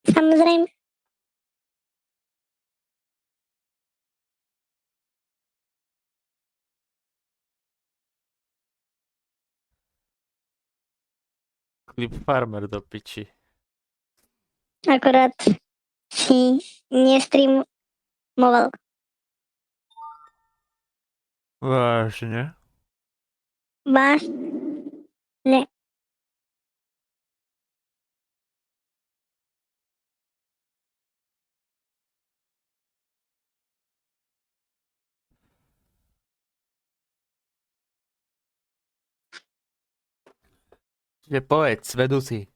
Samozrejme. Clip Farmer do piči. Akorát si nestreamoval. Vážne? Vážne. Že povedz, vedúci.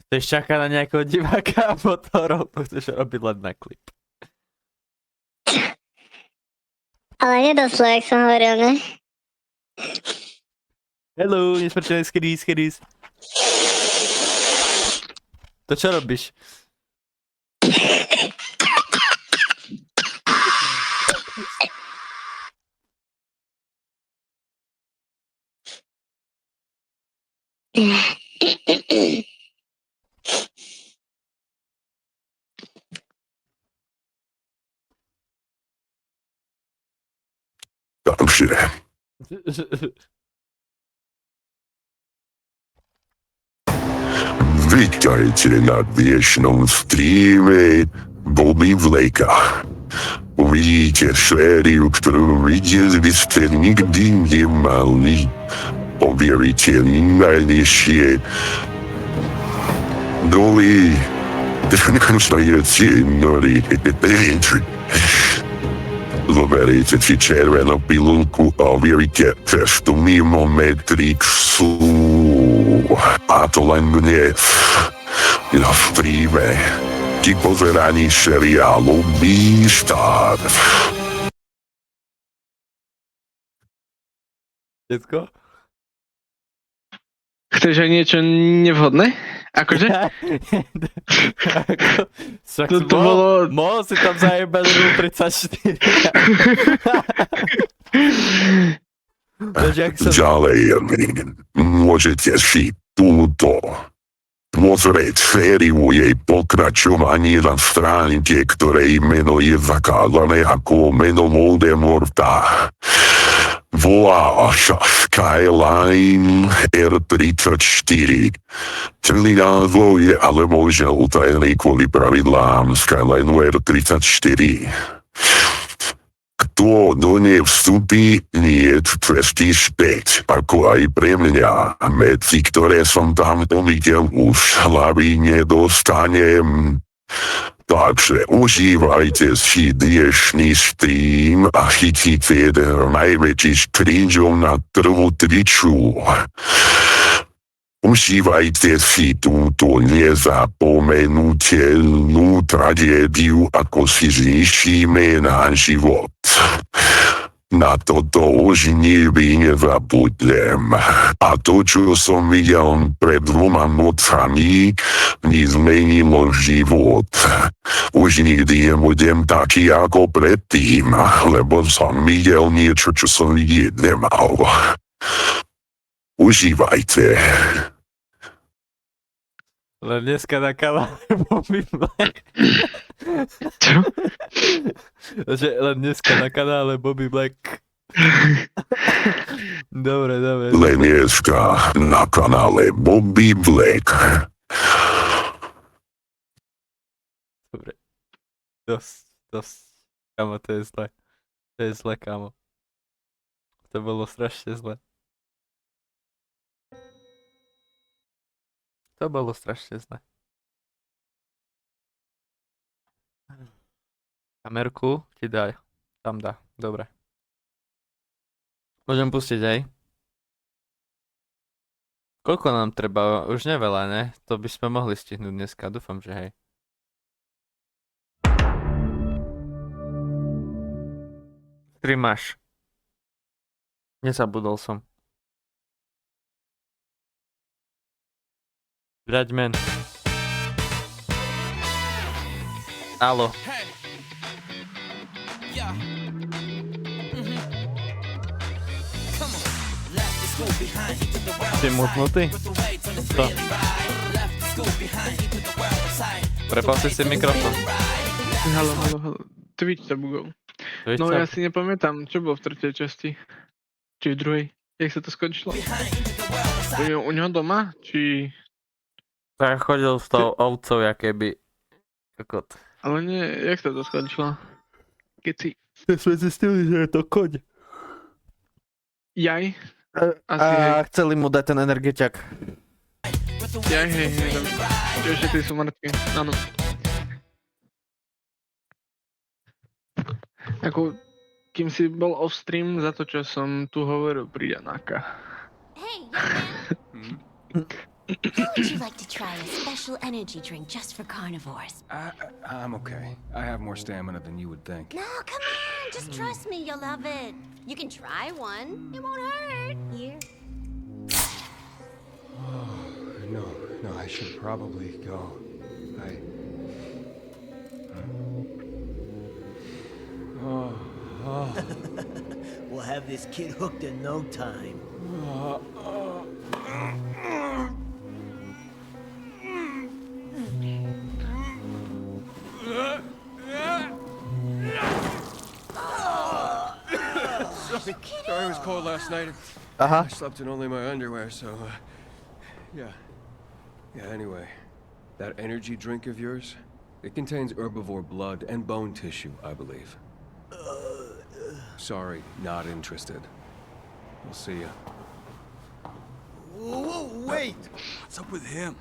Chceš čakať na nejakého diváka a potom chceš robiť len na klip. Ale nedoslo, jak som hovoril, ne? Hello, nesmrteľný scherus. To čo robíš? Takže, vítajte na dnešnom streame Bobby Blakea. Uvidíte sériu, ktorú vidieť by ste nikdy nemali. Objavíte najnižšie doly, najnižšie nory. Zoberiete si červenú pilulku a objavíte cestu mimo Matrixu. A to len dnes na streame ti pozeraní seriálu Beastar. Všetko? Chceš aj niečo nevhodné? Akože? Však To bolo... mohol si tam zajebať rúl 34. Ďalej, môžete si túto pozrieť sériu jej pokračovanie na stránke, ktorej meno je zakázané ako meno Voldemorta. Volá sa Skyline R34. Celý názov je ale možno utajený kvôli pravidlám Skyline R34. Kto do nej vstupí, nie cesty späť, ako aj pre mňa. Medzi ktoré som tam videl už hlavy nedostanem. Takže užívajte si dnešný stream a chytíte jeden najväčší cringeov na trhu triču. Užívajte si túto nezapomenuteľnú tragédiu, ako si zničíme náš život. Na toto už nikdy nezabudnem. A to, čo som videl pred 2 nocami, mi zmenilo život. Už nikdy nebudem taký ako predtým, lebo som videl niečo, čo som vidieť nemal. Užívajte. Len dneska na kanále Bobby Black. Čo? Len dneska na kanále Bobby Black. Dobre. Len dneska na kanále Bobby Black. Dobre. Dosť. Kámo, to je zle. To je zle, kámo. To bolo strašne zle. To bolo strašne zle. Kamerku ti daj. Tam dá. Dobre. Môžem pustiť aj. Koľko nám treba? Už neveľa, ne? To by sme mohli stihnúť dneska. Dúfam, že hej. Stream máš. Nezabudol som. Brať men. Alo. Si mutnutý? To. Prepal si mikrofon. Halo. Twitch sa bugol. Vieš No čo? ja si nepamätám, čo bolo v tretej časti. Či v druhej. Jak sa to skončilo? U neho doma? Či... Tak chodil s tou ovcou, jakéby. Kokot. Ale nie, jak sa to skončilo? Keď si... Sme zistili, že je to koň. Jaj? Asi hej. A chceli mu dať ten energetiak. Jaj, hej. Ešte tí sú mŕtvi. Áno. Ako, kým si bol off stream, za to, čo som tu hovoril, príde Naka. Hey, young man. How would you like to try a special energy drink just for carnivores? I'm okay. I have more stamina than you would think. No, come on, just trust me, you'll love it. You can try one, it won't hurt. Here. No, I should probably go. We'll have this kid hooked in no time. Sorry it was cold last night. Aha. I slept in only my underwear, so, yeah. Yeah, anyway. That energy drink of yours, it contains herbivore blood and bone tissue, I believe. Sorry, not interested. We'll see ya. Whoa, wait! What's up with him?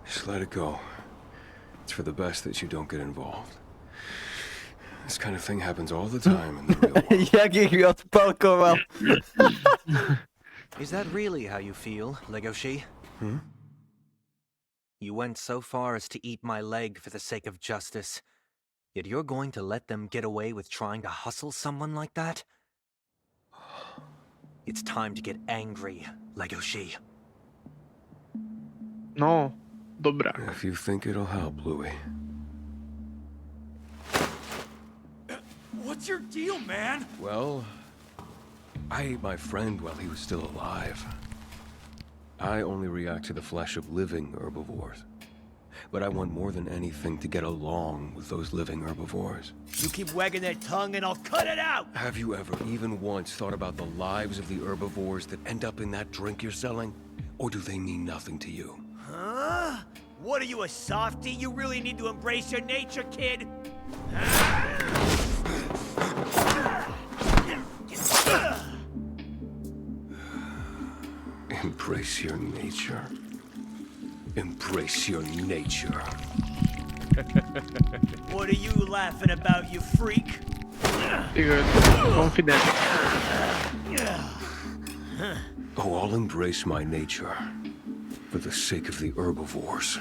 Just let it go. It's for the best that you don't get involved. This kind of thing happens all the time in the real world. Jak ich odpalkoval. Is that really how you feel, Legoshi? You went so far as to eat my leg for the sake of justice. Yet you're going to let them get away with trying to hustle someone like that? It's time to get angry, Legoshi. No, dobrá. If you think it'll help, Louis. What's your deal, man? Well, I ate my friend while he was still alive. I only react to the flesh of living herbivores. But I want more than anything to get along with those living herbivores. You keep wagging that tongue and I'll cut it out! Have you ever even once thought about the lives of the herbivores that end up in that drink you're selling? Or do they mean nothing to you? Huh? What are you, a softie? You really need to embrace your nature, kid! Embrace your nature. Embrace your nature. What are you laughing about, you freak? Good. Confident. Oh, I'll embrace my nature. For the sake of the herbivores.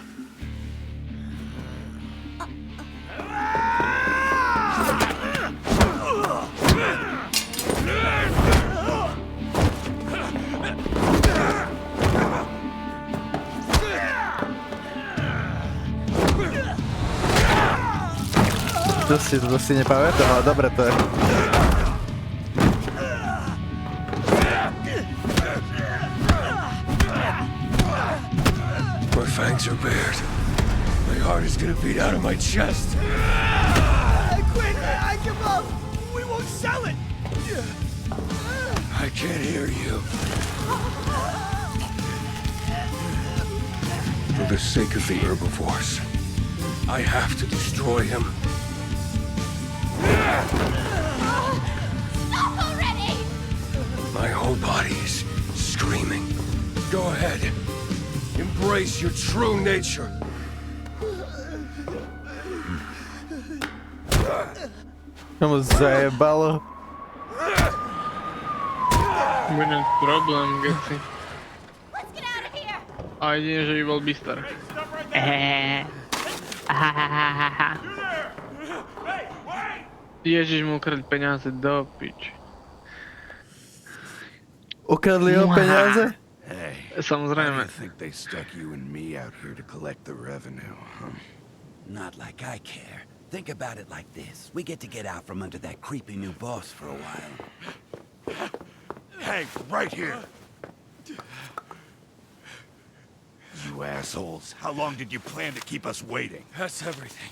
To si nepamätám, ale dobre to je. My fangs are bared. My heart is gonna beat out of my chest. Quit! I give up! We won't sell it! I can't hear you. For the sake of the herbivores, I have to destroy him. Stop already! My whole body is screaming. Go ahead. Embrace your true nature. Komu zajebalo. Bude problém, geci. Let's get out of here! A jedine, že by bol Bistar. Ježiš mu ukradli peniaze do pič. Ukradli ho peniaze? Hey, Samozrejme. I think they stuck you and me out here to collect the revenue, huh? Not like I care. Think about it like this. We get to get out from under that creepy new boss for a while. Hey, right here. You assholes. How long did you plan to keep us waiting? That's everything.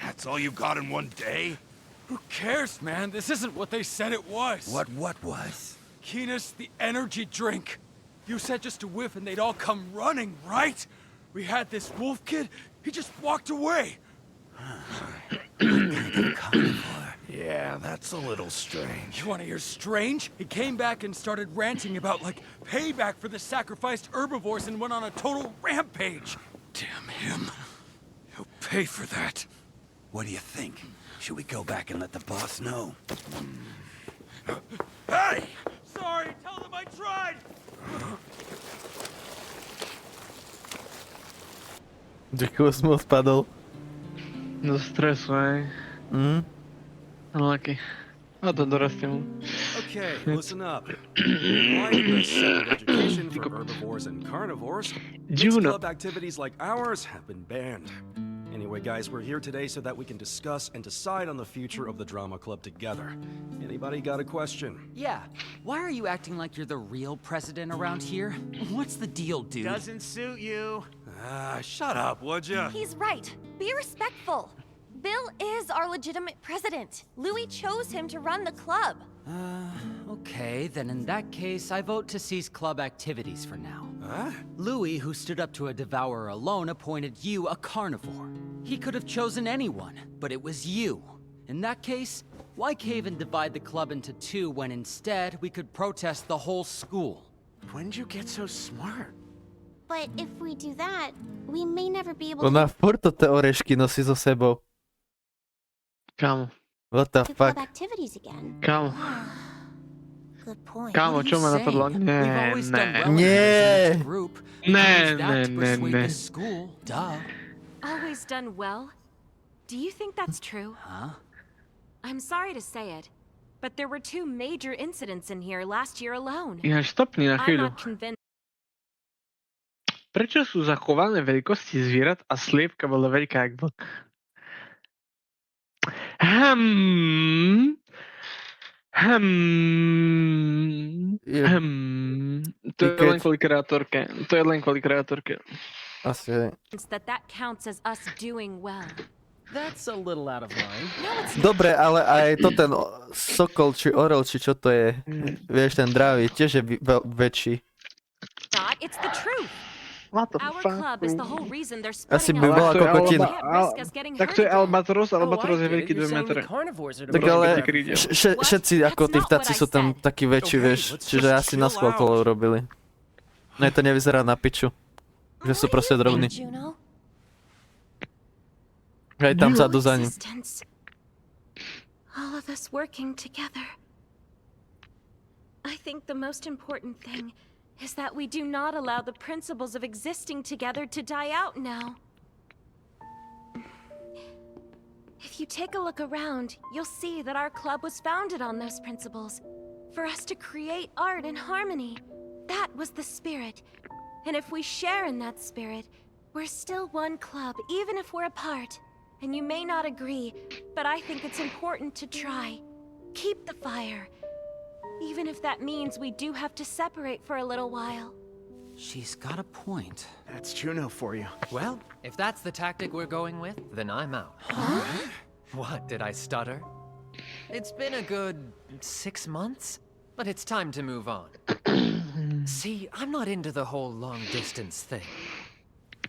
That's all you got in one day? Who cares, man? This isn't what they said it was. What was? Keenus, the energy drink. You said just a whiff and they'd all come running, right? We had this wolf kid, he just walked away. Carnivore. Yeah, that's a little strange. You wanna hear strange? He came back and started ranting about, like, payback for the sacrificed herbivores and went on a total rampage. Damn him. He'll pay for that. What do you think? Should we go back and let the boss know? Hey! Sorry, tell them I tried! Děkuji, jsem odpadl. Do stresu, hej. Lucky. A to dorastie mu. Okay, listen up. Why the separate education for herbivores and carnivores? Mixed club activities like ours have been banned. Anyway, guys, we're here today so that we can discuss and decide on the future of the drama club together. Anybody got a question? Yeah. Why are you acting like you're the real president around here? What's the deal, dude? Doesn't suit you. Shut up, would ya? He's right. Be respectful. Bill is our legitimate president. Louis chose him to run the club. Okay, then in that case, I vote to cease club activities for now. Huh? Louis, who stood up to a devourer alone, appointed you a carnivore. He could have chosen anyone, but it was you. In that case, why cave and divide the club into two when instead we could protest the whole school? When'd you get so smart? But if we do that, we may never be able Ona to furt to te orešky nosí so sebou. Kámo. What the do club fuck? activities again. Kámo. Good point. Kámo, čo ma napadlo? We've Nie, always done ne. well Nie. as a group. Ne, Use that to ne, persuade ne. the school. Duh. Always done well? Do you think that's true? Huh? I'm sorry to say it, but there were 2 major incidents in here last year alone. Ináč stopni na I'm chvíľu. not convinced. Prečo sú zachované veľkosti zvierat a sliepka bola veľká jak vlk? To je len kvôli kreatorke. To je len kvôli kreatorke. Asi hej. that counts as us doing well. That's a little out of line. No, it's not. Dobre, ale aj to ten sokol, či orel, či čo to je. Vieš, ten dravý, tiež je väčší. Not, it's the truth. What the Our fuck? club is the whole reason they're Asi spreading by out. bola kokotina. Tak to je albatros, albatros je veľký 2 metre. Tak ale všetci ako tí vtáci sú tam takí väčší, vieš. Čiže asi na schvál to urobili. No to nevyzerá na piču. Že sú proste drobní. Hej, tam vzadu za ním. All of us working together. I think the most important thing is that we do not allow the principles of existing together to die out now. If you take a look around, you'll see that our club was founded on those principles. For us to create art and harmony. That was the spirit. And if we share in that spirit, we're still one club, even if we're apart. And you may not agree, but I think it's important to try. Keep the fire. Even if that means we do have to separate for a little while. She's got a point. That's Juno for you. Well, if that's the tactic we're going with, then I'm out. Huh? What, did I stutter? It's been a good 6 months, but it's time to move on. See, I'm not into the whole long-distance thing.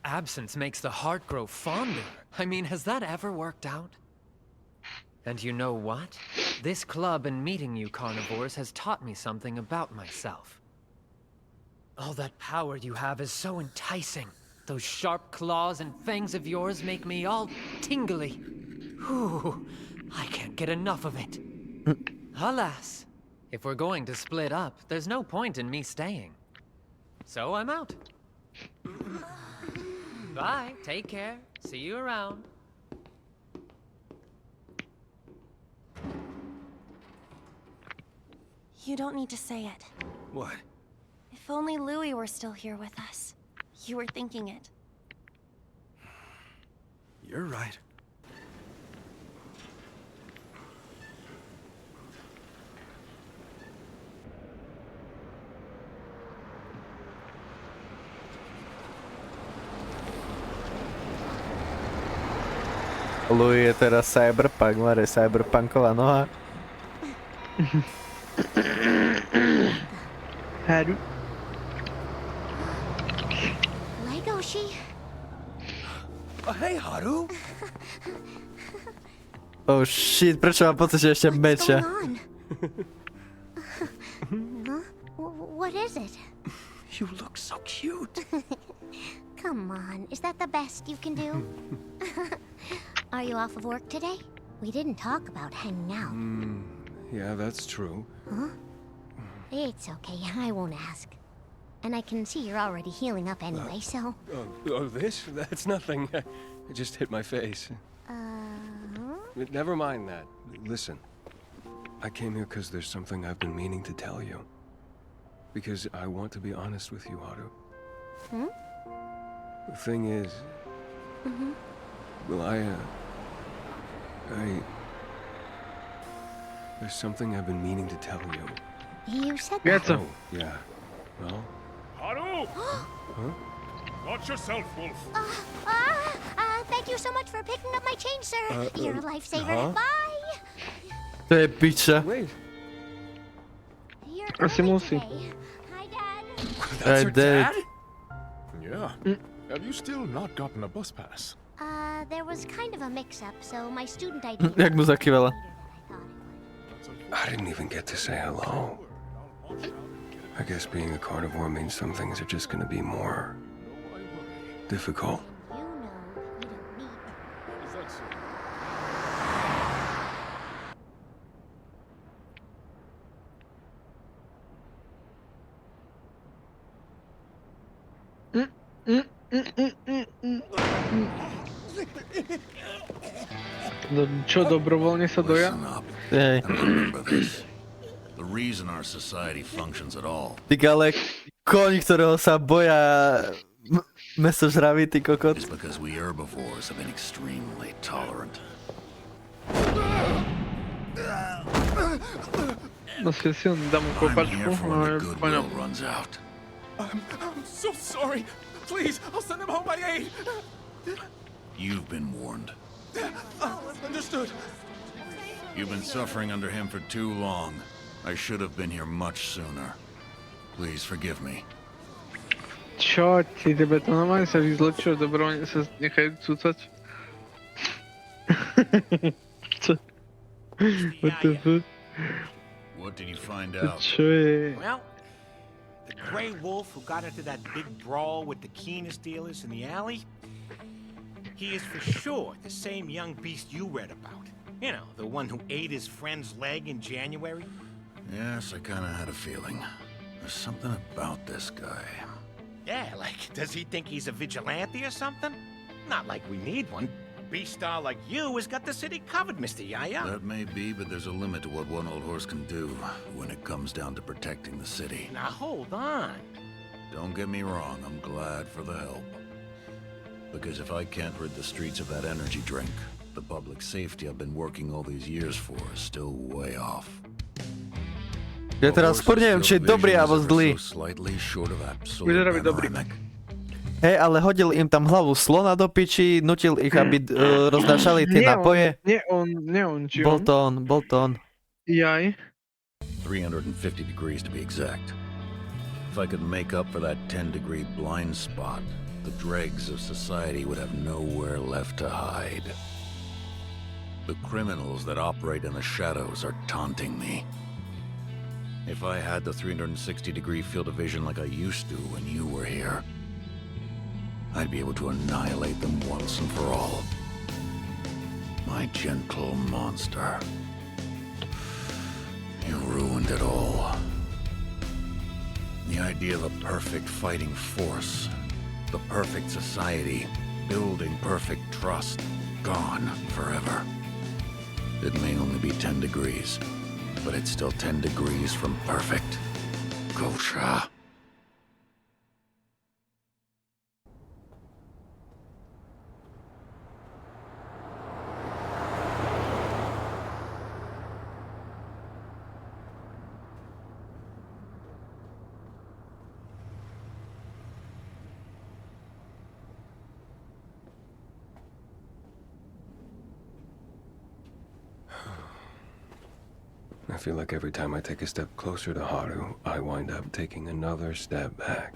Absence makes the heart grow fonder. I mean, has that ever worked out? And you know what? This club and meeting you carnivores has taught me something about myself. All that power you have is so enticing. Those sharp claws and fangs of yours make me all tingly. Whew, I can't get enough of it. Alas, if we're going to split up, there's no point in me staying. So I'm out. Bye, take care. See you around. You don't need to say it. What? If only Louis were still here with us. You were thinking it. You're right. Louis je teraz cyberpunk, Mare, cyberpunková noha. Haru. Legoshi. Hey, Haru. Oh shit, prečo mám pocit, že ešte mečia? What is it? You look so cute. Come on, is that the best you can do? Are you off of work today? We didn't talk about hanging out. Yeah, that's true. Huh? It's okay, I won't ask. And I can see you're already healing up anyway, so... This? That's nothing. It just hit my face. Never mind that. Listen, I came here because there's something I've been meaning to tell you. Because I want to be honest with you, Haru. The thing is... Well, there's something I've been meaning to tell you. You said that. Oh, yeah. Well... Haru! Huh? Watch yourself, Wolf. Thank you so much for picking up my change, sir. You're a lifesaver. Bye! To je piča. Wait. You're Asi early musí. today. Hi, Dad. That's your dad? Yeah. Have you still not gotten a bus pass? There was kind of a mix-up, so my student ID... Jak mu zakývala. I didn't even get to say hello. I guess being a carnivore means some things are just gonna be more... difficult. Čo, dobrovoľne sa doja? Hej. The reason our society functions at all. Ty ale koň, ktorého sa boja mesožravý, ty kokot. Is because we herbivores have been extremely tolerant. No si dám mu kopačku. Goodwill runs out. I'm so sorry. Please, I'll send him home by 8. You've been warned. Understood. You've been suffering under him for too long. I should have been here much sooner. Please forgive me. Čo ti, tebe to normálne sa vyzločilo, dobrovoľne sa nechajú cúcať? Čo? What the fuck? What did you find out? Čo je? Well, the gray wolf who got into that big brawl with the keenest dealers in the alley, he is for sure the same young beast you read about. You know, the one who ate his friend's leg in January. Yes, I kinda had a feeling. There's something about this guy. Yeah, like, does he think he's a vigilante or something? Not like we need one. A beast star like you has got the city covered, Mr. Yaya. That may be, but there's a limit to what one old horse can do when it comes down to protecting the city. Now, hold on. Don't get me wrong, I'm glad for the help. Because if I can't rid the streets of that energy drink, the public safety I've been working all these years for is still way off. Ja teraz skôr neviem, či je dobrý alebo zlý. Vyzerá byť dobrý. Hej, ale hodil im tam hlavu slona do piči, nutil ich, aby roznášali tie nápoje. Nie on, či on? Bol to on. Jaj. 350 degrees to be exact. If I could make up for that 10-degree blind spot, the dregs of society would have nowhere left to hide. The criminals that operate in the shadows are taunting me. If I had the 360-degree field of vision like I used to when you were here, I'd be able to annihilate them once and for all. My gentle monster. You ruined it all. The idea of a perfect fighting force, the perfect society, building perfect trust, gone forever. It may only be 10 degrees, but it's still 10 degrees from perfect. Gosha. I feel like every time I take a step closer to Haru, I wind up taking another step back.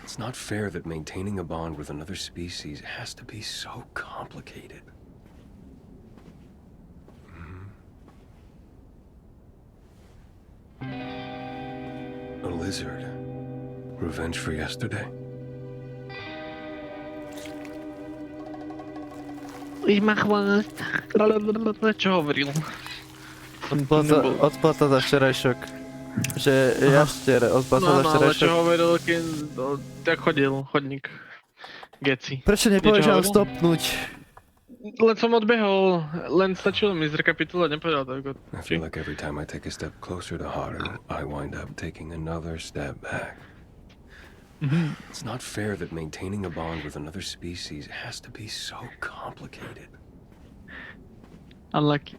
It's not fair that maintaining a bond with another species has to be so complicated. A lizard. Revenge for yesterday? Čo hovoril? Odplata za včerajšok. Že jaštier odplata za No, ale včerajšok. čo hovoril, keď tak chodil chodník. Geci. Prečo nepovieš nám stopnúť? Len som odbehol, len stačilo mi zrekapitulovať, nepovedal to ako... I feel like every time I take a step closer to Haru, I wind up taking another step back. It's not fair that maintaining a bond with another species has to be so complicated. Unlucky.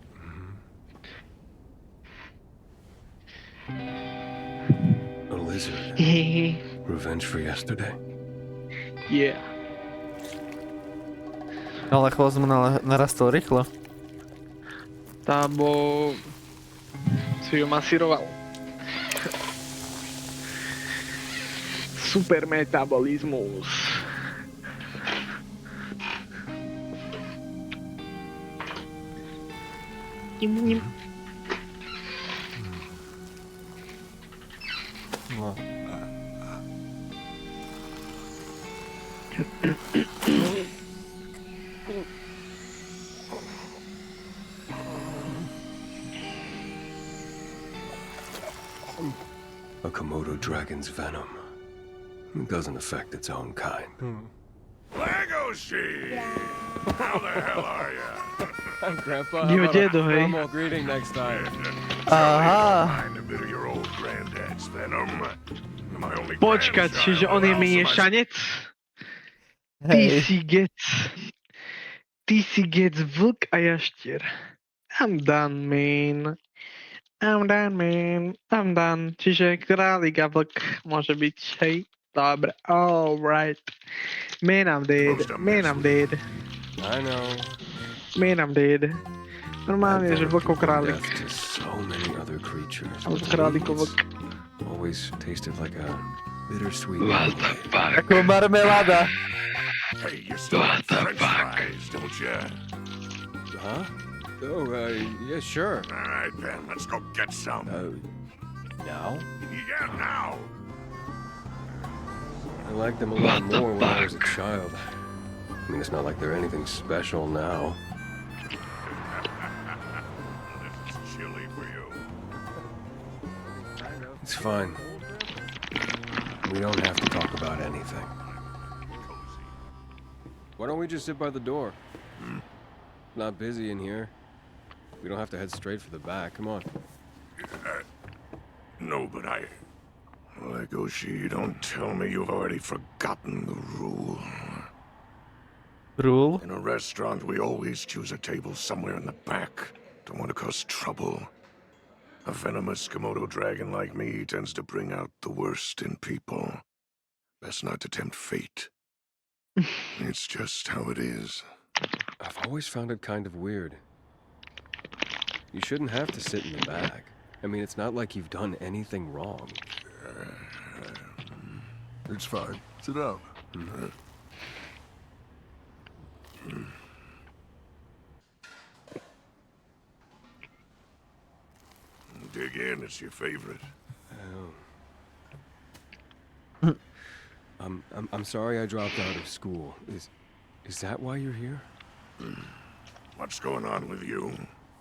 A lizard. Revenge for yesterday? Yeah. Ale chvost mu narastol rýchlo. Tábo... si ju masíroval. Super metabolizmus. No. A Komodo dragon's venom. It doesn't affect its own kind. Legoshi! How the hell are you? Grandpa, Yo, how about dedo, a hey. formal greeting next time. Aha. Find a bit of your old granddad's venom. My only Počkať, grandchild, čiže on je also my- miešanec? Ty Hej. si gec. Ty si gec, vlk a jaštier. I'm done, man. I'm done, man. I'm done. Čiže králik a vlk môže byť, hej? Dobre, alright. Man, I'm dead. Man, I'm dead. I know. Man, I'm dead. Normálne, že vlko králik. Death to so many other creatures. Alebo králiko vlk. Always tasted like a bittersweet. What the fuck? Ako marmeláda. Hey, you still have French fries, don't you? Huh? Oh, yeah, sure. All right, then, let's go get some. Now? Yeah, now. I liked them a lot more when I was a child. I mean, it's not like they're anything special now. This is chilly for you. It's fine. We don't have to talk about anything. Why don't we just sit by the door? Not busy in here. We don't have to head straight for the back. Come on. No, but Legoshi, don't tell me you've already forgotten the rule. Rule? In a restaurant, we always choose a table somewhere in the back. Don't want to cause trouble. A venomous Komodo dragon like me tends to bring out the worst in people. Best not to tempt fate. It's just how it is. I've always found it kind of weird. You shouldn't have to sit in the back. I mean, it's not like you've done anything wrong. It's fine. Sit down. Dig in, it's your favorite. Oh. I'm sorry I dropped out of school. Is that why you're here? What's going on with you?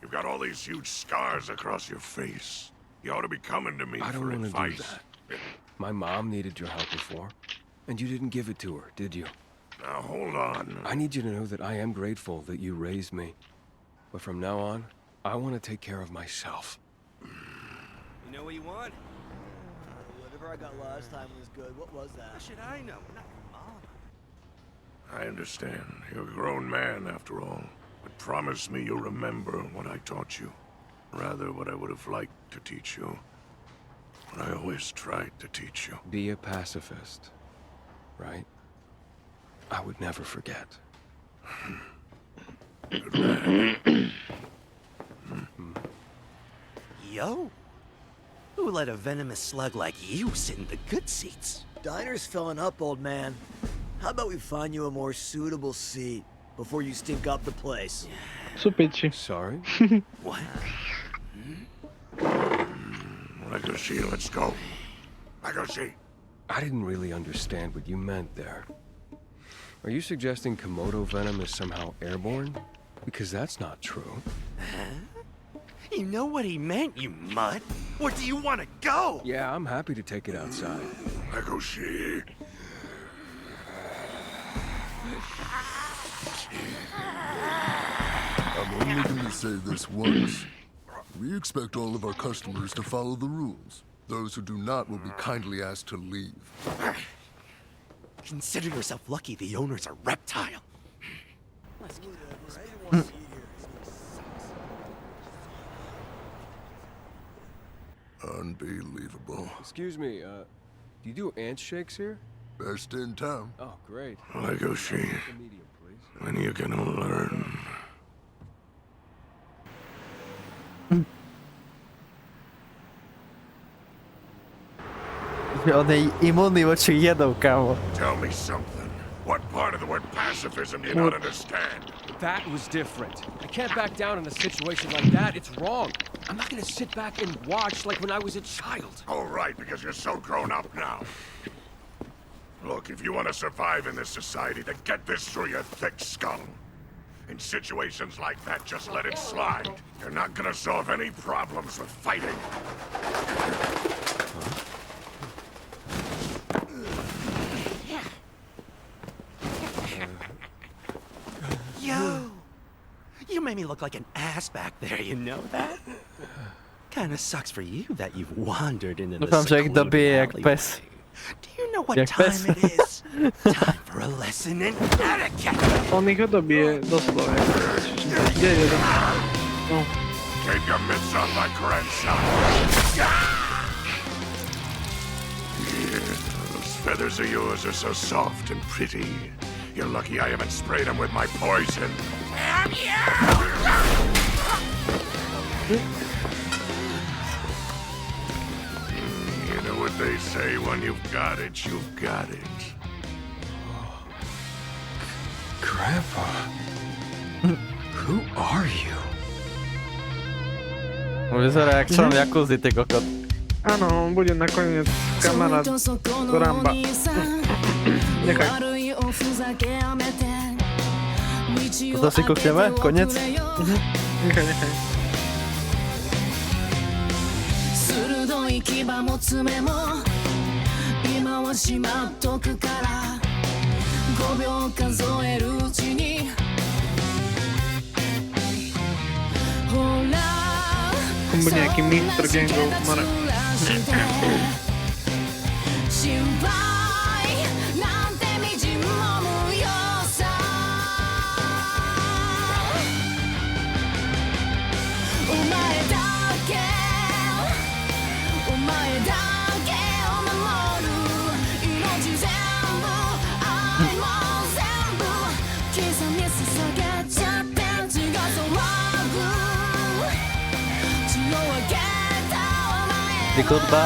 You've got all these huge scars across your face. You ought to be coming to me I don't for want to do advice. that. My mom needed your help before, and you didn't give it to her, did you? Now, hold on. I need you to know that I am grateful that you raised me. But from now on, I want to take care of myself. You know what you want? Whatever I got last time was good. What was that? How should I know? Not your mom. I understand. You're a grown man, after all. But promise me you'll remember what I taught you. Rather, what I would have liked to teach you. What I always tried to teach you. Be a pacifist, right? I would never forget. Good lad. Yo, who let a venomous slug like you sit in the good seats? Diner's filling up, old man. How about we find you a more suitable seat before you stink up the place? Supitchi. Sorry? What? Legacy, let's go. Legacy. I didn't really understand what you meant there. Are you suggesting Komodo venom is somehow airborne? Because that's not true. Huh? You know what he meant, you mutt. Where do you want to go? Yeah, I'm happy to take it outside. Legacy. I'm only going to say this once. We expect all of our customers to follow the rules. Those who do not will be kindly asked to leave. Consider yourself lucky the owner's a reptile. Let's get out of this. Unbelievable. Excuse me, do you do ant shakes here? Best in town. Oh, great. Legacy. When are you gonna learn? On je imunný voči jedom, kámo. Tell me something. What part of the word pacifism do you not understand? That was different. I can't back down in a situation like that. It's wrong. I'm not gonna sit back and watch like when I was a child. Oh, right, because you're so grown up now. Look, if you want to survive in this society, then get this through your thick skull. In situations like that, just let it slide. You're not gonna solve any problems with fighting. Yo! You made me look like an ass back there, you know that? Kinda sucks for you that you've wandered into the Doufám, že ich dobije jak alleyway. pes. Do you know what Jak time pes. it is? Time for a lesson in etiquette! On ich ho dobije doslova. Kde je jeden? No. Keep your mitts on my grandson. Yeah, those feathers of yours are so soft and pretty. You're lucky I haven't sprayed them with my poison. You know what they say, when you've got it, you've got it. Grandpa, who are you? Vyzerá jak člen Jakuzy, ty kokot. Áno, on bude nakoniec kamarát Ramba. Nechaj. Toto si kúkneme? Konec? Nechaj, nechaj. 鋭い牙も爪も今はしまっとくから5秒数えるうちにほら On bude nejaký mixer gangov, Marek. 心配なんてみじんも無用さお前だけお前だけを守る命全部愛も全部刻み捧げちゃって血が騒ぐ血をあげたお前 Ty kotba.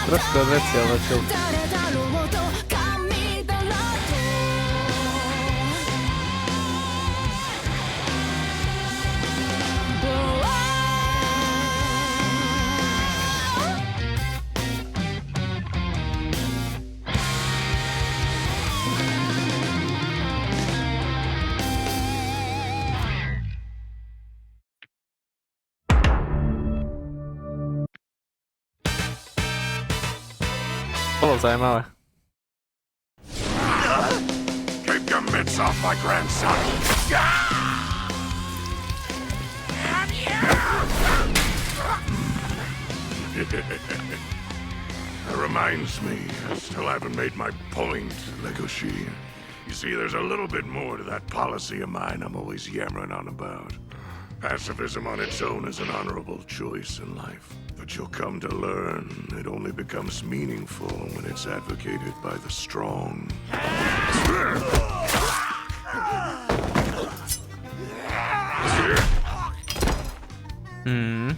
Trošku odveci, ale čo? Bolo zajímavé. Keep your mitts off my grandson. That reminds me, I still haven't made my point, Legoshi. You see, there's a little bit more to that policy of mine I'm always yammering on about. Pacifism on its own is an honorable choice in life. But you'll come to learn it only becomes meaningful when it's advocated by the strong. You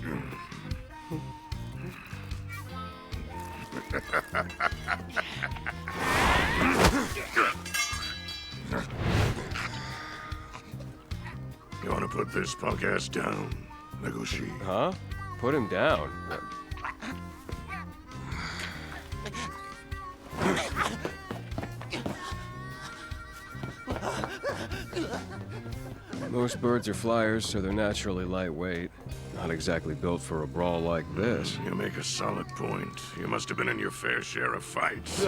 wanna put this punk ass down, Legoshi? Huh? Put him down. Most birds are flyers, so they're naturally lightweight. Not exactly built for a brawl like this. You make a solid point. You must have been in your fair share of fights.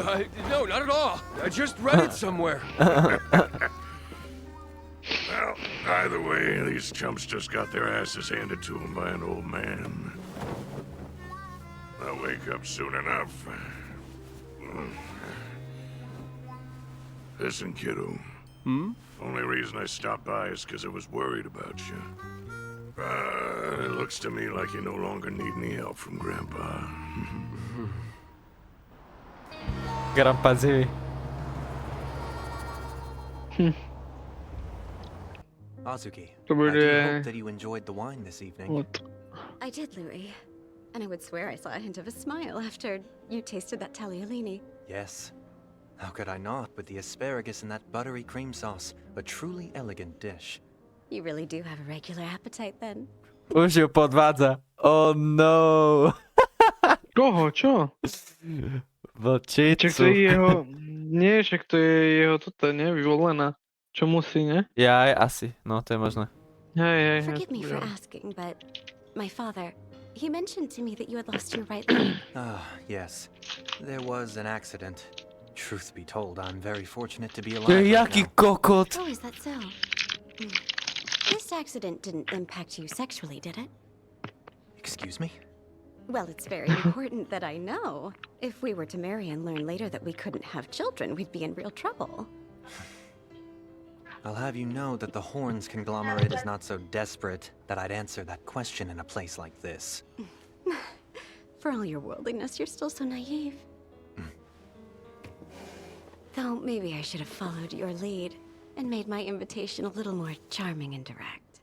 No, not at all. I just read it somewhere. Well, either way, these chumps just got their asses handed to them by an old man. They'll wake up soon enough. Listen, kiddo. Only reason I stopped by is because I was worried about you. It looks to me like you no longer need any help from Grandpa. Grandpa Z. Azuki, To I bude... do hope that you enjoyed the wine this evening. I did, Louis. And I would swear I saw a hint of a smile after you tasted that tagliolini. Yes. How could I not, with the asparagus and that buttery cream sauce? A truly elegant dish. You really do have a regular appetite then. Už ju podvádza. Oh no. Koho, čo? Vlčicu. Čak to je jeho... Nie, však to je jeho toto, nie? Vyvolená. Čo musí, nie? Ja aj asi, no to je možné. Hej. Forgive me for asking, but my father, he mentioned to me that you had lost your right leg. Ah, yes. There was an accident. Truth be told, I'm very fortunate to be alive To je right jaký now. kokot. Oh, is that so? This accident didn't impact you sexually, did it? Excuse me? Well, it's very important that I know. If we were to marry and learn later that we couldn't have children, we'd be in real trouble. I'll have you know that the Horns conglomerate is not so desperate that I'd answer that question in a place like this. For all your worldliness, you're still so naive. Though maybe I should have followed your lead and made my invitation a little more charming and direct.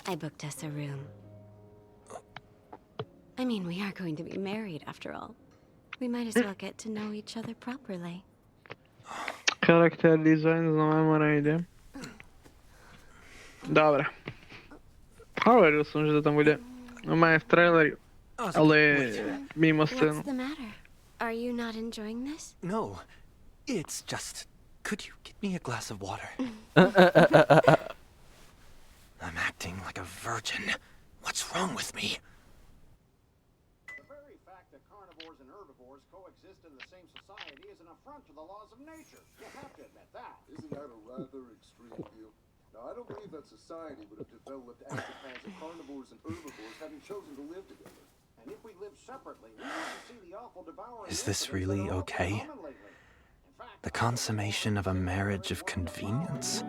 I booked us a room. I mean, we are going to be married after all. We might as well get to know each other properly. Charakter design znamená ide. Dobre. Hovoril som, že to tam bude. No má aj v traileri. Ale mimo scénu. What's the matter? Are you not enjoying this? No, it's just... Could you get me a glass of water? I'm acting like a virgin. What's wrong with me? The very fact that carnivores and herbivores coexist in the same society is an affront to the laws of nature. You have to admit that. Isn't that a rather extreme view? Now, I don't believe that society would have developed as it has of carnivores and herbivores having chosen to live together. And if we live separately, we wouldn't see the awful devouring Is this incidents that really are okay? common lately. In fact, The consummation of a marriage of convenience?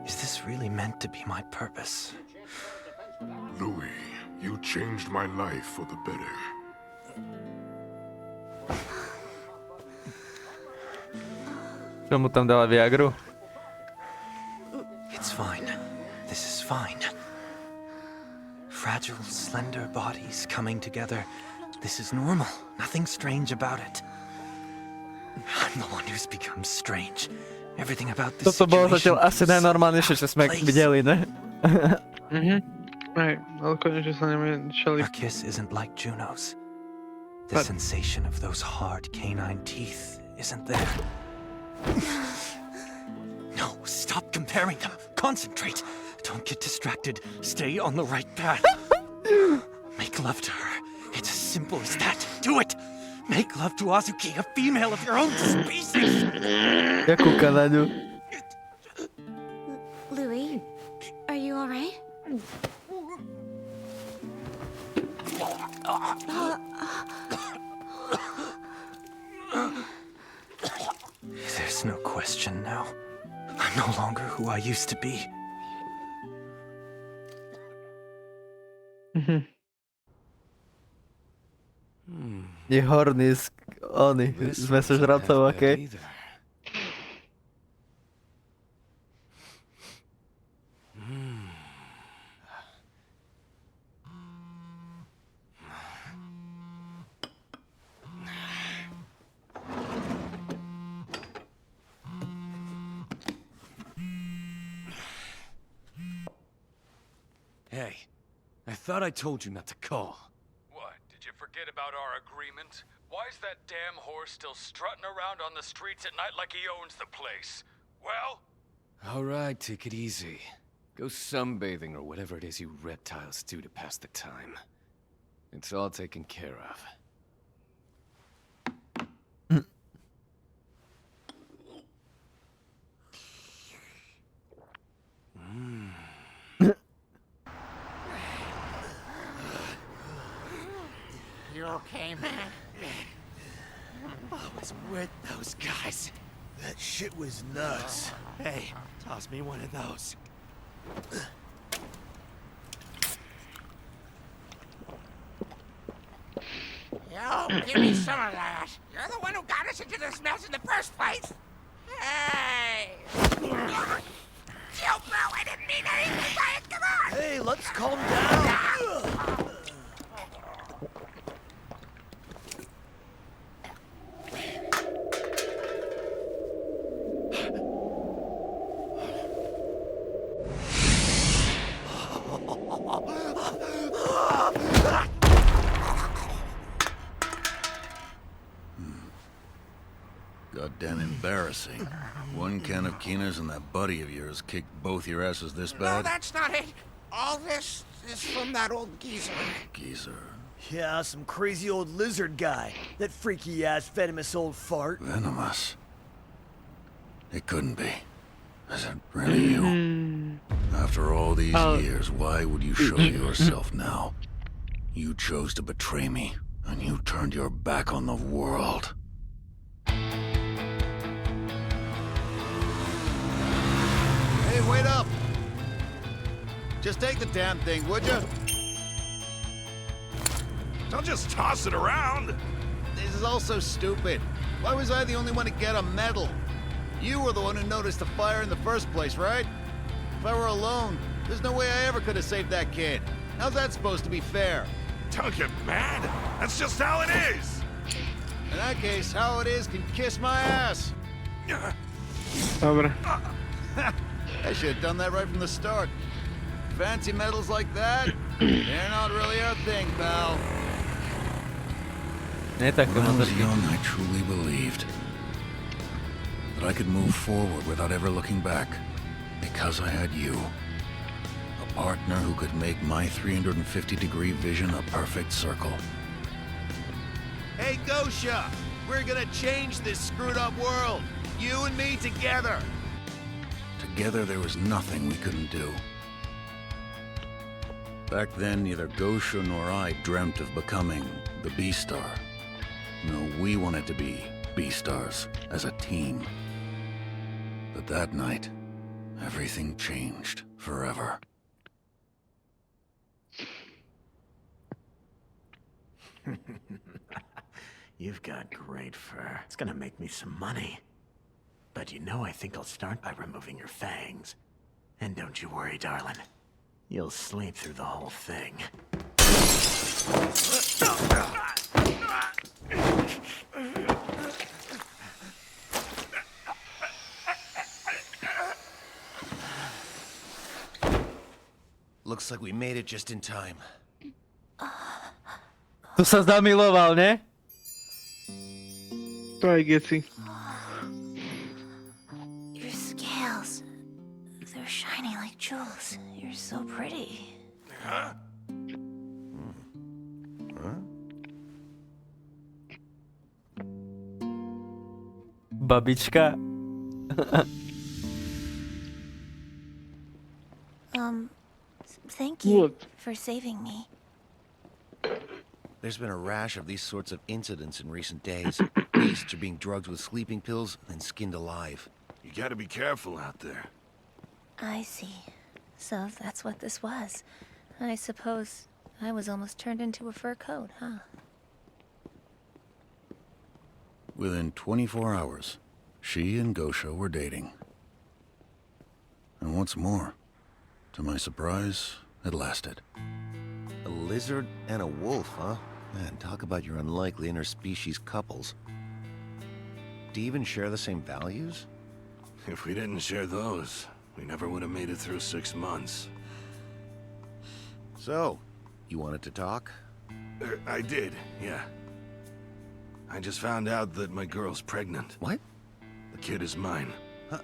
Is this really meant to be my purpose? Louis, you changed my life for the better. Čo mu tam dala Viagru? It's fine. This is fine. Fragile, slender bodies coming together. This is normal. Nothing strange about it. I'm the one who's become strange. Everything about this Toto bolo situation zatiaľ asi najnormálnejšie, čo sme videli, ne? Hej, ale konečne sa nemiešali. Our kiss isn't like Juno's. The sensation of those hard canine teeth isn't there. No, stop comparing them. Concentrate. Don't get distracted. Stay on the right path. Make love to her. It's as simple as that. Do it. Make love to Azuki, a female of your own species. Jakú Kanadu? Louis, are you all right? There's no question now. I'm no longer who I used to be. Je horný z... Oni, sme sa žracov, okej? thought I told you not to call. What, did you forget about our agreement? Why is that damn horse still strutting around on the streets at night like he owns the place? Well? All right, take it easy. Go sunbathing or whatever it is you reptiles do to pass the time. It's all taken care of. You okay, man? I was with those guys. That shit was nuts. Hey, toss me one of those. Yo, give me some of that. You're the one who got us into this mess in the first place. Hey! Yo, bro, I didn't mean anything by it. Come on! Hey, let's calm down. Goddamn embarrassing. One can of Keeners and that buddy of yours kicked both your asses this No, bad? that's not it. All this is from that old geezer. Geezer. Yeah, some crazy old lizard guy. That freaky-ass venomous old fart. Venomous? It couldn't be. Is it really you? After all these years, why would you show yourself now? You chose to betray me, and you turned your back on the world. Hey, wait up! Just take the damn thing, would you? Don't just toss it around! This is all so stupid. Why was I the only one to get a medal? You were the one who noticed the fire in the first place, right? If I were alone, there's no way I ever could have saved that kid. How's that supposed to be fair? Don't get mad! That's just how it is! In that case, how it is can kiss my ass. Dobra. I should have done that right from the start. Fancy medals like that, they're not really our thing, pal. When I was young, I truly believed that I could move forward without ever looking back, because I had you. A partner who could make my 350-degree vision a perfect circle. Hey, Gosha! We're gonna change this screwed-up world. You and me together. Together, there was nothing we couldn't do. Back then, neither Gosha nor I dreamt of becoming the B-Star. No, we wanted to be B-Stars as a team. But that night, everything changed forever. You've got great fur. It's gonna make me some money. But you know, I think I'll start by removing your fangs. And don't you worry, darling. You'll sleep through the whole thing. Looks like we made it just in time. Tu sa zamiloval, ne? To aj geci. Your scales. They're shiny like jewels. You're so pretty. Huh? Babička. Thank you for saving me. There's been a rash of these sorts of incidents in recent days. Beasts are being drugged with sleeping pills and skinned alive. You gotta be careful out there. I see. So that's what this was. I suppose I was almost turned into a fur coat, huh? Within 24 hours, she and Gosha were dating. And what's more, to my surprise, it lasted. A lizard and a wolf, huh? Man, talk about your unlikely interspecies couples. Do you even share the same values? If we didn't share those, we never would have made it through 6 months. So, You wanted to talk? I did, yeah. I just found out that my girl's pregnant. What? The kid is mine. Huh?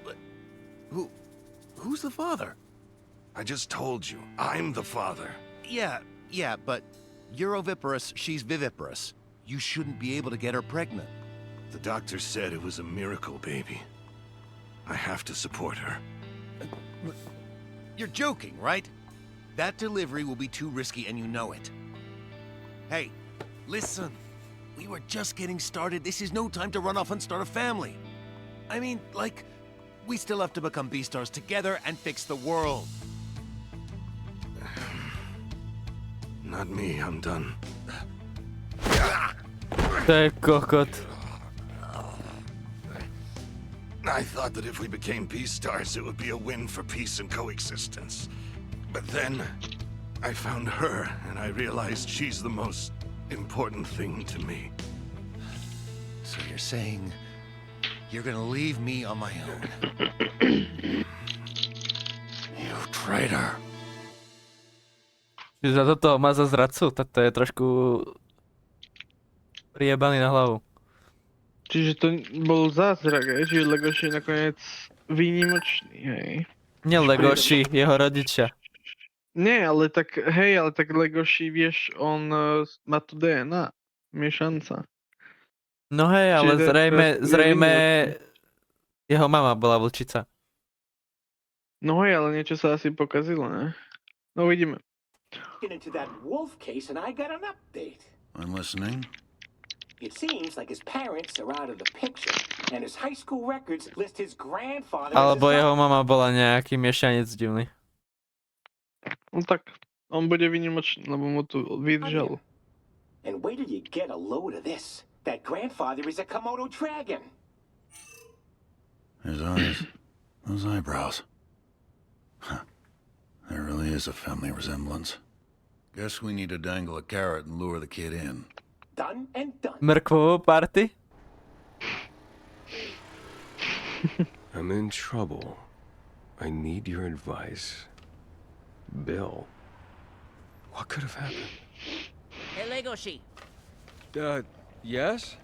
Who's the father? I just told you, I'm the father. Yeah, but you're oviparous, she's viviparous. You shouldn't be able to get her pregnant. The doctor said it was a miracle baby. I have to support her. You're joking, right? That delivery will be too risky and you know it. Hey, listen. We were just getting started. This is no time to run off and start a family. I mean, like, we still have to become Beastars together and fix the world. Not me, I'm done. To je kokot. I thought that if we became Beastars, it would be a win for peace and coexistence. But then, I found her, and I realized she's the most important thing to me. So you're saying you're gonna leave me on my own? You traitor. Čiže za toto má za zradcu, tak to je trošku priebaný na hlavu. Čiže to bol zázrak, že Legoši je nakoniec výnimočný, hej. Nie Legoši, jeho rodičia. Nie, ale tak, hej, ale tak Legoši, vieš, on má tu DNA, miešanca. No hej, ale zrejme jeho mama bola vlčica. No hej, ale niečo sa asi pokazilo, ne? No uvidíme. Into that wolf case and I got an update. I'm listening. It seems like his parents are out of the picture, and his high school records list his grandfather Alebo as his... jeho mama bola nejaký miešanec divný. No tak, on bude výnimočný, lebo mu tu vydržal. And wait till you get a load of this. That grandfather is a Komodo dragon. His eyes. Those eyebrows. Huh. There really is a family resemblance. Guess we need to dangle a carrot and lure the kid in. Done and done. Mrkvovou party? I'm in trouble. I need your advice. Bill. What could have happened? Hey, Legoshi. Yes?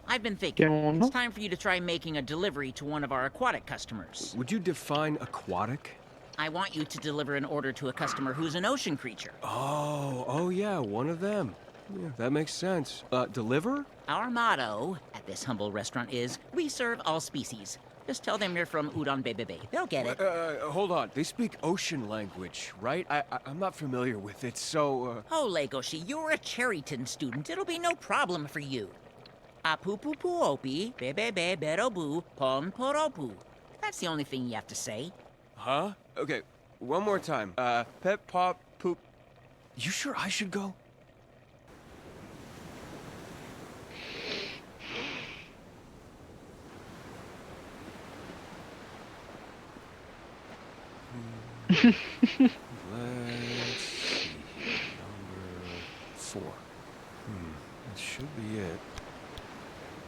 I've been thinking. It's time for you to try making a delivery to one of our aquatic customers. Would you define aquatic? I want you to deliver an order to a customer who's an ocean creature. Oh yeah, one of them. Yeah, that makes sense. Deliver? Our motto at this humble restaurant is, we serve all species. Just tell them you're from Udon Bebebe. They'll get it. Hold on. They speak ocean language, right? I'm not familiar with it, so... Oh, Legoshi, you're a Cherryton student. It'll be no problem for you. Apupupuopi, bebebe berobu, pon poropu. That's the only thing you have to say. Huh? Okay, one more time. Pep, pop, poop. You sure I should go? Let's see. Number 4. That should be it.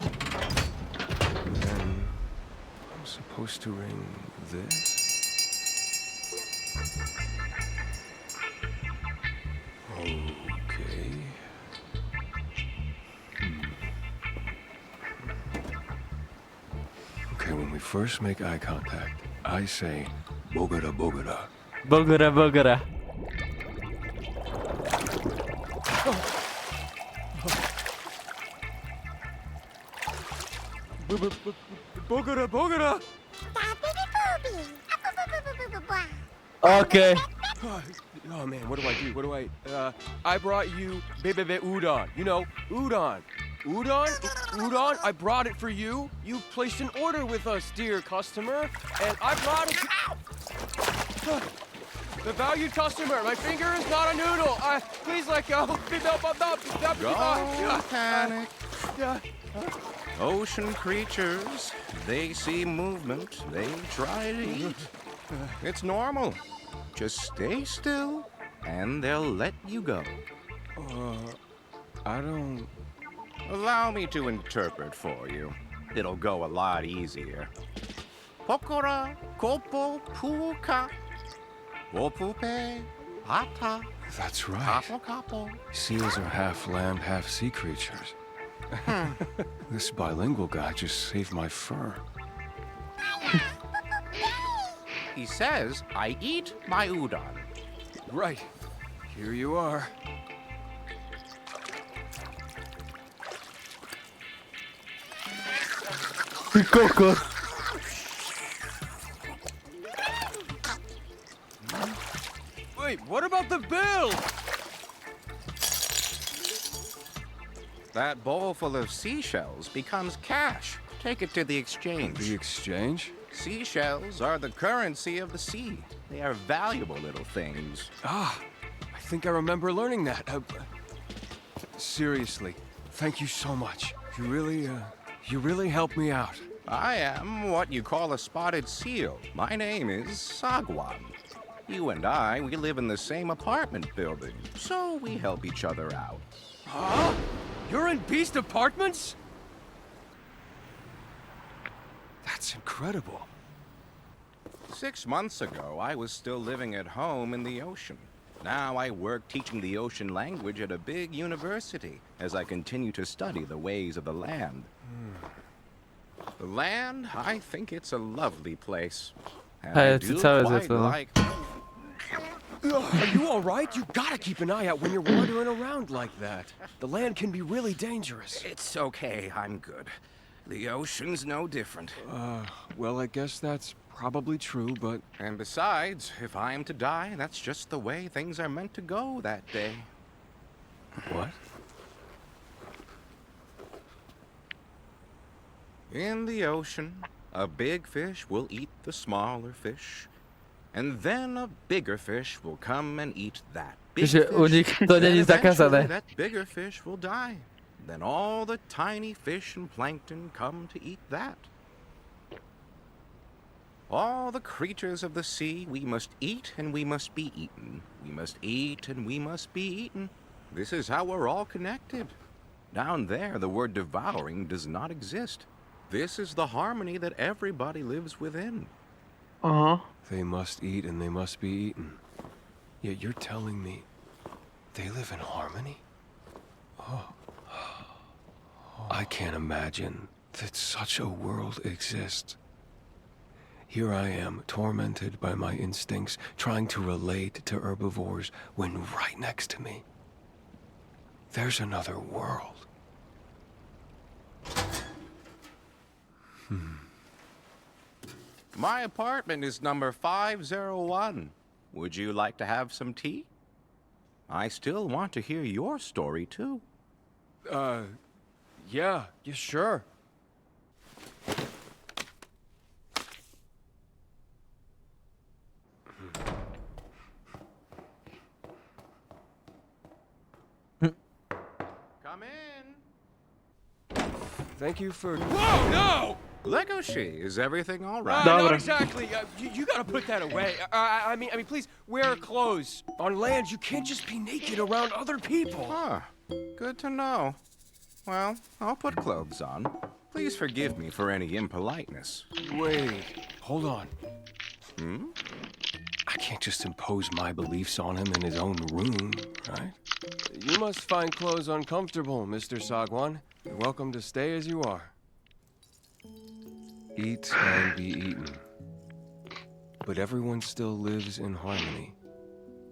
And then I'm supposed to ring this. Okay. Okay, when we first make eye contact, I say, Bogota, Bogota. Bogota, Bogota. Bogota, Bogota! Okay. Oh man, what do I do? What do I brought you bebebe udon. You know, udon. Udon, I brought it for you. You placed an order with us, dear customer, and I brought it. Ow! The valued customer, my finger is not a noodle. Please let go. Don't panic. Ocean creatures, they see movement, they try to eat. It's normal. Just stay still, and they'll let you go. I don't... Allow me to interpret for you. It'll go a lot easier. Pokora, kopo, puka, wopupe, hata. That's right. Couple, couple. Seals are half land, half sea creatures. This bilingual guy just saved my fur. He says I eat my udon. Right. Here you are. Coco. Wait, what about the bill? That bowl full of seashells becomes cash. Take it to the exchange. The exchange? Seashells are the currency of the sea. They are valuable little things. Ah, I think I remember learning that. Seriously, thank you so much. You really helped me out. I am what you call a spotted seal. My name is Sagwan. You and I, we live in the same apartment building, so we help each other out. Huh? You're in Beast Apartments? That's incredible. 6 months ago, I was still living at home in the ocean. Now I work teaching the ocean language at a big university as I continue to study the ways of the land. The land, I think it's a lovely place. And I do quite like... Are you all right? You gotta keep an eye out when you're wandering around like that. The land can be really dangerous. It's okay, I'm good. The ocean's no different. Well, I guess that's probably true, but... And besides, if I am to die, that's just the way things are meant to go that day. What? In the ocean, a big fish will eat the smaller fish. And then a bigger fish will come and eat that big fish. Then eventually that bigger fish will die. Then all the tiny fish and plankton come to eat that. All the creatures of the sea, we must eat and we must be eaten. We must eat and we must be eaten. This is how we're all connected. Down there, the word devouring does not exist. This is the harmony that everybody lives within. They must eat and they must be eaten. Yet you're telling me they live in harmony? Oh. I can't imagine that such a world exists. Here I am, tormented by my instincts, trying to relate to herbivores when right next to me, there's another world. My apartment is number 501. Would you like to have some tea? I still want to hear your story, too. Yeah, sure. Come in. Thank you for... Whoa, no! Legoshi, is everything all right? Not exactly. You gotta put that away. I mean, please, wear clothes. On land, you can't just be naked around other people. Huh. Good to know. Well, I'll put clothes on. Please forgive me for any impoliteness. Wait, hold on. Hmm? I can't just impose my beliefs on him in his own room, right? You must find clothes uncomfortable, Mr. Sagwan. You're welcome to stay as you are. Eat and be eaten. But everyone still lives in harmony.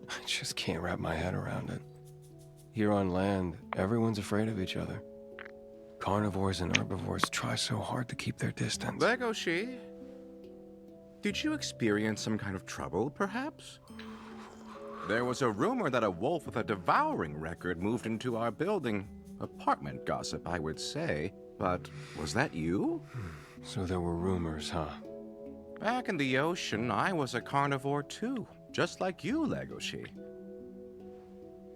I just can't wrap my head around it. Here on land, everyone's afraid of each other. Carnivores and herbivores try so hard to keep their distance. Legoshi, did you experience some kind of trouble, perhaps? There was a rumor that a wolf with a devouring record moved into our building. Apartment gossip, I would say. But was that you? So there were rumors, huh? Back in the ocean, I was a carnivore too, just like you, Legoshi.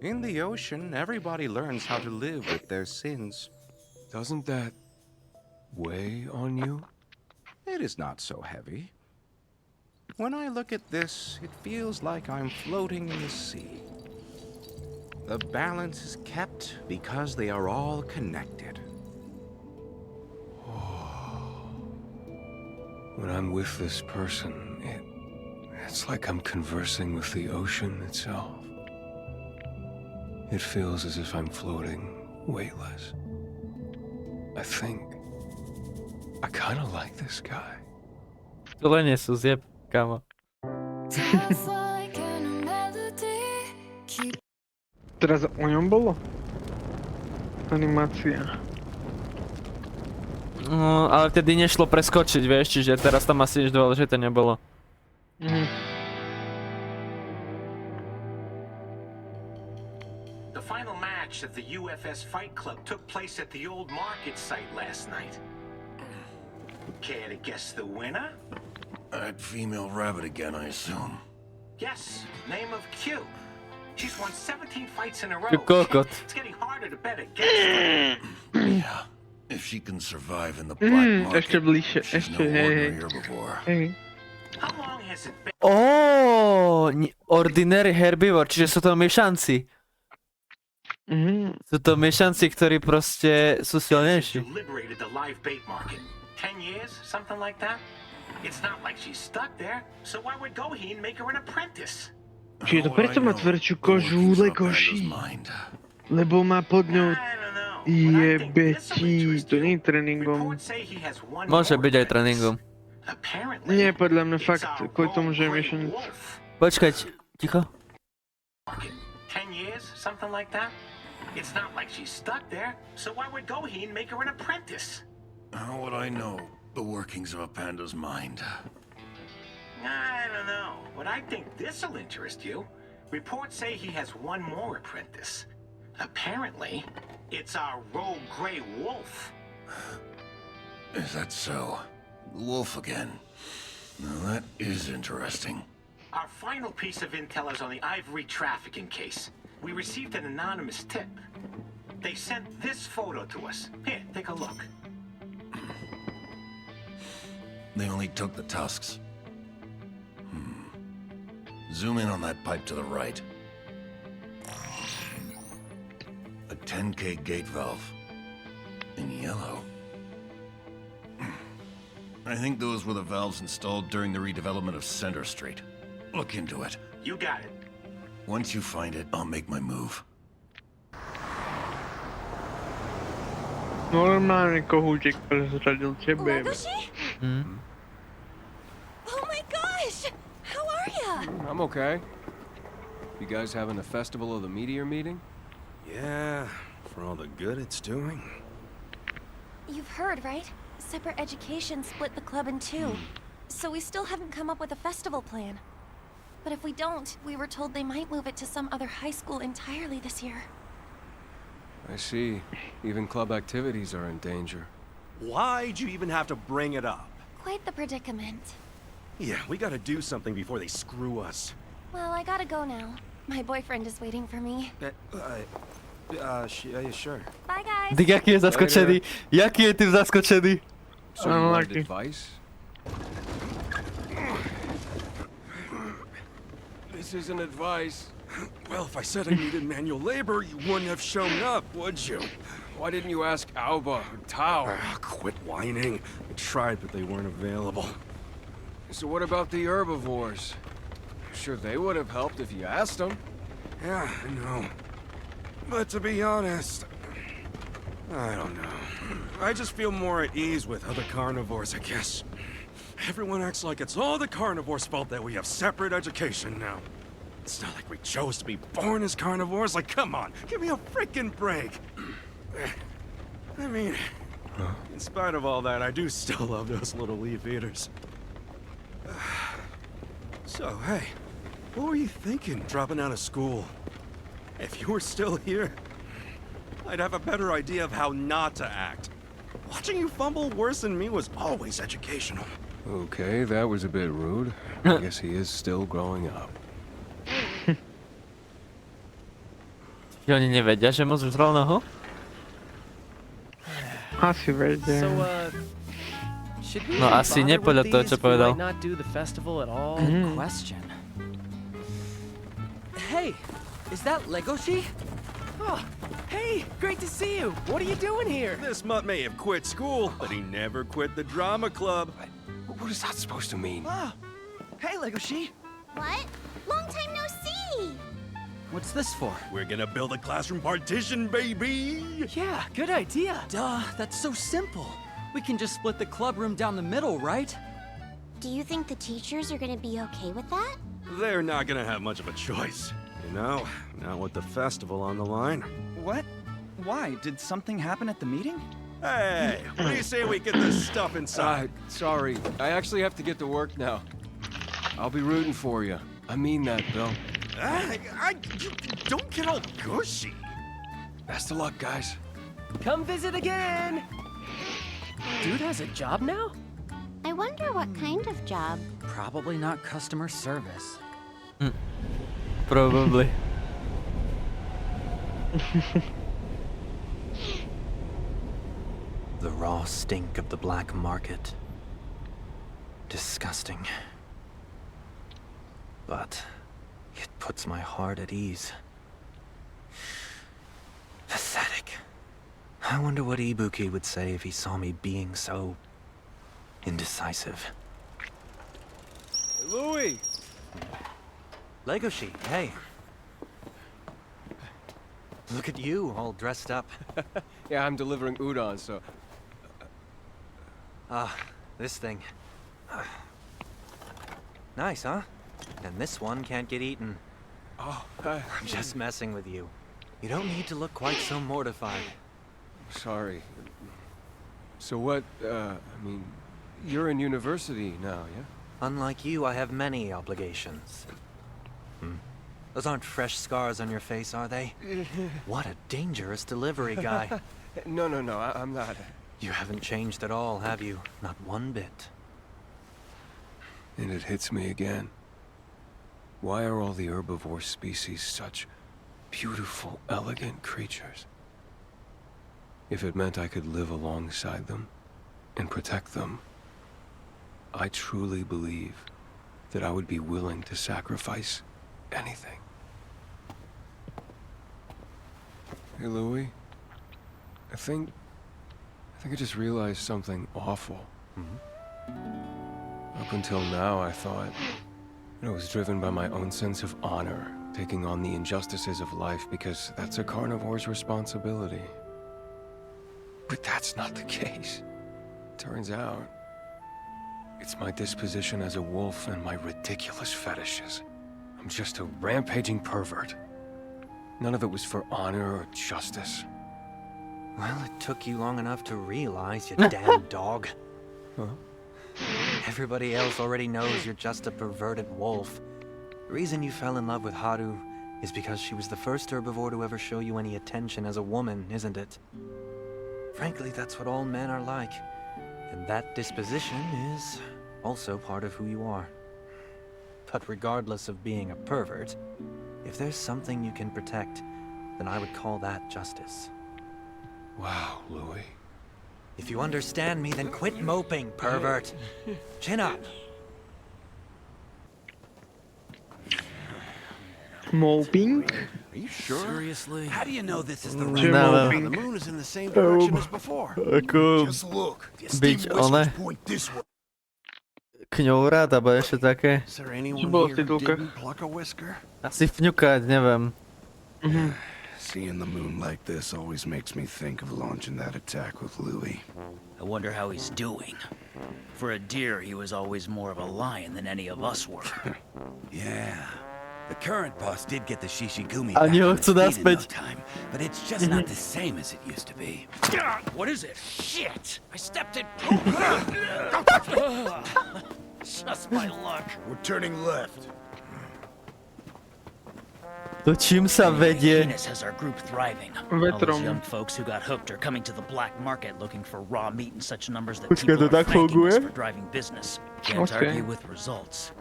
In the ocean, everybody learns how to live with their sins. Doesn't that weigh on you? It is not so heavy. When I look at this, it feels like I'm floating in the sea. The balance is kept because they are all connected. When I'm with this person, it's like I'm conversing with the ocean itself. It feels as if I'm floating, weightless. I think I kind of like this guy. Tohle nie sú zjeb, kámo. Teraz o ňom bolo? Animácia. No, ale vtedy nešlo preskočiť, vieš, čiže teraz tam asi nič dôležité nebolo. The final match of the UFS Fight Club took place at the old market site last night. Care to guess the winner? That female rabbit again, I assume. Yes, name of Q. She's won 17 fights in a row. You kokot. It's getting harder to bet against her. Yeah, if she can survive in the black market, she's no ordinary herbivore. How long has it been? Ordinary herbivore, čiže sú to miešanci. Sú to miešanci, ktorí proste sú silnejší. Liberated the live bait market. 10 years, something like that? It's not like she's stuck there, so why would Goheen make her an apprentice? Čiže to preto má tvrdšiu kožu Legoshi. Lebo má pod ňou jebetí. To nie je tréningom. Môže byť aj tréningom. Nie, podľa mňa fakt, kvôli tomu, že je miešanec. Počkať, ticho. 10 years, something like that? It's not like she's stuck there, so why would Goheen make her an apprentice? How would I know the workings of a panda's mind? I don't know, but I think this'll interest you. Reports say he has one more apprentice. Apparently, it's our rogue gray wolf. Is that so? The wolf again. Now that is interesting. Our final piece of intel is on the ivory trafficking case. We received an anonymous tip. They sent this photo to us. Here, take a look. They only took the tusks. Zoom in on that pipe to the right. A 10K gate valve. In yellow. I think those were the valves installed during the redevelopment of Center Street. Look into it. You got it. Once you find it, I'll make my move. Normálne kohúčik prezradil tebe. Oh my gosh! How are ya? I'm okay. You guys having a festival of the meteor meeting? Yeah, for all the good it's doing. You've heard, right? Separate Education split the club in two. So we still haven't come up with a festival plan. But if we don't, we were told they might move it to some other high school entirely this year. I see. Even club activities are in danger. Why'd you even have to bring it up? Quite the predicament. Yeah, we gotta do something before they screw us. Well, I gotta go now. My boyfriend is waiting for me. Sure. Bye, guys. Ty jaký je zaskočený? Jaký je ty zaskočený? So you wanted advice? This isn't advice. Well, if I said I needed manual labor, you wouldn't have shown up, would you? Why didn't you ask Alba or Tao? Quit whining. I tried, but they weren't available. So what about the herbivores? Sure, they would have helped if you asked them. Yeah, I know. But to be honest, I don't know. I just feel more at ease with other carnivores, I guess. Everyone acts like it's all the carnivores' fault that we have separate education now. It's not like we chose to be born as carnivores. Like, come on, give me a freaking break. I mean, in spite of all that, I do still love those little leaf eaters. So, hey, what were you thinking dropping out of school? If you were still here, I'd have a better idea of how not to act. Watching you fumble worse than me was always educational. Okay, that was a bit rude. I guess he is still growing up. Oni nevedia, že mu zvrtal nohu? Asi vedia. No asi nie podľa toho, čo povedal. Good question. Hey, is that Legoshi? Oh, hey, great to see you. What are you doing here? This mutt may have quit school, but he never quit the drama club. What is that supposed to mean? Oh, hey, Legoshi. What? Long time no see! What's this for? We're gonna build a classroom partition, baby! Yeah, good idea. Duh, that's so simple. We can just split the club room down the middle, right? Do you think the teachers are gonna be okay with that? They're not gonna have much of a choice. You know, not with the festival on the line. What? Why? Did something happen at the meeting? Hey, what do you say we get this stuff inside? Sorry, I actually have to get to work now. I'll be rooting for you. I mean that, Bill. You don't get all gushy. Best of luck, guys. Come visit again! Dude has a job now? I wonder what kind of job. Probably not customer service. Probably. The raw stink of the black market. Disgusting. But it puts my heart at ease. Pathetic. I wonder what Ibuki would say if he saw me being so indecisive. Hey, Louis! Legoshi, hey. Look at you, all dressed up. Yeah, I'm delivering udon, so... This thing. Nice, huh? And this one can't get eaten. Oh, I'm just messing with you. You don't need to look quite so mortified. Sorry. So what, I mean, you're in university now, yeah? Unlike you, I have many obligations. Those aren't fresh scars on your face, are they? What a dangerous delivery guy. No, I'm not. You haven't changed at all, have you? Not one bit. And it hits me again. Why are all the herbivore species such beautiful, elegant creatures? If it meant I could live alongside them and protect them, I truly believe that I would be willing to sacrifice anything. Hey, Louis. I think I just realized something awful. Up until now, I thought I was driven by my own sense of honor, taking on the injustices of life because that's a carnivore's responsibility. But that's not the case. Turns out, it's my disposition as a wolf and my ridiculous fetishes. I'm just a rampaging pervert. None of it was for honor or justice. Well, it took you long enough to realize, you damn dog. Huh? Everybody else already knows you're just a perverted wolf. The reason you fell in love with Haru is because she was the first herbivore to ever show you any attention as a woman, isn't it? Frankly, that's what all men are like. And that disposition is also part of who you are. But regardless of being a pervert, if there's something you can protect, then I would call that justice. Wow, Louis. If you understand me, then quit moping, pervert. Chin up. Moping? Are you sure? Seriously? How do you know this is the right No. one? The moon is in the same direction as before. Ako Just look. byť one kňourát, alebo ešte také. Is there anyone here who didn't pluck a whisker? Asi vňukať, neviem. Seeing the moon like this always makes me think of launching that attack with Louis. I wonder how he's doing. For a deer, he was always more of a lion than any of us were. Yeah. The current boss did get the Shishigumi Ani ho back chcú on its feet in naspäť. no time, but it's just not the same as it used to be. What is it? Shit! I stepped in. Just my luck. We're turning left. To čím sa vedie? Venus has our group thriving. All those Vetrom. young folks who got hooked are coming to the black market looking for raw meat in such numbers that Počkaj, people to are tak thanking us funguje? for driving business. Can't Okay. argue with results.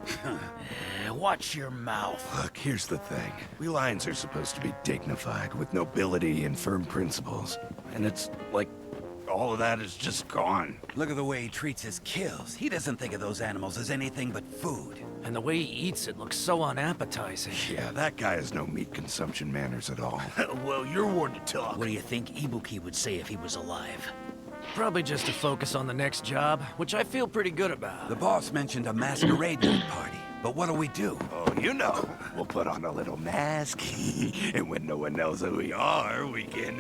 Watch your mouth. Look, here's the thing. We lions are supposed to be dignified, with nobility and firm principles. And it's like all of that is just gone. Look at the way he treats his kills. He doesn't think of those animals as anything but food. And the way he eats it looks so unappetizing. Yeah, that guy has no meat consumption manners at all. Well, you're one to talk. What do you think Ibuki would say if he was alive? Probably just to focus on the next job, which I feel pretty good about. The boss mentioned a masquerade night party. But what'll we do? Oh, you know. We'll put on a little mask. And when no one knows who we are, we can...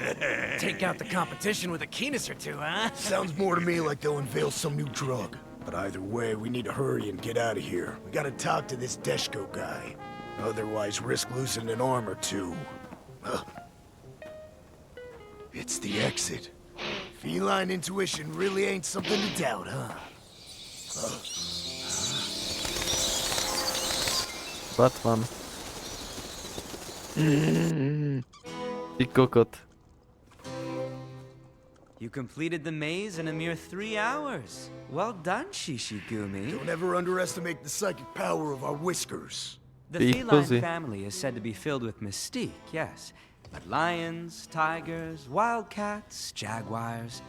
Take out the competition with a keenness or two, huh? Sounds more to me like they'll unveil some new drug. But either way, we need to hurry and get out of here. We gotta talk to this Deshko guy. Otherwise, risk losing an arm or two. It's the exit. Feline intuition really ain't something to doubt, huh? Batman. Ty kokot. You completed the maze in a mere 3 hours. Well done, Shishigumi. Don't ever underestimate the psychic power of our whiskers. The Big feline pussy. family is said to be filled with mystique, yes. But lions, tigers, wildcats, jaguars...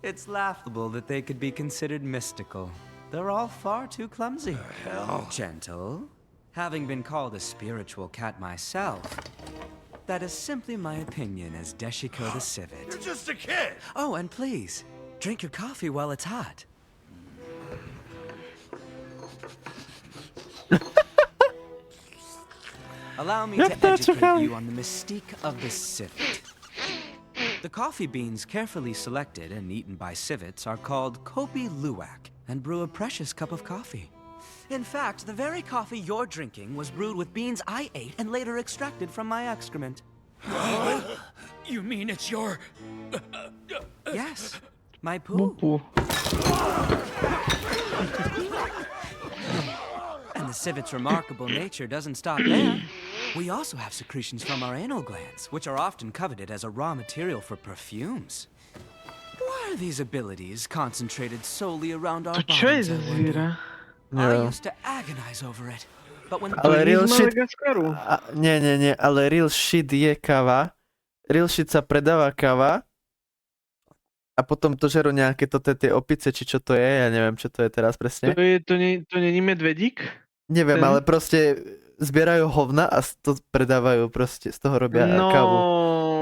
It's laughable that they could be considered mystical. They're all far too clumsy. Hell? Gentle. Having been called a spiritual cat myself, that is simply my opinion as Deshiko the Civet. You're just a kid! Oh, and please, drink your coffee while it's hot. Allow me to educate you on the mystique of the civet. The coffee beans carefully selected and eaten by civets are called Kopi Luwak and brew a precious cup of coffee. In fact, the very coffee you're drinking was brewed with beans I ate and later extracted from my excrement. You mean it's your... Yes, my poo. And the civet's remarkable nature doesn't stop there. We also have secretions from our anal glands, which are often coveted as a raw material for perfumes. Why are these abilities concentrated solely around our bodies, I wonder? I used to agonize over it. But when Ale real shit... Nie, ale real shit je káva. Real shit sa predáva káva. A potom to žerú nejaké tie opice, či čo to je, ja neviem, čo to je teraz presne. To není medvedík? Neviem, ale proste zbierajú hovna a to predávajú proste, z toho robia kávu.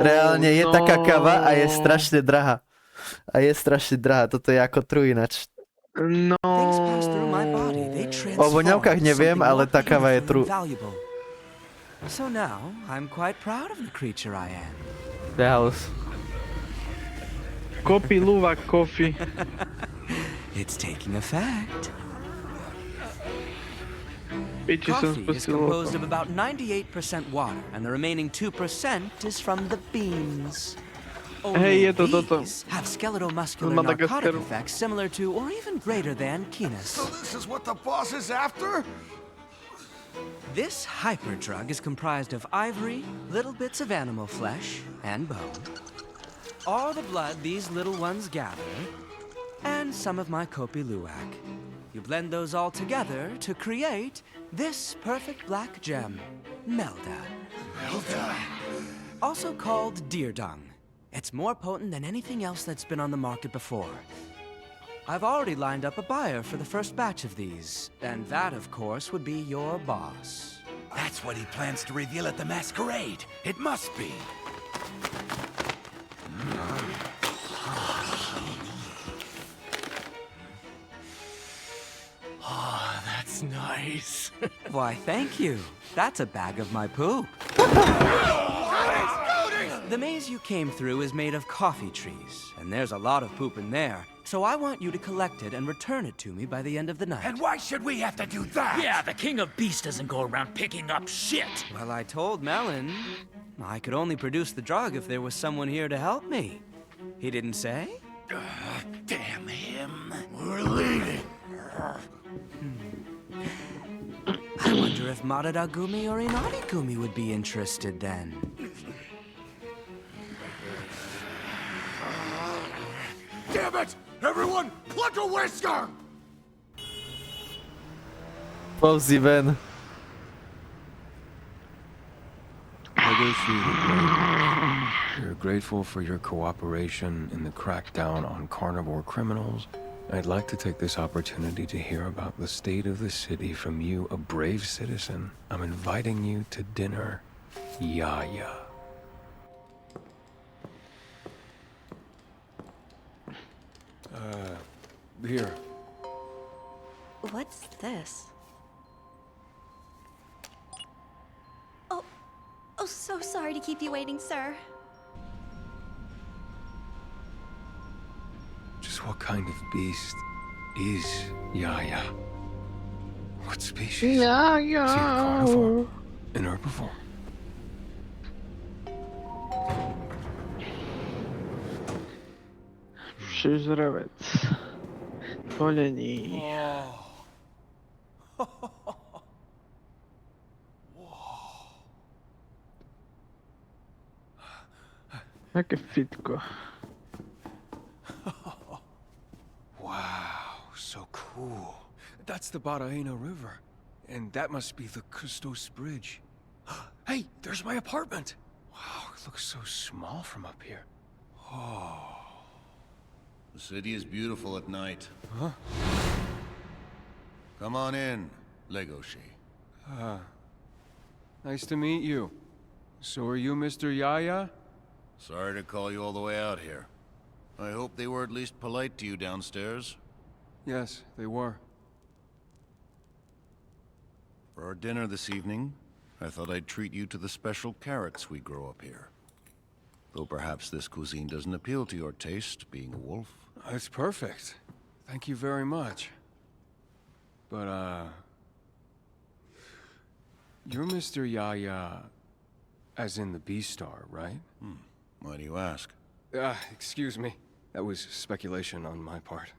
Reálne je taká káva a je strašne drahá. Toto je ako true ináč. No. O voňavkách neviem, ale tá káva je true. So now, I'm quite proud of the creature I am. The house. Kopi Luwak coffee. It's taking effect. Piči som Coffee is spustil composed of about 98% water, and the remaining 2% is from the beans. Hej, je to toto. These have skeletal-muscular Z narcotic Madagaskaru. effects similar to, or even greater than, keenness. So this is what the boss is after? This hyperdrug is comprised of ivory, little bits of animal flesh, and bone, all the blood these little ones gather, and some of my Kopi Luwak. You blend those all together to create this perfect black gem, Melda. Melda? Also called deer dung. It's more potent than anything else that's been on the market before. I've already lined up a buyer for the first batch of these, and that, of course, would be your boss. That's what he plans to reveal at the masquerade. It must be. Oh, that's nice. Why, thank you. That's a bag of my poop. The maze you came through is made of coffee trees, and there's a lot of poop in there. So I want you to collect it and return it to me by the end of the night. And why should we have to do that? Yeah, the King of Beasts doesn't go around picking up shit. Well, I told Melon I could only produce the drug if there was someone here to help me. He didn't say? Damn him. We're leaving. I wonder if Madaragumi or Inarigumi would be interested then. Damn it! Everyone, pluck a whisker! Povzi ven. We're grateful for your cooperation in the crackdown on carnivore criminals. I'd like to take this opportunity to hear about the state of the city from you, a brave citizen. I'm inviting you to dinner. Yaya. Here. What's this? Sorry to keep you waiting, sir. Just what kind of beast is Yaya? What species? Yaya. Is he a carnivore? An herbivore? Przyżrewec. Poleni. Jakie fitko. Wow, so cool. That's the Baraina River. And that must be the Custos Bridge. Hey, there's my apartment! Wow, it looks so small from up here. Oh. The city is beautiful at night. Huh? Come on in, Legoshi. Nice to meet you. So are you Mr. Yaya? Sorry to call you all the way out here. I hope they were at least polite to you downstairs. Yes, they were. For our dinner this evening, I thought I'd treat you to the special carrots we grow up here. Though perhaps this cuisine doesn't appeal to your taste, being a wolf. It's perfect. Thank you very much. But, you're Mr. Yaya, as in the Beastar, right? Why do you ask? Excuse me. That was speculation on my part.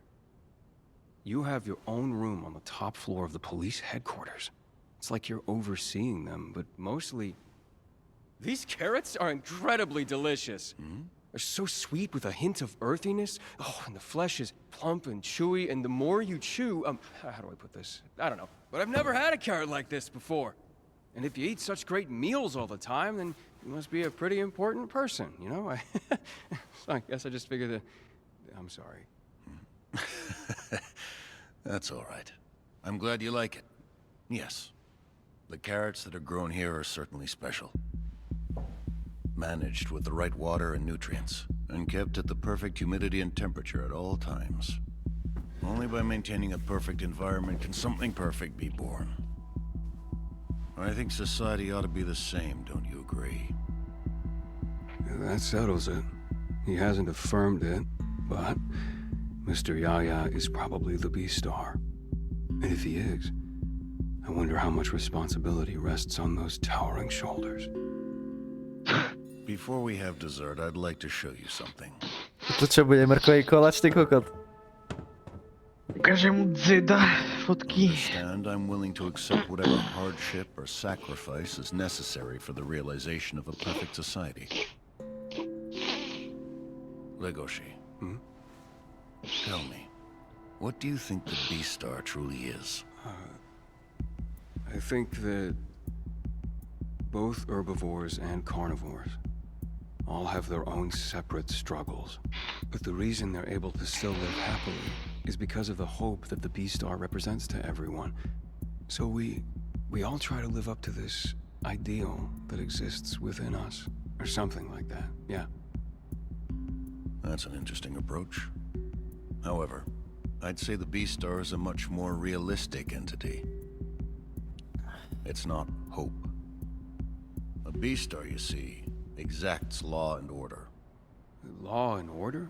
You have your own room on the top floor of the police headquarters. It's like you're overseeing them, but mostly... These carrots are incredibly delicious. They're so sweet with a hint of earthiness. Oh, and the flesh is plump and chewy, and the more you chew... how do I put this? I don't know. But I've never had a carrot like this before. And if you eat such great meals all the time, then you must be a pretty important person, you know? So I guess I just figured that... I'm sorry. That's all right. I'm glad you like it. Yes. The carrots that are grown here are certainly special. Managed with the right water and nutrients, and kept at the perfect humidity and temperature at all times. Only by maintaining a perfect environment can something perfect be born. I think society ought to be the same, don't you agree? That settles it. He hasn't affirmed it, but Mr. Yaya is probably the Beastar. And if he is, I wonder how much responsibility rests on those towering shoulders. Before we have dessert, I'd like to show you something. To čo bude mrkový koláč, ty kokot? Ukážem mu dzeda, fotky. And I'm willing to accept whatever hardship or sacrifice is necessary for the realization of a perfect society. Legoshi, tell me, what do you think the Beastar truly is? I think that both herbivores and carnivores all have their own separate struggles. But the reason they're able to still live happily is because of the hope that the Beastar represents to everyone. So we all try to live up to this ideal that exists within us, or something like that, yeah. That's an interesting approach. However, I'd say the Beastar is a much more realistic entity. It's not hope. A Beastar, you see, exacts law and order. Law and order?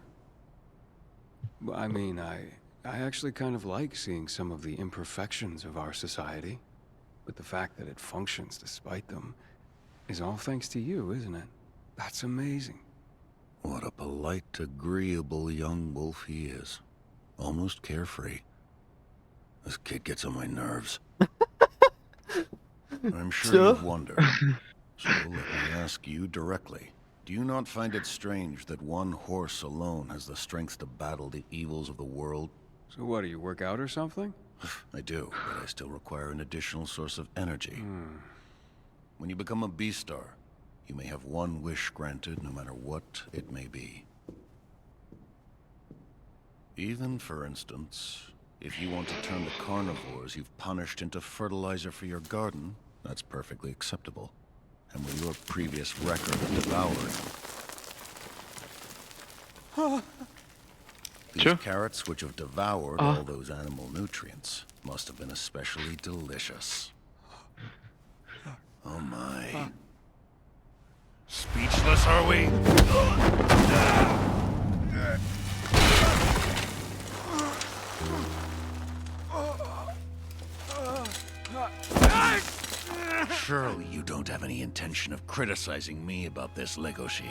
I mean, I actually kind of like seeing some of the imperfections of our society. But the fact that it functions despite them is all thanks to you, isn't it? That's amazing. What a polite, agreeable young wolf he is. Almost carefree. This kid gets on my nerves. I'm sure you wonder. So let me ask you directly. Do you not find it strange that one horse alone has the strength to battle the evils of the world? So what, do you work out or something? I do, but I still require an additional source of energy. When you become a Beastar, you may have one wish granted, no matter what it may be. Even, for instance, if you want to turn the carnivores you've punished into fertilizer for your garden, that's perfectly acceptable. And with your previous record of devouring... These carrots which have devoured all those animal nutrients must have been especially delicious. Oh my. Speechless, are we? Surely you don't have any intention of criticizing me about this, Legoshi.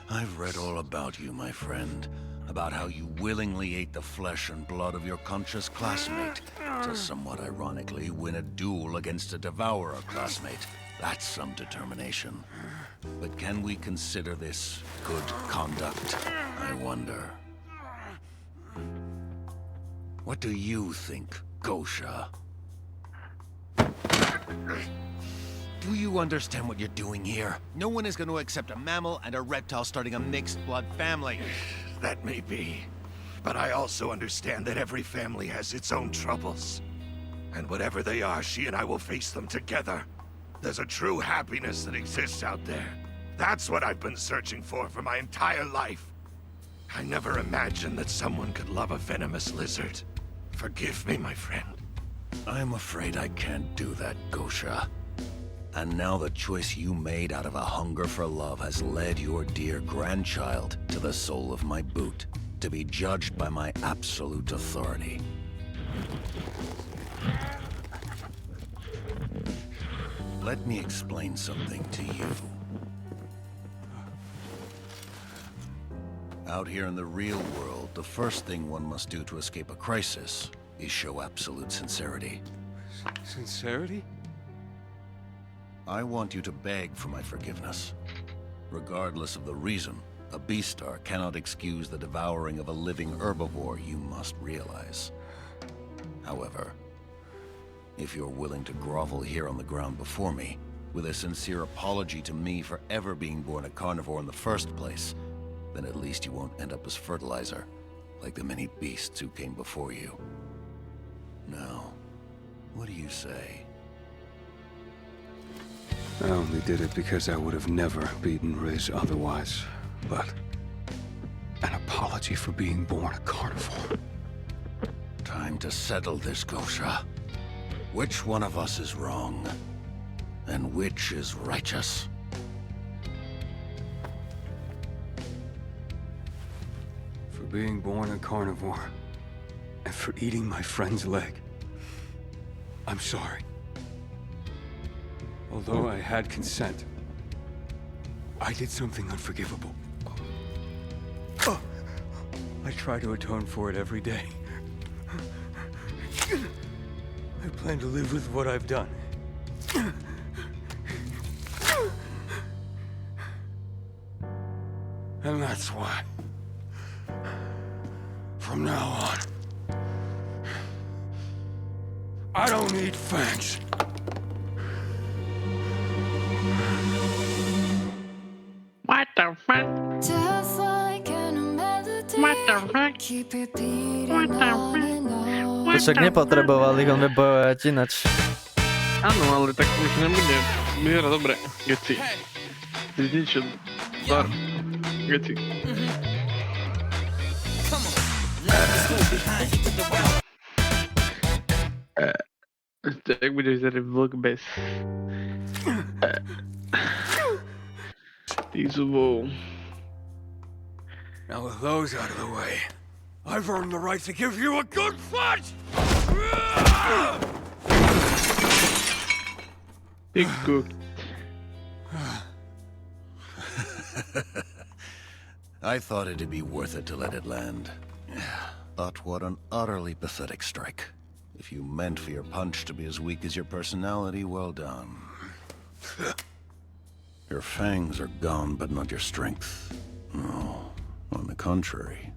I've read all about you, my friend. About how you willingly ate the flesh and blood of your conscious classmate to somewhat ironically win a duel against a devourer classmate. That's some determination. But can we consider this good conduct, I wonder? What do you think, Gosha? Do you understand what you're doing here? No one is going to accept a mammal and a reptile starting a mixed blood family. That may be. But I also understand that every family has its own troubles. And whatever they are, she and I will face them together. There's a true happiness that exists out there. That's what I've been searching for my entire life. I never imagined that someone could love a venomous lizard. Forgive me, my friend. I'm afraid I can't do that, Gosha. And now the choice you made out of a hunger for love has led your dear grandchild to the sole of my boot, to be judged by my absolute authority. Let me explain something to you. Out here in the real world, the first thing one must do to escape a crisis is show absolute sincerity. Sincerity? I want you to beg for my forgiveness. Regardless of the reason, a beastar cannot excuse the devouring of a living herbivore, you must realize. However, if you're willing to grovel here on the ground before me, with a sincere apology to me for ever being born a carnivore in the first place, then at least you won't end up as fertilizer, like the many beasts who came before you. Now, what do you say? I only did it because I would have never beaten Riz otherwise. But an apology for being born a carnivore. Time to settle this, Gosha. Which one of us is wrong? And which is righteous? For being born a carnivore. And for eating my friend's leg. I'm sorry. Although I had consent, I did something unforgivable. I try to atone for it every day. I plan to live with what I've done. And that's why, from now on, I don't need fangs. What the fuck? What the fuck? What the fuck? To však nepotrebovali ho nebojovať inač. Áno, ale tak už nebude. Vyhra dobre. Geci. Zničil. Dar. Geci. Tak bude vyzerať vlk bez tých zubov. Now with those out of the way, I've earned the right to give you a good fight! Big cook. I thought it'd be worth it to let it land. But what an utterly pathetic strike. If you meant for your punch to be as weak as your personality, well done. Your fangs are gone, but not your strength. No, on the contrary,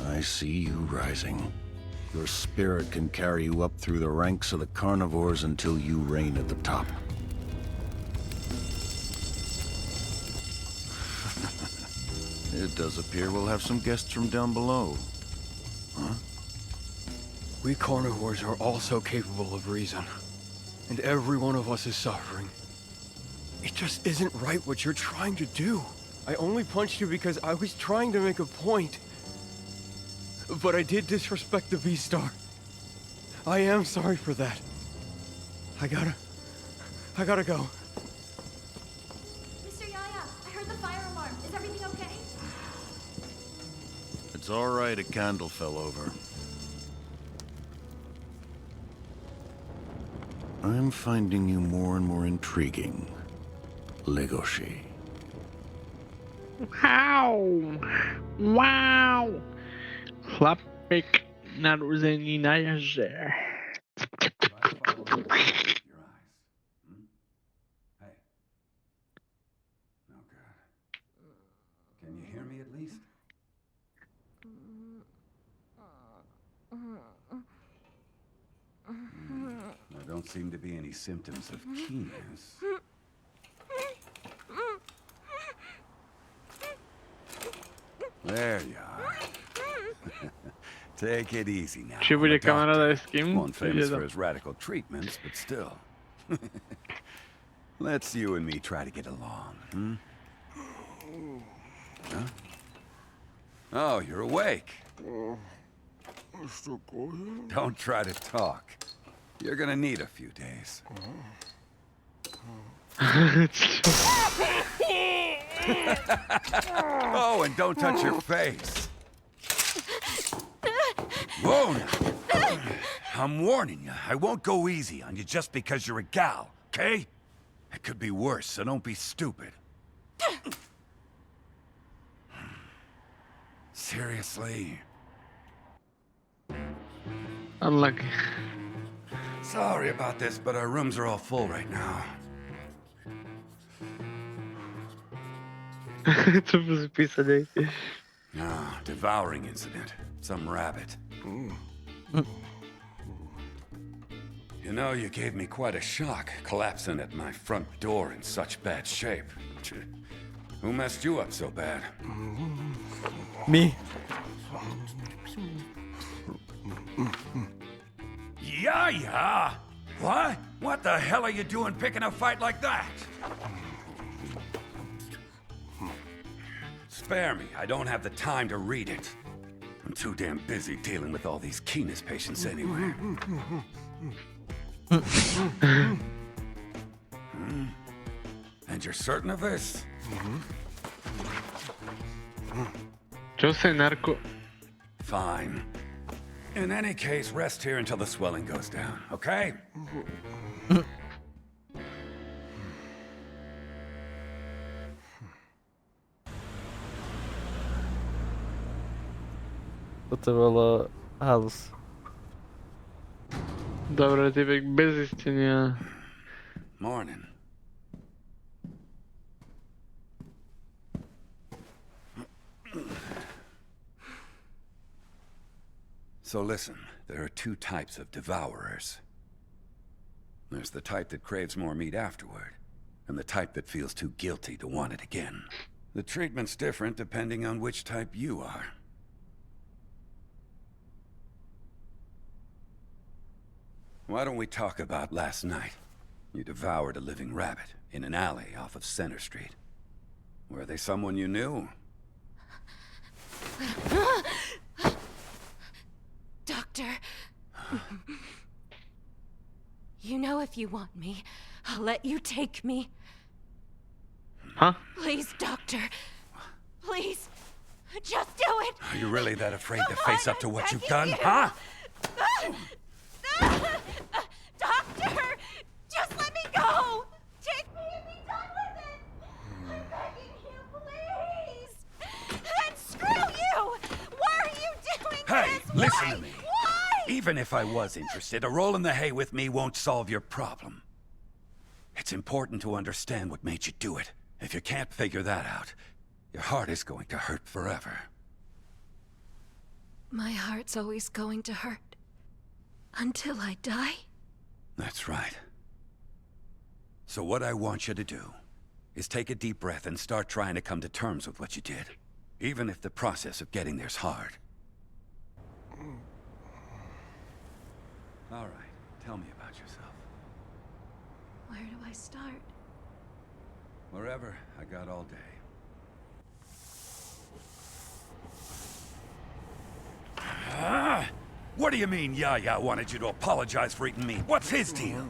I see you rising. Your spirit can carry you up through the ranks of the carnivores until you reign at the top. It does appear we'll have some guests from down below. Huh? We carnivores are also capable of reason. And every one of us is suffering. It just isn't right what you're trying to do. I only punched you because I was trying to make a point. But I did disrespect the Beastar. I am sorry for that. I gotta go. Mr. Yaya, I heard the It's all right, a candle fell over. I'm finding you more and more intriguing, Legoshi. Wow! Wow! Chlapek narozený na jaře. Can you hear me at least? There don't seem to be any symptoms of keenness. There you are. Take it easy now. Či bude kamaráda s kým? One famous for his radical treatments, but still. Let's you and me try to get along, hmm? Huh? Oh, you're awake. Don't try to talk. You're gonna need a few days. Oh, and don't touch your face. Whoa now. I'm warning you, I won't go easy on you just because you're a gal, okay? It could be worse, so don't be stupid. Seriously? Unlucky. Sorry about this, but our rooms are all full right now. Co by písanej? Ah, devouring incident. Some rabbit. You know, you gave me quite a shock, collapsing at my front door in such bad shape. Who messed you up so bad? Me. Yeah. What? What the hell are you doing picking a fight like that? Spare me. I don't have the time to read it. I'm too damn busy dealing with all these keenness patients anyway. And you're certain of this? Čo se narko... Fine. In any case, rest here until the swelling goes down, okay? Toto bolo halus. Dobre, typek bez zistenia. Morning. So listen, there are two types of devourers. There's the type that craves more meat afterward, and the type that feels too guilty to want it again. The treatment's different depending on which type you are. Why don't we talk about last night? You devoured a living rabbit in an alley off of Center Street. Were they someone you knew? Doctor. You know if you want me, I'll let you take me. Huh? Please, Doctor. Please. Just do it. Are you really that afraid to face up to what you've done, huh? Doctor! Just let me go! Take me and be done with it! I'm begging you, please! Then screw you! Why are you doing Hey, this? listen Why? to me. Why? Even if I was interested, a roll in the hay with me won't solve your problem. It's important to understand what made you do it. If you can't figure that out, your heart is going to hurt forever. My heart's always going to hurt. Until I die? That's right. So what I want you to do is take a deep breath and start trying to come to terms with what you did. Even if the process of getting there's hard. All right, tell me about yourself. Where do I start? Wherever, I got all day. What do you mean Yaya wanted you to apologize for eating meat? What's his deal?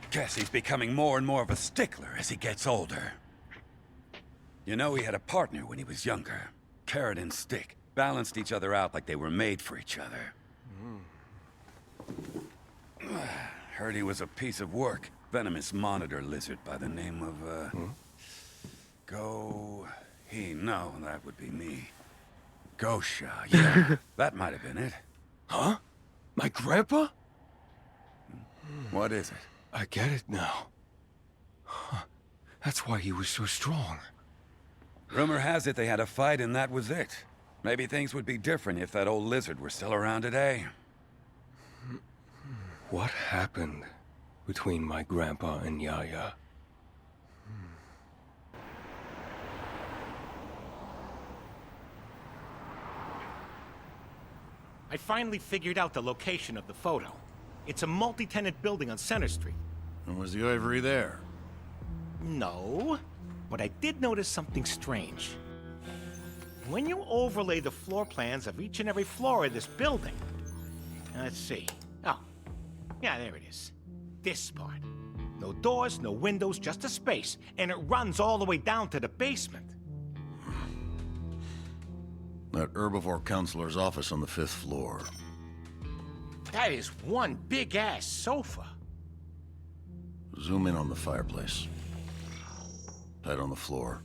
Guess he's becoming more and more of a stickler as he gets older. You know, he had a partner when he was younger. Carrot and stick. Balanced each other out like they were made for each other. Heard he was a piece of work. Venomous monitor lizard by the name of, No, that would be me. Gosha, yeah. That might have been it. Huh? My grandpa? What is it? I get it now. Huh. That's why he was so strong. Rumor has it they had a fight and that was it. Maybe things would be different if that old lizard were still around today. What happened between my grandpa and Yaya? I finally figured out the location of the photo. It's a multi-tenant building on Center Street. And was the ivory there? No, but I did notice something strange. When you overlay the floor plans of each and every floor of this building... Let's see. Oh, yeah, there it is. This part. No doors, no windows, just a space. And it runs all the way down to the basement. That herbivore counselor's office on the 5th floor. That is one big-ass sofa. Zoom in on the fireplace. Tight on the floor.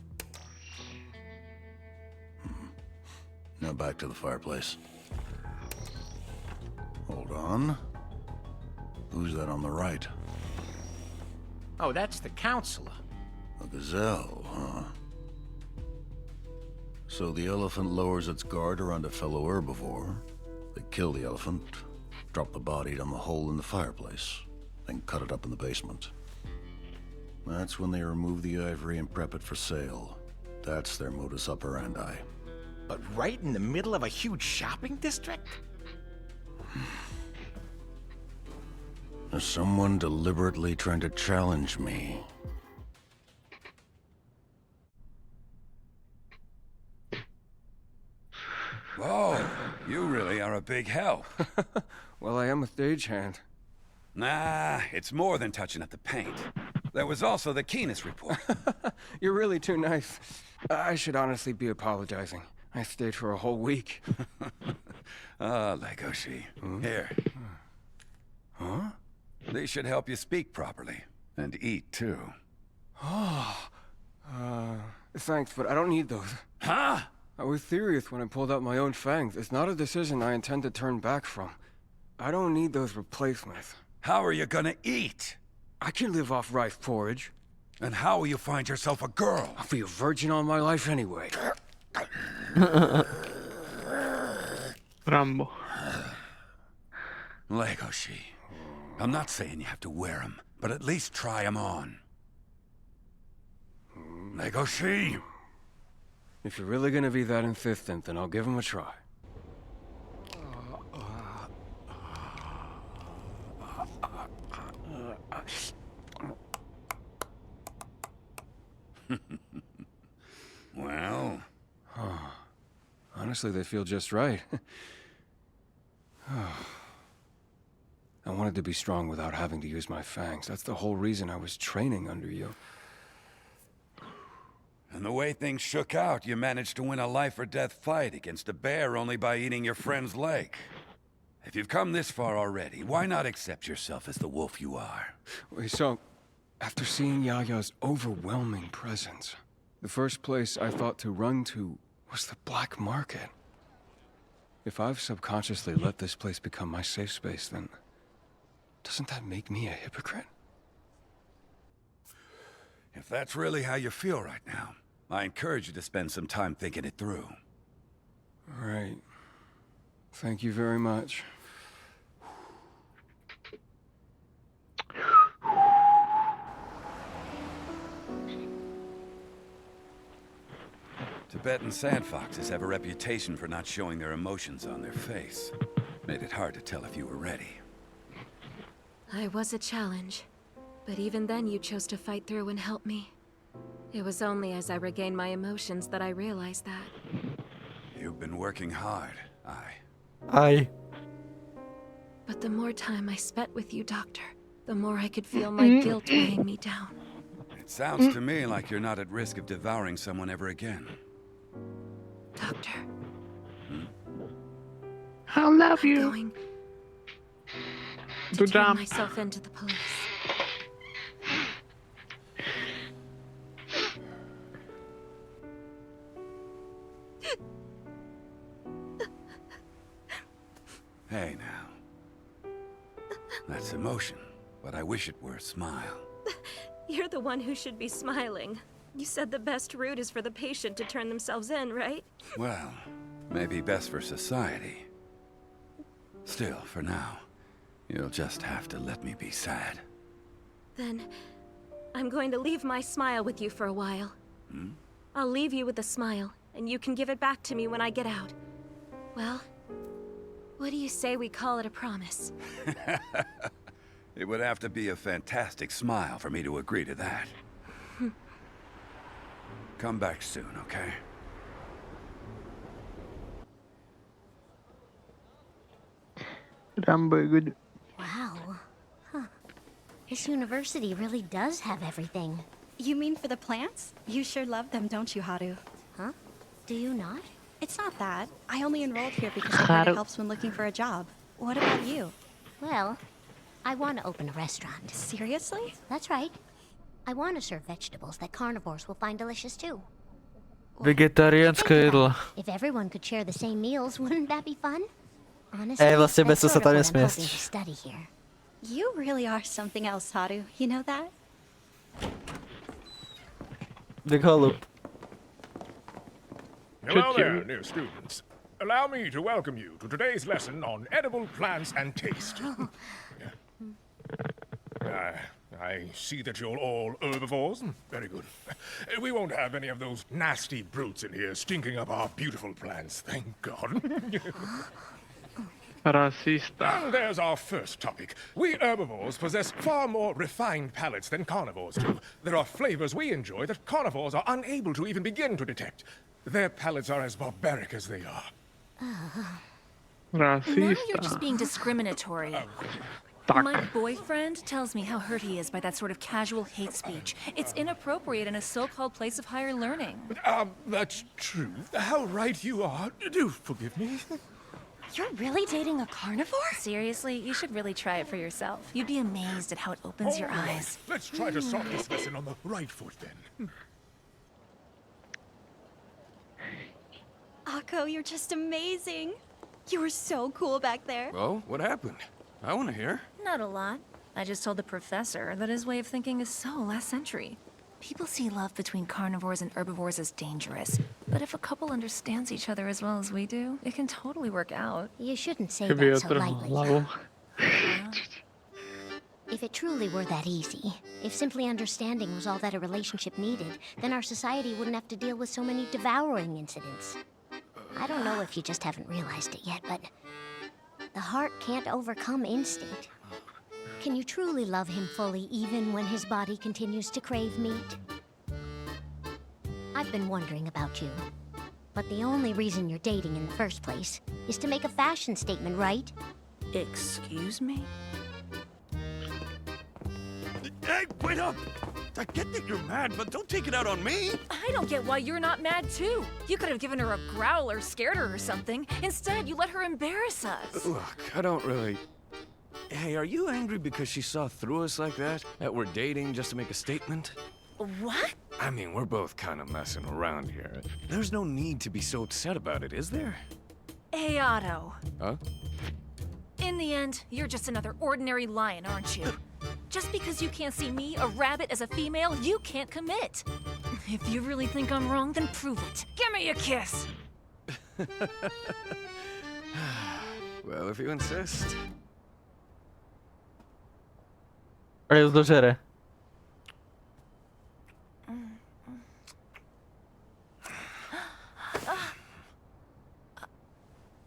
Now back to the fireplace. Hold on. Who's that on the right? Oh, that's the counselor. A gazelle, huh? So the elephant lowers its guard around a fellow herbivore. They kill the elephant, drop the body down the hole in the fireplace, then cut it up in the basement. That's when they remove the ivory and prep it for sale. That's their modus operandi. But right in the middle of a huge shopping district? There's someone deliberately trying to challenge me. Whoa, you really are a big help. Well, I am a stagehand. Nah, it's more than touching up the paint. There was also the keenness report. You're really too nice. I should honestly be apologizing. I stayed for a whole week. Legoshi. Here. Huh? These should help you speak properly. And eat, too. Thanks, but I don't need those. Huh? I was serious when I pulled out my own fangs. It's not a decision I intend to turn back from. I don't need those replacements. How are you gonna eat? I can live off rice porridge. And how will you find yourself a girl? I'll be a virgin all my life anyway. Rambo. Legoshi. I'm not saying you have to wear them, but at least try them on. Legoshi! If you're really gonna be that insistent, then I'll give him a try. Well... Honestly, they feel just right. I wanted to be strong without having to use my fangs. That's the whole reason I was training under you. And the way things shook out, you managed to win a life-or-death fight against a bear only by eating your friend's leg. If you've come this far already, why not accept yourself as the wolf you are? So, after seeing Yaya's overwhelming presence, the first place I thought to run to was the black market. If I've subconsciously let this place become my safe space, then doesn't that make me a hypocrite? If that's really how you feel right now, I encourage you to spend some time thinking it through. Right. Thank you very much. Tibetan sand foxes have a reputation for not showing their emotions on their face. Made it hard to tell if you were ready. I was a challenge, but even then you chose to fight through and help me. It was only as I regained my emotions that I realized that. You've been working hard, But the more time I spent with you, Doctor, the more I could feel my guilt weighing me down. It sounds to me like you're not at risk of devouring someone ever again. Doctor, I love I'm you. going to turn myself into the police. Hey now. That's emotion, but I wish it were a smile. You're the one who should be smiling. You said the best route is for the patient to turn themselves in, right? Well, maybe best for society. Still, for now, you'll just have to let me be sad. Then, I'm going to leave my smile with you for a while. I'll leave you with a smile, and you can give it back to me when I get out. Well, what do you say we call it a promise? It would have to be a fantastic smile for me to agree to that. Come back soon, okay? Good. Wow. Huh. This university really does have everything. You mean for the plants? You sure love them, don't you, Haru? Huh? Do you not? It's not that. I only enrolled here because I heard it helps when looking for a job. What about you? Well, I want to open a restaurant. Seriously? That's right. I want to serve vegetables that carnivores will find delicious too. Vegetariánske jedlo. If everyone could share the same meals, wouldn't that be fun? Honestly, Vlastne bez that's toho sa sort tam of what I'm nesmieš. hoping to study here. You really are something else, Haru. You know that? Big holub. Hello there, new students. Allow me to welcome you to today's lesson on edible plants and taste. I see that you're all herbivores. Very good. We won't have any of those nasty brutes in here stinking up our beautiful plants, thank God. Racista. And there's our first topic. We herbivores possess far more refined palates than carnivores do. There are flavors we enjoy that carnivores are unable to even begin to detect. Their palates are as barbaric as they are. Racista. Now you're just being discriminatory. My boyfriend tells me how hurt he is by that sort of casual hate speech. It's inappropriate in a so-called place of higher learning. That's true. How right you are. Do forgive me. You're really dating a carnivore? Seriously, you should really try it for yourself. You'd be amazed at how it opens your eyes. Let's try to start this lesson on the right foot then. Akko, you're just amazing. You were so cool back there. Well, what happened? I want to hear. Not a lot. I just told the professor that his way of thinking is so last century. People see love between carnivores and herbivores as dangerous. But if a couple understands each other as well as we do, it can totally work out. You shouldn't say that so lightly. If it truly were that easy, if simply understanding was all that a relationship needed, then our society wouldn't have to deal with so many devouring incidents. I don't know if you just haven't realized it yet, but the heart can't overcome instinct. Can you truly love him fully even when his body continues to crave meat? I've been wondering about you. But the only reason you're dating in the first place is to make a fashion statement, right? Excuse me? Hey, wait up! I get that you're mad, but don't take it out on me! I don't get why you're not mad too. You could have given her a growl or scared her or something. Instead, you let her embarrass us. Look, I don't really... Hey, are you angry because she saw through us like that? That we're dating just to make a statement? What? I mean, we're both kind of messing around here. There's no need to be so upset about it, is there? Hey, Otto. Huh? In the end, you're just another ordinary lion, aren't you? Just because you can't see me, a rabbit, as a female, you can't commit. If you really think I'm wrong, then prove it. Give me a kiss! Well, if you insist. A ju dožere.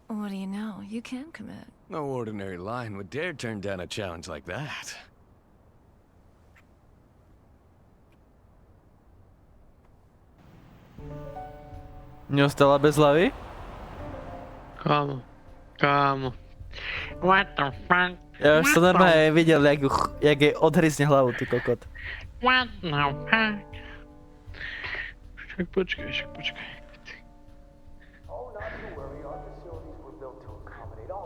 What do you know? You can commit. No ordinary lion would dare turn down a challenge like that. Neostala bez hlavy? Kámo. Kámo. What the fuck? Ja už som normálne videl, jak jej odhryzne hlavu, ty kokot. What the fuck? Však počkaj. Oh, not to worry. Our facilities were built to accommodate all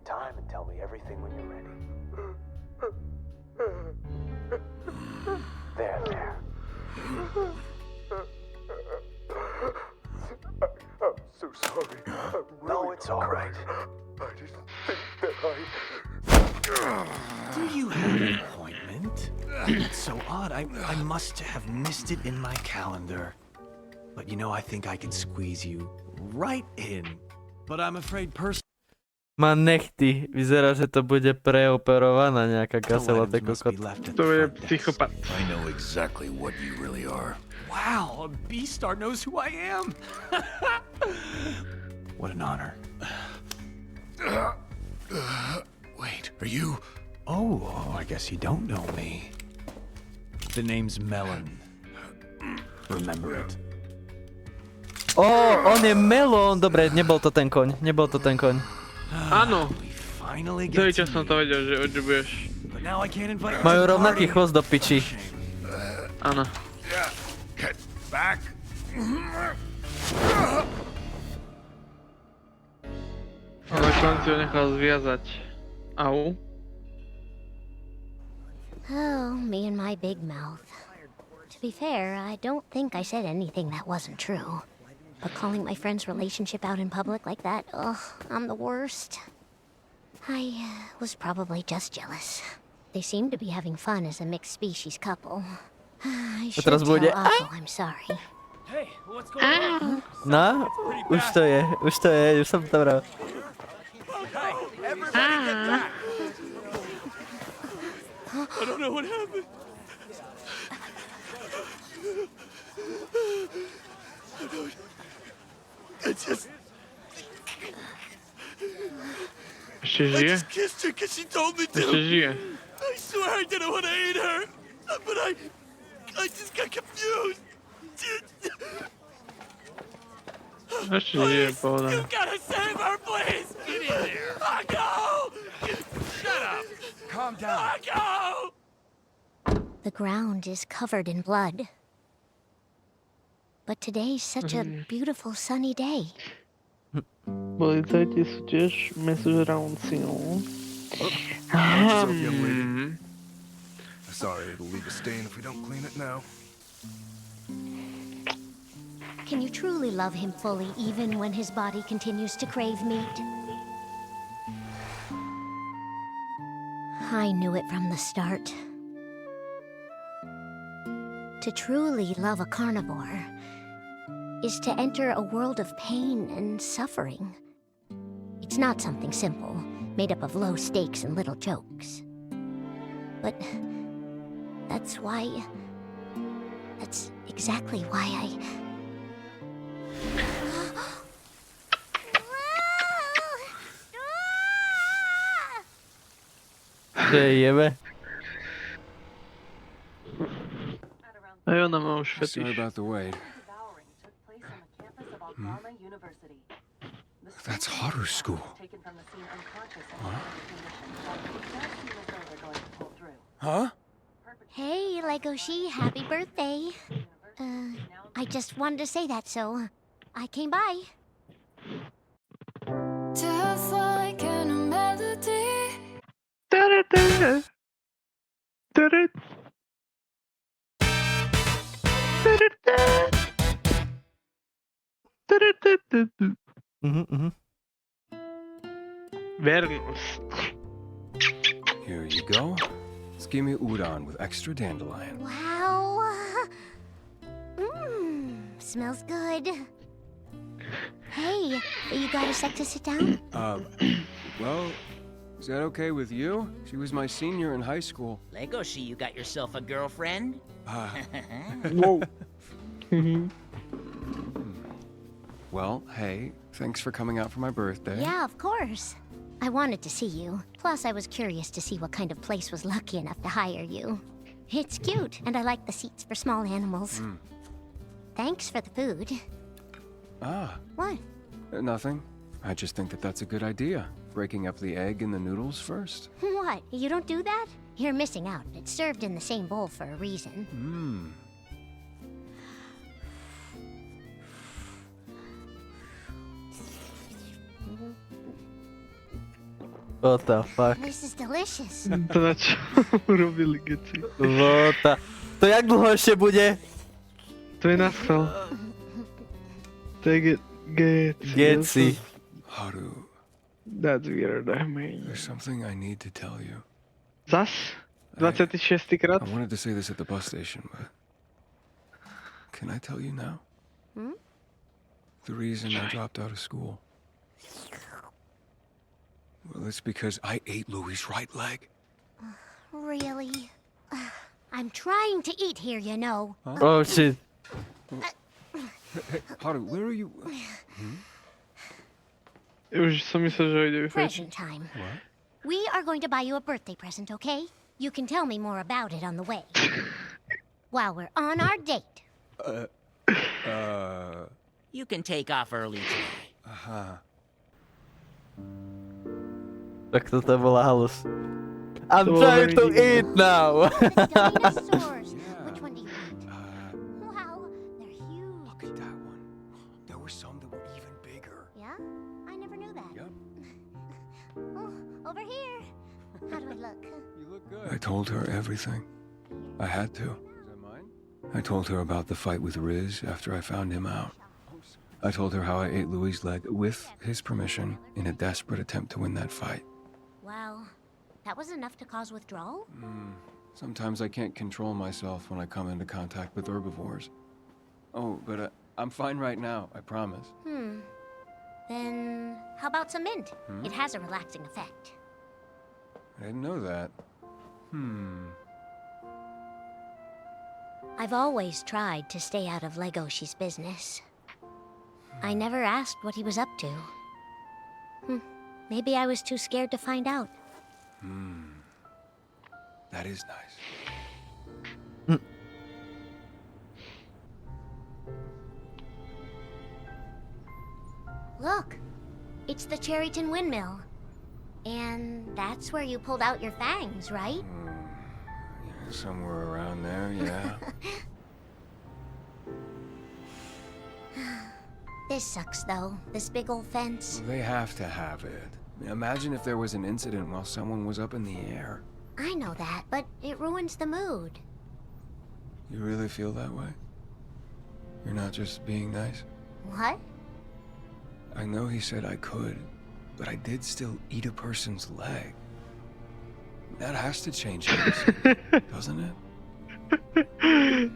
your time and tell me everything when you're ready. There. I'm so sorry. No, it's all right. I just think that Do you have an appointment? That's so odd. I must have missed it in my calendar. But you know, I think I can squeeze you right in. But I'm afraid Má nechty. Vyzerá, že to bude preoperovaná nejaká kasela, to kokot. To je psychopat. I know exactly what you really are. Wow, a B-star knows who I am. What an honor. Wait, are you? Oh, I guess you don't know me. The name's Melon. Remember it. On je Melon! Dobre, nebol to ten koň. Áno. Celý čas som to vedel, že budeš. Majú rovnaký chvost do piči. Áno. Get back. Ale konci ho nechal zviazať. Au. Oh, me and my big mouth. To be fair, I don't think I said anything that wasn't true. But calling my friend's relationship out in public like that, I'm the worst. I was probably just jealous. They seem to be having fun as a mixed species couple. I should tell Akko I'm sorry. Hey, what's going on? No, už to je, už som to bral. I don't know what happened. I just kissed her because she told me to. I swear I didn't want to eat her, but I just got confused. Please, you gotta save her, please. Get in there. Go. Shut up. Calm down. Go. The ground is covered in blood. But today's such a beautiful sunny day. Policajti sú tiež mesožránci, no. Sorry, it'll leave a stain if we don't clean it now. Can you truly love him fully even when his body continues to crave meat? I knew it from the start. To truly love a carnivore is to enter a world of pain and suffering. It's not something simple, made up of low stakes and little jokes. But that's exactly why I... Jebe. Sorry about the wait. That's Haru's school. Huh? Hey, Legoshi, happy birthday. I just wanted to say that, so I came by. Just like in a melody. Here you go. Skimmy udon with extra dandelion. Wow. Smells good. Hey, you got a sec to sit down? Well, is that okay with you? She was my senior in high school. Legoshi, you got yourself a girlfriend? Whoa. Well, hey, thanks for coming out for my birthday. Yeah, of course. I wanted to see you. Plus, I was curious to see what kind of place was lucky enough to hire you. It's cute, and I like the seats for small animals. Thanks for the food. Ah. What? Nothing. I just think that that's a good idea. Breaking up the egg and the noodles first. What? You don't do that? You're missing out. It's served in the same bowl for a reason. What the fuck? This is delicious. To na čo urobili geci. What the... To jak dlho ešte bude? To je na schvál. To je Geci. Haru, That's weird, I mean. there's something I need to tell you. Zas? 26. krát? I wanted to say this at the bus station, but... Can I tell you now? Hmm? The reason I dropped out of school. Well, it's because I ate Louis' right leg. Really? I'm trying to eat here, you know. Oh shit. Hey, Haru, where are you? Už som myslel, že ide vyfajčiť. Present time. What? We are going to buy you a birthday present, okay? You can tell me more about it on the way. While we're on our date. You can take off early today. Aha. Tak toto bola halus. I'm To trying to bolo eat now. Dinosaurs. Which one do you want? Wow, they're huge. Look at that one. There were some that were even bigger. Yeah? I never knew that. Yep. Oh, over here. How do I look? You look good. I told her everything. I had to. Is that mine? I told her about the fight with Riz after I found him out. I told her how I ate Louis' leg with his permission in a desperate attempt to win that fight. Wow, that was enough to cause withdrawal? Sometimes I can't control myself when I come into contact with herbivores. Oh, but I'm fine right now, I promise. Then how about some mint? It has a relaxing effect. I didn't know that. I've always tried to stay out of Legoshi's business. I never asked what he was up to. Maybe I was too scared to find out. That is nice. Look, it's the Cherryton windmill. And that's where you pulled out your fangs, right? Somewhere around there, yeah. This sucks though, this big old fence. They have to have it. Imagine if there was an incident while someone was up in the air. I know that, but it ruins the mood. You really feel that way? You're not just being nice? What? I know he said I could, but I did still eat a person's leg. That has to change things, doesn't it?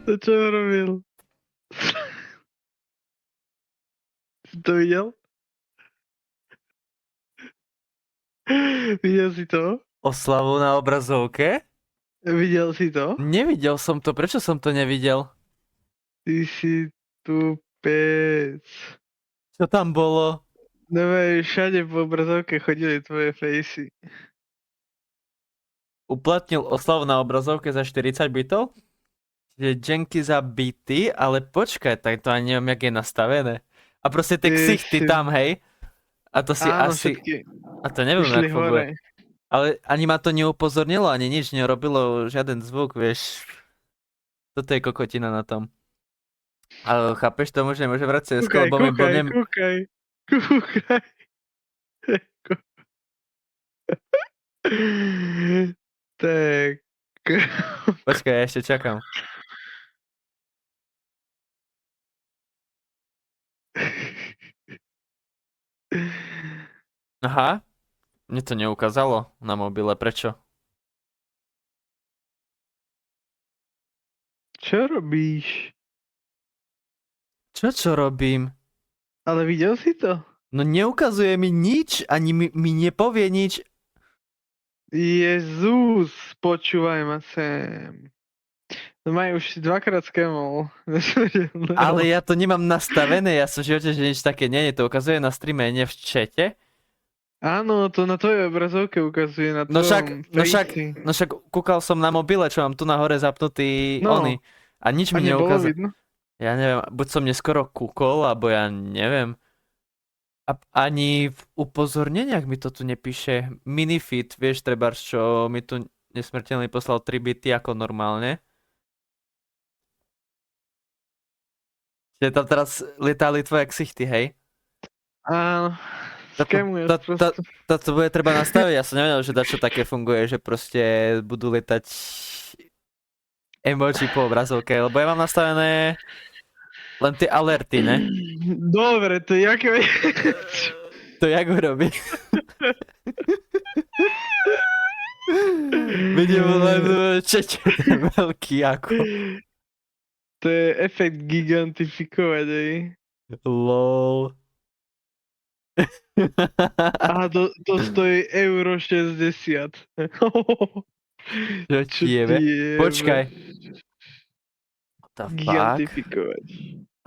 To čo robil? Si to videl? Videl si to? Oslavu na obrazovke? Videl si to? Nevidel som to, prečo som to nevidel? Ty si tupec. Čo tam bolo? Neviem, všade po obrazovke chodili tvoje fejsy. Uplatnil oslavu na obrazovke za 40 bitov? Čiže Jenky za bity, ale počkaj, tak to ani neviem, jak je nastavené. A proste tie ksichty tam, hej? A to si Áno, asi... všetky A to neviem, išli jak funguje. hore. Ale ani ma to neupozornilo, ani nič, nerobilo žiaden zvuk, vieš. Toto je kokotina na tom. Ale chápeš to, môže vrať CS, lebo mi blbnem... Kúkaj. Tak. Počkaj, ja ešte čakám. Aha, mne to neukázalo na mobile, prečo? Čo robíš? Čo robím? Ale videl si to? No neukazuje mi nič, ani mi nepovie nič. Jezus, počúvaj ma sem. No Maj už si dvakrát skemol. Ale ja to nemám nastavené, ja som v živote, že nič také nie je. To ukazuje na streame, nie v čete. Áno, to na tvojej obrazovke ukazuje na tvojom No však kúkal som na mobile, čo mám tu na hore zapnutý ony. A nič mi neukazuje. Ja neviem, buď som neskoro kúkol, alebo ja neviem. A ani v upozorneniach mi to tu nepíše. Minifit, vieš, trebárs, čo mi tu nesmrteľný poslal 3 bity ako normálne. Čiže tam teraz lietali tvoje ksichty, hej? Áno, To bude treba nastaviť, ja som nevedel, že dačo také funguje, že proste budú lietať emoji po obrazovke, lebo ja mám nastavené len tie alerty, ne? Dobre, to je jaké... To jak urobí? Vidím len čeče ten veľký ako. To je efekt gigantifikovať, ej. LOL. Aha, to stojí €60. Čo ti jebe? Počkaj. What the fuck? Gigantifikovať.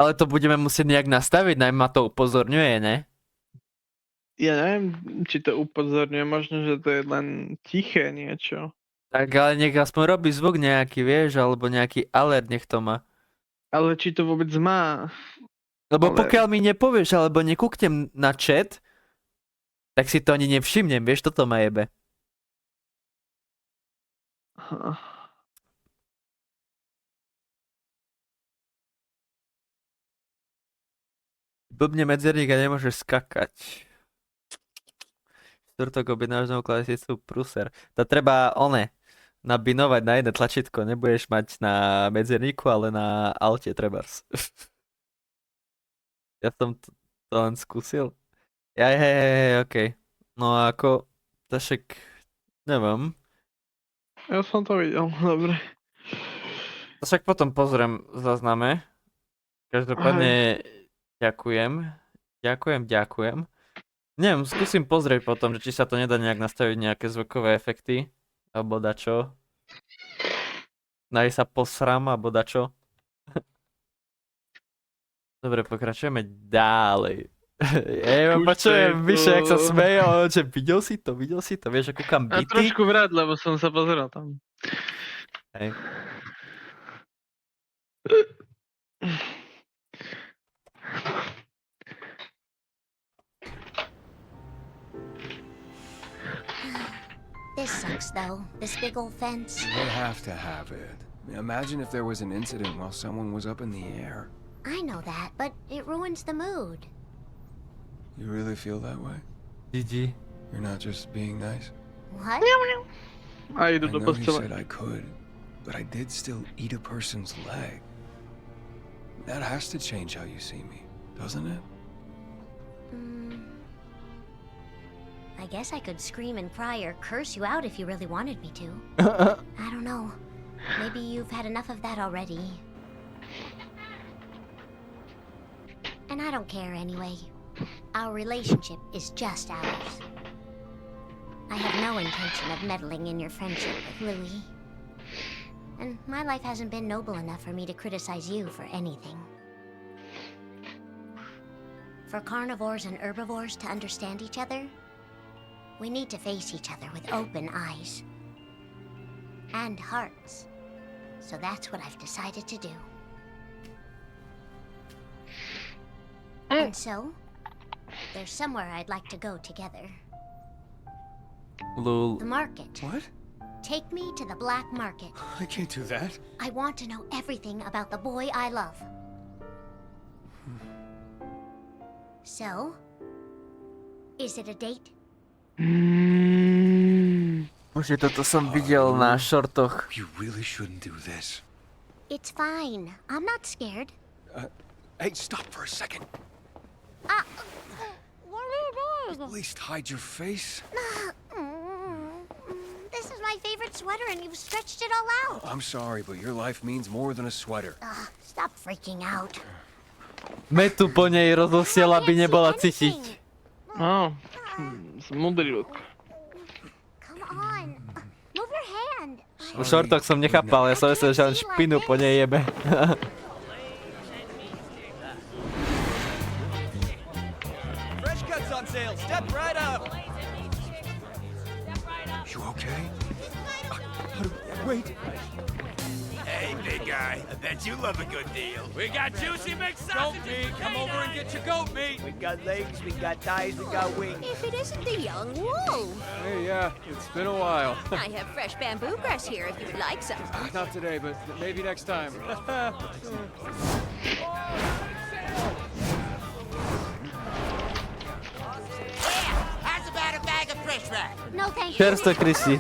Ale to budeme musieť nejak nastaviť, najmä ma to upozorňuje, ne? Ja neviem, či to upozorňuje, možno, že to je len tiché niečo. Tak ale nech aspoň robí zvuk nejaký, vieš, alebo nejaký alert nech to má. Ale či to vôbec má? Lebo pokiaľ mi nepovieš, alebo nekúknem na chat, tak si to ani nevšimnem, vieš, toto ma jebe. Blbne medzerník a nemôžeš skakať. Štvrtok objednáš novú klasickú pruser. To treba nabinovať na jedné tlačítko. Nebudeš mať na medzerníku, ale na alte trebárs. Ja som to len skúsil. Okej. No a ako, to však, neviem. Ja som to videl, dobre. To však potom pozriem v zázname. Každopádne ďakujem. Neviem, skúsim pozrieť potom, že či sa to nedá nejak nastaviť nejaké zvukové efekty. Alebo dačo. Naj sa posram, alebo dačo. Dobre, pokračujeme ďalej. Ja počujem vyše, jak sa smeje, že videl si to, vieš, ako kúkam byty. A trošku vráť, lebo som sa pozeral tam. Hej. This sucks though, this big old fence. They have to have it. Imagine if there was an incident while someone was up in the air. I know that, but it ruins the mood. You really feel that way? GG. You're not just being nice? What? I know you said I could, but I did still eat a person's leg. That has to change how you see me, doesn't it? I guess I could scream and cry or curse you out if you really wanted me to. I don't know. Maybe you've had enough of that already. And I don't care anyway. Our relationship is just ours. I have no intention of meddling in your friendship with Louis. And my life hasn't been noble enough for me to criticize you for anything. For carnivores and herbivores to understand each other, we need to face each other with open eyes. And hearts. So that's what I've decided to do. And so, there's somewhere I'd like to go together. Lul. The market. What? Take me to the black market. I can't do that. I want to know everything about the boy I love. So, is it a date? Už toto som videl na šortoch. You really shouldn't do this. It's fine. I'm not scared. Hey, stop for a second. What are you doing? At least hide your face. This is my favorite sweater and you've stretched it all out. I'm sorry, but your life means more than a sweater. Stop freaking out. Metu po nej rozosiel, aby nebola cítiť. No, smudrilok. Come on. Move your hand. V šortoch som nechápal, ja som myslel, že len špinu po nej jebe. Fresh cuts on sale. Step right up. You okay? Wait. Hey, big guy, I bet you love a good deal. We got juicy mixed sausage meat. Come over and get your goat meat. We got legs, we got thighs, we got wings. If it isn't the young wolf. Hey, yeah, it's been a while. I have fresh bamboo grass here if you would like some. Not today, but maybe next time. track. No, thank you. Čerstvé krysy.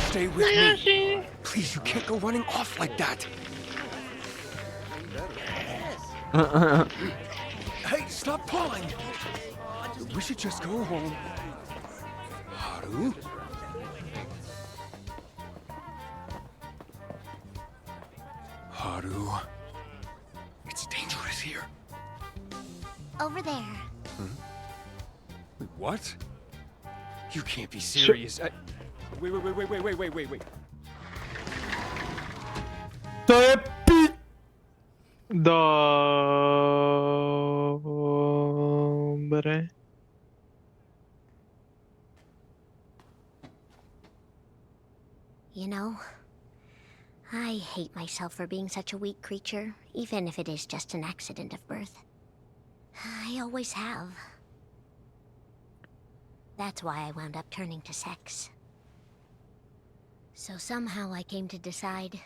Stay with me. Please, you can't go running off like that. Hey, stop pulling. We should just go home. Haru? Haru. It's dangerous here. Over there. Wait, what? You can't be serious. Wait. To je pi... Dobre. You know, I hate myself for being such a weak creature, even if it is just an accident of birth. I always have. That's why I wound up turning to sex. So somehow I came to decide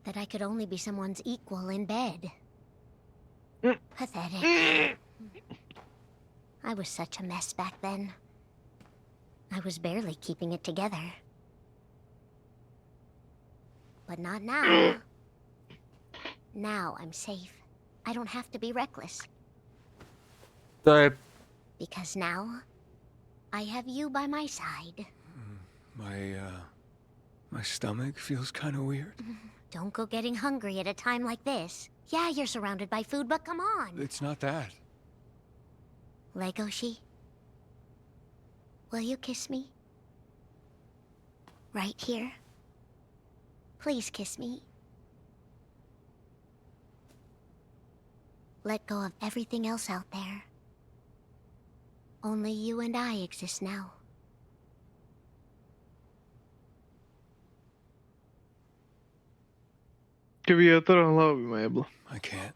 that I could only be someone's equal in bed. Pathetic. I was such a mess back then. I was barely keeping it together. But not now. Now I'm safe. I don't have to be reckless. To je... Because now, I have you by my side. My stomach feels kind of weird. Don't go getting hungry at a time like this. Yeah, you're surrounded by food, but come on. It's not that. Legoshi, will you kiss me? Right here? Please kiss me. Let go of everything else out there. Only you and I exist now. Keby je to hlavu by ma jeblo. I can't.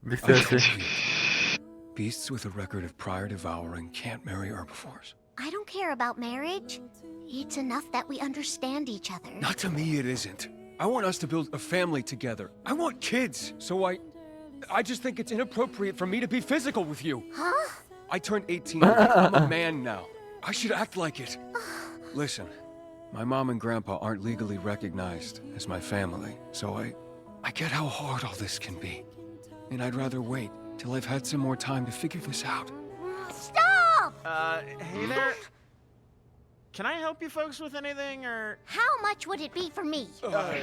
Vychcel si. Beasts with a record of prior devouring can't marry herbivores. I don't care about marriage. It's enough that we understand each other. Not to me, it isn't. I want us to build a family together. I want kids, so I just think it's inappropriate for me to be physical with you. Huh? I turned 18. I'm a man now. I should act like it. Listen, my mom and grandpa aren't legally recognized as my family, so I get how hard all this can be. And I'd rather wait till I've had some more time to figure this out. Stop! Hey there. Can I help you folks with anything, or...? How much would it be for me?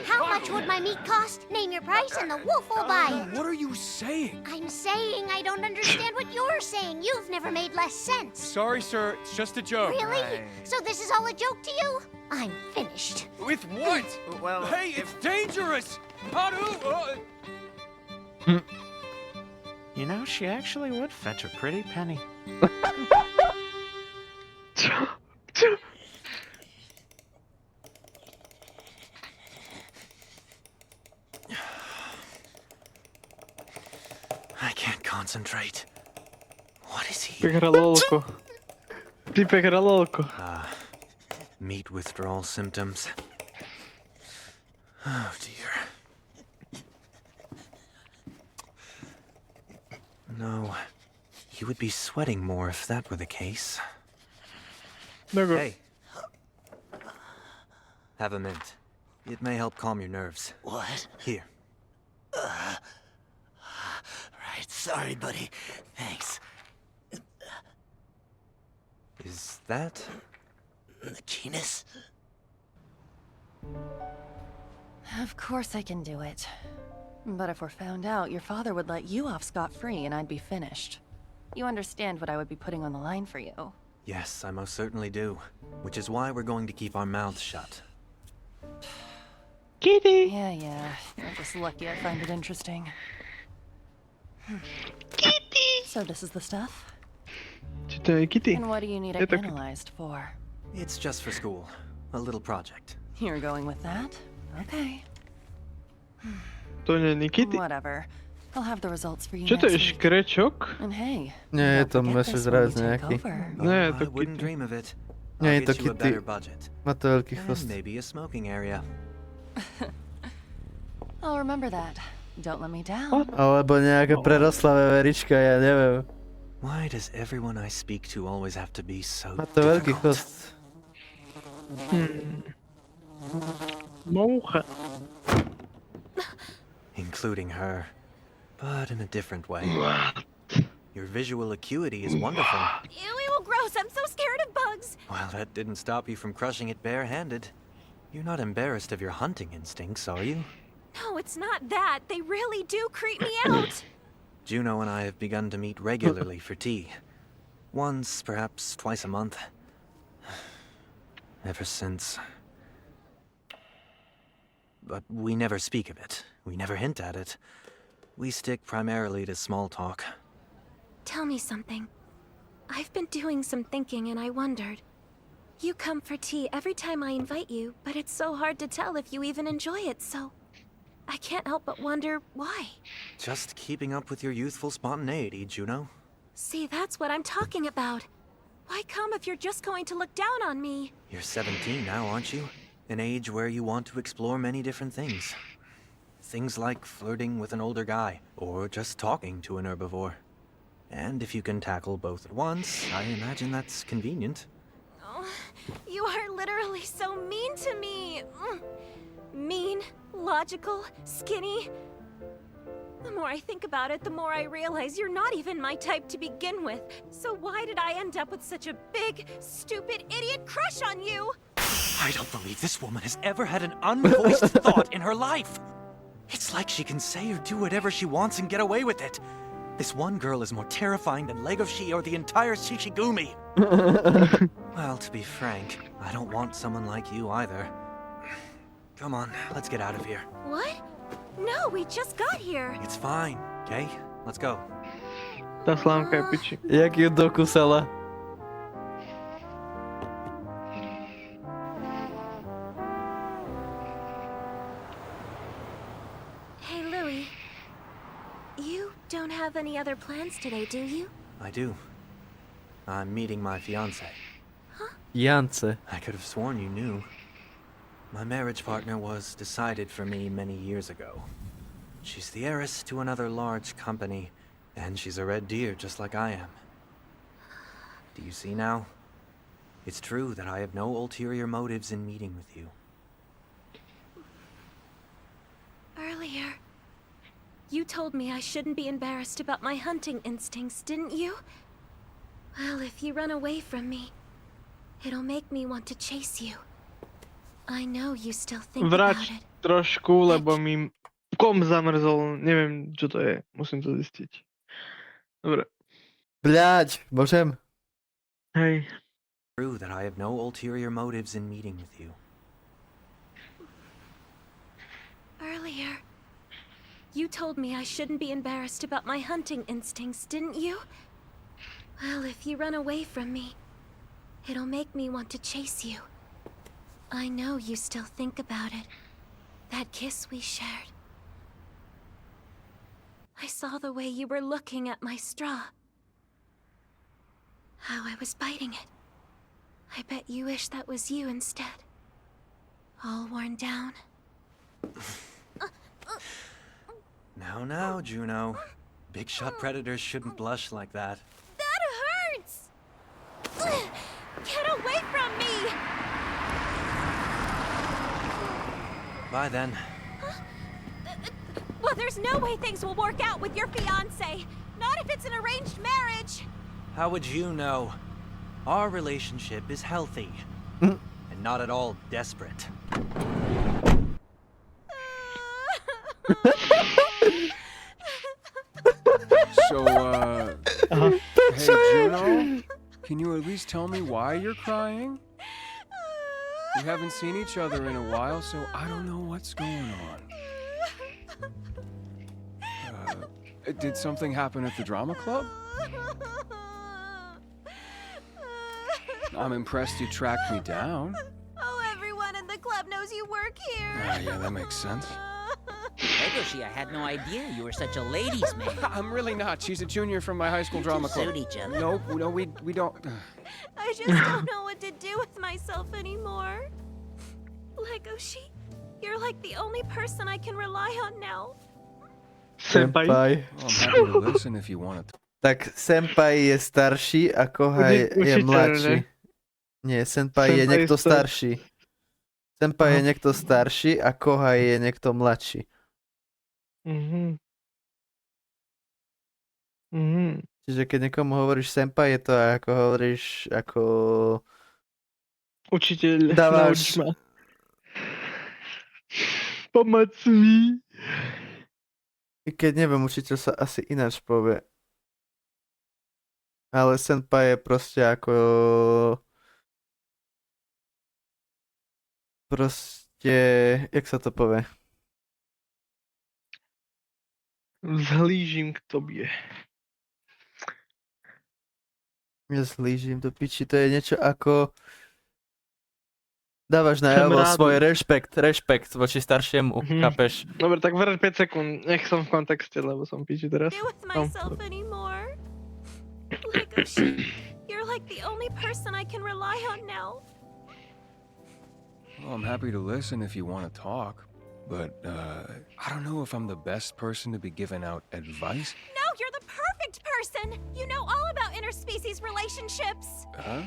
How much would my meat cost? Name your price and the wolf will buy it. What are you saying? I'm saying I don't understand what you're saying. You've never made less sense. Sorry, sir. It's just a joke. Really? So this is all a joke to you? I'm finished. With what? Well, hey, it's dangerous! Haru! You know, she actually would fetch a pretty penny. I can't concentrate. What is he? Pegralolko. Ty pegralolko. Meat withdrawal symptoms. Oh dear. No. You would be sweating more if that were the case. Hey. Have a mint. It may help calm your nerves. What? Here. Right, sorry, buddy. Thanks. Is that... the genus? Of course I can do it. But if we're found out, your father would let you off scot-free and I'd be finished. You understand what I would be putting on the line for you. Yes, I most certainly do. Which is why we're going to keep our mouths shut. Kitty! Yeah. You're just lucky I find it interesting. Kitty! So this is the stuff? Kitty. And what do you need it analyzed for? It's just for school. A little project. You're going with that? Okay. To nie Kitty. Whatever. I'll have the results for you Čo to je, next week. škrečok? And hey, Nie, je tam forget ešte this when zraz you take nejaký. over. Ne, I to wouldn't kitty. dream of it. Nie, I'll je to get you a kitty. better budget. Má to veľký And chvost. maybe a smoking area. I'll remember that. Don't let me down. Alebo nejaká preroslá veverička, ja neviem. Why does everyone I speak to always have to be so Má to veľký difficult? chvost. Moucha. Including her, but in a different way. Your visual acuity is wonderful. Ew, gross. I'm so scared of bugs. Well, that didn't stop you from crushing it barehanded. You're not embarrassed of your hunting instincts, are you? No, it's not that. They really do creep me out. Juno and I have begun to meet regularly for tea. Once, perhaps twice a month. Ever since. But we never speak of it. We never hint at it. We stick primarily to small talk. Tell me something. I've been doing some thinking and I wondered. You come for tea every time I invite you, but it's so hard to tell if you even enjoy it, so I can't help but wonder why. Just keeping up with your youthful spontaneity, Juno. See, that's what I'm talking about. Why come if you're just going to look down on me? You're 17 now, aren't you? An age where you want to explore many different things. Things like flirting with an older guy, or just talking to an herbivore. And if you can tackle both at once, I imagine that's convenient. Oh, you are literally so mean to me. Mean, logical, skinny. The more I think about it, the more I realize you're not even my type to begin with. So why did I end up with such a big, stupid, idiot crush on you? I don't believe this woman has ever had an unvoiced thought in her life. It's like she can say or do whatever she wants and get away with it. This one girl is more terrifying than Leg of She or the entire Shishigumi. Well, to be frank, I don't want someone like you either. Come on, let's get out of here. What? No, we just got here. It's fine, okay? Let's go. Tá slámka je piči. Jak ju dokusala. Hey, Louis. You don't have any other plans today, do you? I do. I'm meeting my fiancé. Jance. I could have sworn you knew. My marriage partner was decided for me many years ago. She's the heiress to another large company, and she's a red deer just like I am. Do you see now? It's true that I have no ulterior motives in meeting with you. Earlier, you told me I shouldn't be embarrassed about my hunting instincts, didn't you? Well, if you run away from me, it'll make me want to chase you. I know you still think about Vrať it. trošku, lebo mi kom zamrzol. Neviem, čo to je. Musím to zistiť. Dobre. Bľaď, môžem? Hej. True that I have no ulterior motives in meeting with you. Earlier, you told me I shouldn't be embarrassed about my hunting instincts, didn't you? Well, if you run away from me, it'll make me want to chase you. I know you still think about it. That kiss we shared. I saw the way you were looking at my straw. How I was biting it. I bet you wish that was you instead. All worn down. Now, Juno. Big shot predators shouldn't blush like that. That hurts! Get away from me! Bye then. Well, there's no way things will work out with your fiancé. Not if it's an arranged marriage. How would you know? Our relationship is healthy. And not at all desperate. So, hey, Juno? Can you at least tell me why you're crying? We haven't seen each other in a while, so I don't know what's going on. Did something happen at the drama club? I'm impressed you tracked me down. Oh, everyone in the club knows you work here. Yeah, that makes sense. Hey Legoshi, I had no idea you were such a ladies' man. I'm really not. She's a junior from my high school drama club. Suit each other. No, we don't. I just don't know what to do with myself anymore. Legoshi, you're like the only person I can rely on now. Senpai. Well, I'm happy to listen if you want to. Tak senpai je starší a Kohai je mladší. Nie, senpai je niekto starší. Senpai je niekto starší a Kohai je niekto mladší. Čiže keď niekomu hovoríš senpai, je to ako hovoríš ako... Učiteľ, dávaš... nauč ma. Pomoc mi. I keď neviem, učiteľ sa asi ináč povie. Ale senpai je proste ako... Proste... Jak sa to povie? Vzhlížim k tobie. Ja zhlížim do piči, to je niečo ako... Dávaš najavo svoj rešpekt voči staršiemu, chápeš? Dobre, tak ver 5 sekúnd, nech som v kontexte, lebo som piči teraz. Myself anymore. Legoshi, you're like the only person I can rely on now. Well, I'm happy to listen if you want to talk, but I don't know if I'm the best person to be giving out advice. No, you're the perfect person. You know all about interspecies relationships. Huh?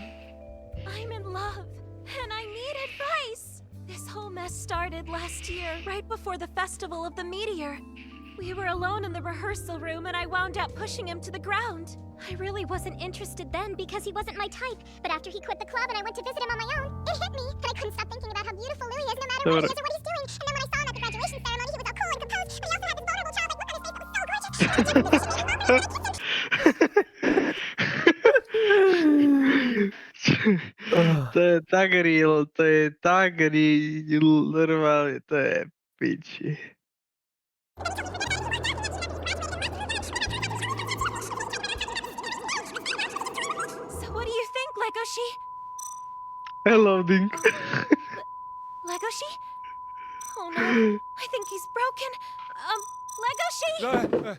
I'm in love, and I need advice. This whole mess started last year, right before the festival of the meteor. We were alone in the rehearsal room, and I wound up pushing him to the ground. I really wasn't interested then because he wasn't my type. But after he quit the club and I went to visit him on my own, it hit me that I couldn't stop thinking about how beautiful Louis is no matter what he is or what he's doing. And then when I saw him at the graduation ceremony, he was all cool and composed, but he also had this vulnerable childlike look on his face that was so gorgeous. To je tak real, normálne, to je piči. So what do you think, Legoshi? Hello, Dink. Legoshi? Oh no, I think he's broken. Legoshi!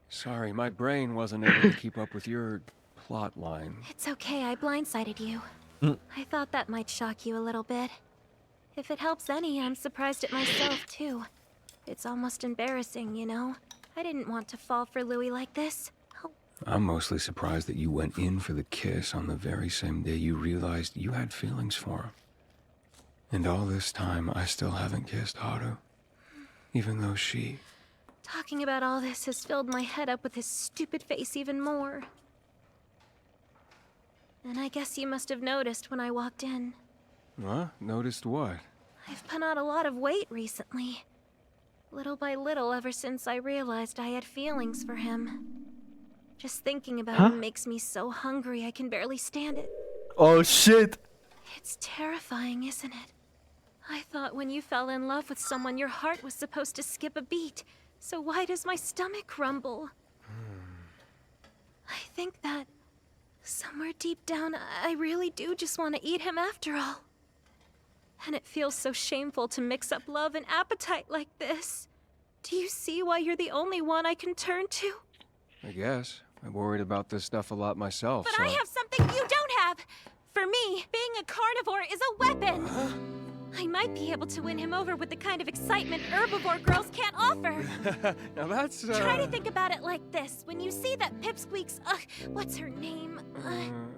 Sorry, my brain wasn't able to keep up with your plot line. It's okay, I blindsided you. I thought that might shock you a little bit. If it helps any, I'm surprised at myself, too. It's almost embarrassing, you know? I didn't want to fall for Louis like this. I'm mostly surprised that you went in for the kiss on the very same day you realized you had feelings for him. And all this time, I still haven't kissed Haru. Even though she... Talking about all this has filled my head up with his stupid face even more. And I guess you must have noticed when I walked in. What? Noticed what? I've put on a lot of weight recently. Little by little, ever since I realized I had feelings for him. Just thinking about him makes me so hungry I can barely stand it. Oh shit! It's terrifying, isn't it? I thought when you fell in love with someone, your heart was supposed to skip a beat. So why does my stomach rumble? I think that somewhere deep down, I really do just want to eat him after all. And it feels so shameful to mix up love and appetite like this. Do you see why you're the only one I can turn to? I guess. I worried about this stuff a lot myself, But so... I have something you don't have! For me, being a carnivore is a weapon! I might be able to win him over with the kind of excitement herbivore girls can't offer. Now that's, Try to think about it like this. When you see that Pipsqueak's, what's her name?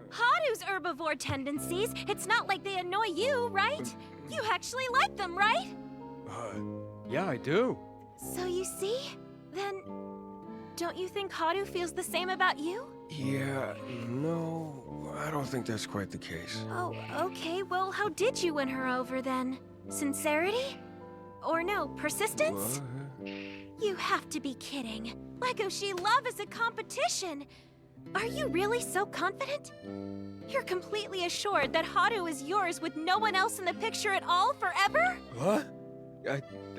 Haru's herbivore tendencies, it's not like they annoy you, right? You actually like them, right? Yeah, I do. So you see? Then, don't you think Haru feels the same about you? Yeah, no, I don't think that's quite the case. Oh, okay. Well, how did you win her over then? Sincerity? Or no, persistence? You have to be kidding. Legoshi, love is a competition. Are you really so confident? You're completely assured that Haru is yours with no one else in the picture at all forever? What?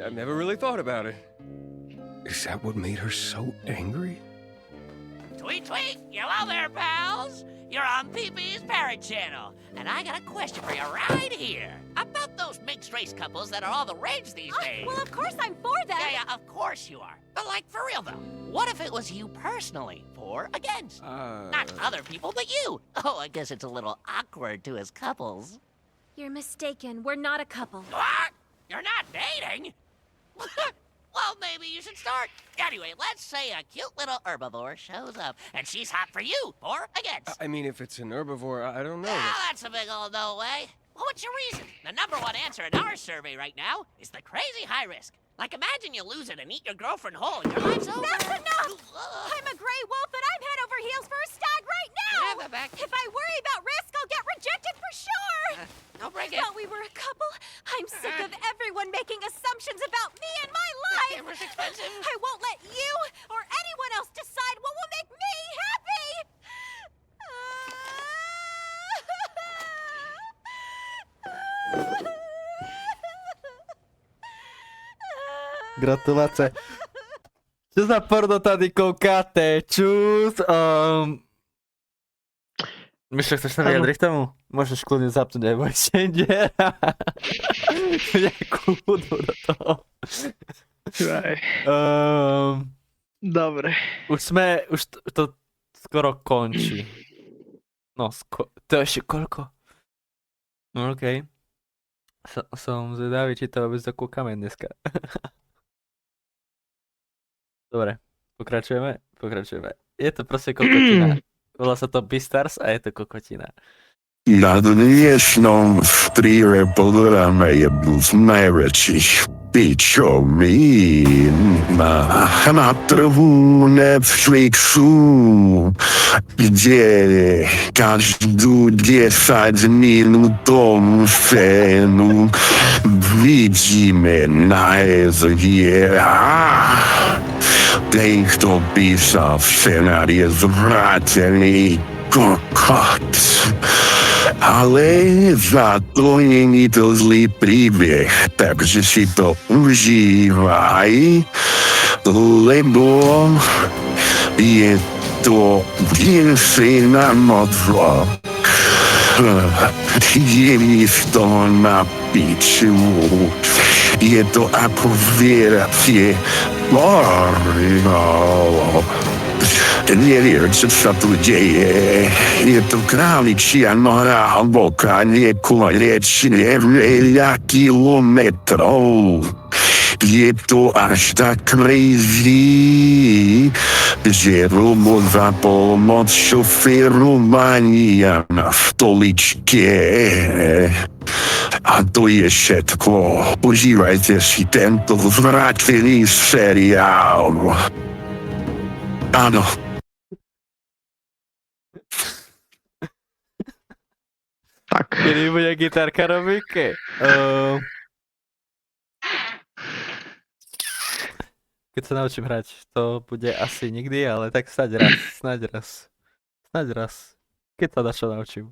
I've never really thought about it. Is that what made her so angry? Tweet, tweet! Hello there, pals! You're on PP's Parrot Channel, and I got a question for you right here. About those mixed-race couples that are all the rage these days. Well, of course I'm for them. Yeah, of course you are. But like, for real though, what if it was you personally, for, against? Not other people, but you. Oh, I guess it's a little awkward to us couples. You're mistaken. We're not a couple. What? You're not dating? Well, maybe you should start. Anyway, let's say a cute little herbivore shows up, and she's hot for you, or against. I mean, if it's an herbivore, I don't know. Well, that's a big old no way. Well, what's your reason? The #1 answer in our survey right now is the crazy high risk. Like, imagine you lose it and eat your girlfriend whole and your life's over. That's enough! I'm a gray wolf and I'm head over heels for a stag right now! If I worry about risk, I'll get rejected for sure! Don't break it. Thought we were a couple? I'm sick of everyone making assumptions about me and my life! Camera's expensive. I won't let you or anyone else decide what will make me happy! Gratulace. Čo za porno tady koukáte? Čus. Myšle, chceš sa vyjadriť k tomu? Môžeš kľudne zapnúť aj voice changer. Nejakú hudbu do toho. Dobre. Už to skoro končí. No, to je ešte koľko? No, okej. Som zvedavý, či to vôbec dokúkame dneska. Dobre, pokračujeme. Je to proste kokotina. Volá sa to Beastars a je to kokotina. Na dnešnom streame pozeráme jednu z najväčších pičovín na trhu Netflixu, kde každú 10 minútovú scénu vidíme ten, kto písal scenár, je zvrátený kokot. Ale za to není to zlý príbeh, takže si to užívaj, lebo je to więcej na mocno. Je mi z toho na piču. Je to ako vieracie neviem, čo sa tu deje. Je to králičia nora hlboká, nekonečne veľa kilometrov. Je to až tak crazy, že robot za pomoc šoférovania na stoličke. A to je všetko. Užívajte si tento zvrátený seriál. Áno. Tak. Kedy bude gitarka robiť? Keď sa naučím hrať, to bude asi nikdy, ale tak snáď raz. Keď sa dačo naučím.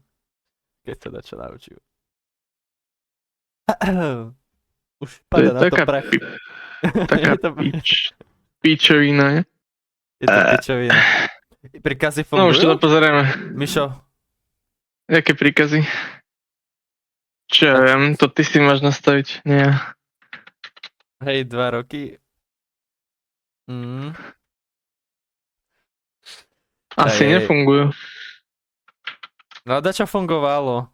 Už pada na to prach. Taká pičovina, je? Je to pičovina. Príkazy fungujú? No už to pozrieme. Mišo. Jaké príkazy? Čo ja viem, to ty si máš nastaviť, nie ja. Hej, 2 roky. Asi nefungujú. No dačo fungovalo.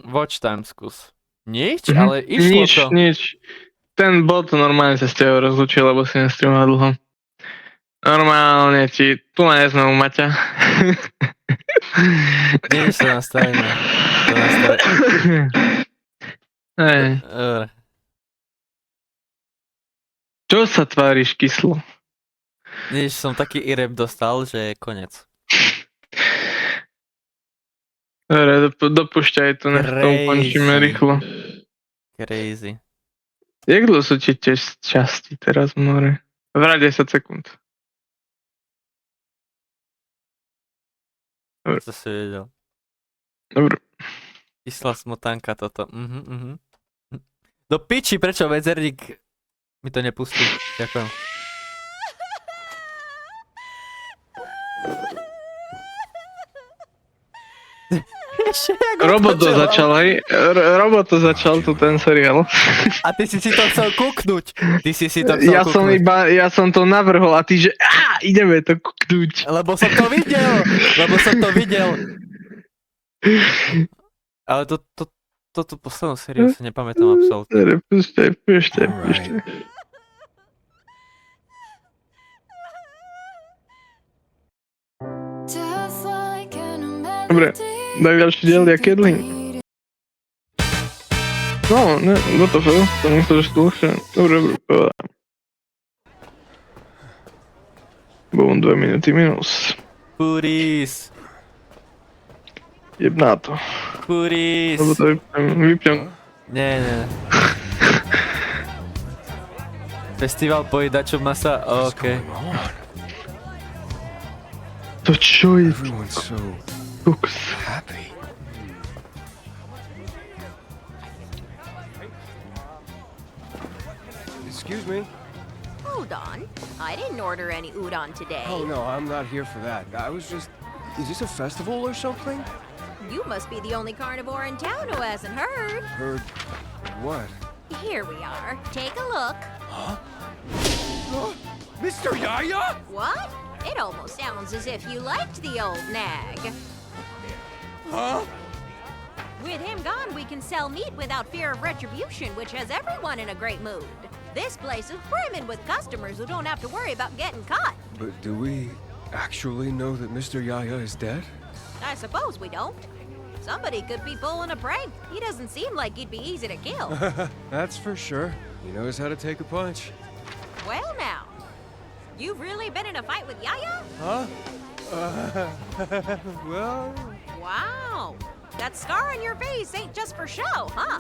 Watch time skús. Nič? Ale išlo to. Nič. Ten bot normálne sa s tebou rozlúčil, lebo si nestreamoval dlho. Normálne ti, tu ma nezme u Maťa. Nič to nastavíme. Hej. Čo sa tváriš kyslo? Nič, som taký irep dostal, že je konec. Dobre, dopúšťaj to, nech to ukončíme rýchlo. Crazy. Jak dlho sú ti tie časti teraz, more? Vraj 10 sekúnd. Dobre. To si vedel. Dobre. Kyslá smotanka toto. Do piči, prečo medzerník mi to nepustí? Ďakujem. Robot to začal, hej? Robot to začal tu ten seriál. A ty si to chcel kúknuť. Ty si to chcel kúknuť. Ja som to navrhol a ty že ideme to kúknuť. Lebo som to videl. Ale toto poslednú sériu si nepamätám absolútne. Púšťaj. Dobre, daj ďalší diel, jak jedli. No, ne, WTF, to nechceš dlhšie. Dobre, povedať. Bolo 2 minúty minus. Puris. Jebná to. Puris. Lebo to vypnem. Nie. Festival pojedačov masa, okej. To čo je? Happy. Excuse me? Hold on. I didn't order any udon today. Oh no, I'm not here for that. I was just... Is this a festival or something? You must be the only carnivore in town who hasn't heard. Heard... what? Here we are. Take a look. Huh? Mr. Yaya? What? It almost sounds as if you liked the old nag. Huh? With him gone, we can sell meat without fear of retribution, which has everyone in a great mood. This place is brimming with customers who don't have to worry about getting caught. But do we actually know that Mr. Yaya is dead? I suppose we don't. Somebody could be pulling a prank. He doesn't seem like he'd be easy to kill. That's for sure. He knows how to take a punch. Well now, you've really been in a fight with Yaya? Huh? Well... Wow, that scar on your face ain't just for show, huh?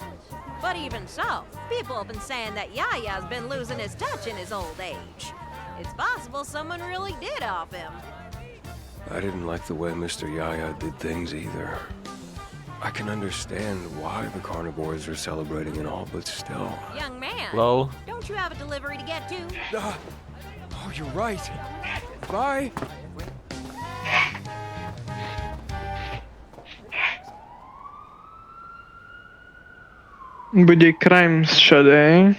But even so, people have been saying that Yaya's been losing his touch in his old age. It's possible someone really did off him. I didn't like the way Mr. Yaya did things either. I can understand why the carnivores are celebrating and all, but still... Young man, Lol. Don't you have a delivery to get to? Oh, you're right. Bye. Bude crime všade.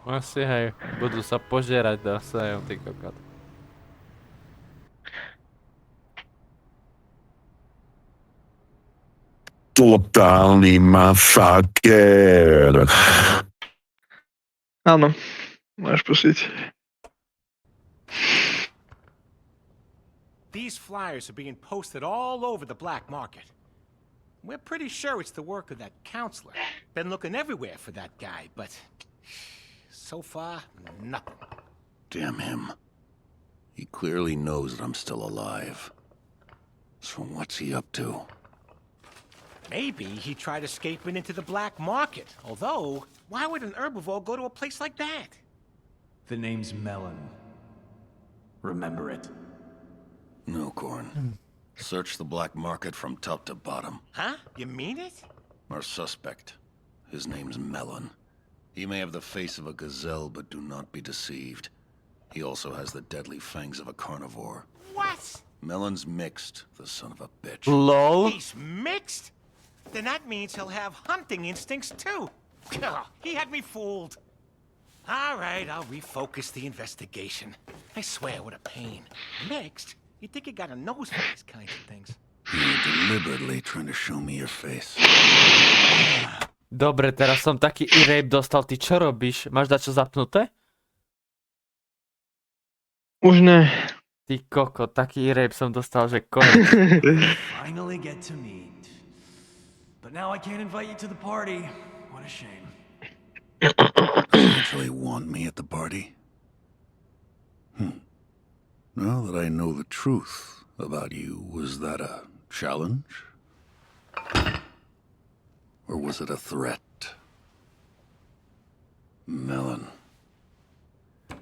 Asi hej, budú sa požierať navzájom, ty kokot. Totálny masaker. Áno, máš pustiť. These flyers are being posted all over the black market. We're pretty sure it's the work of that counselor. Been looking everywhere for that guy, but so far, nothing. Damn him. He clearly knows that I'm still alive. So what's he up to? Maybe he tried escaping into the black market. Although, why would an herbivore go to a place like that? The name's Melon. Remember it. No, Corn. Search the black market from top to bottom. Huh? You mean it? Our suspect. His name's Melon. He may have the face of a gazelle, but do not be deceived. He also has the deadly fangs of a carnivore. What? Melon's mixed, the son of a bitch. LOL. He's mixed? Then that means he'll have hunting instincts too. Ugh, he had me fooled. All right, I'll refocus the investigation. I swear, what a pain. Mixed? You'd think you got a nose for these kinds of things. You're deliberately trying to show me your face. Dobre, teraz som taký e-rape dostal, ty čo robíš? Máš dačo zapnuté? Už ne. Ty koko, taký e-rape som dostal, že konec. Finally get to meet. But now I can't invite you to the party. What a shame. You actually want me at the party? Now that I know the truth about you, was that a challenge? Or was it a threat? Melon,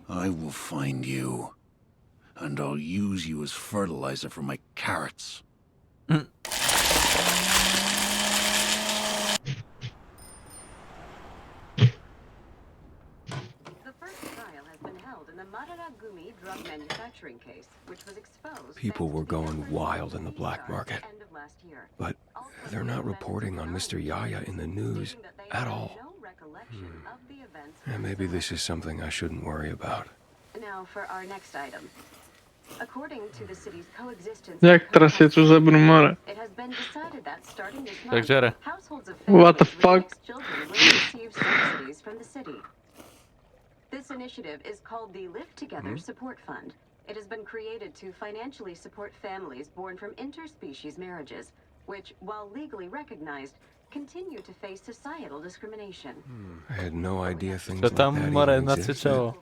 I will find you, and I'll use you as fertilizer for my carrots. the Mararagumi drug manufacturing case, which was exposed. People were going wild in the black market. But they're not reporting on Mr. Yaya in the news at all. And maybe this is something I shouldn't worry about. Now for our next item. According to the city's coexistence, Jak teraz je tu zabrumara? it has been decided that starting this Tak month, žere. households of What the families with fuck? mixed children will receive subsidies from the city. This initiative is called the Live Together Support Fund. It has been created to financially support families born from interspecies marriages, which, while legally recognized, continue to face societal discrimination. I had no idea things Co like tam that more even existed. nacvičalo?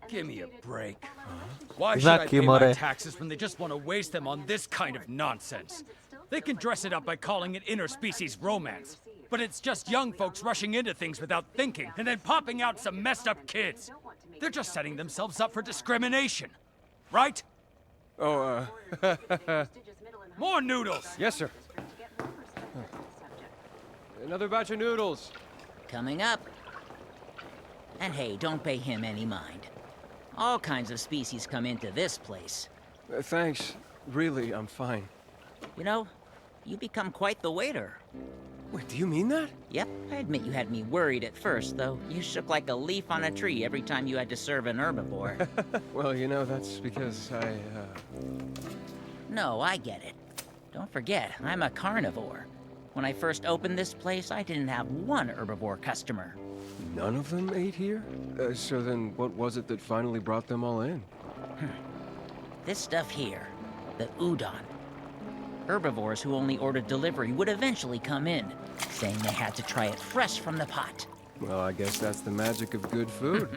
Give me a break. Why should I Znaky pay more. my taxes when they just want to waste them on this kind of nonsense? They can dress it up by calling it interspecies romance. But it's just young folks rushing into things without thinking and then popping out some messed up kids. They're just setting themselves up for discrimination. Right? Oh, More noodles! yes, sir. Another batch of noodles. Coming up. And hey, don't pay him any mind. All kinds of species come into this place. Thanks. Really, I'm fine. You know, you become quite the waiter. Wait, do you mean that? Yep, I admit you had me worried at first, though. You shook like a leaf on a tree every time you had to serve an herbivore. Well, you know, that's because I, No, I get it. Don't forget, I'm a carnivore. When I first opened this place, I didn't have one herbivore customer. None of them ate here? So then what was it that finally brought them all in? This stuff here, the udon. Herbivores who only ordered delivery would eventually come in, saying they had to try it fresh from the pot. Well, I guess that's the magic of good food.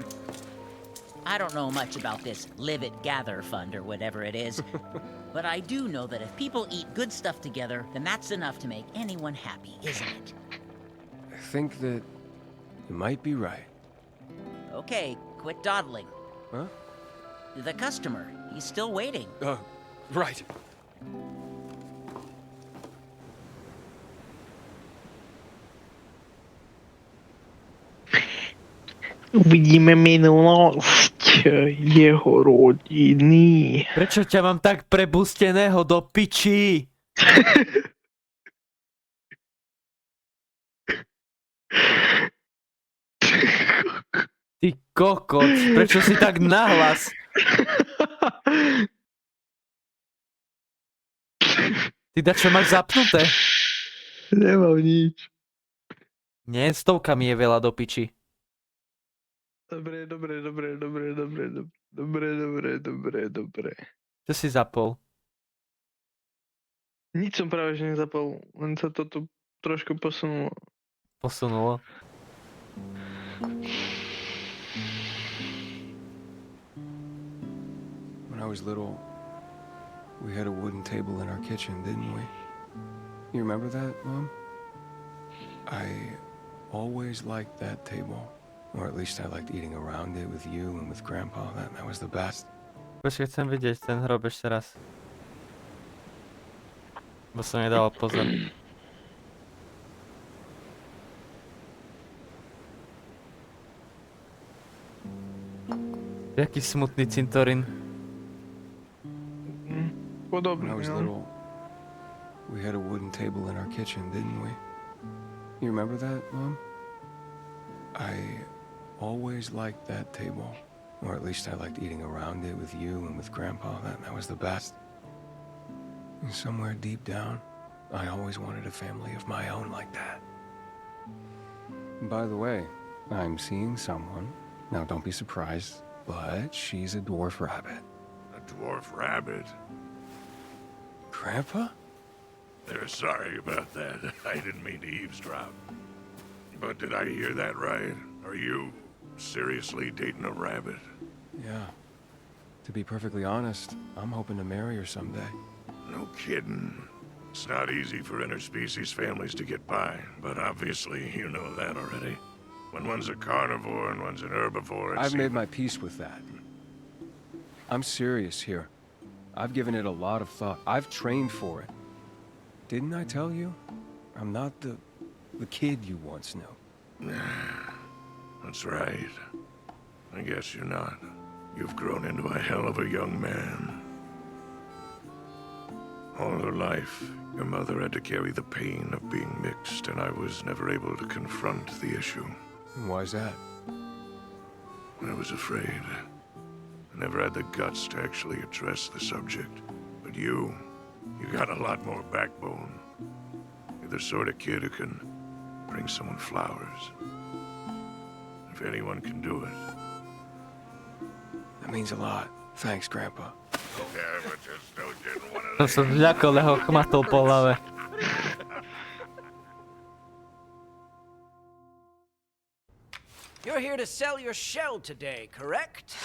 I don't know much about this Live It Gather Fund or whatever it is, but I do know that if people eat good stuff together, then that's enough to make anyone happy, isn't it? I think that you might be right. Okay, quit dawdling. Huh? The customer, he's still waiting. Right. Uvidíme minulosť jeho rodiny. Prečo ťa mám tak prebusteného do piči? Ty kokot, prečo si tak nahlas? Ty dačo máš zapnuté? Nemám nič. Nie, 100 mi je veľa do piči. Dobre. Čo si zapol? Nič som práve že nezapol, len sa to tu trošku posunulo. Posunulo. When I was little, we had a wooden table in our kitchen, didn't we? You remember that, Mom? I always liked that table. Or at least I liked eating around it with you and with Grandpa. That was the best. Počkaj, chcem vidieť ten hrob ešte raz. Bo som nedal pozor. Jaký smutný cintorín. Podobný, When I was little, we had a wooden table in our kitchen, didn't we? You remember that, Mom? I always liked that table. Or at least I liked eating around it with you and with Grandpa. That was the best. And somewhere deep down, I always wanted a family of my own like that. And by the way, I'm seeing someone. Now, don't be surprised, but she's a dwarf rabbit. A dwarf rabbit? Grandpa? They're sorry about that. I didn't mean to eavesdrop. But did I hear that right? Are you seriously dating a rabbit? Yeah. To be perfectly honest, I'm hoping to marry her someday. No kidding. It's not easy for interspecies families to get by, but obviously you know that already. When one's a carnivore and one's an herbivore, I've made my peace with that. I'm serious here. I've given it a lot of thought. I've trained for it. Didn't I tell you? I'm not the kid you once knew. That's right. I guess you're not. You've grown into a hell of a young man. All her life, your mother had to carry the pain of being mixed, and I was never able to confront the issue. Why's that? I was afraid. I never had the guts to actually address the subject. But you got a lot more backbone. You're the sort of kid who can bring someone flowers. If anyone can do it. That means a lot. Thanks, Grandpa. Som sa zľakol, ho chmatol po hlave. You're here to sell your shell today, correct?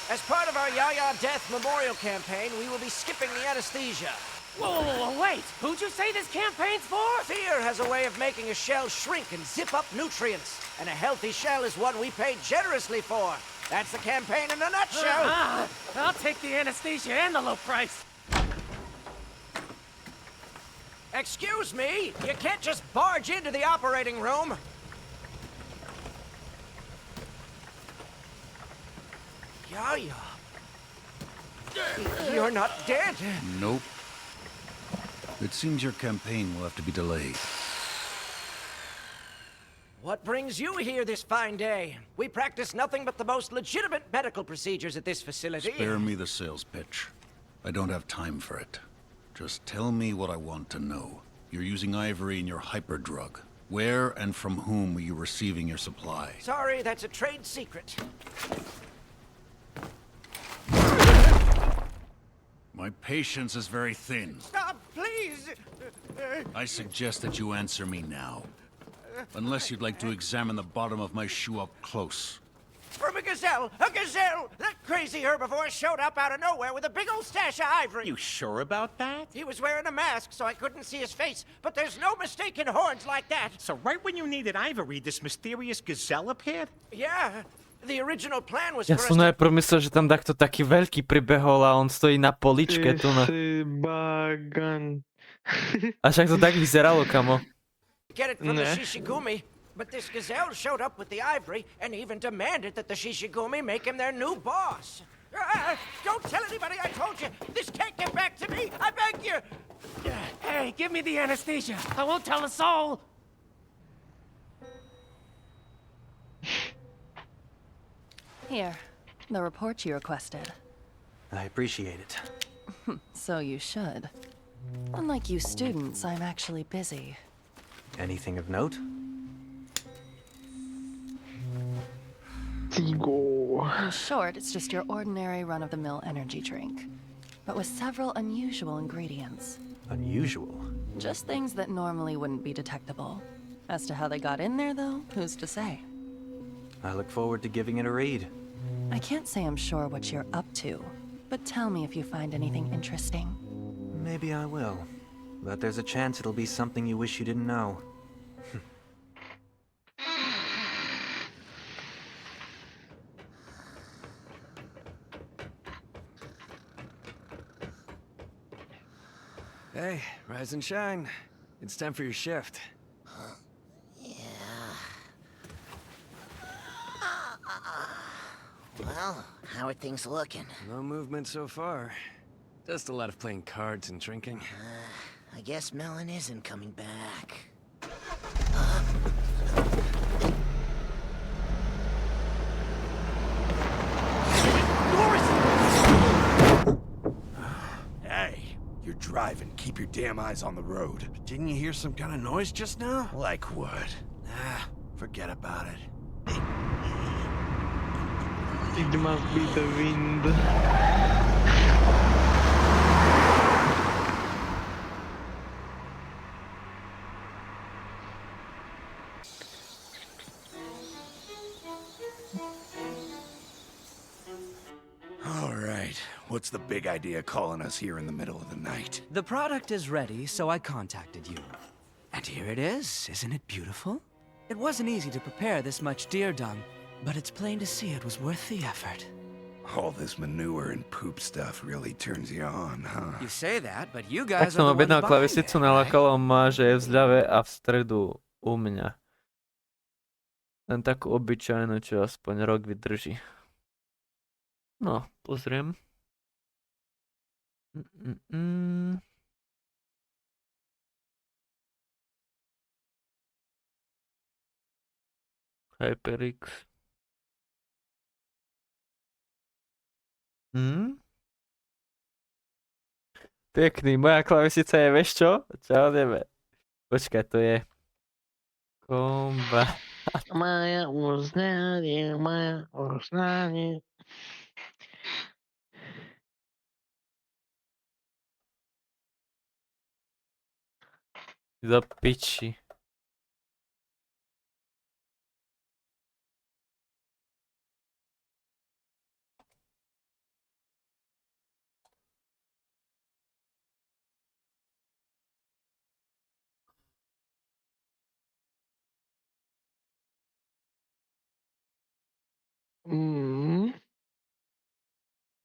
As part of our Yaya Death Memorial campaign, we will be skipping the anesthesia. Whoa, wait! Who'd you say this campaign's for? Fear has a way of making a shell shrink and zip up nutrients, and a healthy shell is one we pay generously for. That's the campaign in a nutshell. I'll take the anesthesia and the low price. Excuse me, you can't just barge into the operating room. Yaya. You're not dead. Nope. It seems your campaign will have to be delayed. What brings you here this fine day? We practice nothing but the most legitimate medical procedures at this facility. Spare me the sales pitch. I don't have time for it. Just tell me what I want to know. You're using ivory in your hyperdrug. Where and from whom are you receiving your supply? Sorry, that's a trade secret. My patience is very thin. Stop, please! I suggest that you answer me now. Unless you'd like to examine the bottom of my shoe up close. From a gazelle! A gazelle! That crazy herbivore showed up out of nowhere with a big old stash of ivory. You sure about that? He was wearing a mask, so I couldn't see his face, but there's no mistaking horns like that. So right when you needed ivory, this mysterious gazelle appeared? Yeah. The original plan was Ja for us som to... najprv myslel, že tam takto taký veľký pribehol a on stojí na poličke tu na... Bagan. A však to tak vyzeralo, kamo. Get it from the Shishigumi, but this gazelle showed up with the ivory and even demanded that the Shishigumi make him their new boss. Don't tell anybody I told you! This can't get back to me! I beg you! Hey, give me the anesthesia. I won't tell a soul. Here, the report you requested. I appreciate it. So you should. Unlike you students, I'm actually busy. Anything of note? In short, it's just your ordinary run-of-the-mill energy drink, but with several unusual ingredients. Unusual? Just things that normally wouldn't be detectable. As to how they got in there, though, who's to say? I look forward to giving it a read. I can't say I'm sure what you're up to, but tell me if you find anything interesting. Maybe I will. But there's a chance it'll be something you wish you didn't know. Hey, rise and shine. It's time for your shift. Well, how are things looking? No movement so far. Just a lot of playing cards and drinking. I guess Melon isn't coming back. Hey, you're driving. Keep your damn eyes on the road. Didn't you hear some kind of noise just now? Like what? Forget about it. It must be the wind. All right. What's the big idea calling us here in the middle of the night? The product is ready, so I contacted you. And here it is. Isn't it beautiful? It wasn't easy to prepare this much deer dung, but it's plain to see it was worth the effort. All this manure and poop stuff really turns you on, huh? You say that, but you Tak guys som are the ones objednal behind it. klavesicu, nalakalo ma, že je v zľave a v stredu u mňa. Len takú obyčajnú, čo aspoň rok vydrží. No, pozriem. Mm. HyperX. Pekný, moja klavesica je, vieš čo? Čo ideme? Počkaj, to je... Komba... Moje uznanie. Do piči.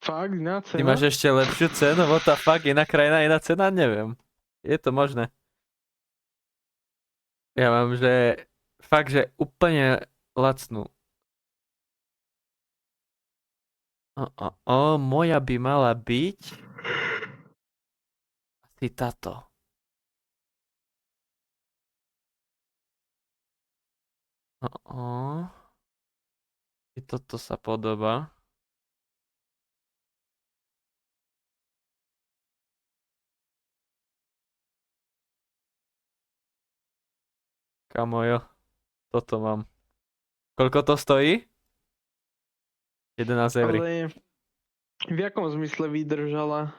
Fakt, iná Ty cena? máš ešte lepšiu cenu? What the fuck, iná krajina, iná cena? Neviem. Je to možné. Ja mám, že... Fakt, že úplne lacnú. Moja by mala byť... Asi táto. I toto sa podobá. Kamojo, toto mám. Koľko to stojí? 11 eur. Ale v jakom zmysle vydržala?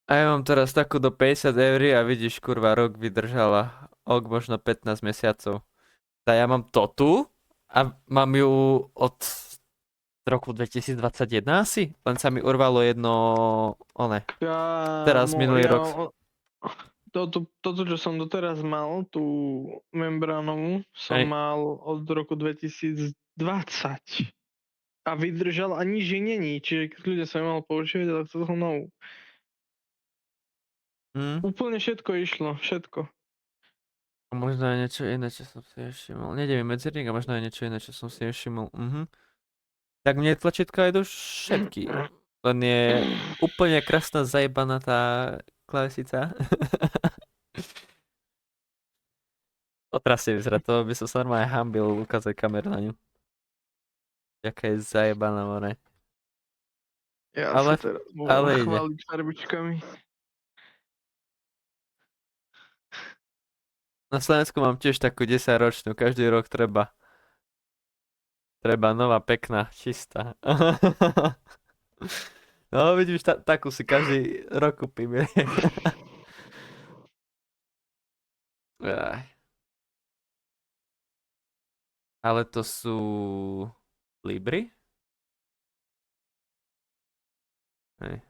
A ja mám teraz takú do 50 eur a vidíš, kurva, rok vydržala. Možno 15 mesiacov. Tak ja mám to tu a mám ju od roku 2021 asi. Len sa mi urvalo jedno, teraz minulý rok. Toto, čo som doteraz mal, tú membránovú, som mal od roku 2020. A vydržal a nič jej není, čiže keď ľudia sa mal používať, ale chcel som novú. Úplne všetko išlo, všetko. A možno aj niečo iné, čo som si všimol. Nejde mi medzerník a možno aj niečo iné, čo som si všimol. Tak mne tlačítka idú všetky. Len je úplne krásna zajebaná tá klavesica. Otrasie vyzerá, to by som sa normálne hambil ukázať kameru na ňu. Jaká je zajebaná, more. Ja sa teraz môžem chváliť farbičkami. Na Slovensku mám tiež takú 10-ročnú, každý rok treba nová, pekná, čistá. No vidíš, takú si každý rok kúpim. Ale to sú libry? Hej.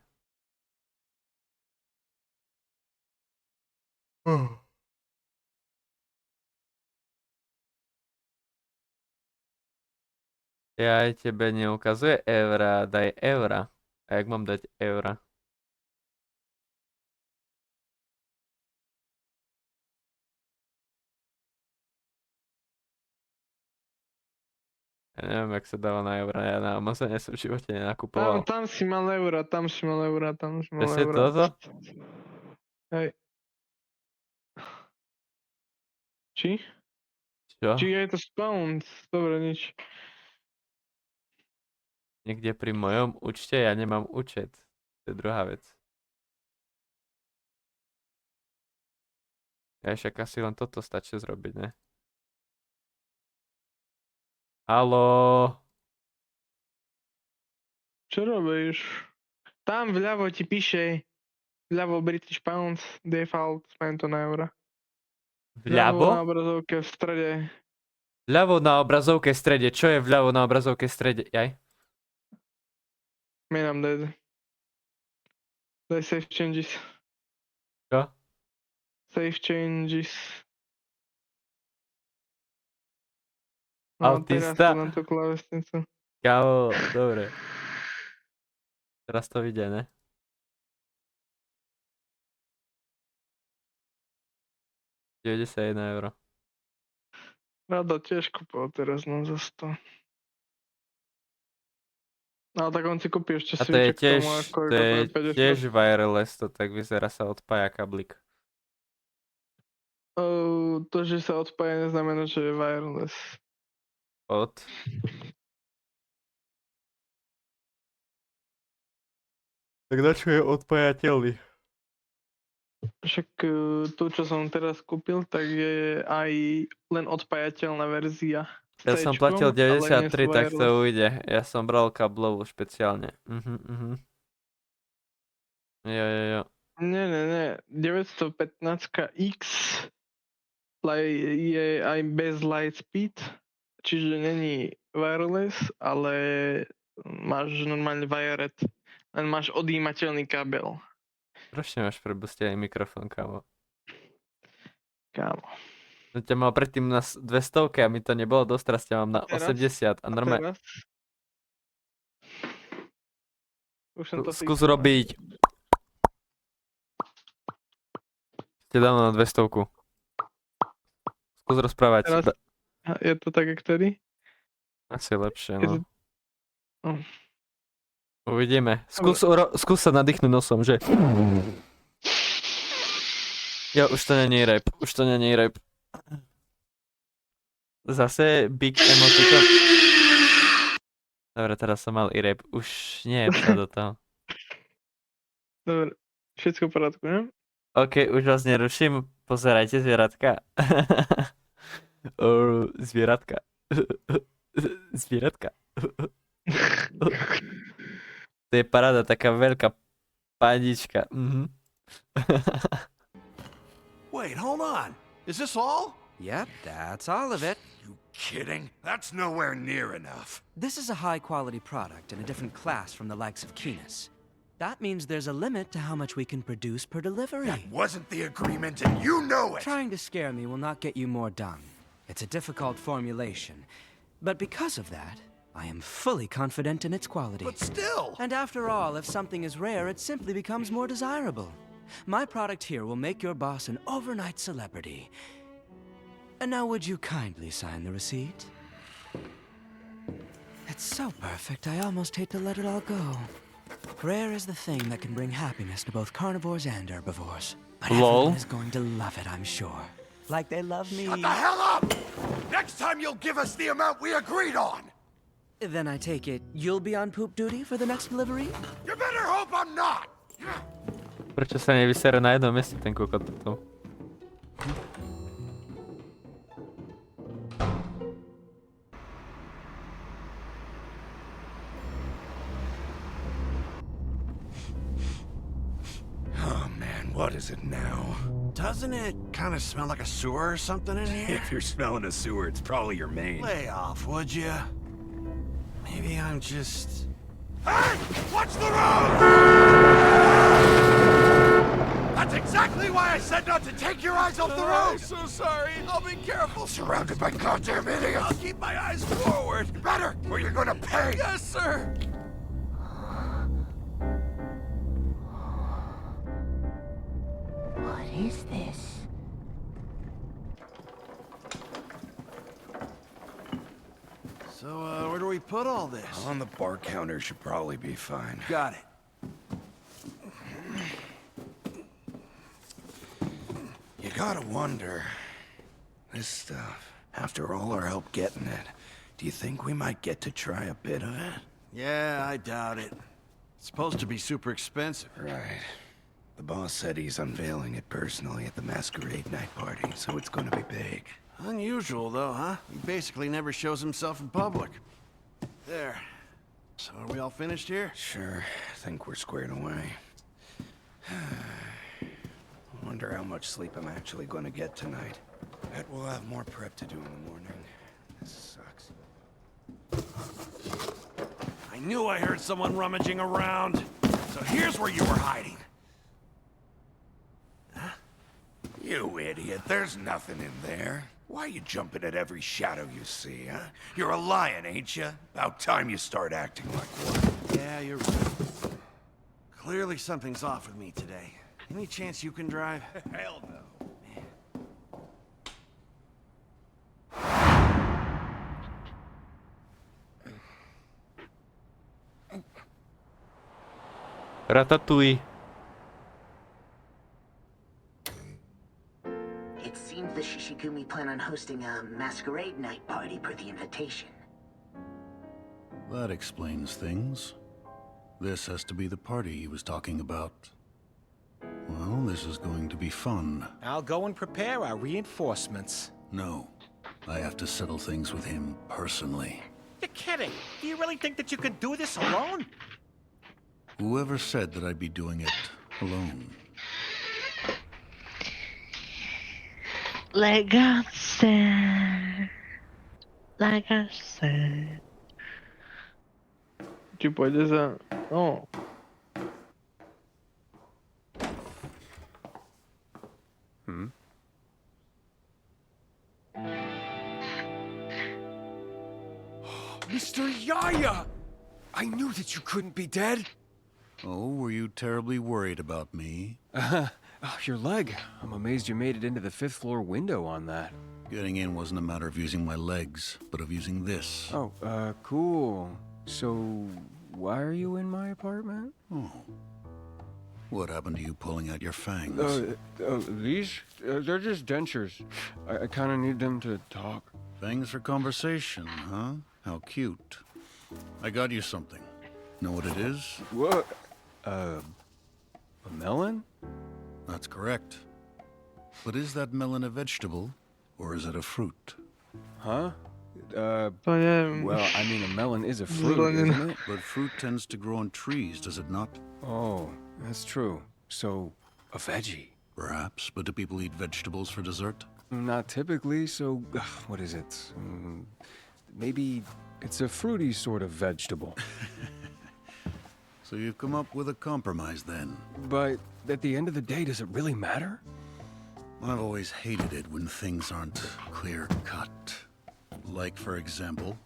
Ja aj tebe neukazuje eura, daj eura. A jak mám dať eura? Ja neviem, jak sa dáva na eura, ja na Amazone som v živote nenakupoval. Tam si mal eura. Presne toto? Hej. Či? Čo? Či je to pounds? Dobre, nič. Niekde pri mojom účte ja nemám účet. To je druhá vec. Ja však asi len toto stačí zrobiť, ne? Haló? Čo robíš? Tam vľavo ti píše vľavo British Pounds, default, spájem to na eura. Vľavo? Na obrazovke v strede. Vľavo na obrazovke v strede. Čo je vľavo na obrazovke v strede? Jaj? Menám dead. Daj save changes. Čo? Save changes. Autista? Teraz to na tú klávesnicu. Kámo, dobre. Teraz to vidie, ne? €91. Rada tiež kúpil teraz na za 100. Ale tak on si kúpi ešte A to je svieček k tiež, tomu, ako to je to je tiež wireless, to tak vyzerá, sa odpája kablik. To, že sa odpája, neznamená, že je wireless. Tak na čo je odpájateľný? Však tu, čo som teraz kúpil, tak je aj len odpájateľná verzia. Ja som platil ale nie 93, sú tak to wireless. ujde. Ja som bral kablovú špeciálne. Jo. Nie. 915X je aj bez Lightspeed, čiže není wireless, ale máš normálne wired, len máš odjímateľný kábel. Proč máš prebustený mikrofón, kámo? Kámo. No ťa mal predtým na 200 a mi to nebolo dosť, teraz ťa mám na Teraz? 80 a normálne... Teraz? Už som to Skús fixoval. robiť... Ste dávno na 200. Skús rozprávať. Teraz je to tak, jak tedy? Asi lepšie, no. No. Uvidíme. Skús sa nadýchnuť nosom, že... Jo, už to není rap. Zase big emoticon. Dobre, teraz som mal i rap. Už nie sa do toho. Dobre, všetko v poriadku, ne? OK, už vás neruším. Pozerajte zvieratka. Zvieratka. Zvieratka. To je paráda, taká veľká panička. Wait, hold on. Is this all? Yep, that's all of it. You kidding? That's nowhere near enough. This is a high-quality product in a different class from the likes of Keenus. That means there's a limit to how much we can produce per delivery. That wasn't the agreement, and you know it! Trying to scare me will not get you more dung. It's a difficult formulation. But because of that, I am fully confident in its quality. But still! And after all, if something is rare, it simply becomes more desirable. My product here will make your boss an overnight celebrity. And now would you kindly sign the receipt? It's so perfect, I almost hate to let it all go. Rare is the thing that can bring happiness to both carnivores and herbivores. But everyone is going to love it, I'm sure. Like they love me. Shut the hell up! Next time you'll give us the amount we agreed on! Then I take it you'll be on poop duty for the next delivery? You better hope I'm not! Prečo sa nevysere na jednom mieste ten kokot tu? Oh man, what is it now? Doesn't it kind of smell like a sewer or something in here? If you're smelling a sewer, it's probably your main. Lay off, would you? Maybe I'm just... Hey! Watch the road! That's exactly why I said not to take your eyes off the road! I'm so sorry. I'll be careful. Surrounded by goddamn idiots. I'll keep my eyes forward. Better, or you're gonna pay. Yes, sir. What is this? So, where do we put all this? On the bar counter should probably be fine. Got it. You gotta wonder, this stuff, after all our help getting it, do you think we might get to try a bit of it? Yeah, I doubt it. It's supposed to be super expensive. Right. The boss said he's unveiling it personally at the masquerade night party, so it's gonna be big. Unusual, though, huh? He basically never shows himself in public. There. So are we all finished here? Sure. I think we're squared away. I wonder how much sleep I'm actually gonna get tonight. Bet we'll have more prep to do in the morning. This sucks. I knew I heard someone rummaging around. So here's where you were hiding. Huh? You idiot. There's nothing in there. Why are you jumping at every shadow you see, huh? You're a lion, ain't you? About time you start acting like one. Yeah, you're right. Clearly something's off with me today. Any chance you can drive? Hell no. Ratatouille. It seems the Shishigumi plan on hosting a masquerade night party per the invitation. That explains things. This has to be the party he was talking about. Well, this is going to be fun. I'll go and prepare our reinforcements. No. I have to settle things with him personally. You're kidding. Do you really think that you can do this alone? Whoever said that I'd be doing it alone? Like I said. Tipo, eles... Oh. Mr. Yaya! I knew that you couldn't be dead. Oh, were you terribly worried about me? Your leg. I'm amazed you made it into the 5th floor window on that. Getting in wasn't a matter of using my legs, but of using this. Oh, cool. So, why are you in my apartment? Oh. What happened to you pulling out your fangs? These? They're just dentures. I kind of need them to talk. Fangs for conversation, huh? How cute. I got you something. Know what it is? What? A melon? That's correct. But is that melon a vegetable, or is it a fruit? Huh? Well, I mean, a melon is a fruit, isn't it? But fruit tends to grow on trees, does it not? Oh, that's true. So, a veggie? Perhaps, but do people eat vegetables for dessert? Not typically, so what is it? Maybe it's a fruity sort of vegetable. So you've come up with a compromise then? But at the end of the day, does it really matter? I've always hated it when things aren't clear-cut. Like, for example,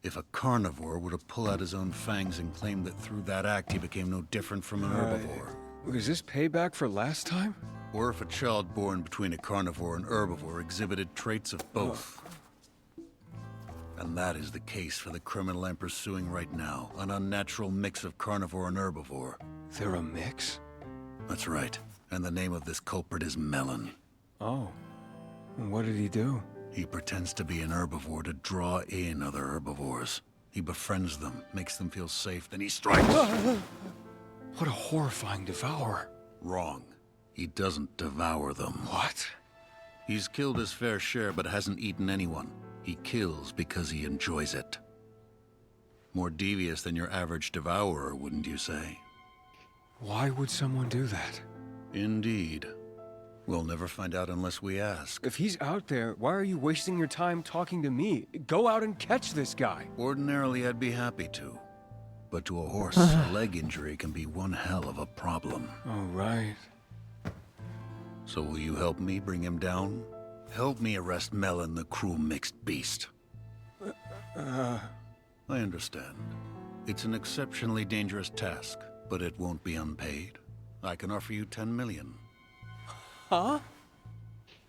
if a carnivore were to pull out his own fangs and claim that through that act he became no different from an herbivore. Is this payback for last time? Or if a child born between a carnivore and herbivore exhibited traits of both. And that is the case for the criminal I'm pursuing right now. An unnatural mix of carnivore and herbivore. They're a mix? That's right. And the name of this culprit is Melon. Oh. What did he do? He pretends to be an herbivore to draw in other herbivores. He befriends them, makes them feel safe, then he strikes. What a horrifying devourer. Wrong. He doesn't devour them. What? He's killed his fair share, but hasn't eaten anyone. He kills because he enjoys it. More devious than your average devourer, wouldn't you say? Why would someone do that? Indeed. We'll never find out unless we ask. If he's out there, why are you wasting your time talking to me? Go out and catch this guy. Ordinarily, I'd be happy to. But to a horse, a leg injury can be one hell of a problem. Oh, right. So will you help me bring him down? Help me arrest Melon, the cruel mixed beast. I understand. It's an exceptionally dangerous task, but it won't be unpaid. I can offer you 10 million. Huh?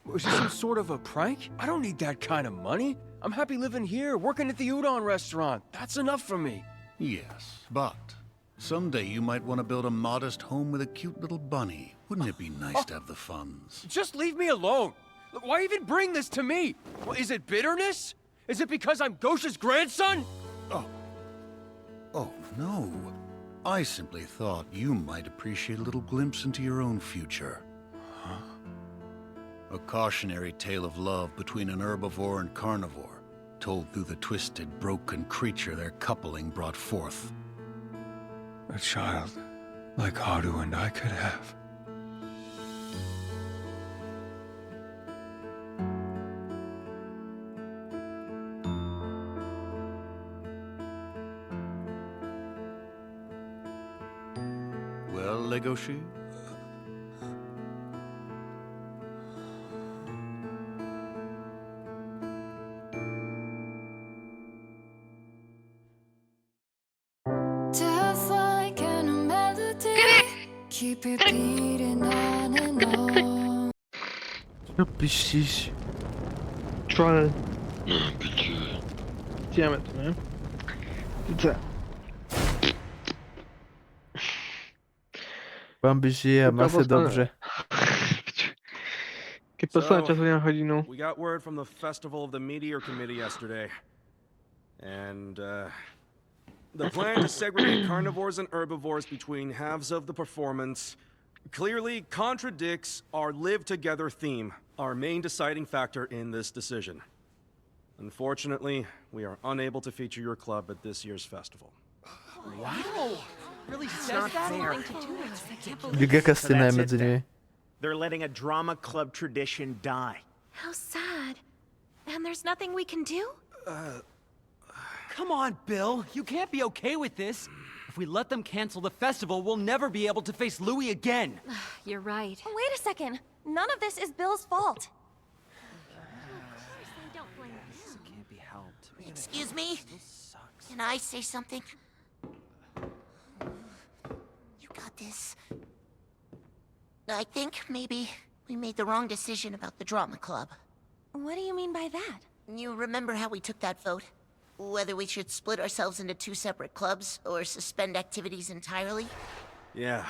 Was this some sort of a prank? I don't need that kind of money. I'm happy living here, working at the udon restaurant. That's enough for me. Yes, but someday you might want to build a modest home with a cute little bunny. Wouldn't it be nice to have the funds? Just leave me alone. Why even bring this to me? Well, is it bitterness? Is it because I'm Gosha's grandson? Oh, no. I simply thought you might appreciate a little glimpse into your own future. Huh? A cautionary tale of love between an herbivore and carnivore, told through the twisted, broken creature their coupling brought forth. A child like Haru and I could have. Well, Legoshi? Death like in a melody, keep repeating on and on. Co píšeš? Troll. Damn it, man. It's a... Bambi žije a má sa dobře. Keď posledná časť na hodinu. We got word from the Festival of the Meteor Committee yesterday. And, the plan to segregate carnivores and herbivores between halves of the performance clearly contradicts our live together theme, our main deciding factor in this decision. Unfortunately, we are unable to feature your club at this year's festival. Wow! Really says that? Giga stina je medzi nimi. They're letting a drama club tradition die. How sad. And there's nothing we can do? Come on, Bill. You can't be okay with this. If we let them cancel the festival, we'll never be able to face Louis again. You're right. Wait a second. None of this is Bill's fault. Can't be helped. Excuse me? Can I say something? You got this. I think maybe we made the wrong decision about the drama club. What do you mean by that? You remember how we took that vote? Whether we should split ourselves into two separate clubs or suspend activities entirely? Yeah.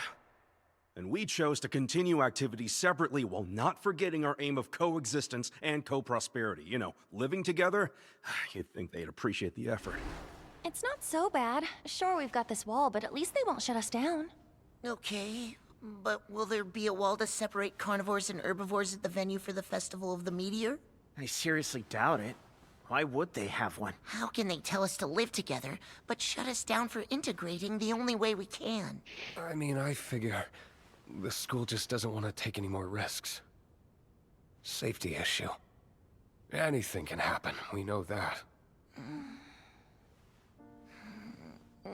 And we chose to continue activities separately while not forgetting our aim of coexistence and co-prosperity. You know, living together, you'd think they'd appreciate the effort. It's not so bad. Sure, we've got this wall, but at least they won't shut us down. Okay, but will there be a wall to separate carnivores and herbivores at the venue for the Festival of the Meteor? I seriously doubt it. Why would they have one? How can they tell us to live together, but shut us down for integrating the only way we can? I mean, I figure the school just doesn't want to take any more risks. Safety issue. Anything can happen, we know that.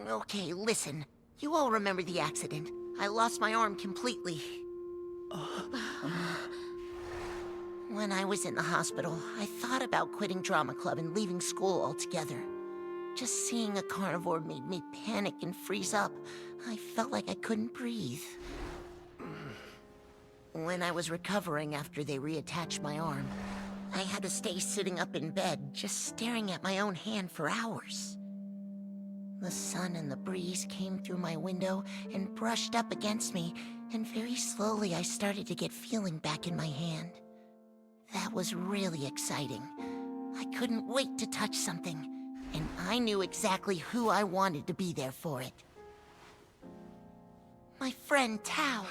Okay, listen. You all remember the accident. I lost my arm completely. When I was in the hospital, I thought about quitting drama club and leaving school altogether. Just seeing a carnivore made me panic and freeze up. I felt like I couldn't breathe. When I was recovering after they reattached my arm, I had to stay sitting up in bed, just staring at my own hand for hours. The sun and the breeze came through my window and brushed up against me, and very slowly I started to get feeling back in my hand. That was really exciting. I couldn't wait to touch something, and I knew exactly who I wanted to be there for it. My friend Tao.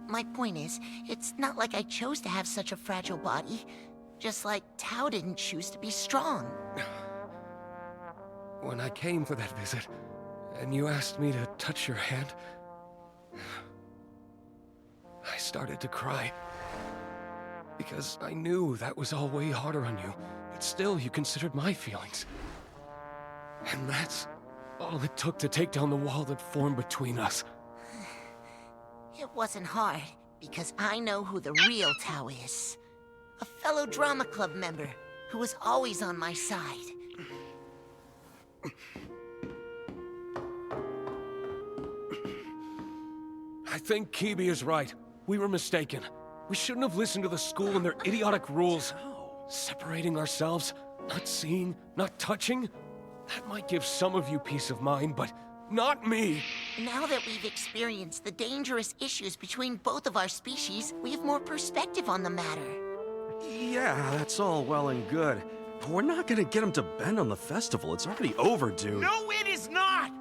My point is, it's not like I chose to have such a fragile body, just like Tao didn't choose to be strong. When I came for that visit, and you asked me to touch your hand, I started to cry. Because I knew that was all way harder on you, but still you considered my feelings. And that's all it took to take down the wall that formed between us. It wasn't hard, because I know who the real Tao is. A fellow drama club member, who was always on my side. I think Kibi is right. We were mistaken. We shouldn't have listened to the school and their idiotic rules. Separating ourselves, not seeing, not touching, that might give some of you peace of mind, but not me. Now that we've experienced the dangerous issues between both of our species, we have more perspective on the matter. Yeah, that's all well and good. But we're not gonna get him to bend on the festival. It's already over, dude. No, it is not!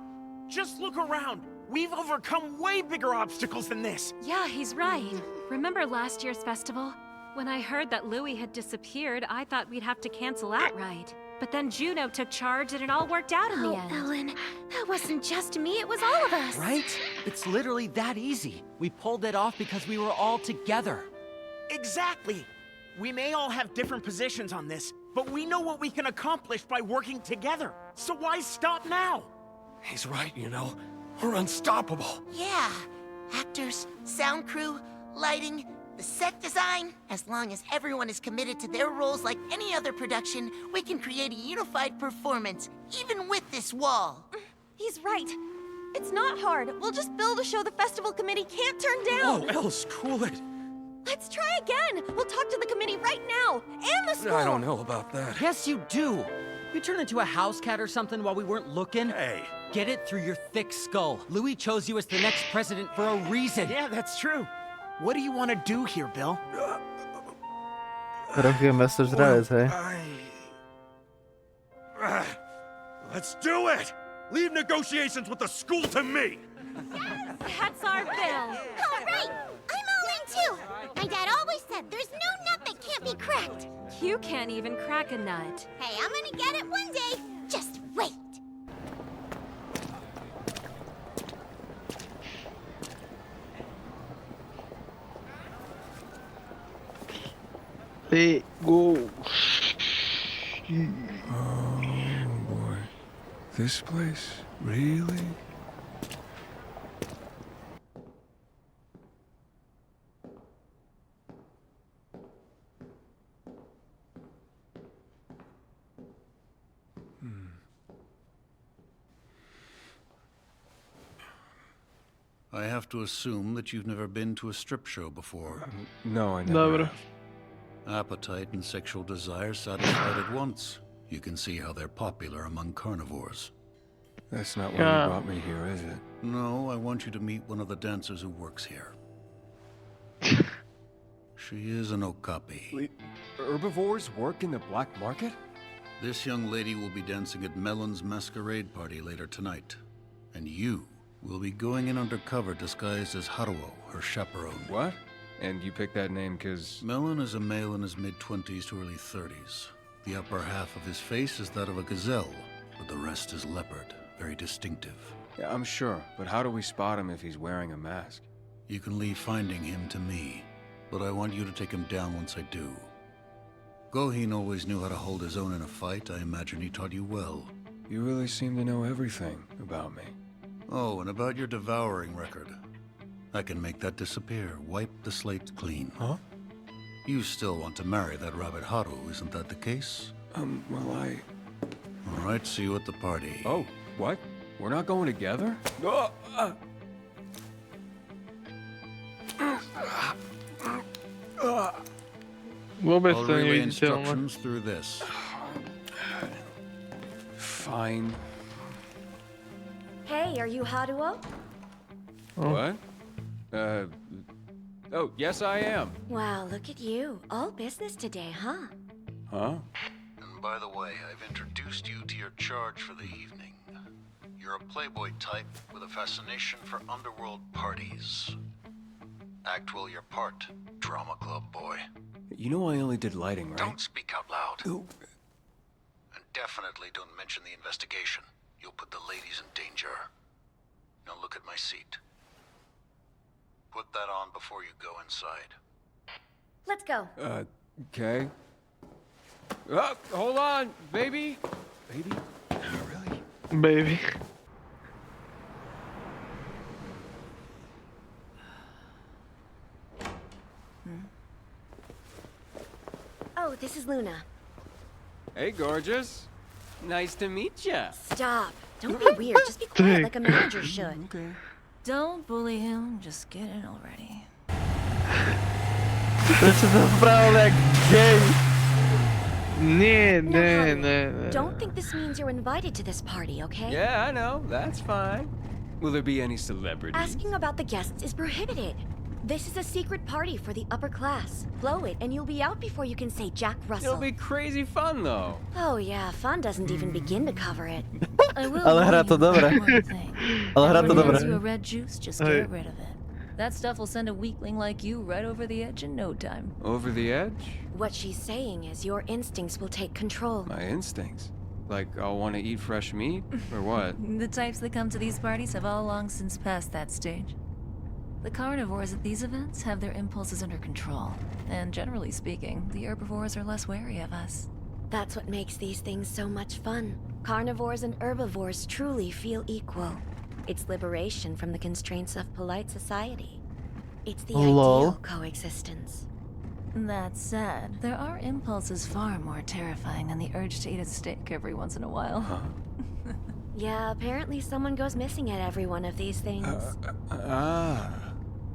Just look around. We've overcome way bigger obstacles than this. Yeah, he's right. Remember last year's festival? When I heard that Louis had disappeared, I thought we'd have to cancel outright. But then Juno took charge and it all worked out in the end. Ellen, that wasn't just me, it was all of us. Right? It's literally that easy. We pulled it off because we were all together. Exactly. We may all have different positions on this, but we know what we can accomplish by working together. So why stop now? He's right, you know. We're unstoppable. Yeah. Actors, sound crew, lighting, the set design. As long as everyone is committed to their roles like any other production, we can create a unified performance, even with this wall. He's right. It's not hard. We'll just build a show the festival committee can't turn down. Whoa, Ellis, cool it. Let's try again. We'll talk to the committee right now, and the school. I don't know about that. Yes, you do. You turned into a house cat or something while we weren't looking. Hey, Get it through your thick skull. Louis chose you as the next president for a reason. Yeah, that's true. What do you want to do here, Bill? Let's do it! Leave negotiations with the school to me! That's our Bill. All right, I'm all in too. My dad always said there's no nut that can't be cracked. You can't even crack a nut. Hey, I'm gonna get it one day. Just wait. Let's go. Oh boy. This place? Really? I have to assume that you've never been to a strip show before. No, I never. No, bro. have. Appetite and sexual desire satisfied at once. You can see how they're popular among carnivores. That's not why you brought me here, is it? No, I want you to meet one of the dancers who works here. She is an okapi. Wait, herbivores work in the black market? This young lady will be dancing at Melon's masquerade party later tonight. And you will be going in undercover disguised as Haruo, her chaperone. What? And you picked that name because... Melon is a male in his mid-20s to early 30s. The upper half of his face is that of a gazelle, but the rest is leopard. Very distinctive. Yeah, I'm sure, but how do we spot him if he's wearing a mask? You can leave finding him to me, but I want you to take him down once I do. Gohin always knew how to hold his own in a fight. I imagine he taught you well. You really seem to know everything about me. Oh, and about your devouring record. I can make that disappear, wipe the slate clean. Huh? You still want to marry that rabbit Haru, isn't that the case? Well, I... All right, see you at the party. Oh, what? We're not going together? Oh, Vou ver I'll se tem relay aí de ter uma. instructions through this. Fine. Hey, are you Haruo? What? Oh, yes I am. Wow, look at you. All business today, huh? Huh? And by the way, I've introduced you to your charge for the evening. You're a playboy type with a fascination for underworld parties. Act well your part, drama club boy. You know I only did lighting, right? Don't speak out loud. Oh. And definitely don't mention the investigation. You'll put the ladies in danger. Now look at my seat. Put that on before you go inside. Let's go. Okay. Oh, hold on, baby. Baby? Really? Baby. Oh, this is Luna. Hey, gorgeous. Nice to meet ya. Stop. Don't be weird. Just be quiet like a manager should. Okay. Don't bully him, just get in already. This is a like gay. No. Don't think this means you're invited to this party, okay? Yeah, I know. That's fine. Will there be any celebrities? Asking about the guests is prohibited. This is a secret party for the upper class. Blow it, and you'll be out before you can say Jack Russell. It'll be crazy fun, though. Oh yeah, fun doesn't even begin to cover it. I will Ale hra to dobre. Ale hra to If dobre. you a red juice, just get rid of it. That stuff will send a weakling like you right over the edge in no time. Over the edge? What she's saying is your instincts will take control. My instincts? Like I'll want to eat fresh meat? Or what? The types that come to these parties have all long since passed that stage. The carnivores at these events have their impulses under control. And generally speaking, the herbivores are less wary of us. That's what makes these things so much fun. Carnivores and herbivores truly feel equal. It's liberation from the constraints of polite society. It's the ideal coexistence. That said, there are impulses far more terrifying than the urge to eat a steak every once in a while. Yeah, apparently someone goes missing at every one of these things.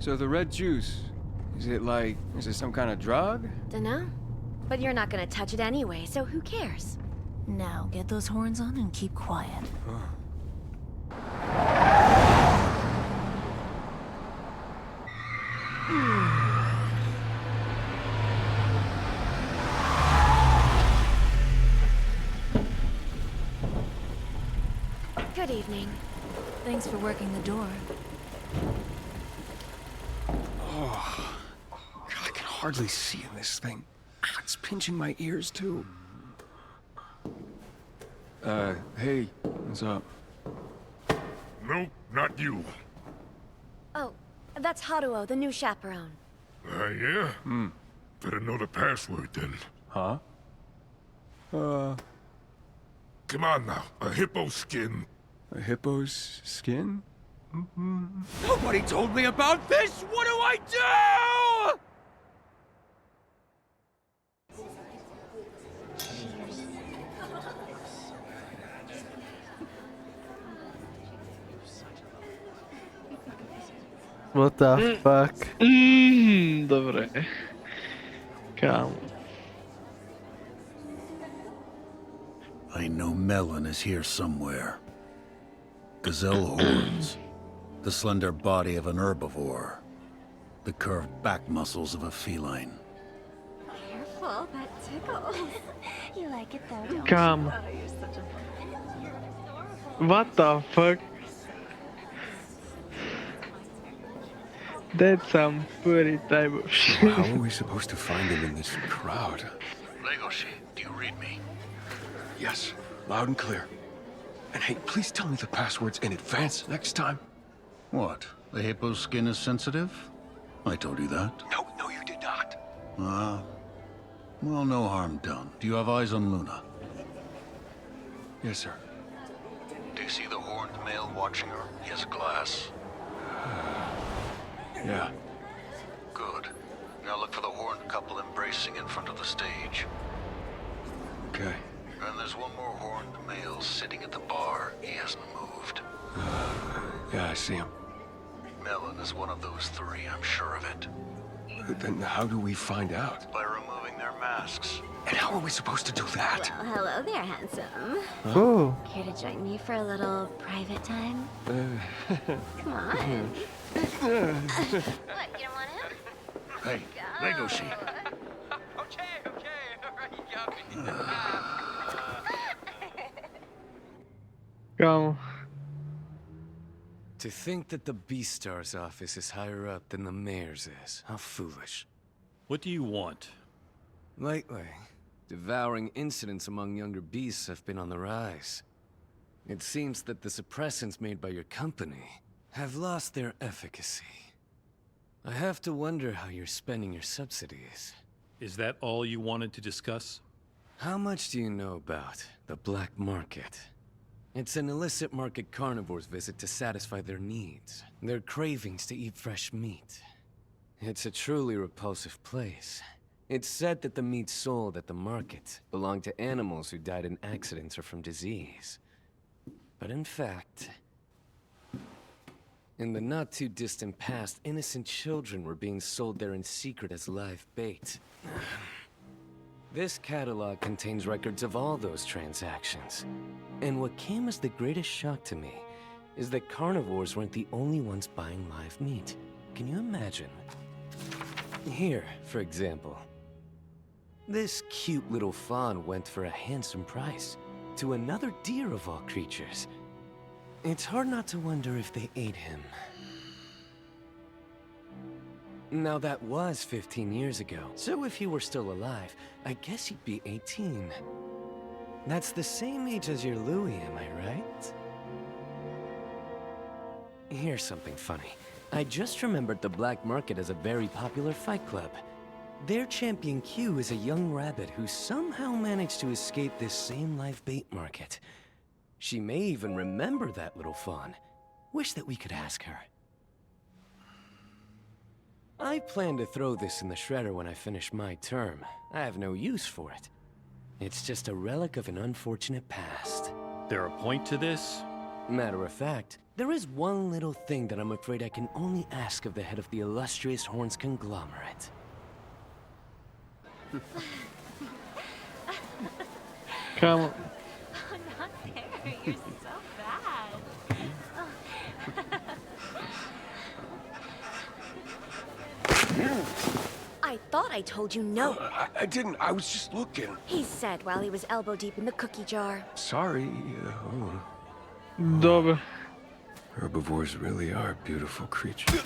So the red juice, is it some kind of drug? Dunno. But you're not gonna touch it anyway, so who cares? Now, get those horns on and keep quiet. Good evening. Thanks for working the door. Oh, God, I can hardly see in this thing. It's pinching my ears, too. Hey, what's up? Nope, not you. Oh, that's Haruo, the new chaperone. Yeah? Better know the password then. Huh? Come on now, a hippo skin. A hippo's skin? Nobody told me about this! What do I do? What the fuck? Dobre. Kámo. I know Melon is here somewhere. Gazelle horns, the slender body of an herbivore, the curved back muscles of a feline. Careful, that tickles. You like it though, don't Come. you? Oh, you're such a... What the fuck? That's some pretty type of shit. How are we supposed to find him in this crowd? Legoshi, do you read me? Yes, loud and clear. And hey, please tell me the passwords in advance next time. What? The hippo's skin is sensitive? I told you that. No, you did not. Well, no harm done. Do you have eyes on Luna? Yes, sir. Do you see the horned male watching her? He has a glass. Yeah. Good. Now look for the horned couple embracing in front of the stage. Okay. And there's one more horned male sitting at the bar. He hasn't moved. Yeah, I see him. Melon is one of those three, I'm sure of it. Then how do we find out? By removing their masks. And how are we supposed to do that? Well, hello there, handsome. Oh. Care to join me for a little private time? Come on. What, you don't want him? Hey, Legoshi. Okay, alright, you got me. Kámo. To think that the Beastar's office is higher up than the mayor's is. How foolish. What do you want? Lately, devouring incidents among younger beasts have been on the rise. It seems that the suppressants made by your company have lost their efficacy. I have to wonder how you're spending your subsidies. Is that all you wanted to discuss? How much do you know about the black market? It's an illicit market carnivores visit to satisfy their needs, their cravings to eat fresh meat. It's a truly repulsive place. It's said that the meat sold at the market belonged to animals who died in accidents or from disease. But in fact, in the not-too-distant past, innocent children were being sold there in secret as live bait. This catalog contains records of all those transactions. And what came as the greatest shock to me is that carnivores weren't the only ones buying live meat. Can you imagine? Here, for example. This cute little fawn went for a handsome price to another deer of all creatures. It's hard not to wonder if they ate him. Now that was 15 years ago, so if he were still alive, I guess he'd be 18. That's the same age as your Louis, am I right? Here's something funny. I just remembered the black market as a very popular fight club. Their champion Q is a young rabbit who somehow managed to escape this same live bait market. She may even remember that little fawn. Wish that we could ask her. I plan to throw this in the shredder when I finish my term. I have no use for it. It's just a relic of an unfortunate past. There a point to this? Matter of fact, there is one little thing that I'm afraid I can only ask of the head of the illustrious Horns conglomerate. Come on. Oh, not there. You're so bad. thought I told you no. I didn't. I was just looking. He said while he was elbow deep in the cookie jar. Sorry. Dobra. Herbivores really are beautiful creatures.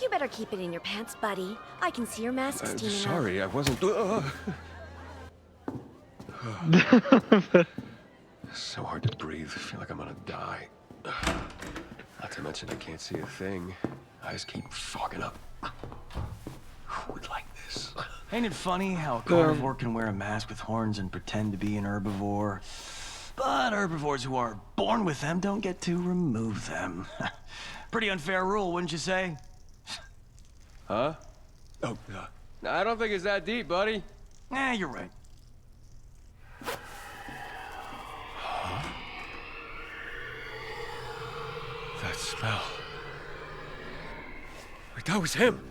You better keep it in your pants, buddy. I can see your mask steaming up. Sorry, I wasn't. So hard to breathe. I feel like I'm gonna die. Not to mention I can't see a thing. I just keep fogging up. Who would like this? Ain't it funny how a carnivore can wear a mask with horns and pretend to be an herbivore? But herbivores who are born with them don't get to remove them. Pretty unfair rule, wouldn't you say? Huh? Oh, I don't think it's that deep, buddy. You're right. That smell. Wait, that was him.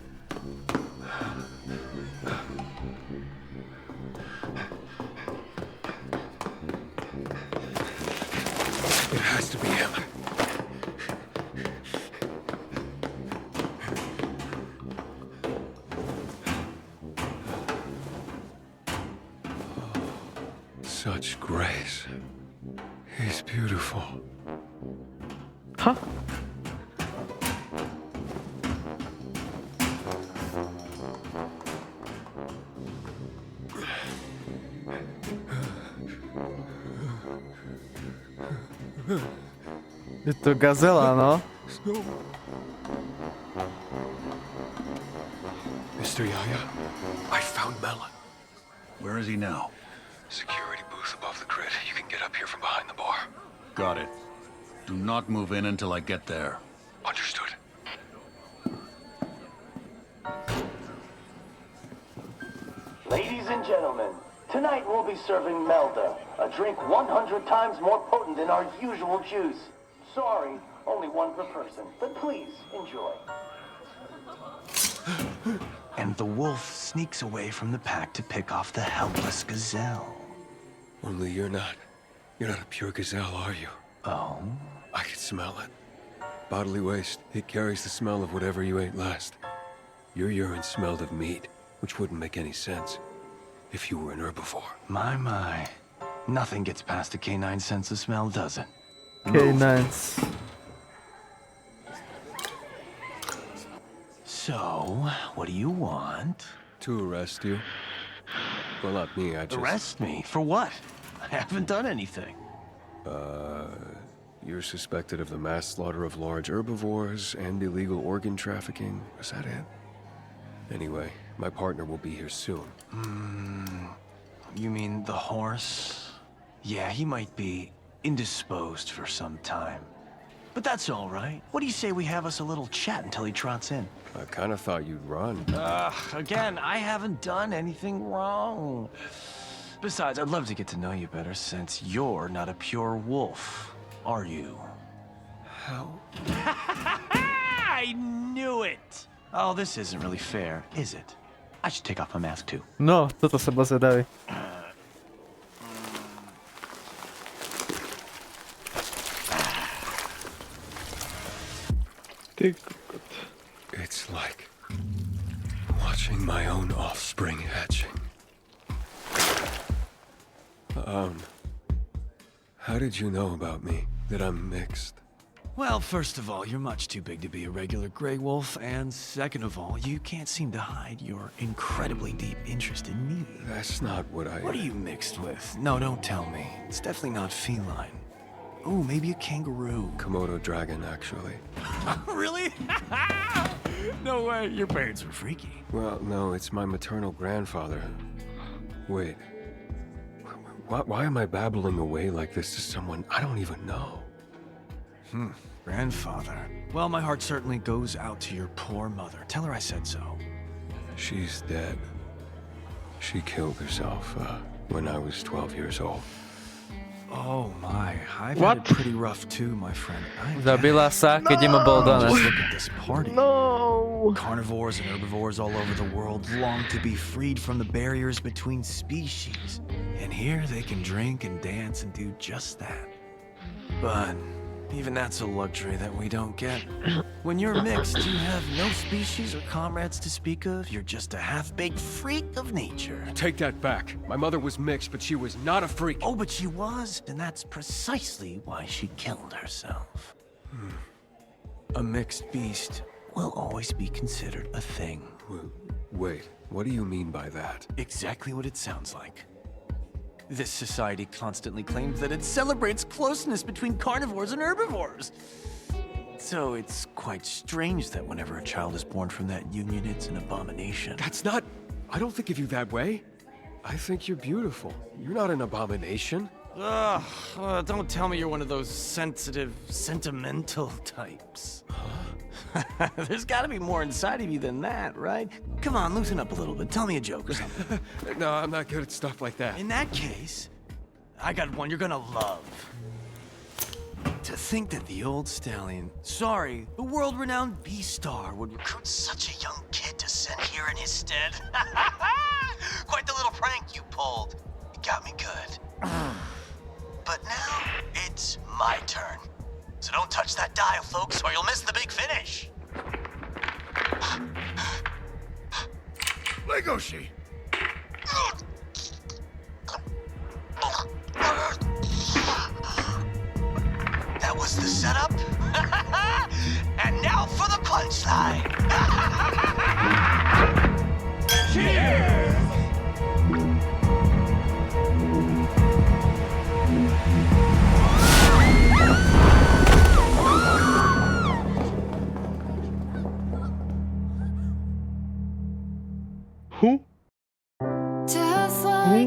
It has to be him. Such grace. He's beautiful. Huh? Je to gazela, no? Mr. Yaya, I found Melon. Where is he now? Security booth above the grid. You can get up here from behind the bar. Got it. Do not move in until I get there. Understood. Ladies and gentlemen, tonight we'll be serving Melda, a drink 100 times more potent than our usual juice. Sorry, only one per person, but please enjoy. And the wolf sneaks away from the pack to pick off the helpless gazelle. Only you're not. You're not a pure gazelle, are you? Oh? I can smell it. Bodily waste. It carries the smell of whatever you ate last. Your urine smelled of meat, which wouldn't make any sense if you were an herbivore. My. Nothing gets past the canine sense of smell, does it? K9s. So, what do you want? To arrest you. Well, not me, I just... Arrest me? For what? I haven't done anything. You're suspected of the mass slaughter of large herbivores and illegal organ trafficking. Is that it? Anyway, my partner will be here soon. You mean the horse? Yeah, he might be indisposed for some time. But that's all right. What do you say we have us a little chat until he trots in? I kind of thought you'd run. Again, I haven't done anything wrong. Besides, I'd love to get to know you better since you're not a pure wolf, are you? How? I knew it! Oh, this isn't really fair, is it? I should take off my mask too. No, toto sa bol zvedavý. It's like watching my own offspring hatching. How did you know about me? That I'm mixed? Well, first of all, you're much too big to be a regular gray wolf, and second of all, you can't seem to hide your incredibly deep interest in me. That's not what I... What are you mixed with? No, don't tell me. It's definitely not feline. Oh, maybe a kangaroo. Komodo dragon, actually. Really? No way. Your parents were freaky. Well, no, it's my maternal grandfather. Wait. Why am I babbling away like this to someone I don't even know? Grandfather. Well, my heart certainly goes out to your poor mother. Tell her I said so. She's dead. She killed herself when I was 12 years old. Oh my, I've had it pretty rough too, my friend. Zabila sa, keď im bol dané. Just look at this party. No. Carnivores and herbivores all over the world long to be freed from the barriers between species. And here they can drink and dance and do just that. But Even that's a luxury that we don't get. When you're mixed, you have no species or comrades to speak of. You're just a half-baked freak of nature. Take that back. My mother was mixed, but she was not a freak. Oh, but she was, and that's precisely why she killed herself. A mixed beast will always be considered a thing. Wait, what do you mean by that? Exactly what it sounds like. This society constantly claims that it celebrates closeness between carnivores and herbivores. So it's quite strange that whenever a child is born from that union, it's an abomination. That's not... I don't think of you that way. I think you're beautiful. You're not an abomination. Ugh, don't tell me you're one of those sensitive, sentimental types. There's gotta be more inside of you than that, right? Come on, loosen up a little bit. Tell me a joke or something. No, I'm not good at stuff like that. In that case, I got one you're gonna love. To think that the old stallion, sorry, the world-renowned B-star would recruit such a young kid to send here in his stead. Quite the little prank you pulled. It got me good. But now, it's my turn. So don't touch that dial, folks, or you'll miss the big finish. Legoshi! That was the setup. And now for the punchline. Cheers! Who?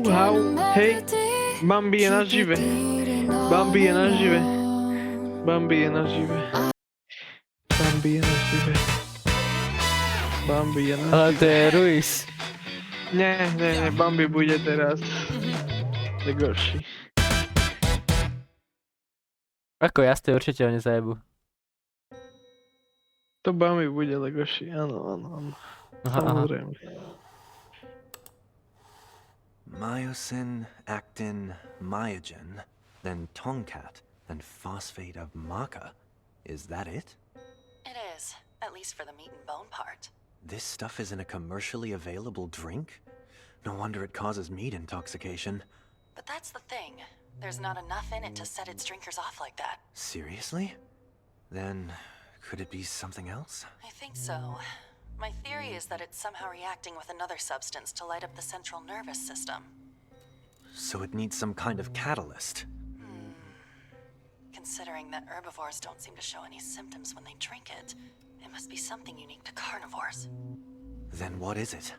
How? Hej! Bambi je nažive. Bambi je nažive. Bambi je nažive. Bambi je nažive. Bambi je nažive. Ale to je Ruiz. Ne, Bambi bude teraz. Legorší. Ako jasne, určite ho nezajebu. To Bambi bude Legorší, áno. Samozrejme. Myosin, actin, myogen, then Tomcat, then phosphate of maca. Is that it? It is, at least for the meat and bone part. This stuff isn't a commercially available drink? No wonder it causes meat intoxication. But that's the thing. There's not enough in it to set its drinkers off like that. Seriously? Then, could it be something else? I think so. My theory is that it's somehow reacting with another substance to light up the central nervous system. So it needs some kind of catalyst. Considering that herbivores don't seem to show any symptoms when they drink it, it must be something unique to carnivores. Then what is it?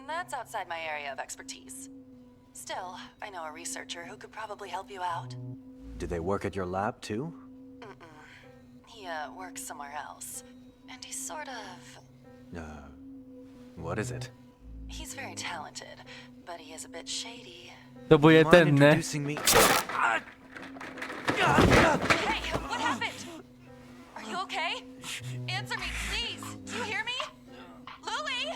That's outside my area of expertise. Still, I know a researcher who could probably help you out. Do they work at your lab too? He, works somewhere else. And he's sort of... What is it? He's very talented, but he is a bit shady. To bude ten, ne? Hey, what happened? Are you okay? Answer me, please. Do you hear me? Louie?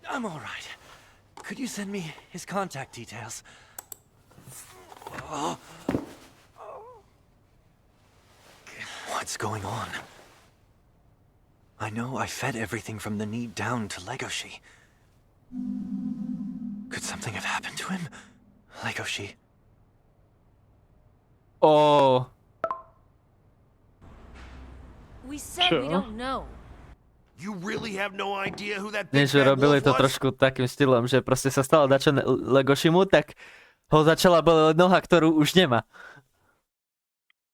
I'm all right. Could you send me his contact details? What's going on? I know I fed everything from the knee down to Legoshi. Could something have happened to him? Legoshi. Oh. We said we don't know. You really have no idea who that Nie, big že bad robili wolf to was? trošku takým štýlom, že proste sa stalo dačo Legoshimu, tak ho začala boleť noha, ktorú už nemá.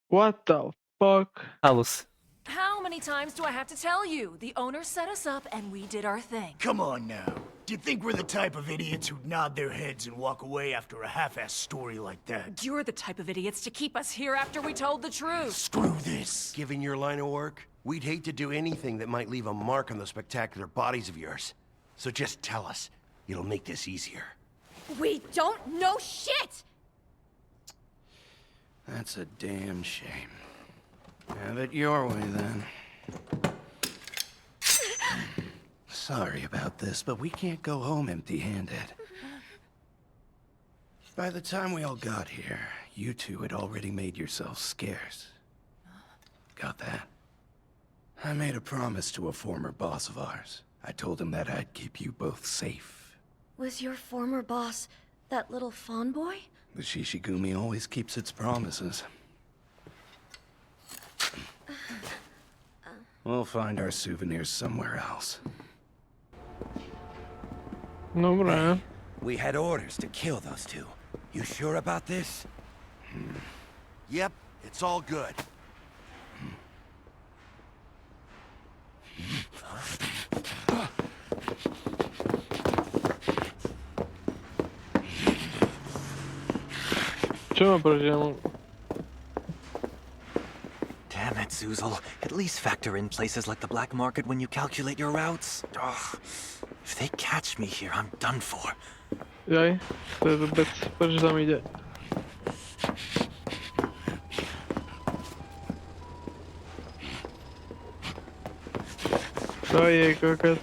What the fuck? Halus. How many times do I have to tell you? The owner set us up and we did our thing. Come on now. Do you think we're the type of idiots who'd nod their heads and walk away after a half-assed story like that? You're the type of idiots to keep us here after we told the truth. Screw this. Given your line of work, we'd hate to do anything that might leave a mark on those spectacular bodies of yours. So just tell us. It'll make this easier. We don't know shit! That's a damn shame. Have it your way, then. Sorry about this, but we can't go home empty-handed. By the time we all got here, you two had already made yourselves scarce. Got that? I made a promise to a former boss of ours. I told him that I'd keep you both safe. Was your former boss that little fawn boy? The Shishigumi always keeps its promises. We'll find our souvenirs somewhere else. Dobra. We had orders to kill those two. You sure about this? Yep, it's all good. Čo proti nemu? Damn it, Zuzel. At least factor in places like the black market when you calculate your routes. Ugh. If they catch me here, I'm done for. Jaj, to je vůbec, proč tam jde? To je kokot.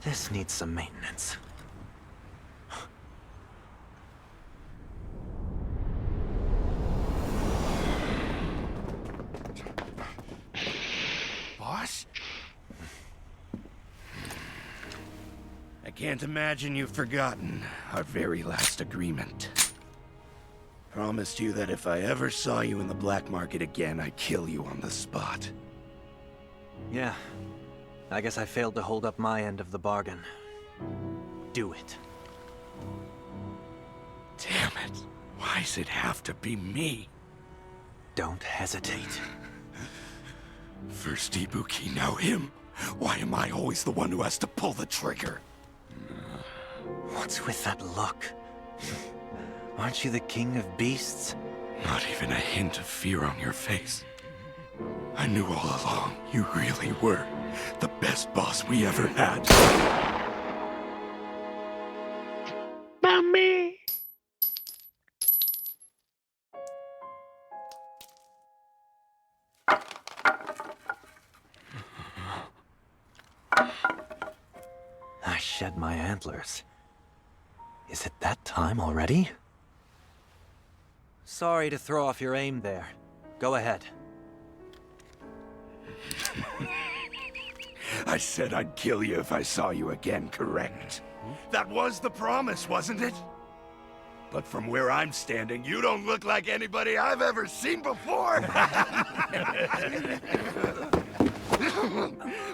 This needs some maintenance. Boss? I can't imagine you've forgotten Our very last agreement. Promised you that if I ever saw you in the black market again, I'd kill you on the spot. Yeah. I guess I failed to hold up my end of the bargain. Do it. Damn it. Why does it have to be me? Don't hesitate. First Ibuki, now him. Why am I always the one who has to pull the trigger? What's with that look? Aren't you the king of beasts? Not even a hint of fear on your face. I knew all along you really were the best boss we ever had. Mommy! I shed my antlers. Is it that time already? Sorry to throw off your aim there. Go ahead. I said I'd kill you if I saw you again, correct? That was the promise, wasn't it? But from where I'm standing, you don't look like anybody I've ever seen before!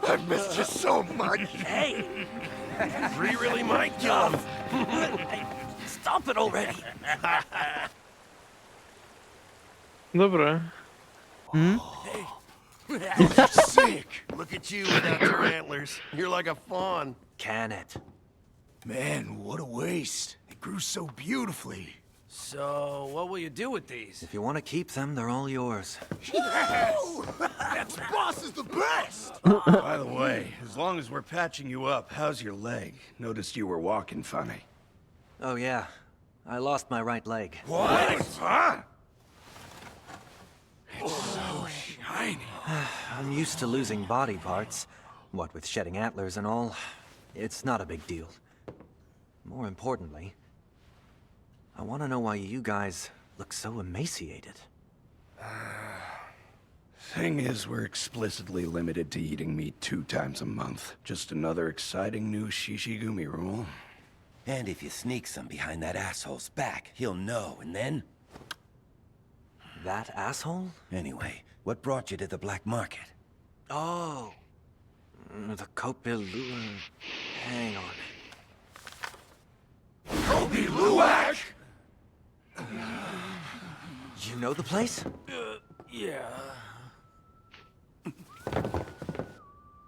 I've missed you so much! Hey! We really might kill him. Stop it already! Dobra. Sick! Look at you without your antlers. You're like a fawn. Can it? Man, what a waste. It grew so beautifully. So, what will you do with these? If you want to keep them, they're all yours. Yes! That's boss is the best! By the way, as long as we're patching you up, how's your leg? Noticed you were walking funny. Oh yeah, I lost my right leg. What? Huh? It's so shiny. I'm used to losing body parts. What with shedding antlers and all, it's not a big deal. More importantly, I want to know why you guys look so emaciated. Thing is, we're explicitly limited to eating meat 2 times a month. Just another exciting new Shishigumi rule. And if you sneak some behind that asshole's back, he'll know, and then... That asshole? Anyway, what brought you to the black market? Oh, the Kopilu... Hang on. Kobe Luwak! You know the place? Yeah.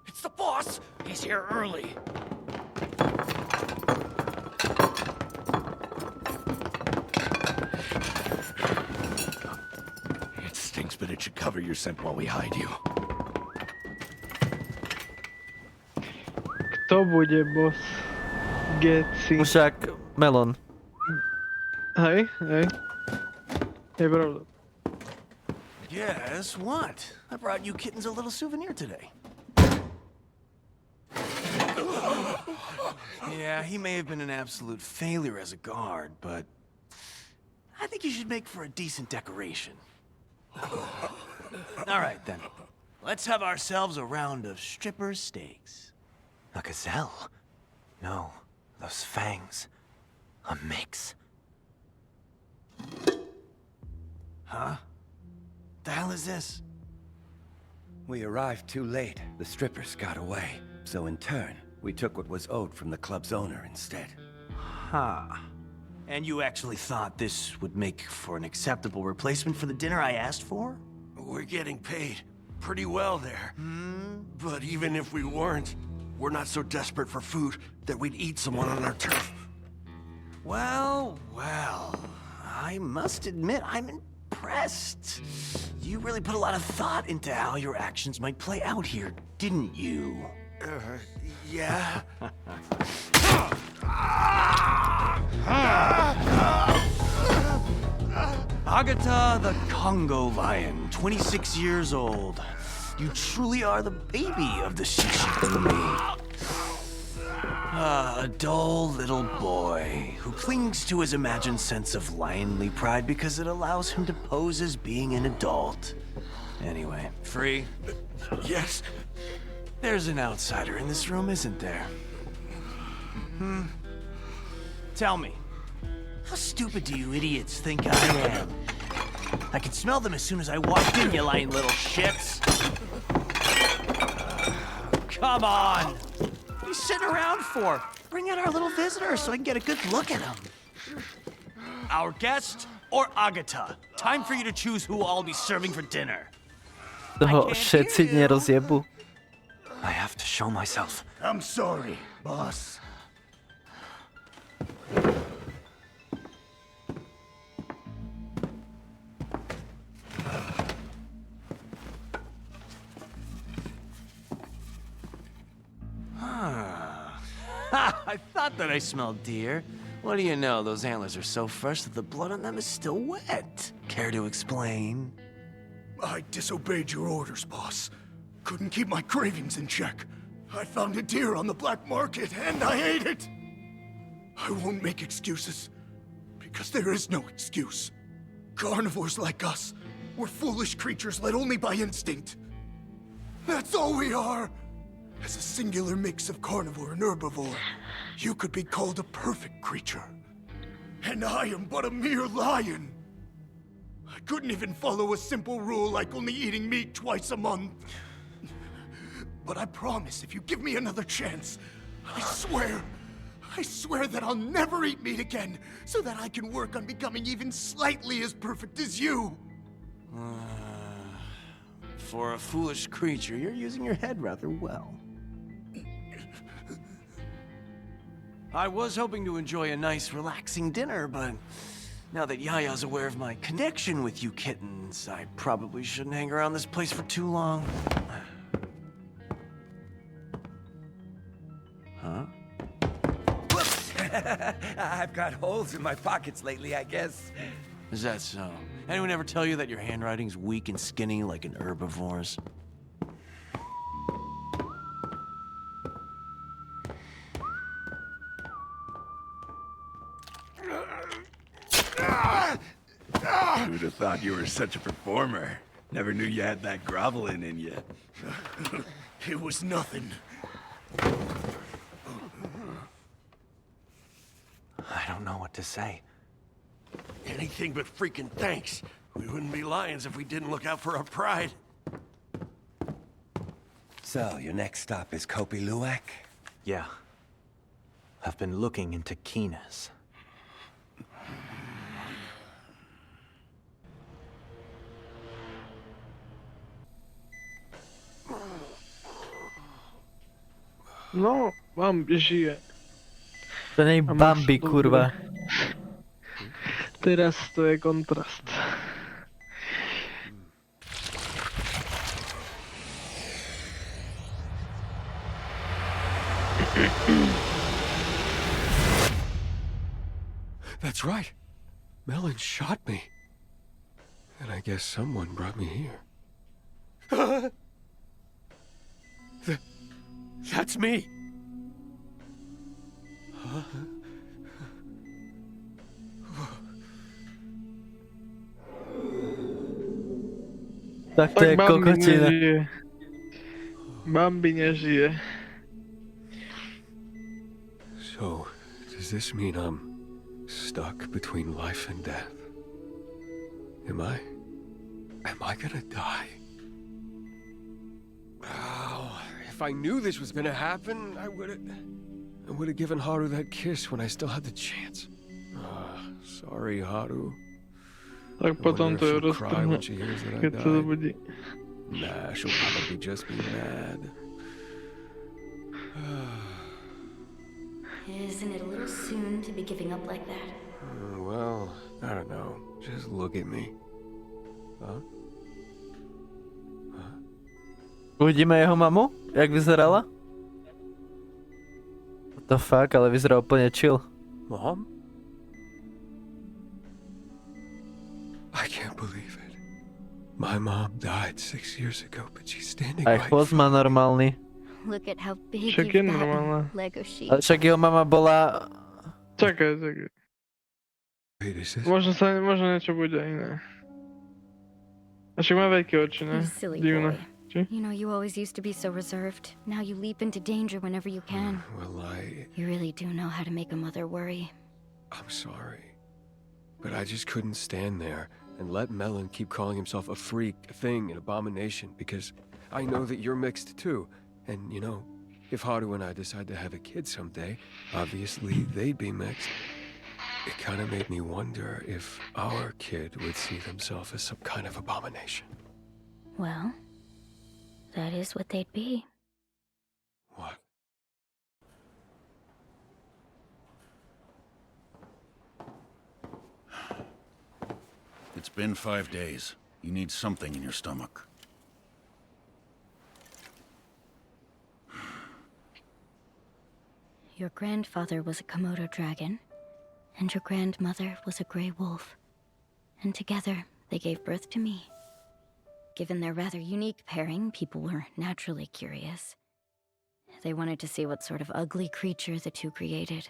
It's the boss! He's here early. It stinks, but it should cover your scent while we hide you. Kto bude boss? Geci. Však Melon. Hej, hej. Je pravda. Yes, what? I brought you kittens a little souvenir today. Yeah, he may have been an absolute failure as a guard, but I think he should make for a decent decoration. All right, then. Let's have ourselves a round of stripper steaks. A gazelle? No, those fangs. A mix. Huh? The hell is this? We arrived too late. The strippers got away. So in turn, we took what was owed from the club's owner instead. Huh. And you actually thought this would make for an acceptable replacement for the dinner I asked for? We're getting paid pretty well there. But even if we weren't, we're not so desperate for food that we'd eat someone on our turf. Well, I must admit I'm impressed. You really put a lot of thought into how your actions might play out here, didn't you? Yeah. Agatha the Congo lion, 26 years old. You truly are the baby of the Shishigumi. A dull little boy who clings to his imagined sense of lionly pride because it allows him to pose as being an adult. Anyway, Free? Yes? There's an outsider in this room, isn't there? Tell me, how stupid do you idiots think I am? I could smell them as soon as I walked in, you lying little shits. Come on! What are you sitting around for? Bring in our little visitor so I can get a good look at him. Our guest or Agatha? Time for you to choose who I'll be serving for dinner. Toho všetci nerozjebu. I have to show myself. I'm sorry, boss. I thought that I smelled deer. What do you know? Those antlers are so fresh that the blood on them is still wet. Care to explain? I disobeyed your orders, boss. Couldn't keep my cravings in check. I found a deer on the black market, and I ate it! I won't make excuses, because there is no excuse. Carnivores like us, we're foolish creatures led only by instinct. That's all we are! As a singular mix of carnivore and herbivore, you could be called a perfect creature. And I am but a mere lion! I couldn't even follow a simple rule like only eating meat twice a month. But I promise, if you give me another chance, I swear that I'll never eat meat again, so that I can work on becoming even slightly as perfect as you. For a foolish creature, you're using your head rather well. I was hoping to enjoy a nice, relaxing dinner, but now that Yaya's aware of my connection with you kittens, I probably shouldn't hang around this place for too long. Huh? Whoops! I've got holes in my pockets lately, I guess. Is that so? Anyone ever tell you that your handwriting's weak and skinny like an herbivore's? Who'd have thought you were such a performer? Never knew you had that groveling in you. It was nothing. I don't know what to say. Anything but freaking thanks. We wouldn't be lions if we didn't look out for our pride. So, your next stop is Kopi Luwak? Yeah. I've been looking into Keena's. No, Bambi žije. To nie Bambi, kurwa. Teraz to je kontrast. That's right. Melon shot me. And I guess someone brought me here. That's me. Tak to je Bambi kokotina. nežije. Bambi nežije. So, does this mean I'm stuck between life and death? Am I gonna die? Oh, if I knew this was gonna happen, I would've given Haru that kiss when I still had the chance. Sorry, Haru. Tak potom to je roztrhne, keď sa zobudí. Nah, she'll probably just be mad. Isn't it a little soon to be giving up like that? Well, I don't know. Just look at me. Huh? Uvidíme jeho mamu? Jak vyzerala? What the fuck, ale vyzerá úplne chill. Mom? I can't believe it. My mom died 6 years ago, but she's standing Aj right chvost má normálny. Look at how big Však je you've normálna. gotten, Lego sheep. Ale však jeho mama bola... Čakaj. Wait, is this... Možno niečo bude iné. A však má veľké oči, ne? You silly Divné. boy. Či? You know, you always used to be so reserved. Now you leap into danger whenever you can. Well, You really do know how to make a mother worry. I'm sorry. But I just couldn't stand there and let Melon keep calling himself a freak, a thing, an abomination, because I know that you're mixed too. And, you know, if Haru and I decide to have a kid someday, obviously they'd be mixed. It kind of made me wonder if our kid would see themselves as some kind of abomination. Well, that is what they'd be. What? It's been 5 days. You need something in your stomach. Your grandfather was a Komodo dragon, and your grandmother was a gray wolf. And together, they gave birth to me. Given their rather unique pairing, people were naturally curious. They wanted to see what sort of ugly creature the two created.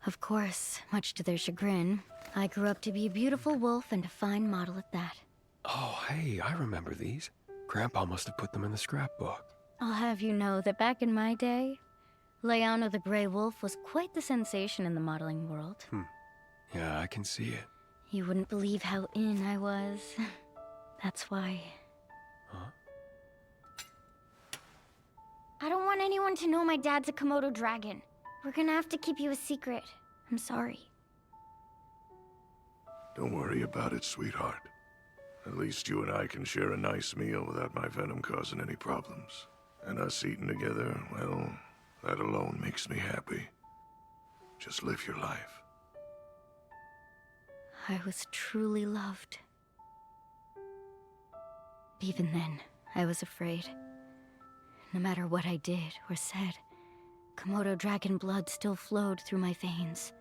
Of course, much to their chagrin, I grew up to be a beautiful wolf and a fine model at that. Oh, hey, I remember these. Grandpa must have put them in the scrapbook. I'll have you know that back in my day, Leona the Grey Wolf was quite the sensation in the modeling world. Yeah, I can see it. You wouldn't believe how in I was. That's why. Huh? I don't want anyone to know my dad's a Komodo dragon. We're gonna have to keep you a secret. I'm sorry. Don't worry about it, sweetheart. At least you and I can share a nice meal without my venom causing any problems. And us eating together, well, that alone makes me happy. Just live your life. I was truly loved. Even then, I was afraid. No matter what I did or said, Komodo dragon blood still flowed through my veins.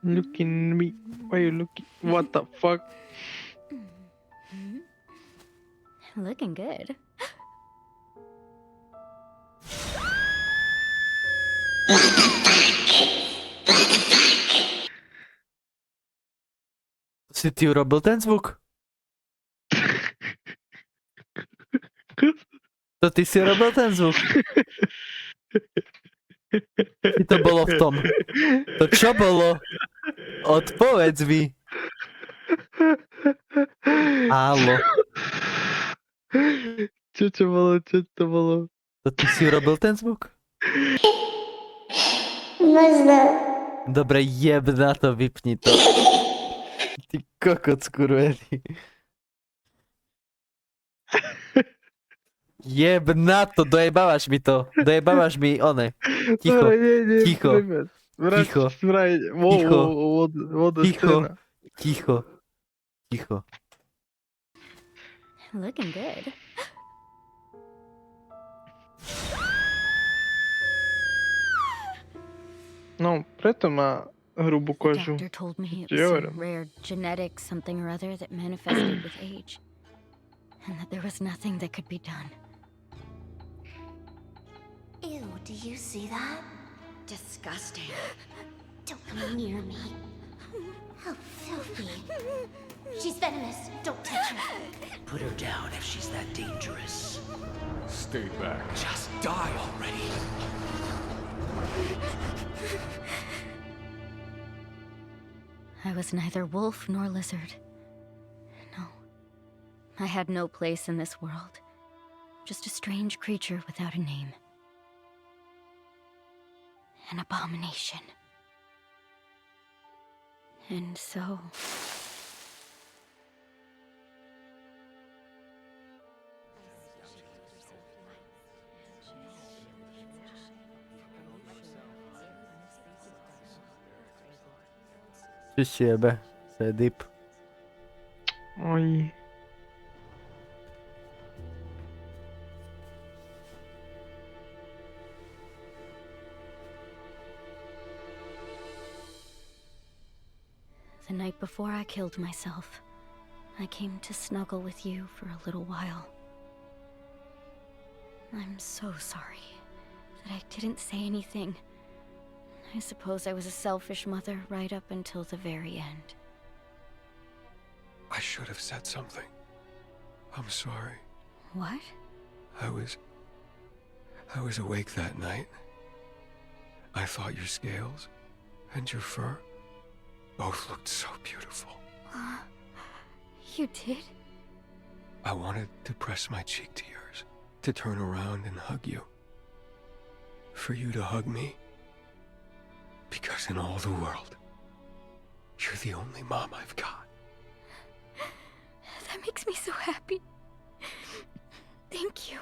Looking at me. Why are you looking? What the fuck? Looking good. Si ty urobil ten zvuk? To ty si robil ten zvuk? Či to bolo v tom? To čo bolo? Odpovedz mi. Álo. Čo to bolo? To ty si urobil ten zvuk? Možno. Dobre, jeb na to, vypni to. Ty kokot skurvený. Jeb na to, dojebávaš mi to. Dojebávaš mi one. Ticho, ticho, ticho, ticho, ticho, ticho. Looking good. No, preto má hrubú kožu. Doctor told me it was some rare genetic something or other that manifested with age. And that there was nothing that could be done. Ew, do you see that? Disgusting. Don't come near me. How filthy. She's venomous. Don't touch her. Put her down if she's that dangerous. Stay back. Just die already. I was neither wolf nor lizard. No. I had no place in this world. Just a strange creature without a name. An abomination. And so... Čist jebe, c'est deep. Oj. The night before I killed myself, I came to snuggle with you for a little while. I'm so sorry that I didn't say anything. I suppose I was a selfish mother right up until the very end. I should have said something. I'm sorry. What? I was awake that night. I thought your scales and your fur both looked so beautiful. You did? I wanted to press my cheek to yours, to turn around and hug you. For you to hug me. Because in all the world, you're the only mom I've got. That makes me so happy. Thank you.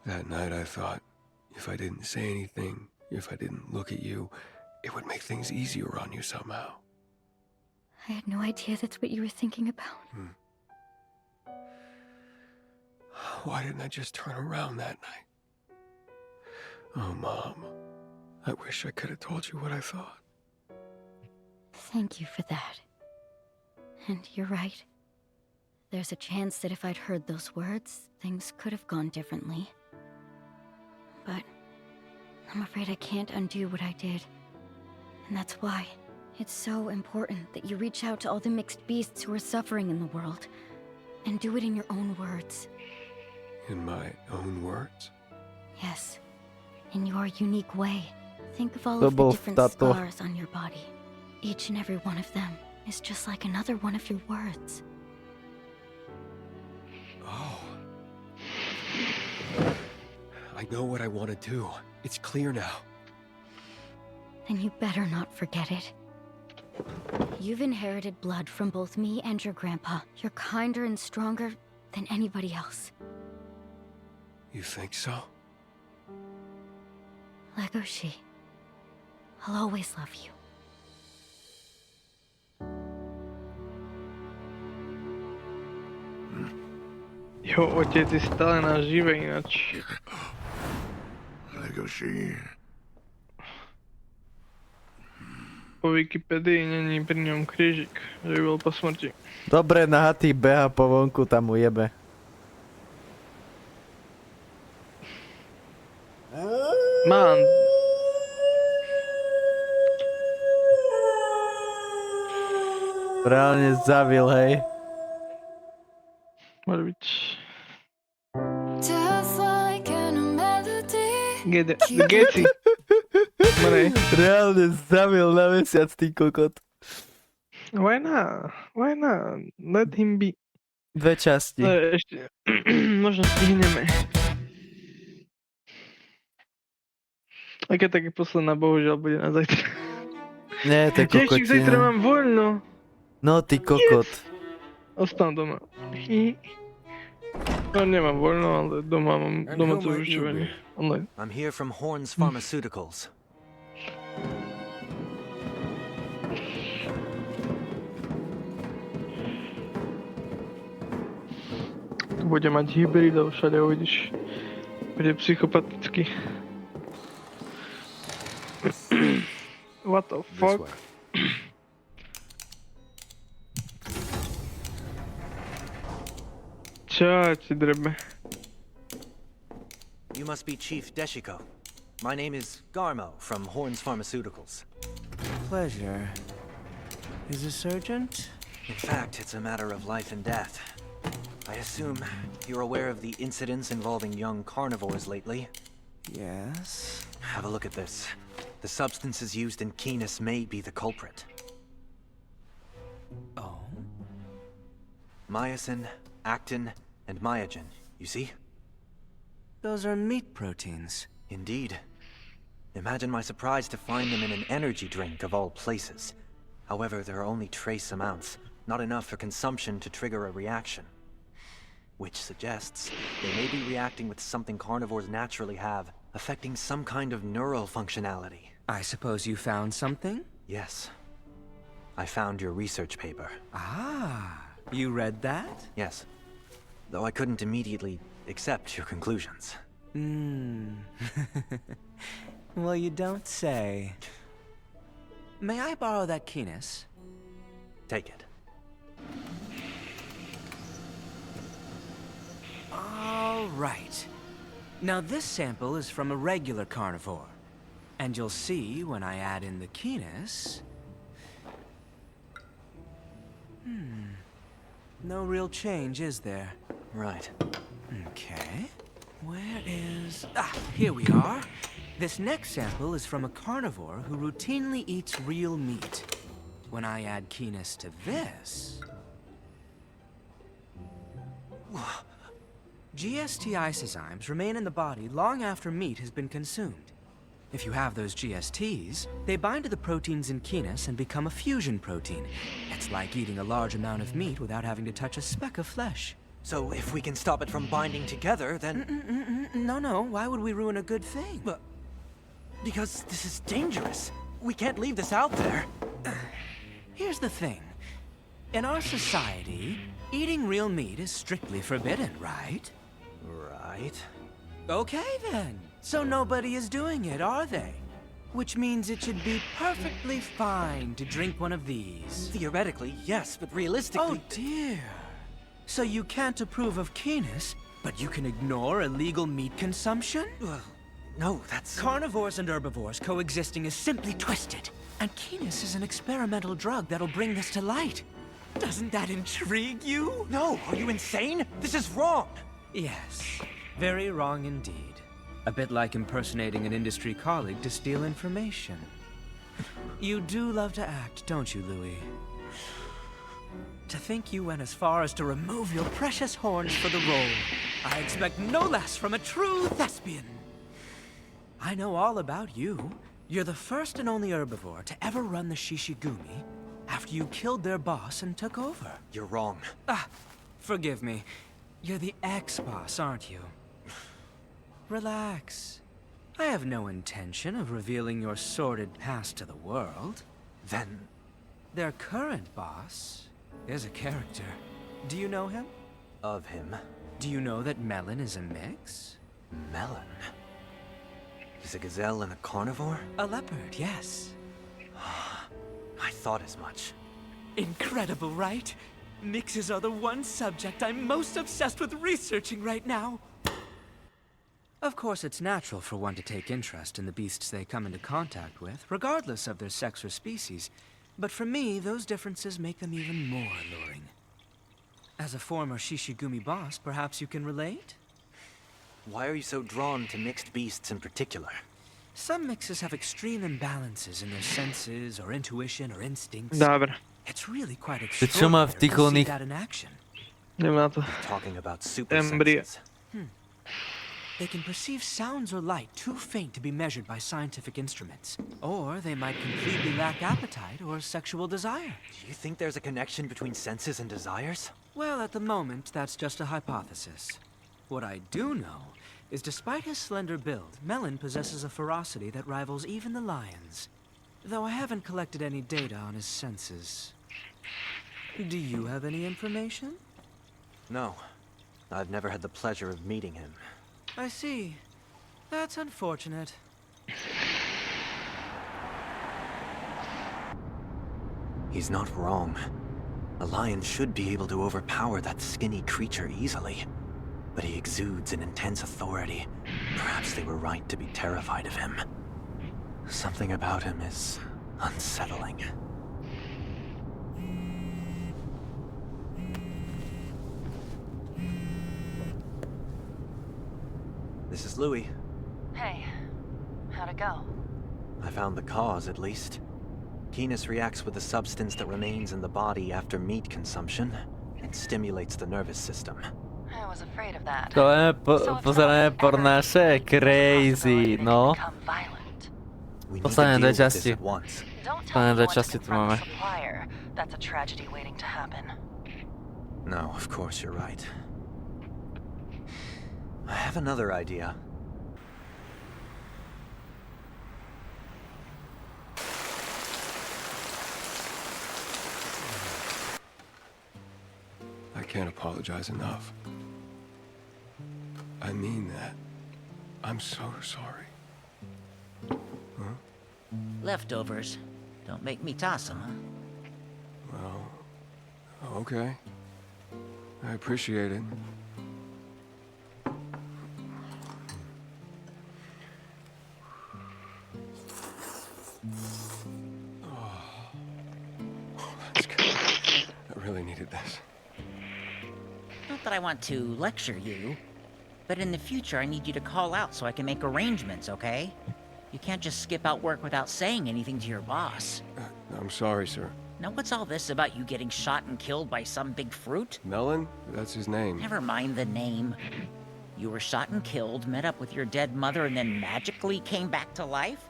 That night I thought, if I didn't say anything, if I didn't look at you, it would make things easier on you somehow. I had no idea that's what you were thinking about. Why didn't I just turn around that night? Oh, Mom. I wish I could have told you what I thought. Thank you for that. And you're right. There's a chance that if I'd heard those words, things could have gone differently. But I'm afraid I can't undo what I did. And that's why it's so important that you reach out to all the mixed beasts who are suffering in the world. And do it in your own words. In my own words? Yes. In your unique way. Think of all of the different scars on your body. Each and every one of them is just like another one of your words. Oh. I know what I want to do. It's clear now. Then you better not forget it. You've inherited blood from both me and your grandpa. You're kinder and stronger than anybody else. You think so? Legoshi, I'll always love you. Jo, otec je stále nažive ináč. Legoshi. Po Wikipedii není pri ňom krížik, že by bol po smrti. Dobre, nahatý beha po vonku, tam mu jebe. Mám. Reálne zavil, hej. Môže byť. Geci. Reálne zavil na mesiac, tý kokot. Why not? Why not? Let him be. 2 časti. Ešte. Možno stihneme. A keď taky posledná, bohužiaľ, bude na zajtra. Nie, to je kokotina. Ešte zajtra mám voľno. No, ty kokot. Yes. Ostan doma. No, nemám voľno, ale doma mám domáce vyučovanie. Online. I'm here from Horn's Pharmaceuticals. Bude mať hybridov, všade uvidíš. Bude psychopatický. What the fuck? Čo ti drebe? You must be Chief Deshiko. My name is Garmo from Horns Pharmaceuticals. Pleasure. Is this urgent? In fact, it's a matter of life and death. I assume you're aware of the incidents involving young carnivores lately? Yes. Have a look at this. The substances used in Keenus may be the culprit. Oh? Myosin, actin, and myogen, you see? Those are meat proteins. Indeed. Imagine my surprise to find them in an energy drink of all places. However, there are only trace amounts, not enough for consumption to trigger a reaction. Which suggests they may be reacting with something carnivores naturally have, affecting some kind of neural functionality. I suppose you found something? Yes. I found your research paper. Ah, you read that? Yes. Though I couldn't immediately accept your conclusions. Well, you don't say. May I borrow that Keenus? Take it. All right. Now this sample is from a regular carnivore. And you'll see when I add in the Keenus... No real change, is there? Right. Okay. Where is... Ah, here we are. This next sample is from a carnivore who routinely eats real meat. When I add Keenus to this... GST isozymes remain in the body long after meat has been consumed. If you have those GSTs, they bind to the proteins in Keenus and become a fusion protein. It's like eating a large amount of meat without having to touch a speck of flesh. So if we can stop it from binding together, then... No, why would we ruin a good thing? But... because this is dangerous. We can't leave this out there. Here's the thing. In our society, eating real meat is strictly forbidden, right? Right. Okay then. So nobody is doing it, are they? Which means it should be perfectly fine to drink one of these. Theoretically, yes, but realistically... Oh dear. So you can't approve of Keenus, but you can ignore illegal meat consumption? No, that's... Carnivores and herbivores coexisting is simply twisted. And Keenus is an experimental drug that'll bring this to light. Doesn't that intrigue you? No, are you insane? This is wrong! Yes, very wrong indeed. A bit like impersonating an industry colleague to steal information. You do love to act, don't you, Louis? To think you went as far as to remove your precious horns for the role. I expect no less from a true thespian. I know all about you. You're the first and only herbivore to ever run the Shishigumi after you killed their boss and took over. You're wrong. Ah, forgive me. You're the ex-boss, aren't you? Relax. I have no intention of revealing your sordid past to the world. Then... their current boss is a character. Do you know him? Of him? Do you know that Melon is a mix? Melon? Is a gazelle and a carnivore? A leopard, yes. I thought as much. Incredible, right? Mixes are the one subject I'm most obsessed with researching right now. Of course, it's natural for one to take interest in the beasts they come into contact with, regardless of their sex or species. But for me, those differences make them even more alluring. As a former Shishigumi boss, perhaps you can relate? Why are you so drawn to mixed beasts in particular? Some mixes have extreme imbalances in their senses, or intuition, or instincts. Dobra. It's really quite Co ma w extraordinary to see tikułnych... that in action. Nie ma to. Talking about super Embryo. senses. They can perceive sounds or light too faint to be measured by scientific instruments. Or they might completely lack appetite or sexual desire. Do you think there's a connection between senses and desires? Well, at the moment, that's just a hypothesis. What I do know is despite his slender build, Melon possesses a ferocity that rivals even the lions. Though I haven't collected any data on his senses. Do you have any information? No. I've never had the pleasure of meeting him. I see. That's unfortunate. He's not wrong. A lion should be able to overpower that skinny creature easily. But he exudes an intense authority, Perhaps they were right to be terrified of him. Something about him is unsettling. This is Louis. Hey, how'd it go? I found the cause, at least. Keenness reacts with the substance that remains in the body after meat consumption. It stimulates the nervous system. I was afraid of that. To je pozerané pornáše crazy, no. Posledné dve časti. Posledné dve časti tu máme. That's a tragedy waiting to happen. No, of course you're right. I have another idea. I can't apologize enough. I mean that. I'm so sorry. Huh? Leftovers. Don't make me toss them, huh? Well, okay. I appreciate it. That's good. I really needed this. Not that I want to lecture you, but in the future I need you to call out so I can make arrangements, okay? You can't just skip out work without saying anything to your boss. I'm sorry, sir. Now what's all this about you getting shot and killed by some big fruit? Melon? That's his name. Never mind the name. You were shot and killed, met up with your dead mother, and then magically came back to life?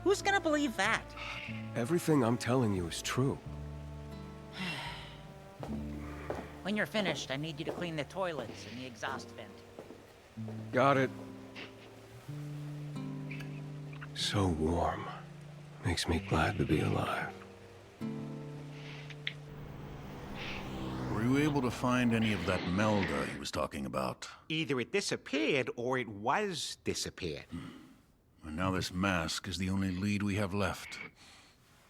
Who's gonna believe that? Everything I'm telling you is true. When you're finished, I need you to clean the toilets and the exhaust vent. Got it. So warm. Makes me glad to be alive. Were you able to find any of that Melda he was talking about? Either it disappeared or it was disappeared. And now this mask is the only lead we have left.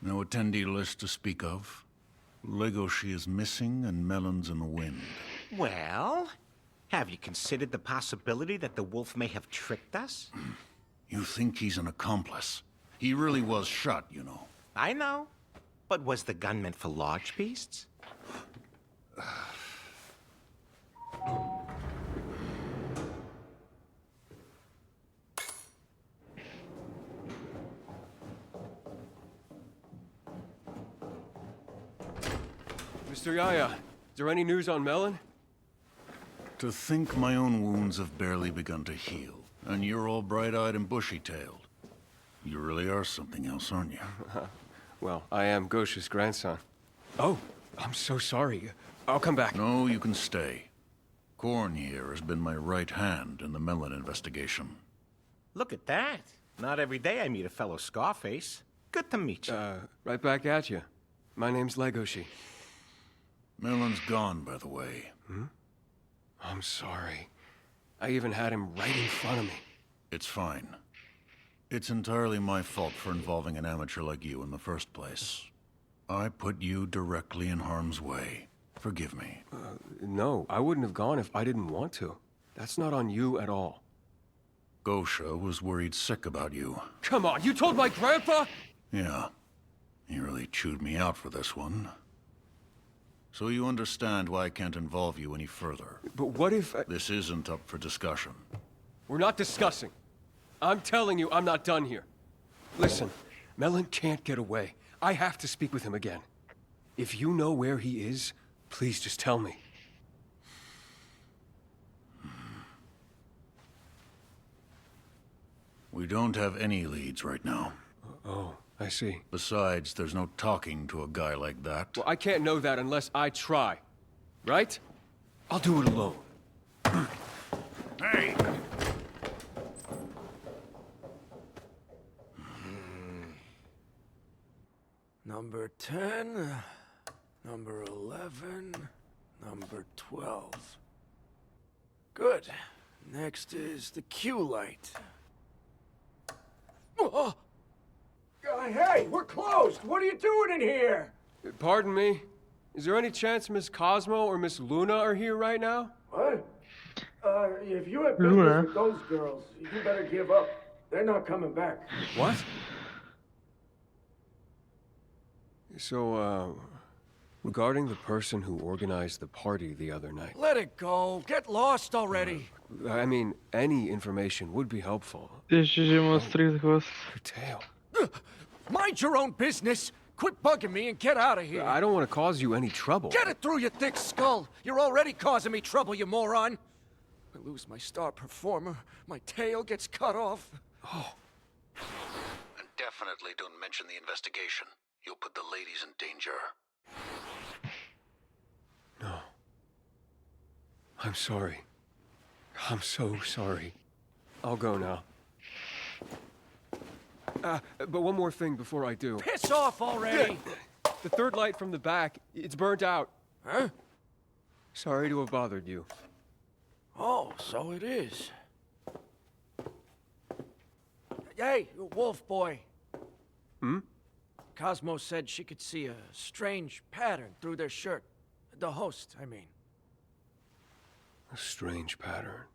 No attendee list to speak of. Legoshi is missing and Melon's in the wind. Well, have you considered the possibility that the wolf may have tricked us? You think he's an accomplice? He really was shot, you know. I know. But was the gun meant for large beasts? Mr. Yaya, is there any news on Melon? To think my own wounds have barely begun to heal, and you're all bright-eyed and bushy-tailed. You really are something else, aren't you? Well, I am Gosha's grandson. Oh, I'm so sorry. I'll come back. No, you can stay. Korn here has been my right hand in the Melon investigation. Look at that. Not every day I meet a fellow Scarface. Good to meet you. Right back at you. My name's Legoshi. Melon's gone, by the way. Hmm? I'm sorry. I even had him right in front of me. It's fine. It's entirely my fault for involving an amateur like you in the first place. I put you directly in harm's way. Forgive me. No, I wouldn't have gone if I didn't want to. That's not on you at all. Gosha was worried sick about you. Come on, you told my grandpa? Yeah. He really chewed me out for this one. So you understand why I can't involve you any further. But what if This isn't up for discussion. We're not discussing. I'm telling you, I'm not done here. Listen, Melon can't get away. I have to speak with him again. If you know where he is, please just tell me. We don't have any leads right now. Oh, I see. Besides, there's no talking to a guy like that. Well, I can't know that unless I try. Right? I'll do it alone. Hey! Number 10, number 11, number 12. Good. Next is the Q light. Oh! Hey, we're closed! What are you doing in here? Pardon me? Is there any chance Miss Cosmo or Miss Luna are here right now? What? If you have Luna. business with those girls, you better give up. They're not coming back. What? So, regarding the person who organized the party the other night. Let it go. Get lost already. I mean, any information would be helpful. Deixa de mostrar o Her tail. Mind your own business. Quit bugging me and get out of here. I don't want to cause you any trouble. Get it through your thick skull. You're already causing me trouble, you moron. I lose my star performer. My tail gets cut off. Oh. And definitely don't mention the investigation. You'll put the ladies in danger. No. I'm sorry. I'm so sorry. I'll go now. But one more thing before I do. Piss off already! The third light from the back, it's burnt out. Huh? Sorry to have bothered you. Oh, so it is. Hey, wolf boy. Hmm? Cosmo said she could see a strange pattern through their shirt. The host, I mean. A strange pattern.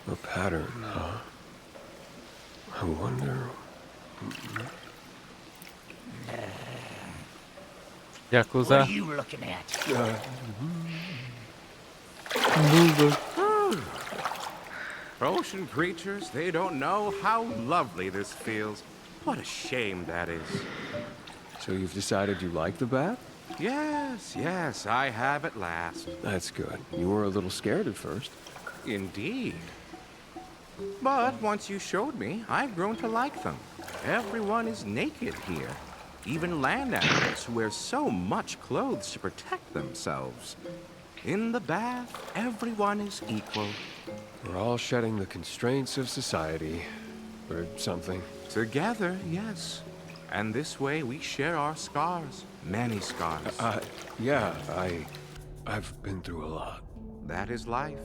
A pattern, huh? I wonder... Yakuza. What are you looking at? Ocean creatures, they don't know how lovely this feels. What a shame that is. So you've decided you like the bath? Yes, I have at last. That's good. You were a little scared at first. Indeed. But once you showed me, I've grown to like them. Everyone is naked here. Even land animals who wear so much clothes to protect themselves. In the bath, everyone is equal. We're all shedding the constraints of society. Or something. Together, yes. And this way we share our scars. Many scars. Yeah, I've been through a lot. That is life.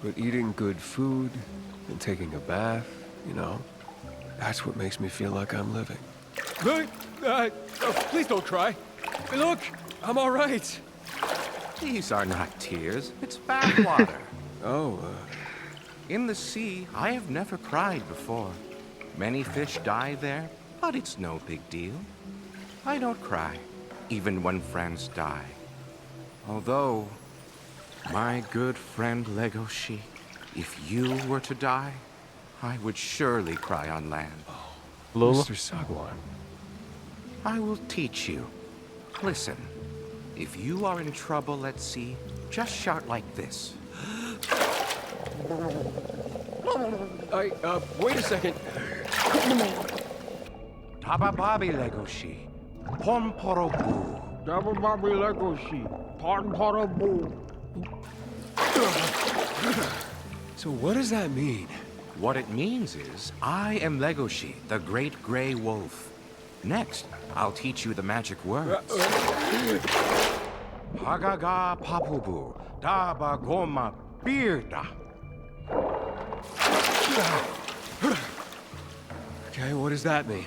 But eating good food and taking a bath, you know, that's what makes me feel like I'm living. Please don't cry. Look, I'm all right. These are not tears. It's bath water. Oh, In the sea, I have never cried before. Many fish die there, but it's no big deal. I don't cry, even when friends die. Although, my good friend Legoshi, if you were to die, I would surely cry on land. Lola? Mr. Sagwan. I will teach you. Listen, if you are in trouble at sea, just shout like this. Wait a second. Tabababi Legoshi, Pomporobu. Tabababi Legoshi, Pomporobu. So what does that mean? What it means is, I am Legoshi, the great gray wolf. Next, I'll teach you the magic words. Hagaga papubu, daba goma birda. Okay, what does that mean?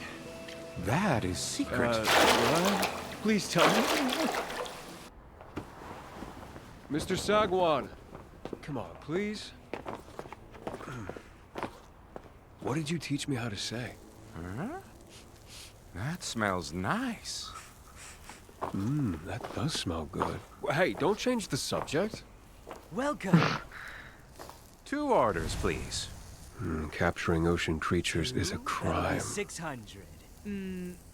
That is secret. What? Please tell me. Mr. Sagwan. Come on, please. What did you teach me how to say? Huh? That smells nice. That does smell good. Hey, don't change the subject. Welcome. 2 orders, please. Capturing ocean creatures is a crime. 600.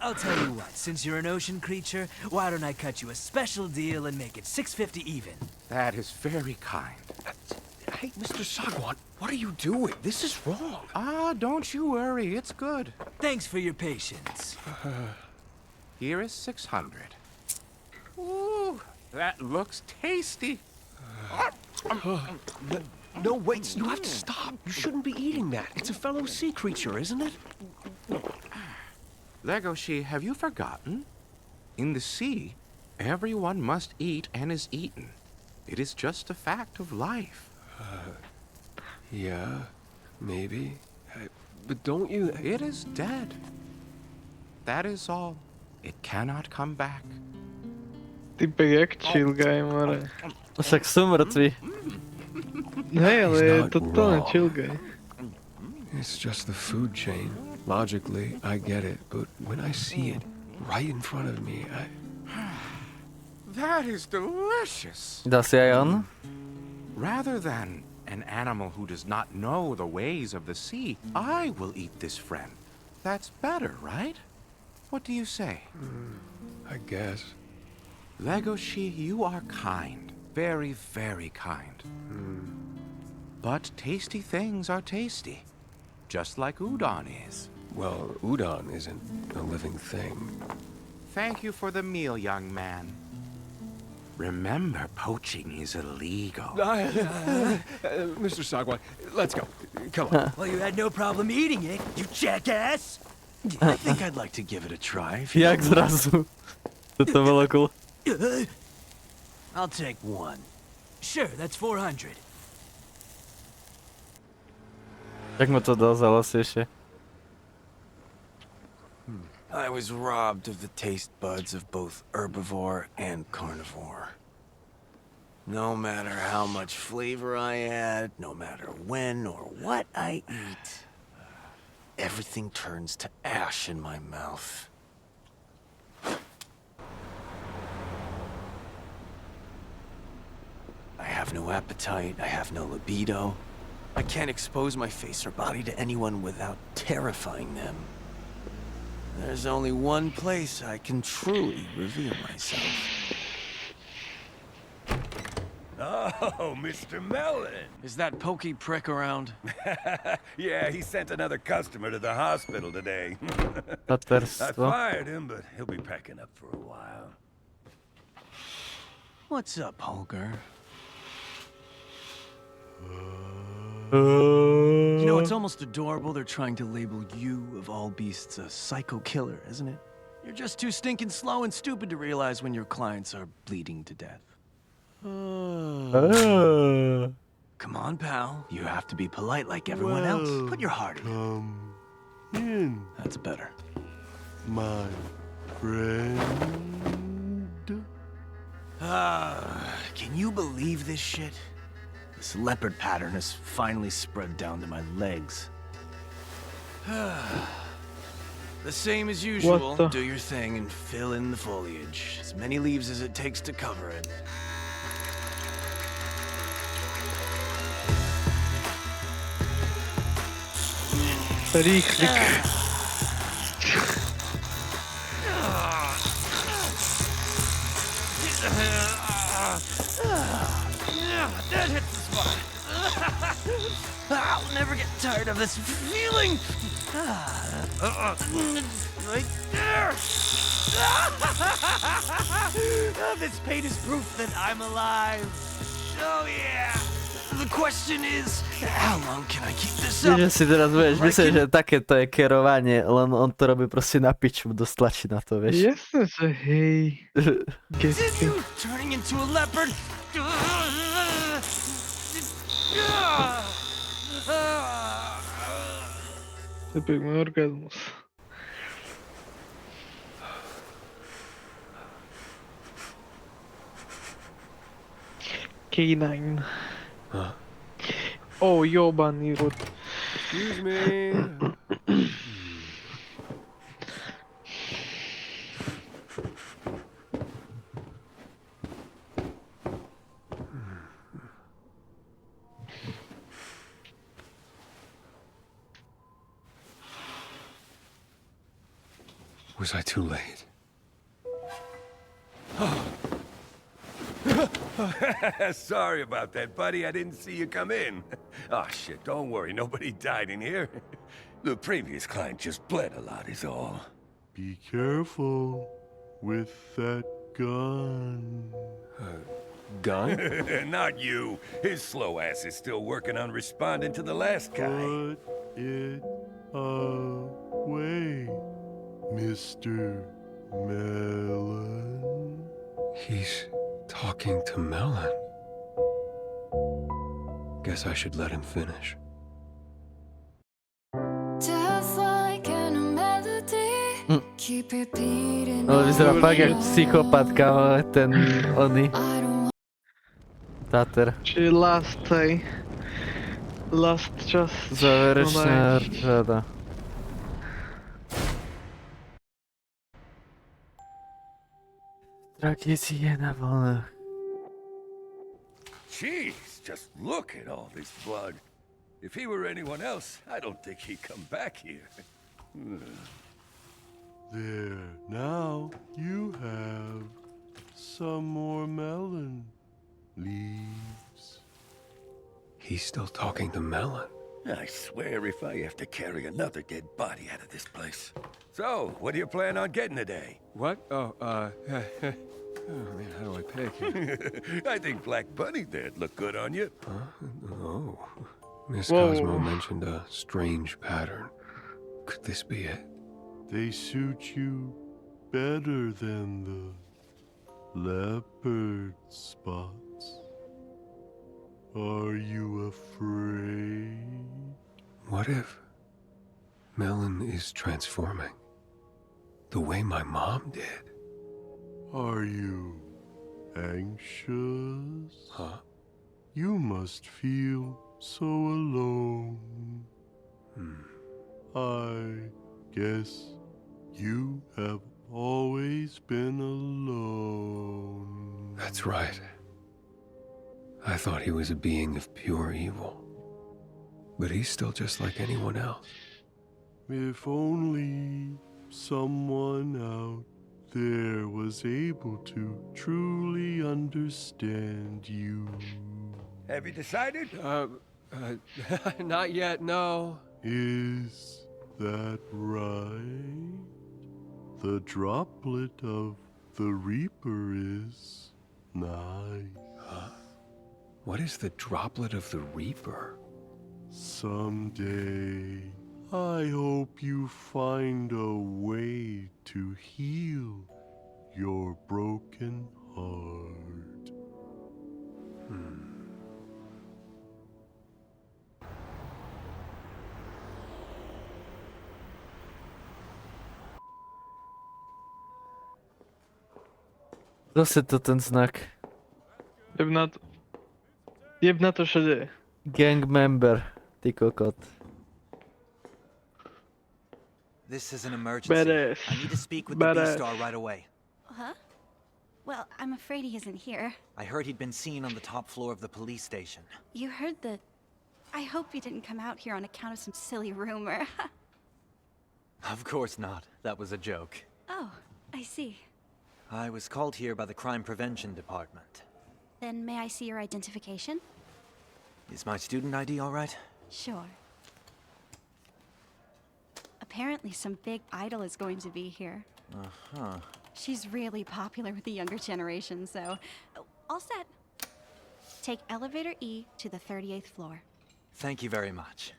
I'll tell you what, since you're an ocean creature, why don't I cut you a special deal and make it 650 even? That is very kind. Hey, Mr. Sagwan, what are you doing? This is wrong. Don't you worry, it's good. Thanks for your patience. Here is 600. Ooh, that looks tasty. No, wait, you have to stop. You shouldn't be eating that. It's a fellow sea creature, isn't it? Legoshi, have you forgotten? In the sea, everyone must eat and is eaten. It is just a fact of life. Yeah, maybe. But don't you... It is dead. That is all. It cannot come back. Typek jak chill guy, more. Však sú mŕtvi. Hej, ale je not totálne wrong. chill guy. It's just the food chain. Logically, I get it, but when I see it right in front of me, That is delicious. Dal si aj on? Rather than an animal who does not know the ways of the sea, I will eat this friend. That's better, right? What do you say? I guess. Legoshi, you are kind. Very, very kind. But tasty things are tasty. Just like udon is. Well, udon isn't a living thing. Thank you for the meal, young man. Remember, poaching is illegal. Mr. Sagwai, let's go. Come on. Well, you had no problem eating it, you jackass. I think I'd like to give it a try. If you Jak don't mind. zrazu. Toto bolo cool. I'll take one. Sure, that's 400. Jak mu to dal za ešte? I was robbed of the taste buds of both herbivore and carnivore. No matter how much flavor I add, no matter when or what I eat, everything turns to ash in my mouth. I have no appetite, I have no libido. I can't expose my face or body to anyone without terrifying them. There's only one place I can truly reveal myself. Oh, Mr. Mellon. Is that pokey prick around? Yeah, he sent another customer to the hospital today. I Paterstvo. fired him, but he'll be packing up for a while. What's up, Holger? You know, it's almost adorable they're trying to label you, of all beasts, a psycho killer, isn't it? You're just too stinking slow and stupid to realize when your clients are bleeding to death. Come on, pal. You have to be polite like everyone else. Put your heart in. That's better. My friend. Can you believe this shit? This leopard pattern has finally spread down to my legs. The same as usual. Do your thing and fill in the foliage. As many leaves as it takes to cover it. Rýchlik. That hits the spot. I'll never get tired of this feeling. Right there. This pain is proof that I'm alive. Oh yeah. The question is, how long can I keep this up? Že si teraz vieš, myslím, že takéto je kerovanie, len on to robí proste na piču, dosť tlačí na to, vieš. Jasne, že hej. Continue turning into a leopard. Typek má orgazmus. K9. O, jobany rod. Excuse me. Was I too late? Sorry about that, buddy. I didn't see you come in. Oh, shit, don't worry. Nobody died in here. The previous client just bled a lot is all. Be careful with that gun. Gun? Not you. His slow ass is still working on responding to the last guy. Put it away, Mr. Mellon. He's talking to Melon. Guess I should let him finish. Death like in a melody, No vyzerá fakt jak psychopatka, ale ten oný. Tater. Či last, hej. Last čas. Záverečná rada. Tragédie na vlnách. Jeez, just look at all this blood. If he were anyone else, I don't think he'd come back here. There, now you have some more melon leaves. He's still talking to Melon. I swear if I have to carry another dead body out of this place. So, what do you plan on getting today? What? Oh, oh man, how do I pick? I think Black Bunny there'd look good on you. Huh? Oh. Miss Whoa. Cosmo mentioned a strange pattern. Could this be it? They suit you better than the leopard spots. Are you afraid? What if Melon is transforming the way my mom did? Are you anxious? Huh? You must feel so alone. I guess you have always been alone. That's right. I thought he was a being of pure evil. But he's still just like anyone else. If only someone out there was able to truly understand you. Have you decided? Not yet, no. Is that right? The droplet of the Reaper is nice. Huh? What is the droplet of the Reaper? Someday, I hope you find a way to heal your broken heart. Zase to ten znak. Jeb na to všade. Gang member, ty kokot. This is an emergency. Badass. I need to speak with the Badass. B-Star right away. Huh? Well, I'm afraid he isn't here. I heard he'd been seen on the top floor of the police station. You heard the... I hope you didn't come out here on account of some silly rumor. Of course not. That was a joke. Oh, I see. I was called here by the Crime Prevention Department. Then may I see your identification? Is my student ID all right? Sure. Apparently some big idol is going to be here. Uh-huh. She's really popular with the younger generation, so... all set. Take elevator E to the 38th floor. Thank you very much.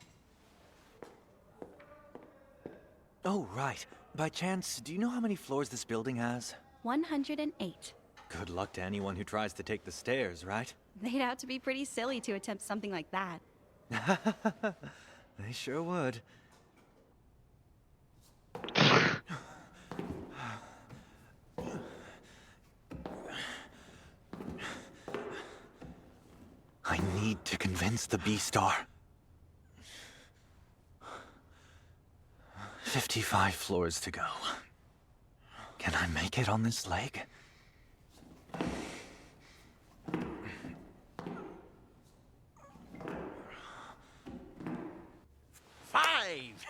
Oh, right. By chance, do you know how many floors this building has? 108. Good luck to anyone who tries to take the stairs, right? They'd have to be pretty silly to attempt something like that. They sure would. I need to convince the B-Star. 55 floors to go. Can I make it on this leg?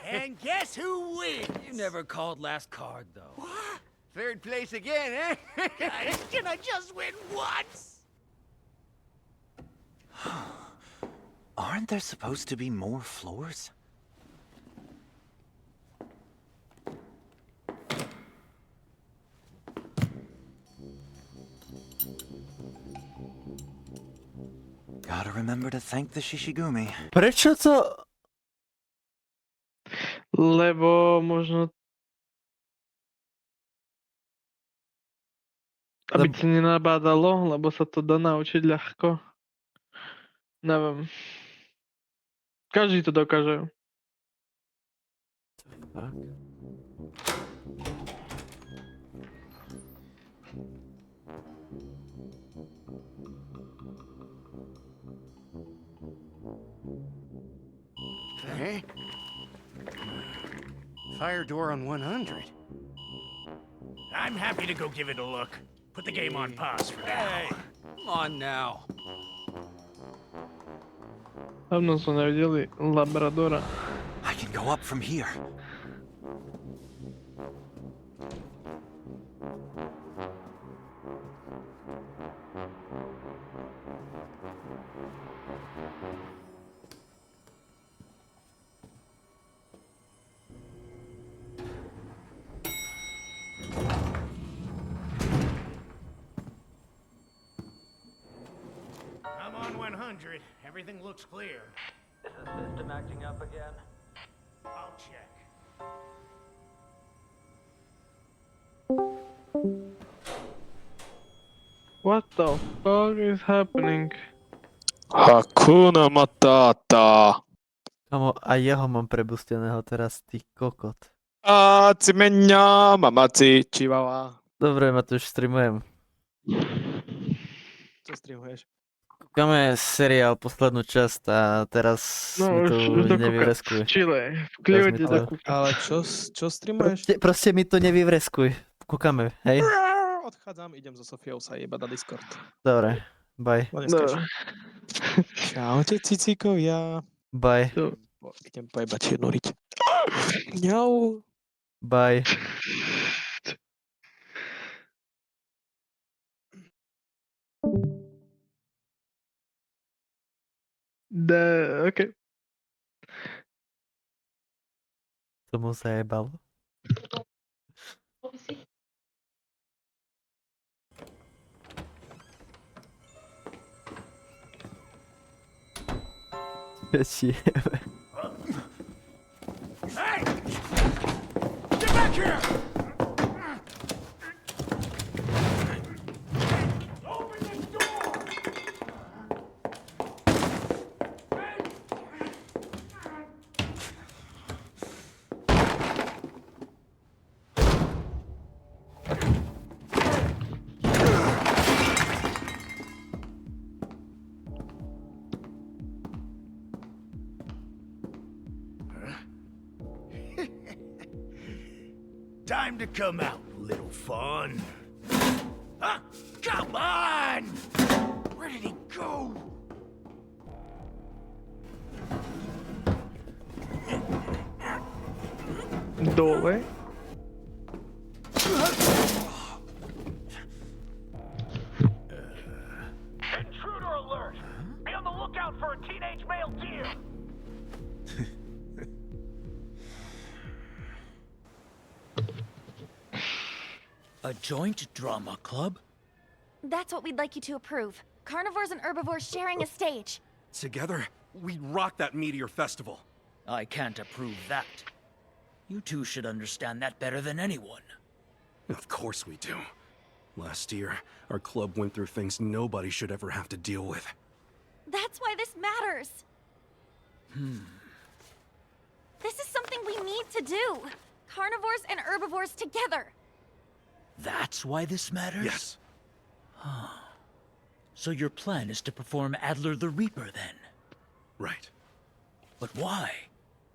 And guess who wins? You never called last card, though. What? Third place again, eh? Can I just win once? Aren't there supposed to be more floors? Gotta remember to thank the Shishigumi. Prečo to... Lebo možno... Aby ti nenabádalo, lebo sa to dá naučiť ľahko. Neviem. Každý to dokáže. Okay. Fire door on 100. I'm happy to go give it a look. Put the game on pause for now. Hey, come on now. Давно видели лабрадора. I can go up from here. I'm on 100. Everything looks clear. Is the system acting up again? I'll check. What the fuck is happening? Hakuna Matata. Kamo, a jeho mám prebusteného teraz, ty kokot. A cimenia, mamaci, chihuahua. Dobre, Matúš, streamujem. Čo streamuješ? Kúkame seriál poslednú časť a teraz mi to nevyvreskuj. Čile, v kľude dokúkam. Ale čo streamuješ? Proste mi to nevyvreskuj. Kúkame, hej? Odchádzam, idem so Sofiou sa jebať na Discord. Dobre, bye. Čaute, cicíkovia. Bye. Idem pojebať jednu riť. Mňau. Bye. Okay. To mu zajebalo. Jebe. Hey! Get back here! Open this door! Time to come out, little fun. Ah, come on! Where did he go? Doorway. Intruder alert! Be on the lookout for a teenage male deer! A joint drama club? That's what we'd like you to approve. Carnivores and herbivores sharing a stage. Together, we'd rock that meteor festival. I can't approve that. You two should understand that better than anyone. Of course we do. Last year, our club went through things nobody should ever have to deal with. That's why this matters. This is something we need to do. Carnivores and herbivores together. That's why this matters? Yes. So your plan is to perform Adler the Reaper, then? Right. But why?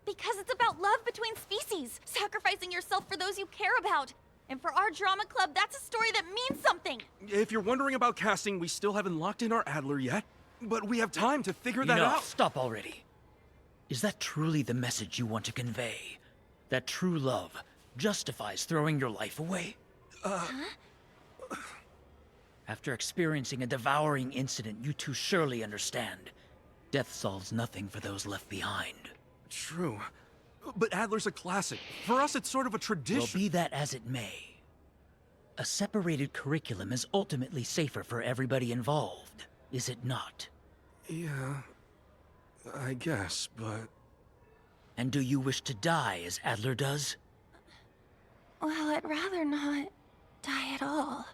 Because it's about love between species, sacrificing yourself for those you care about. And for our drama club, that's a story that means something. If you're wondering about casting, we still haven't locked in our Adler yet. But we have time to figure that out. Stop already. Is that truly the message you want to convey? That true love justifies throwing your life away? After experiencing a devouring incident, you two surely understand. Death solves nothing for those left behind. True. But Adler's a classic. For us, it's sort of a tradition. Well, be that as it may. A separated curriculum is ultimately safer for everybody involved, is it not? Yeah, I guess, but... And do you wish to die as Adler does? Well, I'd rather not die at all.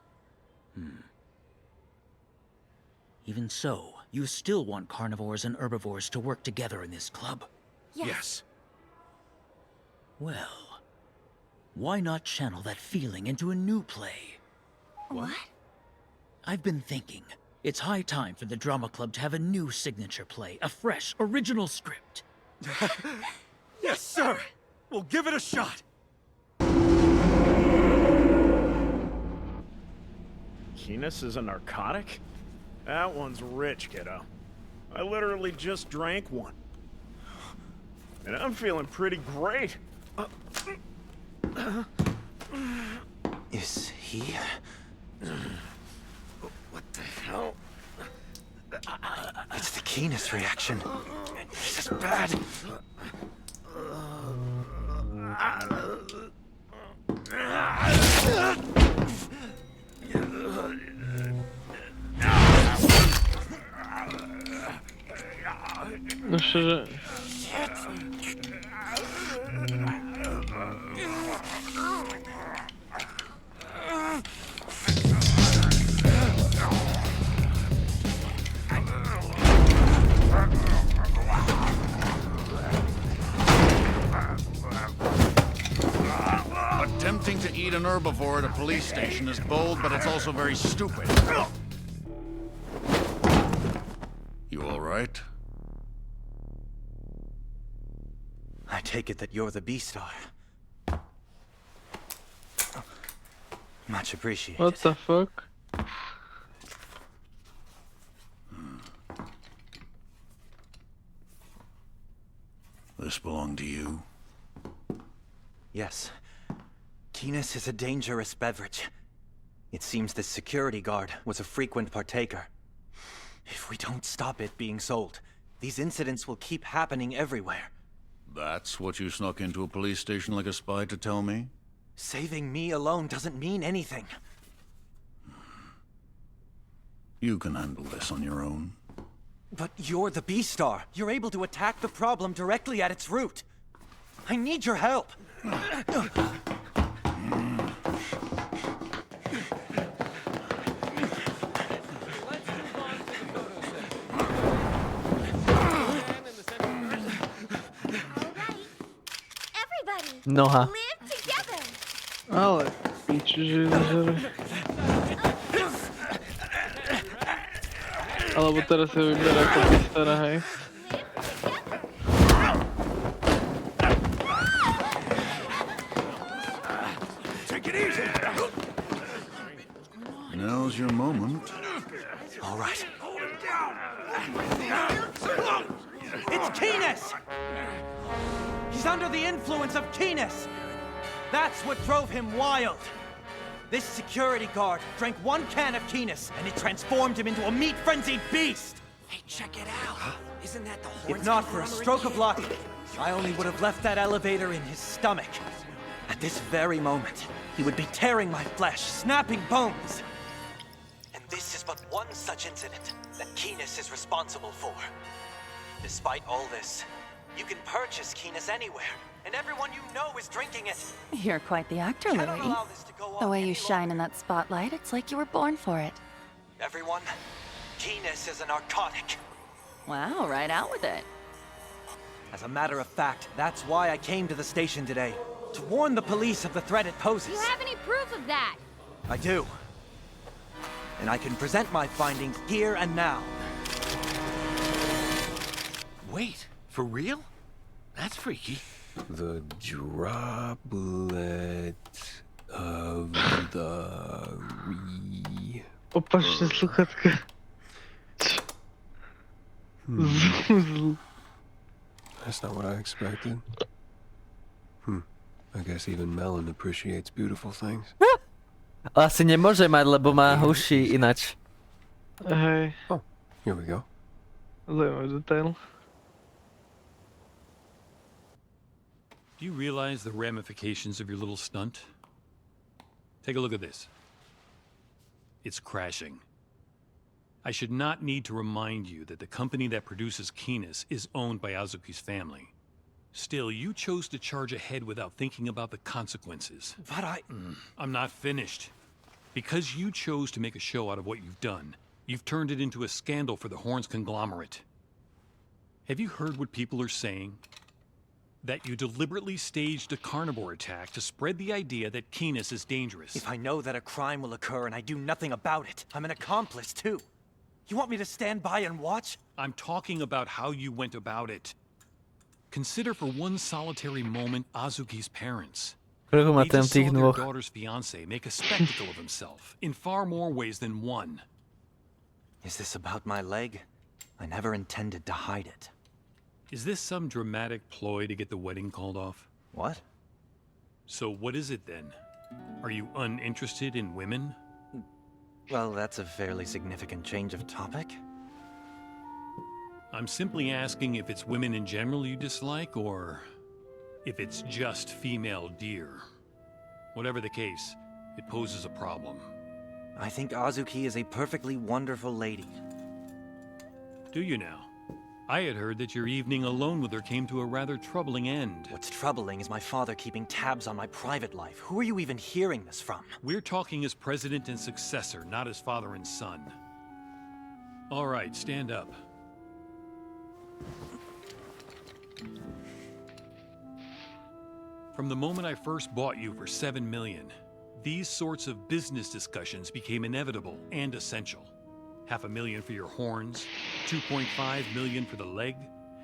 Even so, you still want carnivores and herbivores to work together in this club? Yes. Well, why not channel that feeling into a new play? What? I've been thinking. It's high time for the drama club to have a new signature play, a fresh, original script. Yes, sir! We'll give it a shot! Scherus is a narcotic? That one's rich, kiddo. I literally just drank one. And I'm feeling pretty great. Is he? What the hell? It's the Scherus reaction. This is bad. No szczerze... Attempting to eat an herbivore at a police station is bold, but it's also very stupid. You all right? I take it that you're the B-Star. Much appreciated. What the fuck? This belonged to you? Yes. Scherus is a dangerous beverage. It seems this security guard was a frequent partaker. If we don't stop it being sold, these incidents will keep happening everywhere. That's what you snuck into a police station like a spy to tell me? Saving me alone doesn't mean anything. You can handle this on your own. But you're the B-Star. You're able to attack the problem directly at its root. I need your help. Noha. Ale piči, že zažere. Alebo teraz sa vyberá ako pistara, hej. Take it easy! Now's your moment. All right. It's Scherus! He's under the influence of Scherus! That's what drove him wild. This security guard drank one can of Scherus, and it transformed him into a meat-frenzied beast! Hey, check it out. Isn't that the horns? If not for a stroke of luck, I only would have left that elevator in his stomach. At this very moment, he would be tearing my flesh, snapping bones. And this is but one such incident that Scherus is responsible for. Despite all this, you can purchase Scherus anywhere, and everyone you know is drinking it. You're quite the actor, Louis. The way you shine in that spotlight, it's like you were born for it. Everyone, Scherus is a narcotic. Wow, right out with it. As a matter of fact, that's why I came to the station today. To warn the police of the threat it poses. Do you have any proof of that? I do. And I can present my findings here and now. Wait, for real? That's freaky. The droplet of the Opatrzcie słuchawkę. That's not what I expected. I guess even Melon appreciates beautiful things. Asi nemôže mať, lebo má uši inač. Hej. Oh, here we go. Zaujímavý detail. Do you realize the ramifications of your little stunt? Take a look at this. It's crashing. I should not need to remind you that the company that produces Scherus is owned by Azuki's family. Still, you chose to charge ahead without thinking about the consequences. But I'm not finished. Because you chose to make a show out of what you've done, you've turned it into a scandal for the Horns conglomerate. Have you heard what people are saying? that you deliberately staged a carnivore attack to spread the idea that Canis is dangerous. If I know that a crime will occur and I do nothing about it, I'm an accomplice too. You want me to stand by and watch? I'm talking about how you went about it. Consider for one solitary moment Azuki's parents. They just saw their daughter's fiancé make a spectacle of himself in far more ways than one. Is this about my leg? I never intended to hide it. Is this some dramatic ploy to get the wedding called off? What? So what is it then? Are you uninterested in women? Well, that's a fairly significant change of topic. I'm simply asking if it's women in general you dislike, or if it's just female deer. Whatever the case, it poses a problem. I think Azuki is a perfectly wonderful lady. Do you now? I had heard that your evening alone with her came to a rather troubling end. What's troubling is my father keeping tabs on my private life. Who are you even hearing this from? We're talking as president and successor, not as father and son. All right, stand up. From the moment I first bought you for $7 million, these sorts of business discussions became inevitable and essential. $500,000 for your horns, $2.5 million for the leg.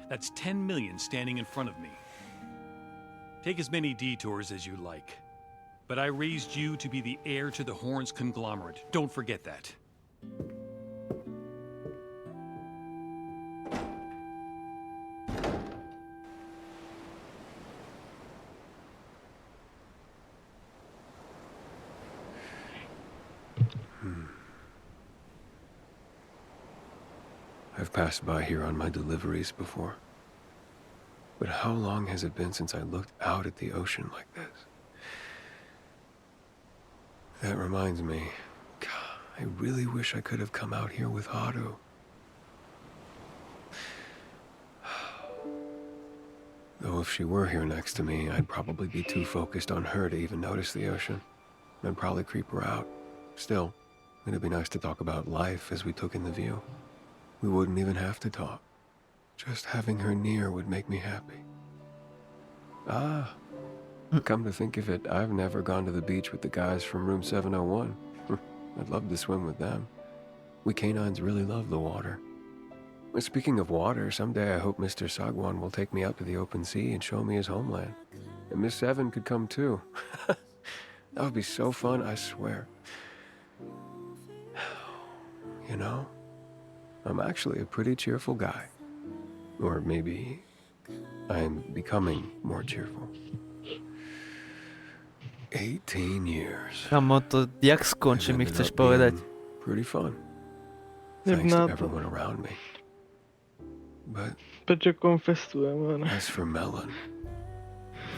That's $10 million standing in front of me. Take as many detours as you like. But I raised you to be the heir to the horns conglomerate. Don't forget that. I've passed by here on my deliveries before. But how long has it been since I looked out at the ocean like this? That reminds me, God, I really wish I could have come out here with Haru. Though if she were here next to me, I'd probably be too focused on her to even notice the ocean. I'd probably creep her out. Still, it'd be nice to talk about life as we took in the view. We wouldn't even have to talk. Just having her near would make me happy. Ah, come to think of it, I've never gone to the beach with the guys from room 701. I'd love to swim with them. We canines really love the water. Speaking of water, someday I hope Mr. Sagwan will take me out to the open sea and show me his homeland. And Miss Seven could come too. That would be so fun, I swear. You know, I'm actually a pretty cheerful guy. Or maybe I'm becoming more cheerful. 18 years. Kamo, to jak skončí, mi chceš povedať? Pretty fun. Thanks to everyone around me. But as for Melon,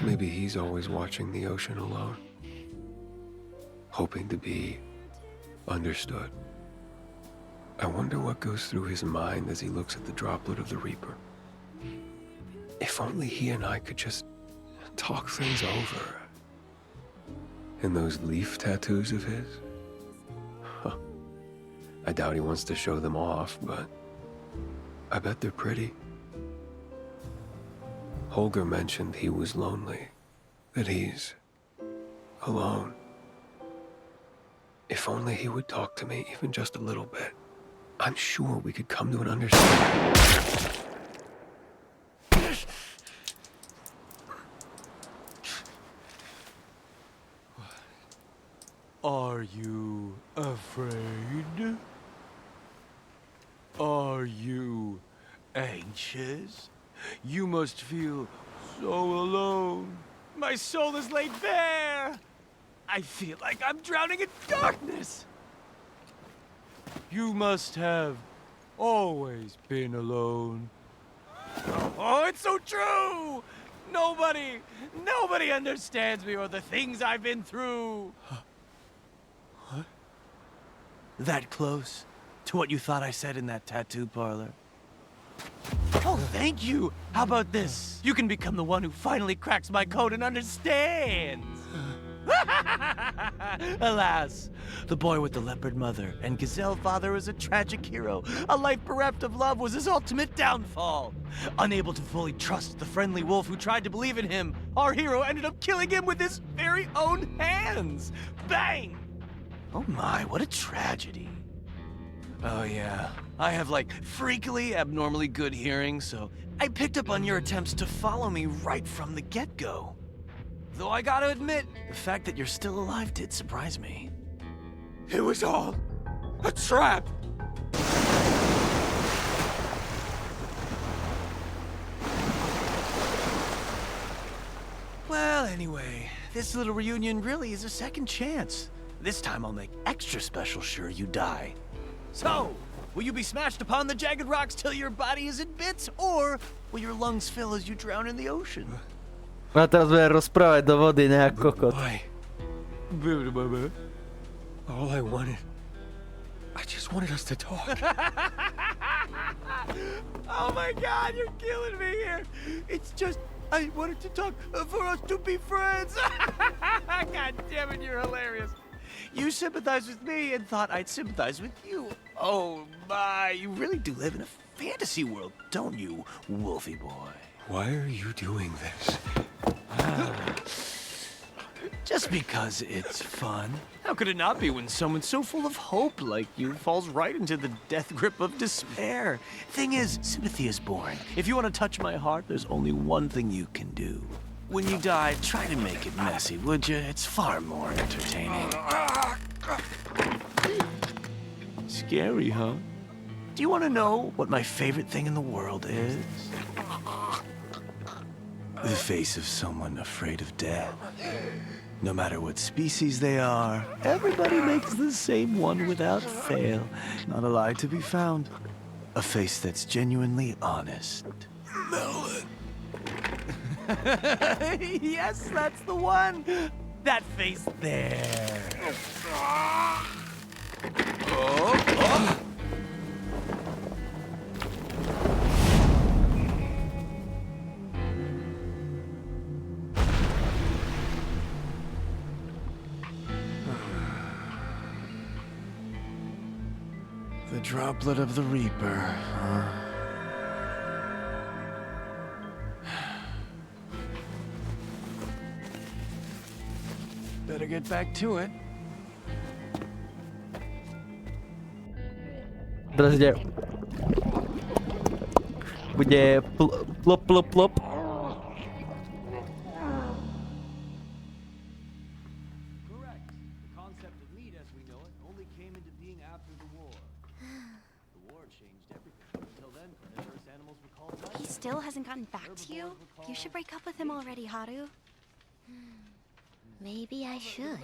maybe he's always watching the ocean alone, hoping to be understood. I wonder what goes through his mind as he looks at the droplet of the Reaper. If only he and I could just talk things over. And those leaf tattoos of his? Huh. I doubt he wants to show them off, but I bet they're pretty. Holger mentioned he was lonely, that he's alone. If only he would talk to me even just a little bit. I'm sure we could come to an understanding. Are you afraid? Are you anxious? You must feel so alone. My soul is laid bare! I feel like I'm drowning in darkness! You must have always been alone. Oh, it's so true! Nobody understands me or the things I've been through. What? That close to what you thought I said in that tattoo parlor? Oh, thank you! How about this? You can become the one who finally cracks my code and understands! Alas, the boy with the leopard mother and gazelle father was a tragic hero. A life bereft of love was his ultimate downfall. Unable to fully trust the friendly wolf who tried to believe in him, our hero ended up killing him with his very own hands. Bang! Oh my, what a tragedy. Oh yeah, I have like freakily abnormally good hearing, so I picked up on your attempts to follow me right from the get-go. Though I gotta admit, the fact that you're still alive did surprise me. It was all a trap. Well, anyway, this little reunion really is a second chance. This time I'll make extra special sure you die. So, will you be smashed upon the jagged rocks till your body is in bits, or will your lungs fill as you drown in the ocean? A teraz bude rozprávať do vody nejak kokot. All I wanted... I just wanted us to talk. Oh my god, you're killing me here. It's just, I wanted to talk for us to be friends. God damn it, you're hilarious. You sympathized with me and thought I'd sympathize with you. Oh my, you really do live in a fantasy world, don't you, Wolfie boy? Why are you doing this? Just because it's fun. How could it not be when someone so full of hope like you falls right into the death grip of despair? Thing is, sympathy is boring. If you want to touch my heart, there's only one thing you can do. When you die, try to make it messy, would you? It's far more entertaining. Scary, huh? Do you want to know what my favorite thing in the world is? The face of someone afraid of death. No matter what species they are, everybody makes the same one without fail. Not a lie to be found. A face that's genuinely honest. Melon. Yes, that's the one. That face there. Oh. The droplet of the Reaper, huh? Better get back to it. Teraz bude plop, plop, plop. Correct. The concept of meat as we know it only came into being after the war. The war changed everything. Until then, carnivorous animals were called wild. He still hasn't gotten back to you? You should break up with him already, Haru. Maybe I should.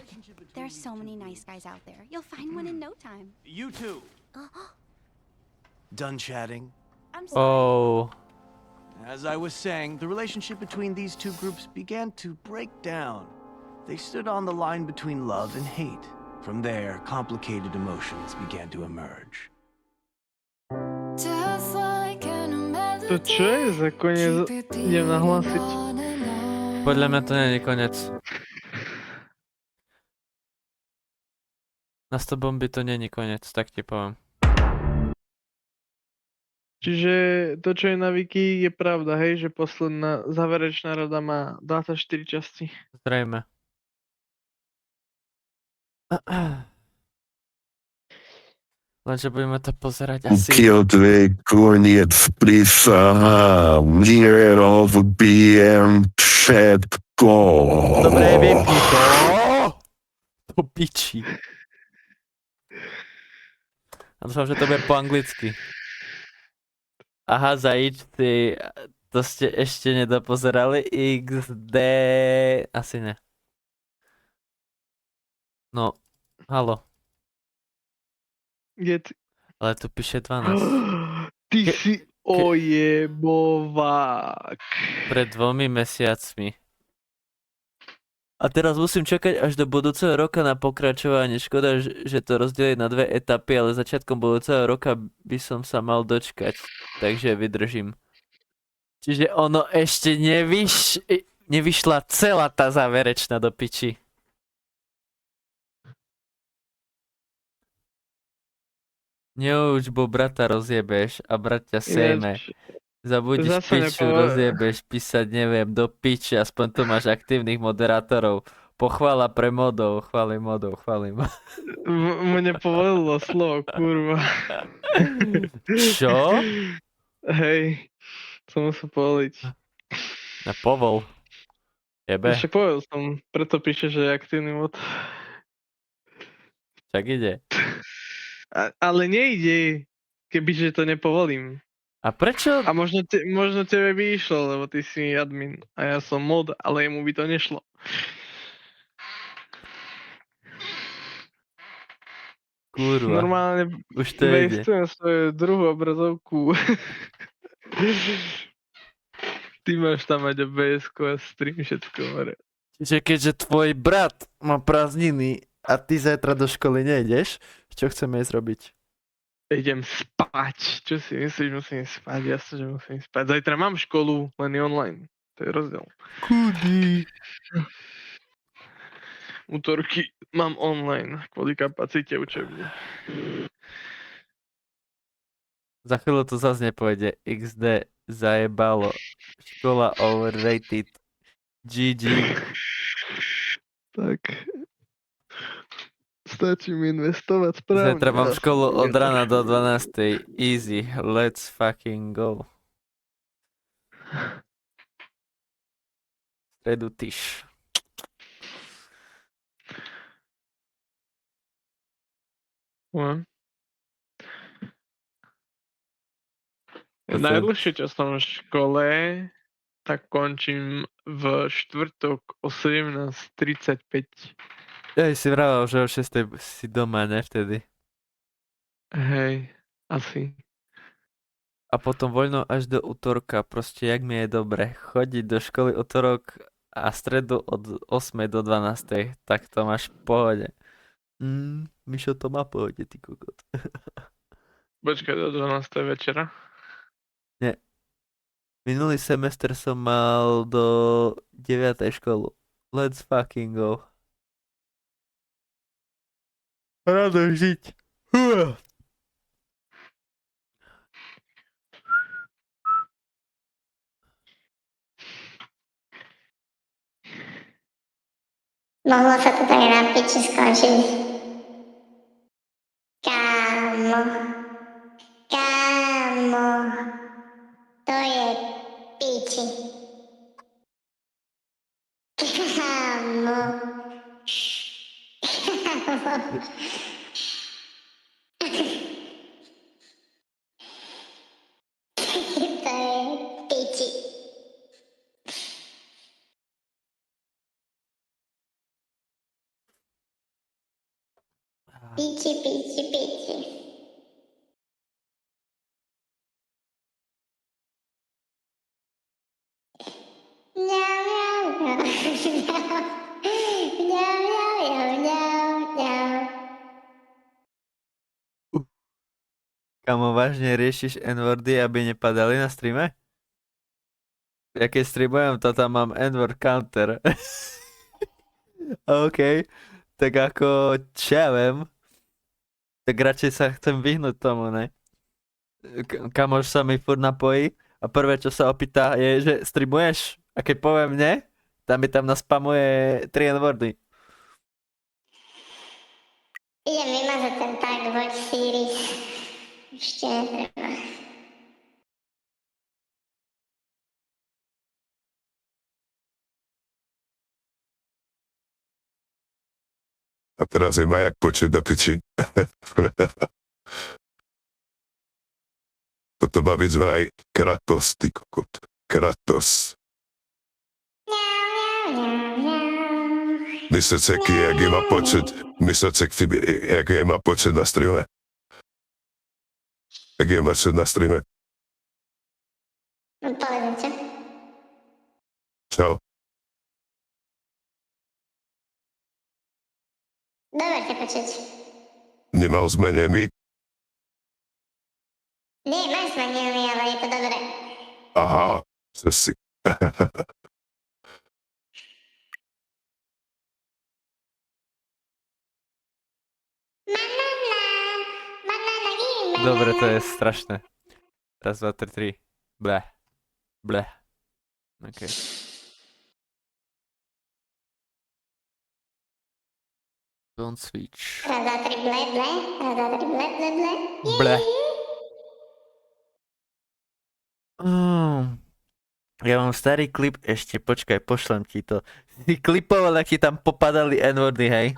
There are so many nice guys out there. You'll find one in no time. You too. Done chatting? I'm sorry. Oh. As I was saying, the relationship between these two groups began to break down. They stood on the line between love and hate. From there, complicated emotions began to emerge. To čo je za koniec? Idem nahlásiť. Podľa mňa to nie je koniec. Na 100 bomby to nie je koniec, tak ti poviem. Čiže to, čo je na Wiki, je pravda, hej? Že posledná záverečná rada má 24 časti. Zrejme. Lenže budeme to pozerať asi... Killed splisa, near of BM chat go. Dobre, vypni to. To piči. A dúfam, že to bude po anglicky. Aha, zajíčci, to ste ešte nedopozerali. XD... Asi ne. No, halo. Ale tu píše 12. Ty si ojebovák. Pred 2 mesiacmi. A teraz musím čakať až do budúceho roka na pokračovanie. Škoda, že to rozdeliť na 2 etapy, ale začiatkom budúceho roka by som sa mal dočkať. Takže vydržím. Čiže ono ešte nevyšla celá tá záverečná do piči. Neuč, bo brata rozjebeš a brat ťa sejme. Ináč, Zabudíš zasa piču, rozjebeš, písať neviem, do piči, aspoň tu máš aktívnych moderátorov. Pochvála pre modov, chválim modov, chválim. Mne povolilo slovo, kurva. Čo? Hej, som musel povoliť. Na povol. Jebe. Však povedal som, preto píše, že je aktívny mod. Čak ide. Ale nejde, kebyže to nepovolím. A prečo? A možno tebe by išlo, lebo ty si admin a ja som mod, ale jemu by to nešlo. Kurva. Normálne Už to ide. vestujem svoju druhú obrazovku. Ty máš tam mať OBS-ku a stream, všetko hore. Čiže keďže tvoj brat má prázdniny a ty zajtra do školy nejdeš, čo chceme ísť robiť? Idem spať. Čo si myslíš, musím spať? Jasne, že musím spať. Zajtra mám školu, len je online. To je rozdiel. Kudy? Útorky mám online kvôli kapacite učební. Za chvíľu to zase nepôjde. XD zajebalo. Škola overrated. GG. Tak. Stačí mi investovať správne. Zajtra mám školu od rána do 12. Easy. Let's fucking go. Stredu tyš. Najdlhšie, čo som v škole, tak končím v štvrtok o 17:35. Ja si vravel, že o 6. si doma, ne vtedy. Hej, asi. A potom voľno až do útorka, proste jak mi je dobre. Chodiť do školy útorok a stredu od 8. do 12. Tak to máš v pohode. Mišo to má v pohode, ty kokot. Počkaj, do 12. večera? Nie. Minulý semester som mal do 9. školu. Let's fucking go. Rado žiť. Mohlo sa to tak na piči skončiť. Kámo, to je piči. Kámo. To je piči. Piči, piči, piči. Mňau, mňau, mňau. Mňau, mňau, mňau, mňau, mňau. Kamo, vážne riešiš N-wordy, aby nepadali na streame? Ja keď streamujem, to tam mám N-word counter. OK, tak ako čo ja viem, tak radšej sa chcem vyhnúť tomu, ne? Kamoš sa mi furt napojí a prvé, čo sa opýta je, že streamuješ? A keď poviem ne, tam mi tam naspamuje 3 N-wordy. Idem vymazať ten tag Watch Series. Ešte netreba. A teraz je ma jak počuť do piči. Toto má byť zvaj Kratos, ty kokot. Kratos. Myslecek, jak je ma počuť. Myslecek, jak je ma počuť na streame. Jak je ma počuť na streame. Povedem čo? Čo? Dobre ťa počuť. Nemal zmenený? Nie, máš zmenený, ale je to dobré. Aha, co si. Dobre, to je strašné. Raz, dva, tri. Bleh. Bleh. OK. Don't switch. Raz, dva, tri, ble, ble. Raz, dva, tri, ble, ble, ble. Bleh. Ja mám starý klip, ešte počkaj, pošlem ti to. Si klipoval, ak ti tam popadali N-wordy, hej?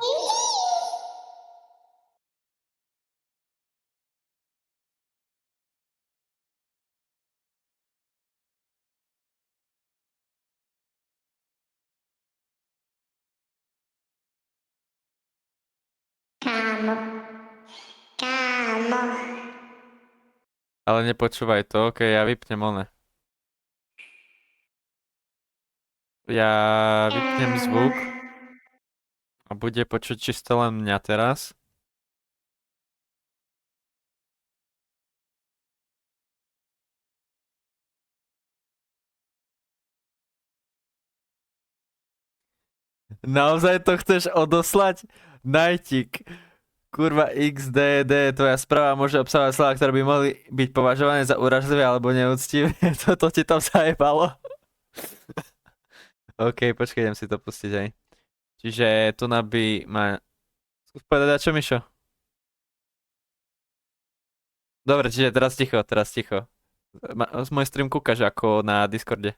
Kámo. Kámo. Ale nepočúvaj to, OK, ja vypnem one. Ja vypnem zvuk. A bude počuť čisto len mňa teraz. Naozaj to chceš odoslať? Najtik. Kurva XDD, tvoja správa môže obsahovať slova, ktoré by mohli byť považované za uražlivé alebo neúctivé. Toto ti tam zajebalo? OK, počkaj, idem si to pustiť aj. Čiže tu by ma... Skús povedať čo, Mišo? Dobre, čiže teraz ticho. Môj stream kúkaš ako na Discorde.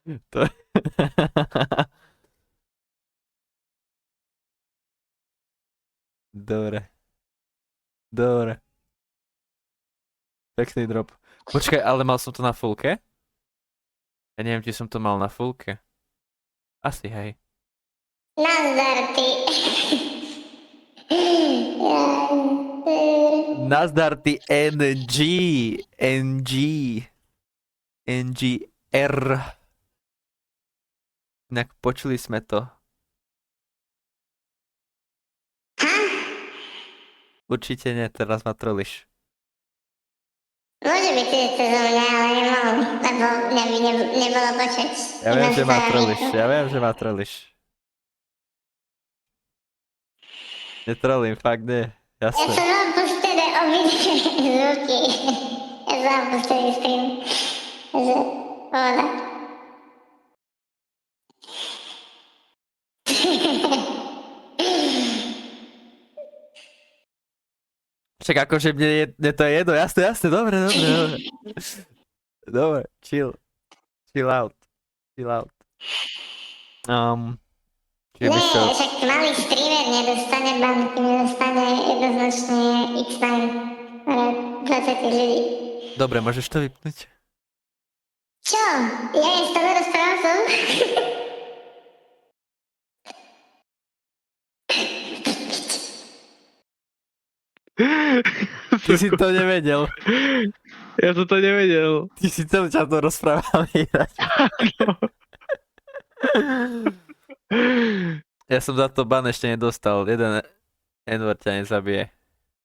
To... Dobre. Pekný drop. Počkaj, ale mal som to na fullke? Ja neviem, či som to mal na fullke. Asi, hej. Nazdar, ty. Nazdar, ty NGR. Inak počuli sme to. Určite nie, teraz ma trolíš. Môže byť cez mňa, ale nemohol, lebo nebolo počuť. Ja viem, že ma trolíš. Netrolím, fakt nie. Ja Jasné. som mal pustené obidve zvuky. Ja som mal pustený stream. Takže, pohoda. Však akože mne to je jedno, jasné, dobre. Dobre, chill out. Nie, však malý streamer nedostane ban, kým nedostane jednoznačne X-Time pre 20 ľudí. Dobre, môžeš to vypnúť? Čo? Ja je stále rozprával som? Ty si to nevedel. Ja som to nevedel. Ty si celý čas to rozprával ináč. Ja som za to ban ešte nedostal. Jeden N-word ťa nezabije.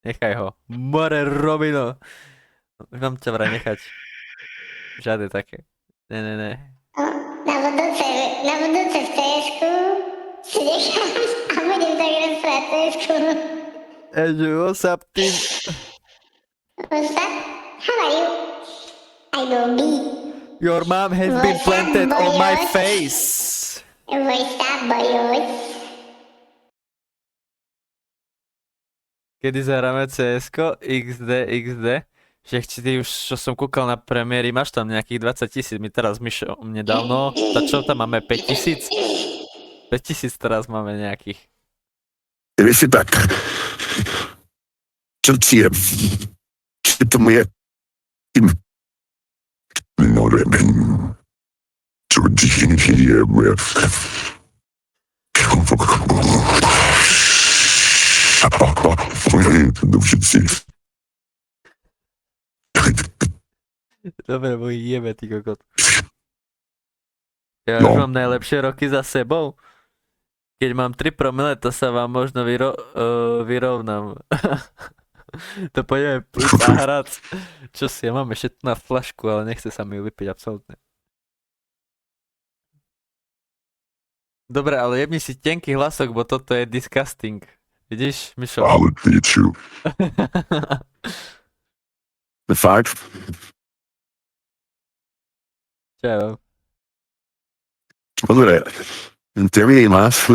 Nechaj ho. More Robino. Už mám ťa vraj nechať. Žiadne také. Ne. Na budúce v CS-ku si nechám a budem tak rozprávať CS-ku. What's up, team? What's up? How are you? I will be. Your mom has been planted on my face. What's up, boys? Kedy zahráme CS-ko? XD. Že ty už, čo som kúkal na premiéry, máš tam nejakých 20 000, my teraz Mišo nedávno, čo tam máme, 5 000? 5 000 teraz máme nejakých. Dej si tak. Čo ti je? Či to je tím norem. Čo ti je? To všetci. Dobre, môj jebe, ty kokot. Ja už mám najlepšie roky za sebou. Keď mám 3 promile, to sa vám možno vyrovnám. To poďme zahrať. Čo si, ja mám ešte tu na flašku, ale nechce sa mi ju vypiť absolútne. Dobre, ale jebni si tenký hlasok, bo toto je disgusting. Vidíš, Mišo? I'll teach you. The five. Čau. Look at that. In theory, last.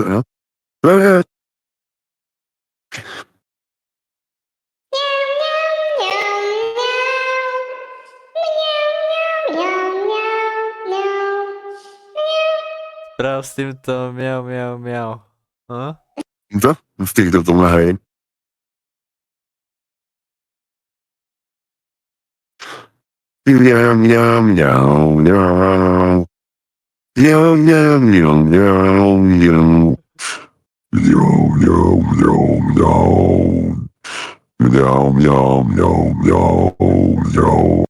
Sprav s týmto miau, miau, miau. Hm? Da, dan steek ik dat om me heen. Yum, yum, yum, yum. Yum, yum, yum, yum, yum. Yum, yum, yum, yum. Yum, yum, yum, yum, yum.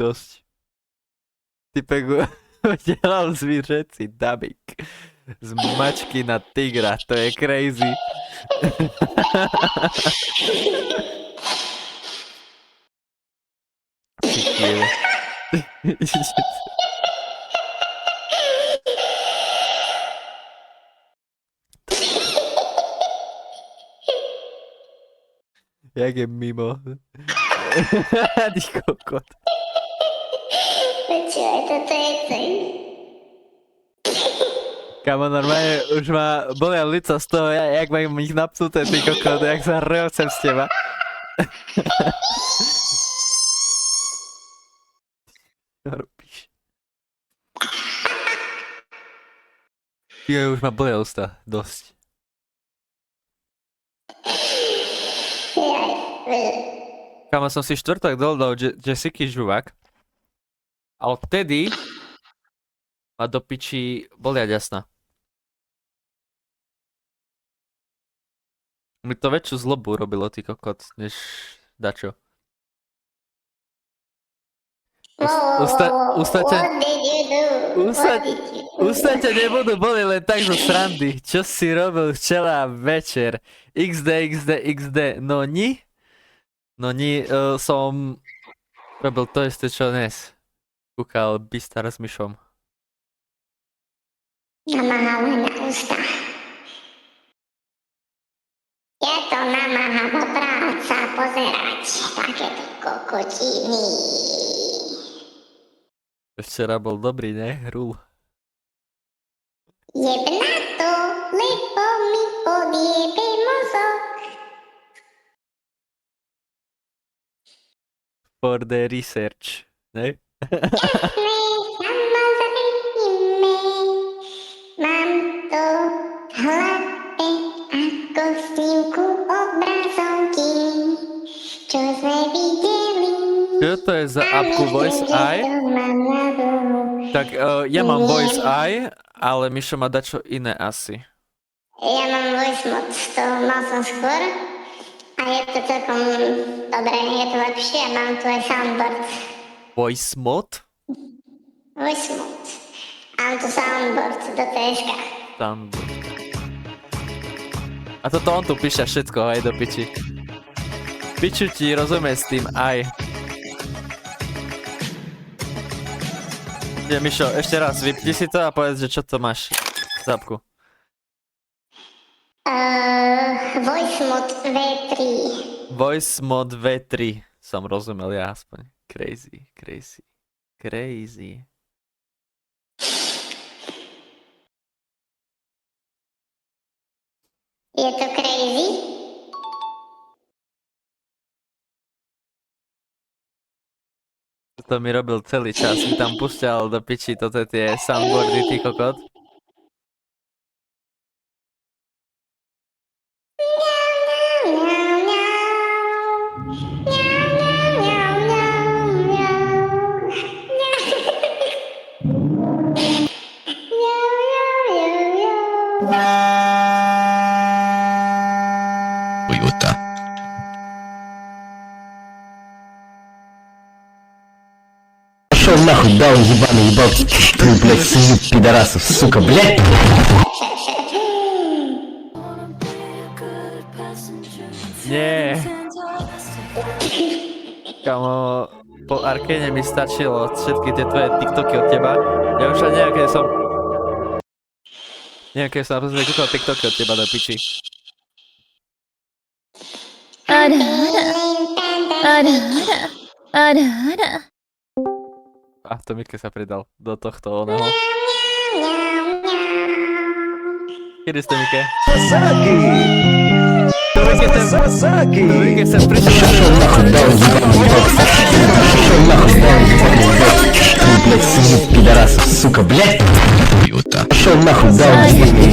Dosť. Typek udelal zvířecí dabík. Z mačky na tigra, to je crazy. Pikiel. Jak je mimo. Ty kokot. Počúvaj, toto je celý. Kamo, normálne už ma bolia lico z toho, jak mám ich napsuté, ty kokot, jak sa revcem z teba. Čo robíš? Ty už ma bolia ústa, dosť. Kamo, som si štvrtok doldal Jessica žuvák. A odtedy ma do piči bolia jasna. Mi to väčšiu zlobu robilo, ty kokot, než dačo. Ústa ťa nebudú boli len tak zo srandy. Čo si robil včera večer? XD. No ni? Som robil to isté, čo dnes. Kúkal Beastar s Myšom. Namáhal na ústa. Je to namáhavá práca pozerať takéto kokotiny. Včera bol dobrý, ne? Rul. Jeb na to, lebo mi odjebe mozog. For the research, ne? Samozrejme, mám to v hlave ako snímku obrazovky, čo sme videli. Čo to je za appku Voice Eye? Tak ja mám Voice Eye, ale Mišo má dačo iné asi. Ja mám Voice Mod, to mal som skôr. A je to celkom dobré, je to lepšie a mám tu aj soundboard. Voice Mod? Voice Mod. Mám tu soundboard do TSK. Soundboard. A toto on tu píše všetko, aj do piči. Piču ti rozumie s tým aj. Mišo, ešte raz, vypni si to a povedz, že čo to máš v zápku. Voice Mod V3. Voice Mod V3. Som rozumel ja aspoň. Crazy. Je to crazy? To mi robil celý čas, mi tam pušťal do piči toto tie soundboardy, ty kokot. Toyota. Пошел нахуй, нахуй даун, ебаный ебал. Ты, блядь, свинью пидорасов, сука, блядь. Nie. Kamo, po Arkane mi stačilo všetky tie tvoje TikToky od teba. Ja už aj nejaké som naposledy kúkal TikToky od teba do piči. A to Mike sa pridal do tohto oného. Kedy ste, Mike? To Mike sa prišiel Блядь, свинью пидорасов, сука, блядь. Пошел нахуй, даун,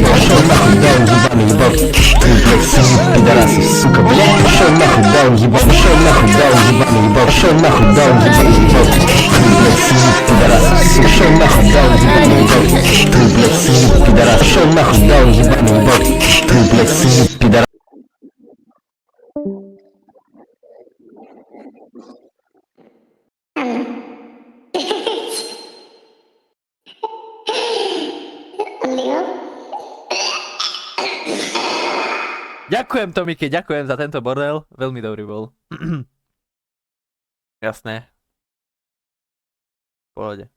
пошел нахуй, даун, ебаный ебал. Ты, блядь, свинью пидорасов, сука, блядь. Пошел нахуй, даун, ебал, пошел нахуй, даун, ебаный ебал. Пошел нахуй, даун, ебаный ебал. Ты, блядь, свинью пидорасов, сука. Пошел нахуй, даун, ебаный ебал. Ты, блядь, свинью пидорасов. Пошел нахуй, даун, ебаный ебал. Ты, блядь, свинью пидорасов. Ďakujem, Tomike, ďakujem za tento bordel. Veľmi dobrý bol. Jasné. V pohode.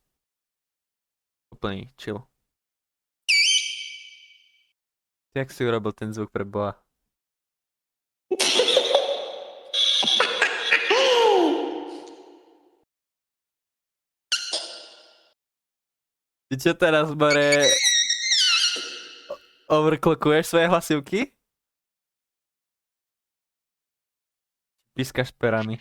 Úplný chill. Jak si urobil ten zvuk pre Boha? Ty čo teraz, More, overclockuješ svoje hlasivky? Pískaš perami.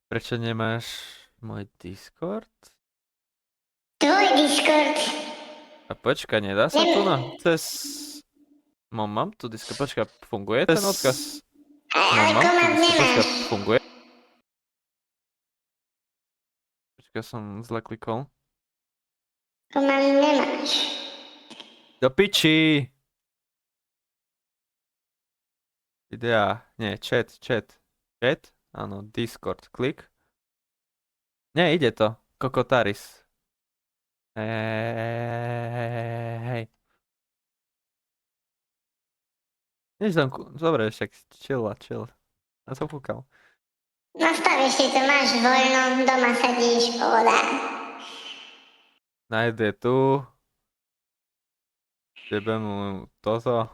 Prečo nemáš môj Discord? Tvoj Discord. A počka, nedá sa tu no? Cez... Mám tu Discord, počka, funguje ten odkaz? Ale komand nemáš. Funguje? Počka, som zle klikol. Komand nemáš. Do piči! Idea, nie, chat. Chat? Áno, Discord, klik. Nie, ide to. Kokotaris. Hej. Nič tam, dobre, však chill. Ja som kúkal. Nastavíš si to, máš voľno, doma sedíš, pohoda. Najde tu. Tebe mu toto.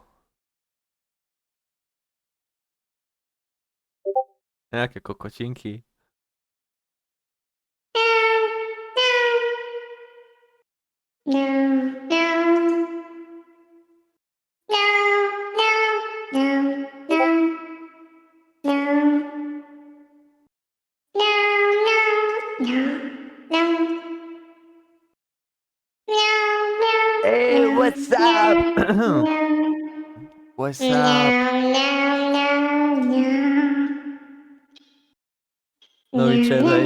Nejaké kokočinky. Hey, what's up? What's up? Nový chat, hej.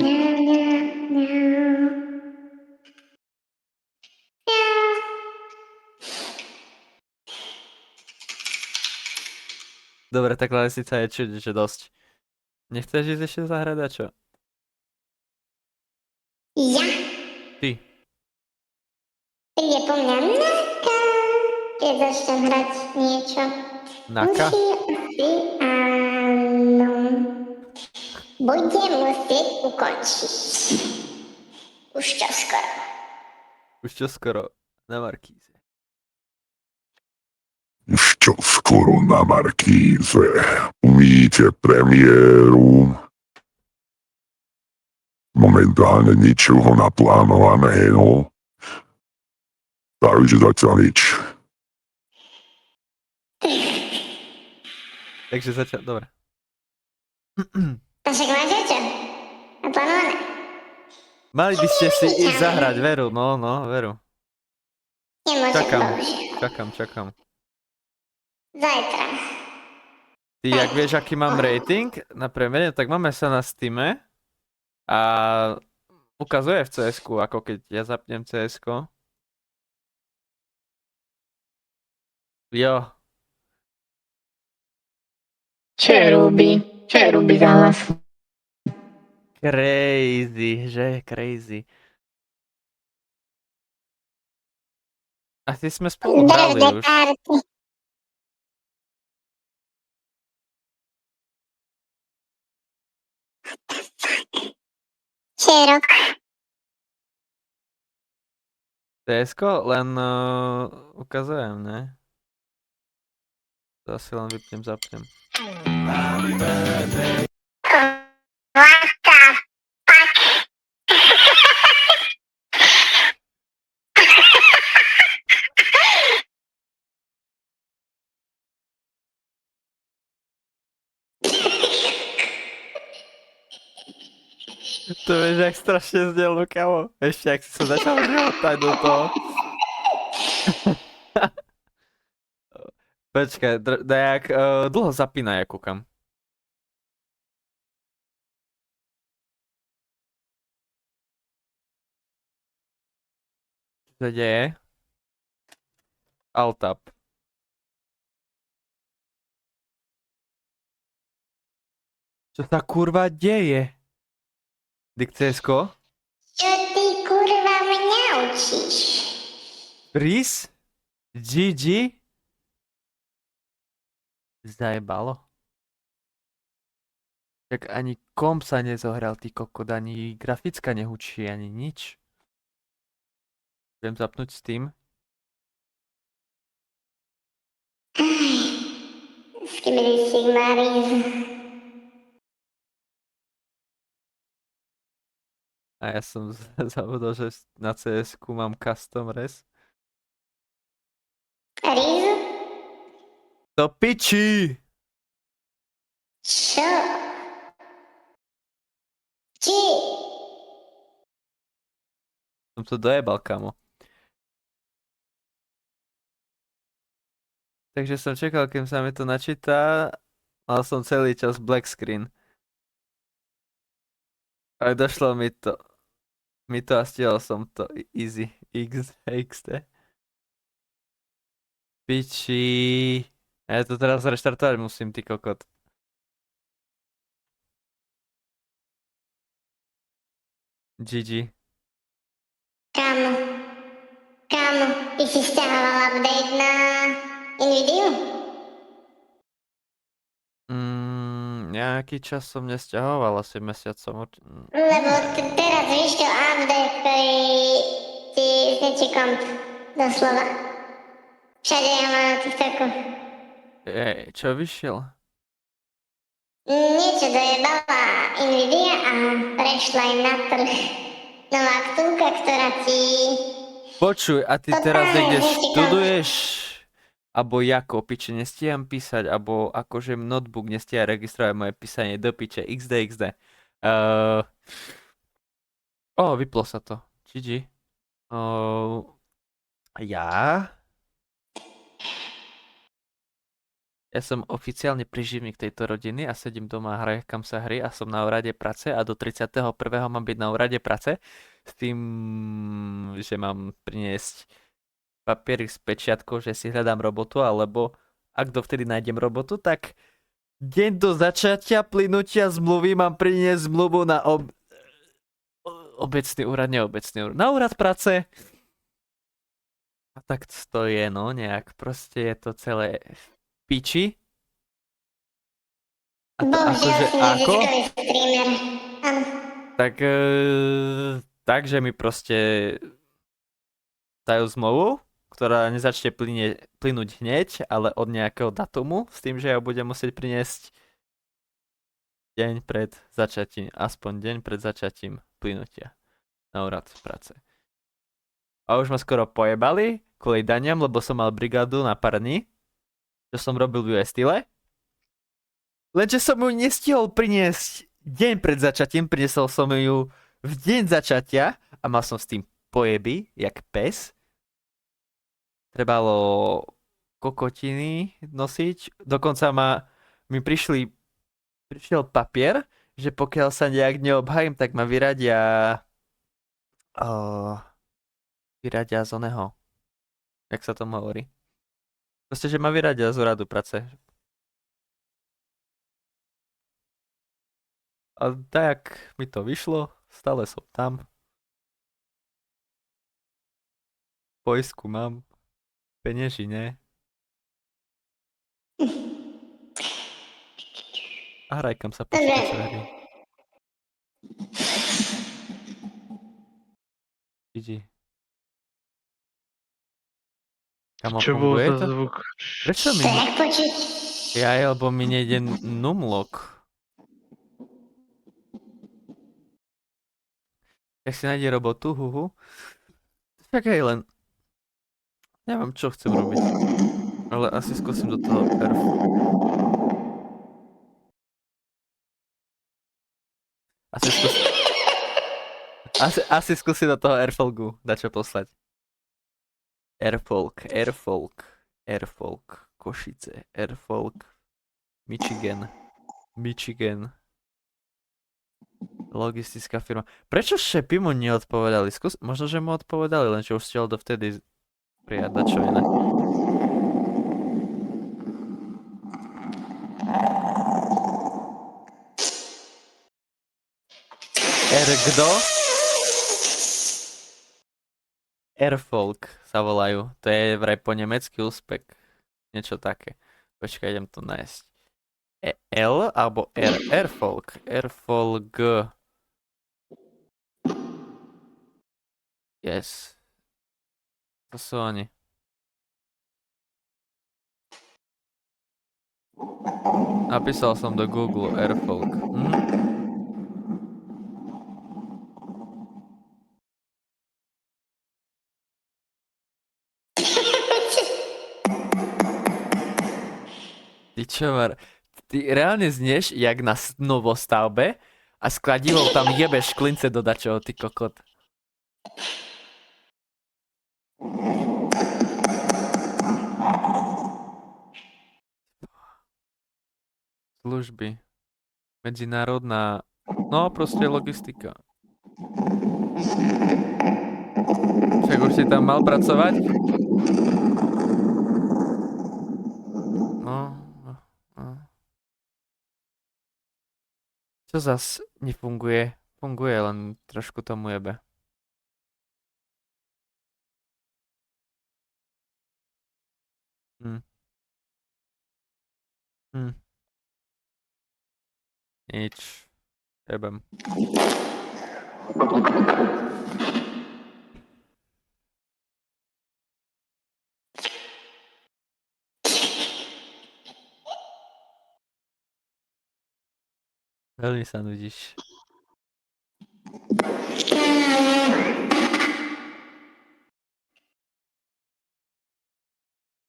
Dobre, tak lesica je čiže dosť. Nechceš ísť ešte zahrať a čo? Ja? Ty. Príde po mňa Naka, keď začnem hrať niečo. Naka? Áno. Budem musieť ukončiť. Už čoskoro. Na Markíze. Už čoskoro na Markíze. Uvidíte premiéru. Momentálne ničoho naplánovaného. Takže zatiaľ nič. Takže zatiaľ, dobre. A však máš čo? Naplánované? Mali by ste si ísť zahrať, Veru, no, Veru. Nemôžem, Čakám. Zajtra. Ty, jak vieš, aký mám rating na premiére, tak máme sa na Steame a ukazuje v CS-ku, ako keď ja zapnem CS-ko. Jo. Čeruby za hlas. Crazy, že? Crazy. Asi sme spolu hrali Birthday už. party. Čerok. CSko len ukazujem, ne? To asi len vypnem, zapnem. What the fuck? To vieš, jak strašne znelo, kamo. Ešte, ak si sa začal rýhotať do toho. Počkaj, dajak dlho zapína, ja kúkam. Čo sa deje? Alt-up. Čo sa kurva deje? Dikcesko? Čo ty kurva mňa učíš? Rís? GG? Zajebalo. Tak ani komp sa nezohral, ty kokot, ani grafická nehučí, ani nič. Budem zapnúť Steam. Skibidi Sigmaris. A ja som zabudol, že na CS-ku mám custom res. Rizu? To piči! Čo? Či? Som to dojebal, kamo. Takže som čakal, kým sa mi to načíta. Mal som celý čas black screen. Ale došlo mi to. A stihol som to easy. XD. Piči. Ja to teraz reštartovať musím, ty kokot. GG. Kámo, ty si stiahoval update na Nvidiu? Nejaký čas som nesťahoval, asi mesiac som Lebo teraz vyšiel update, ktorý ti zničí komp. Doslova. Všade ja mám na TikToku. Čo vyšiel? Niečo dojebala Nvidia a prešla im na trh nová vtúka, ktorá ti... Počuj, a ty teraz niekde študuješ? Abo jako, piče, nestíham písať, abo akože notebook nestíha registrovať moje písanie do piče, XD. Vyplo sa to. GG. Ja som oficiálne príživník tejto rodiny a sedím doma a hrajem sa hry a som na úrade práce a do 31. mám byť na úrade práce s tým, že mám priniesť papierik s pečiatkou, že si hľadám robotu, alebo ak dovtedy nájdem robotu, tak deň do začatia plynutia zmluvy mám priniesť zmluvu na obecný úrad, neobecný úrad, na úrad práce. A tak to je, no, nejak proste je to celé piči. A to akože ako? Streamer. Takže mi proste dajú zmluvu, ktorá nezačne plynúť hneď, ale od nejakého datumu, s tým, že ja budem musieť priniesť deň pred začatím, aspoň deň pred začatím plynutia na úrad práce. A už ma skoro pojebali kvôli daniam, lebo som mal brigádu na pár dní, čo som robil v US style. Lenže som ju nestihol priniesť deň pred začatím, priniesol som ju v deň začatia a mal som s tým pojeby, jak pes. Trebalo kokotiny nosiť, dokonca mi prišiel papier, že pokiaľ sa nejak neobhajím, tak ma vyradia z oného. Jak sa tomu hovorí? Proste, že ma vyradia z úradu práce. A tak mi to vyšlo, stále som tam. Poisku mám, penieži ne. A hrajkam sa počítačové hry. GG. Kamo, Čo bol funguje za to? zvuk? Prečo mi... Jaj, lebo mi nejde numlock. Jak si nájde robotu, huhu. Čakaj len. Neviem, čo chcem robiť. Ale asi skúsim do toho Earth. Asi skúsim do toho Airfolgu dačo poslať. Airfolk, Košice, Airfolk, Michigan. Logistická firma. Prečo šepy mu neodpovedali? Možno, že mu odpovedali, len že už stiel dovtedy prijať dačo iné. Kdo? Airfolk sa volajú. To je vraj po nemecky úspech. Niečo také. Počkaj, idem to nájsť. L alebo R? Airfolk. Airfolk. Yes. To sú oni. Napísal som do Google Airfolk. Ty čo, ty reálne znieš jak na novostavbe a s kladivou tam jebeš klince do dačoho, ty kokot. Služby. Medzinárodná, no proste logistika. Však už si tam mal pracovať? No. Čo zas nefunguje? Funguje, len trošku tomu jebe. Nič. Jebem. Veľmi sa nudíš.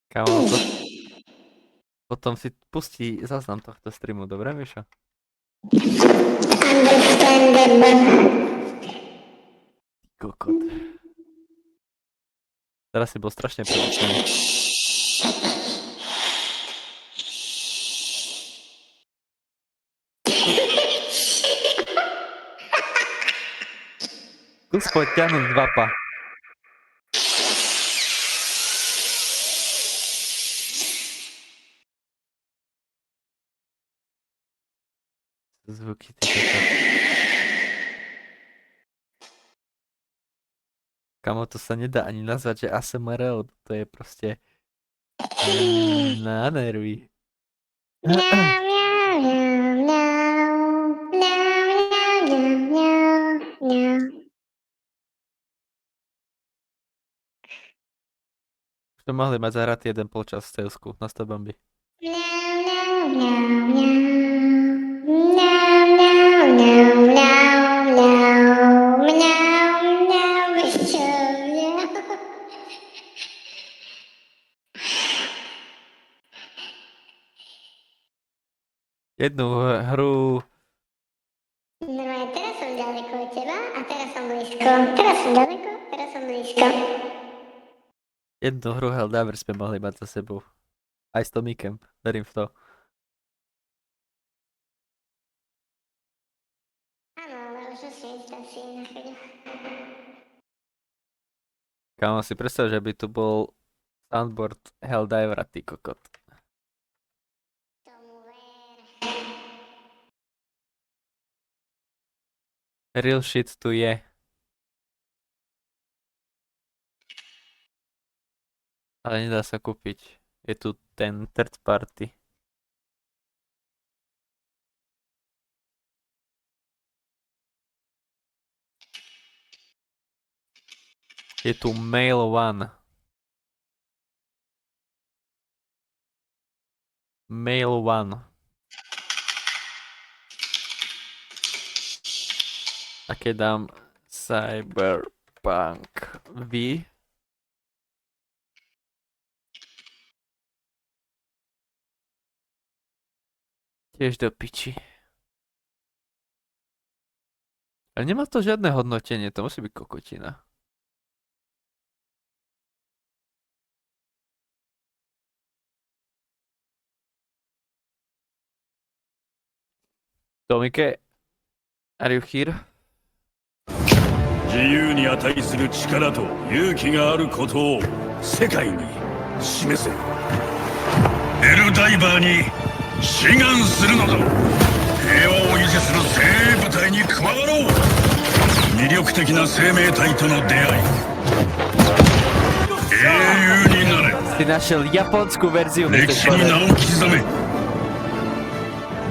Kámo, potom si pustí zaznam tohto streamu, dobre, Mišo? Kokot. Teraz si bol strašne prebučený. Skús poďťahnuť z vapa. Zvuky, ty kokot. Kamo, to sa nedá ani nazvať, že ASMR, to je proste na nervy. Už to mohli mať zahratý jeden polčas v Celsku na 100 bomby. Jednu hru... Normálne, teraz som ďaleko od teba a teraz som blízko. Teraz som ďaleko, teraz som blízko. Jednu hru Helldivers sme mohli mať za sebou. Aj s Tomíkem, verím v to. Áno, ale už si si na chvíľu. Kámo, si predstav, že by tu bol soundboard Helldivera, ty kokot. Real shit tu je. Ale nedá sa kúpiť. Je tu ten third party. Je tu Mail One. Mail One. A keď dám Cyberpunk V, tiež do piči. Ale nemá to žiadne hodnotenie, to musí byť kokotina. Tomike, are you here? 自由に値する力と勇気があることを世界に示せ。エルダイバーに志願するのだ。平和を維持する精鋭部隊に加わろう。魅力的な生命体との出会い。英雄になれ。 Si našiel japonskú verziu. 歴史に名を刻め。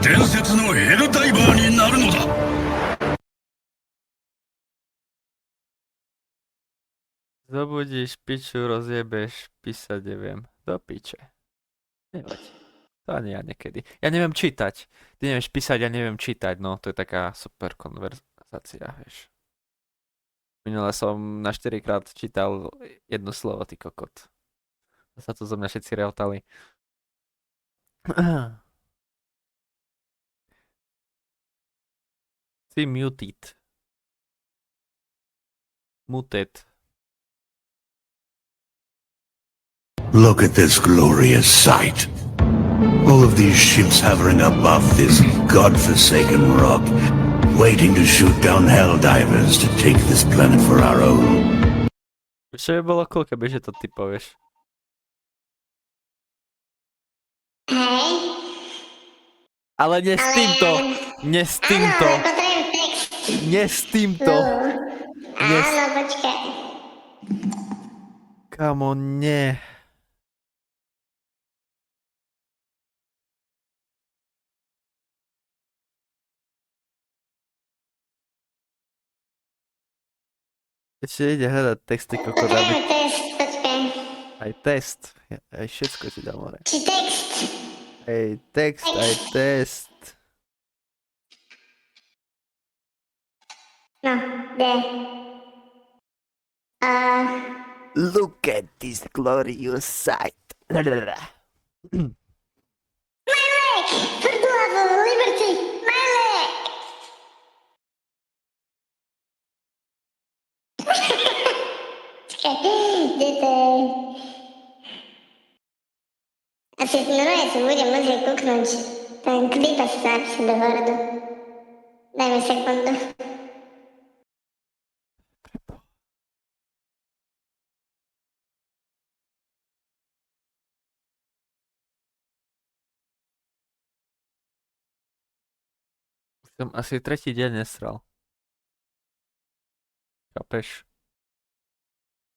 伝説のエルダイバーになるのだ。 Zobudíš piču, rozjebeš, písať neviem. Do piče. Nevadí. To ani ja niekedy. Ja neviem čítať. Ty nevieš písať, ja neviem čítať. No, to je taká super konverzácia, vieš. Minule som na 4-krát čítal jedno slovo, ty kokot. Sa to zo mňa všetci reotali. Si muted. Muted. Look at this glorious sight. All of these ships hovering above this godforsaken rock, waiting to shoot down hell divers to take this planet for our own. Čo by bolo cool, keby že to ty povieš? Hej. Ale nie s týmto. Nie s týmto. Áno, potrebujem text. Nie s týmto. Áno, počkaj. Kamo, nie. Ešte ide hľadať texty, kokot, aby... Potrebujem test, počkaj. Aj test. Aj všetko ti dám, more. Či text? Aj text, aj test. No, kde? Look at this glorious sight. My leg! For the love of liberty! My leg! Počkaj, kde to je? Asi normálne si budem musieť kúknúť ten klip asi zapísať do Wordu. Daj mi sekundu. Som asi tretí deň nesral. Chápeš?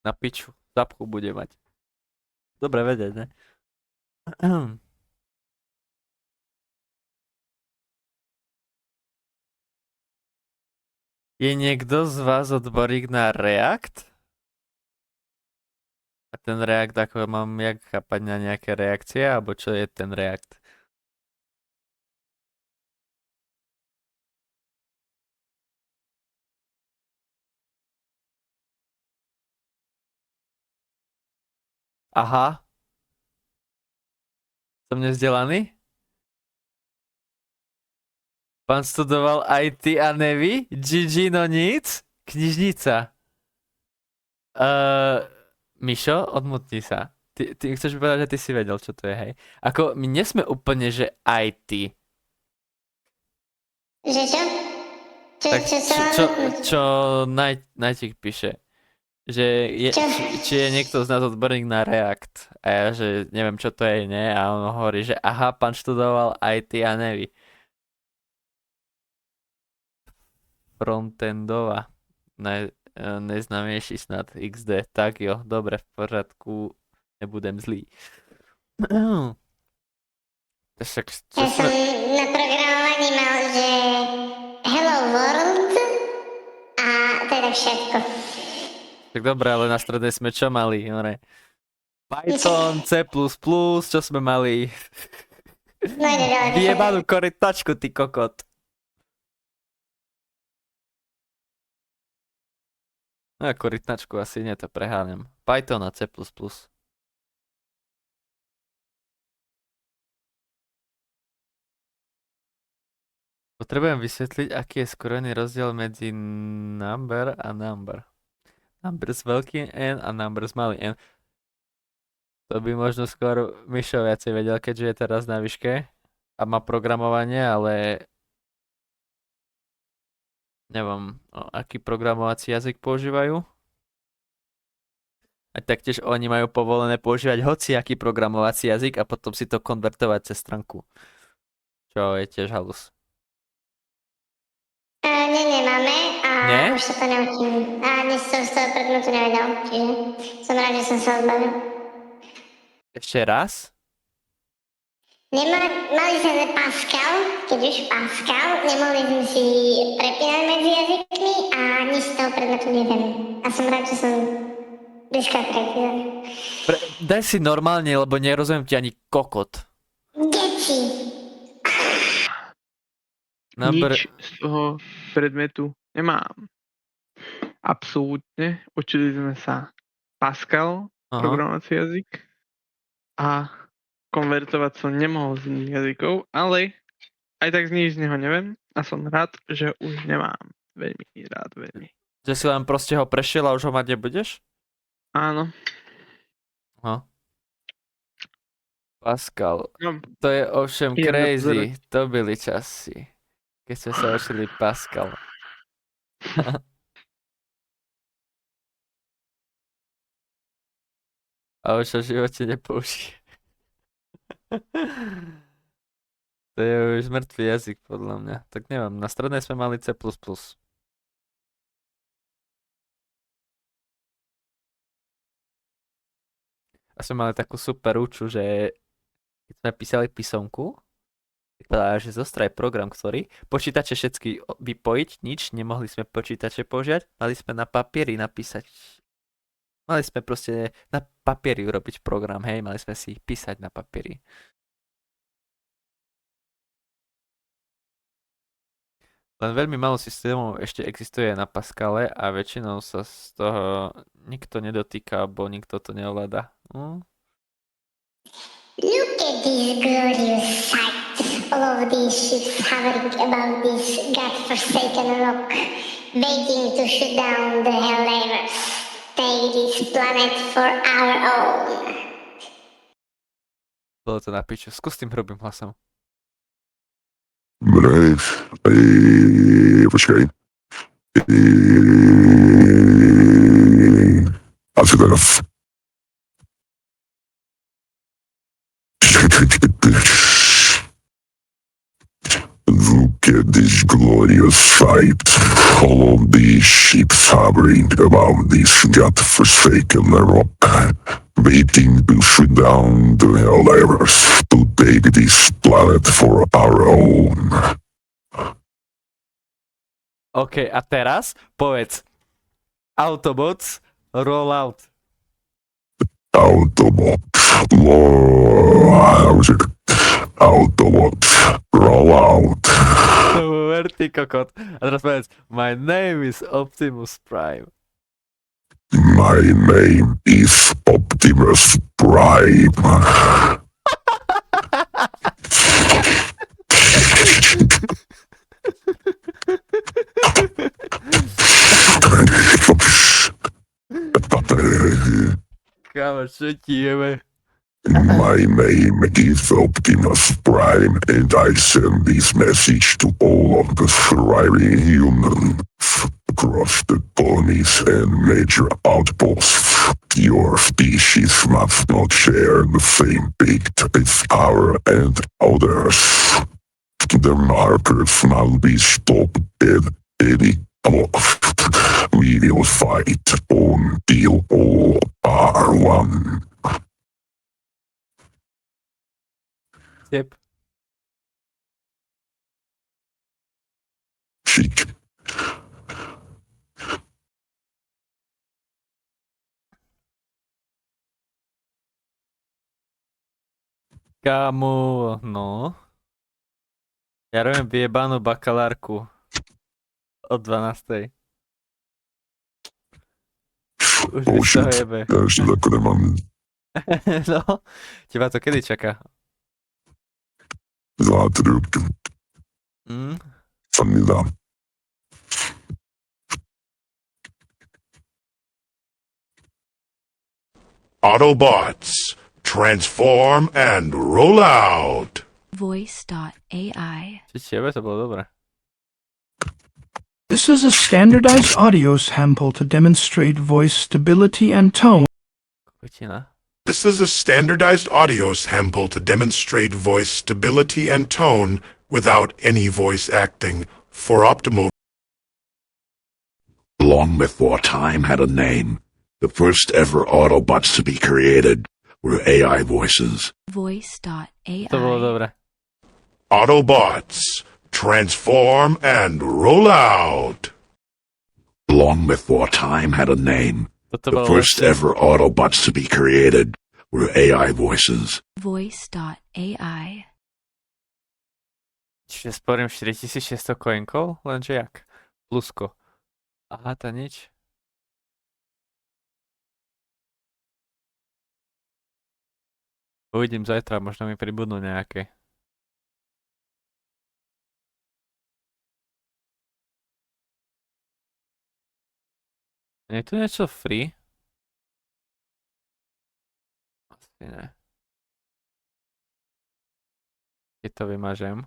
Na piču. Zapchu bude mať. Dobre vedieť, ne? Je niekto z vás odborník na React? A ten React, ako mám jak chápať na nejaké reakcie, alebo čo je ten React? Aha. Som nevzdelaný? Pán studoval IT a nevy? GG no nic? Knižnica. Mišo, odmutni sa. Ty chceš mi povedať, že ty si vedel, čo to je, hej? Ako, my nesme úplne, že IT. Že čo? Tak čo Najtik píše? Že je, či je niekto z nás odborník na React. A ja, že neviem, čo to je, ne? A on hovorí, že aha, pán študoval IT a nevy. frontendová. Neznámejší snad XD. Tak jo, dobre, v pořádku. Nebudem zlý. Však, Ja som na programovaní mal, že Hello World a to je tak všetko. Tak dobre, ale na strednej sme čo mali? Python, C++, čo sme mali? Vyjebanú korytačku, ty kokot. No korytnačku asi nie, to preháňam. Python a C++. Potrebujem vysvetliť, aký je skrojený rozdiel medzi number a number. Number s veľkým N a number s malým N. To by možno skôr Mišo viacej vedel, keďže je teraz na výške a má programovanie, ale neviem, aký programovací jazyk používajú. A taktiež oni majú povolené používať hociaký programovací jazyk a potom si to konvertovať cez stránku. Čo je tiež halus. Nie, nemáme a Nie? už sa to naučím. A dnes som z toho predmetu nevedel, čiže som rád, že som sa odbavil. Ešte raz? Mali sme Pascal, keď už Pascal, nemohli sme si prepínať medzi jazykmi a nič z toho predmetu neviem. A som rád, že som blízko prepínať. Daj si normálne, lebo nerozumiem ti ani kokot. Deti! Nič z toho predmetu nemám. Absolútne. Učili sme sa Pascal, programovací jazyk, a konvertovať som nemohol z iných jazykov, ale aj tak nič z neho neviem a som rád, že už nemám. Veľmi rád, veľmi. Že si len proste ho prešiel a už ho mať nebudeš? Áno. Pascal. No, To je ovšem crazy. To byli časy. Keď sme sa učili Pascal. A už ho v živote nepoužije. To je už mŕtvý jazyk, podľa mňa. Tak neviem, na strednej sme mali C++. A sme mali takú super uču, že keď sme písali písomku, tak povedala, že zostraj program, ktorý počítače všetky vypojiť, nič, nemohli sme počítače použiať, mali sme na papieri napísať. Mali sme proste na papieri urobiť program, hej, mali sme si ich písať na papieri. Len veľmi málo systémov ešte existuje na Pascale a väčšinou sa z toho nikto nedotýka, alebo nikto to neovláda. Look at this glorious sight. All of these ships hovering above this godforsaken rock, waiting to shoot down the Helldivers. Take this planet for our own. Bolo to na piču. Skús tým hrubým hlasom. Brave. Počkaj. Asi teraz. Look at this glorious sight. All of these ships hovering above this godforsaken rock, waiting to shoot down the Helldivers, to take this planet for our own. OK, a teraz povedz Autobots, roll out. Autobots, Autobots, roll out. Ver ty kokot. A teraz povedz, my name is Optimus Prime. My name is Optimus Prime. Kámo, čo ti jeme? My name is Optimus Prime, and I send this message to all of the thriving humans across the colonies and major outposts. Your species must not share the same fate as our and others. The markers must be stopped at any We will fight until all are one. Yep. Kámo, no. Ja robím vyjebanú bakalárku od 12. Už mi z toho jebe. Ja ešte tako nemám. No, teba to kedy čaká? Za 3 roky. Sa mi dá. Autobots, transform and roll out. Voice.ai. Či tebe to bolo dobré. This is a standardized audio sample to demonstrate voice stability and tone. This is a standardized audio sample to demonstrate voice stability and tone without any voice acting for optimal. Long before time had a name, the first ever Autobots to be created were AI voices. Voice.ai. To bolo dobré. Autobots, transform and roll out. Long before time had a name, the first ever Autobots to be created were AI voices. Voice.ai. Čiže sporím 4600 coinkov, lenže jak? Plusko. Aha, to nič. Uvidím zajtra, možno mi pribudnú nejaké. Je tu niečo free? Asi ne. Keď to vymažem.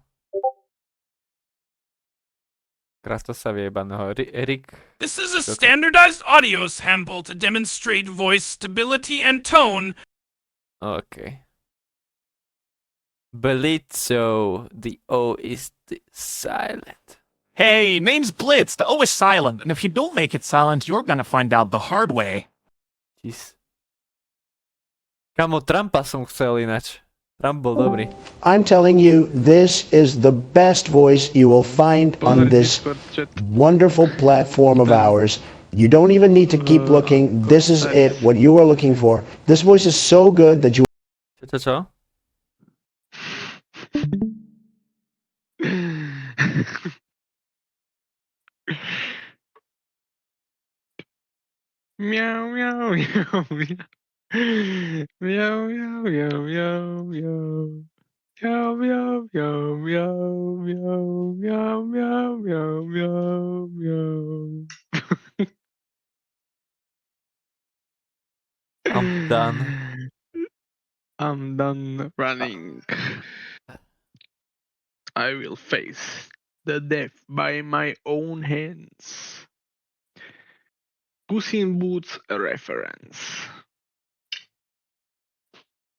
Krásno sa vyjebaného. Erik. This is a standardized audio sample to demonstrate voice stability and tone. Okay. Blitzo. The O is silent. Hey, name's Blitz. The O is silent, and if you don't make it silent, you're gonna find out the hard way. Jeez. Kamo, Trumpa som chcel ináč. Trump bol dobrý. I'm telling you, this is the best voice you will find on this wonderful platform of ours. You don't even need to keep looking. This is it, what you are looking for. This voice is so good that you... Čo? Meow, meow, meow, meow. Meow, meow, meow, meow, meow. Meow, meow, meow, meow, meow, meow, meow, meow, meow. I'm done. I'm done running. I will face the death by my own hands. Puss in Boots reference.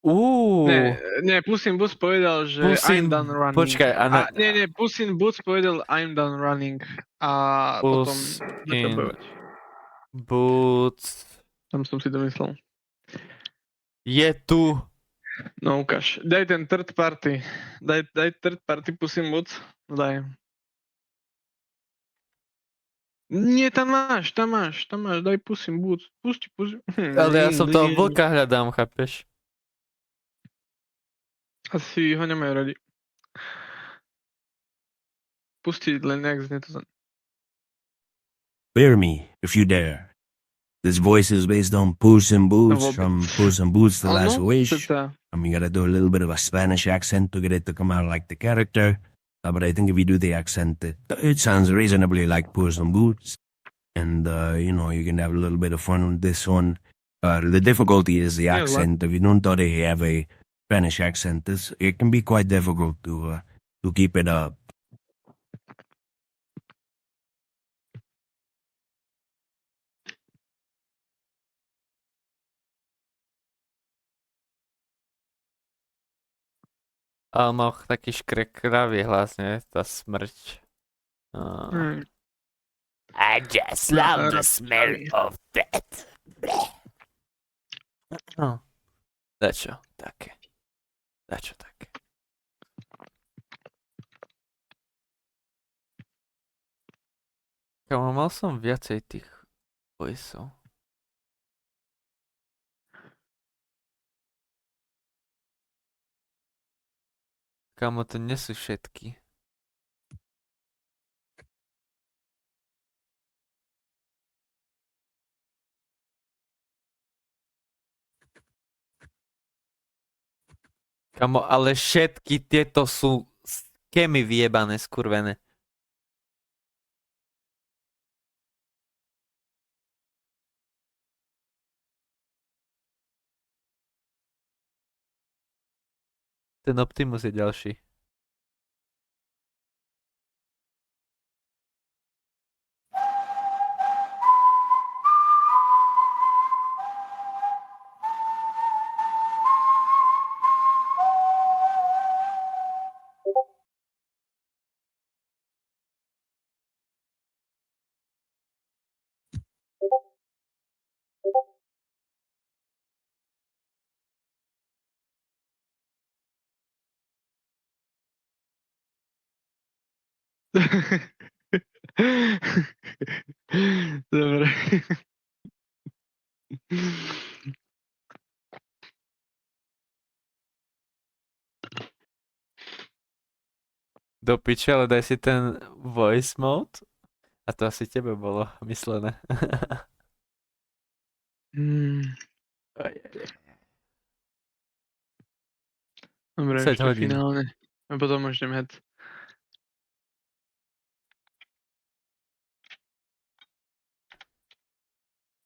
Nie, Puss in Boots povedal, že I'm done running. Počkaj, Nie, Puss in Boots povedal I'm done running. A potom začal bojovať. Boots. Tam som si to myslel. Je tu. No ukáž. Daj ten third party. Daj third party Puss in Boots. Daj. Nie, tam máš. Daj Puss in Boots. Pusti. Ale ja som toho vlka hľadám, chápeš? Asi ho nemajú radi. Pusti, len nejak znie to za... Bear me, if you dare. This voice is based on Puss in Boots from Puss in Boots The Last Wish. You gotta do a little bit of a Spanish accent to get it to come out like the character. But I think if you do the accent, it sounds reasonably like Puss in Boots. And, you can have a little bit of fun with this one. The difficulty is the accent. If you don't already have a Spanish accent, it can be quite difficult to keep it up. Ale mal taký škrekravý hlas, nie? Tá smrť. I just love the smell of that. No. Dačo také. Kámo, mal som viacej tých voiceov. Kámo, to nie sú všetky. Kamo, ale všetky tieto sú skemy vyjebané, skurvené. Ten Optimus je ďalší. Dobre. Do piče, ale daj si ten voice mode. A to asi tebe bolo myslené. Dobre, 10 ešte hodín. finálne. A potom môžeme hed.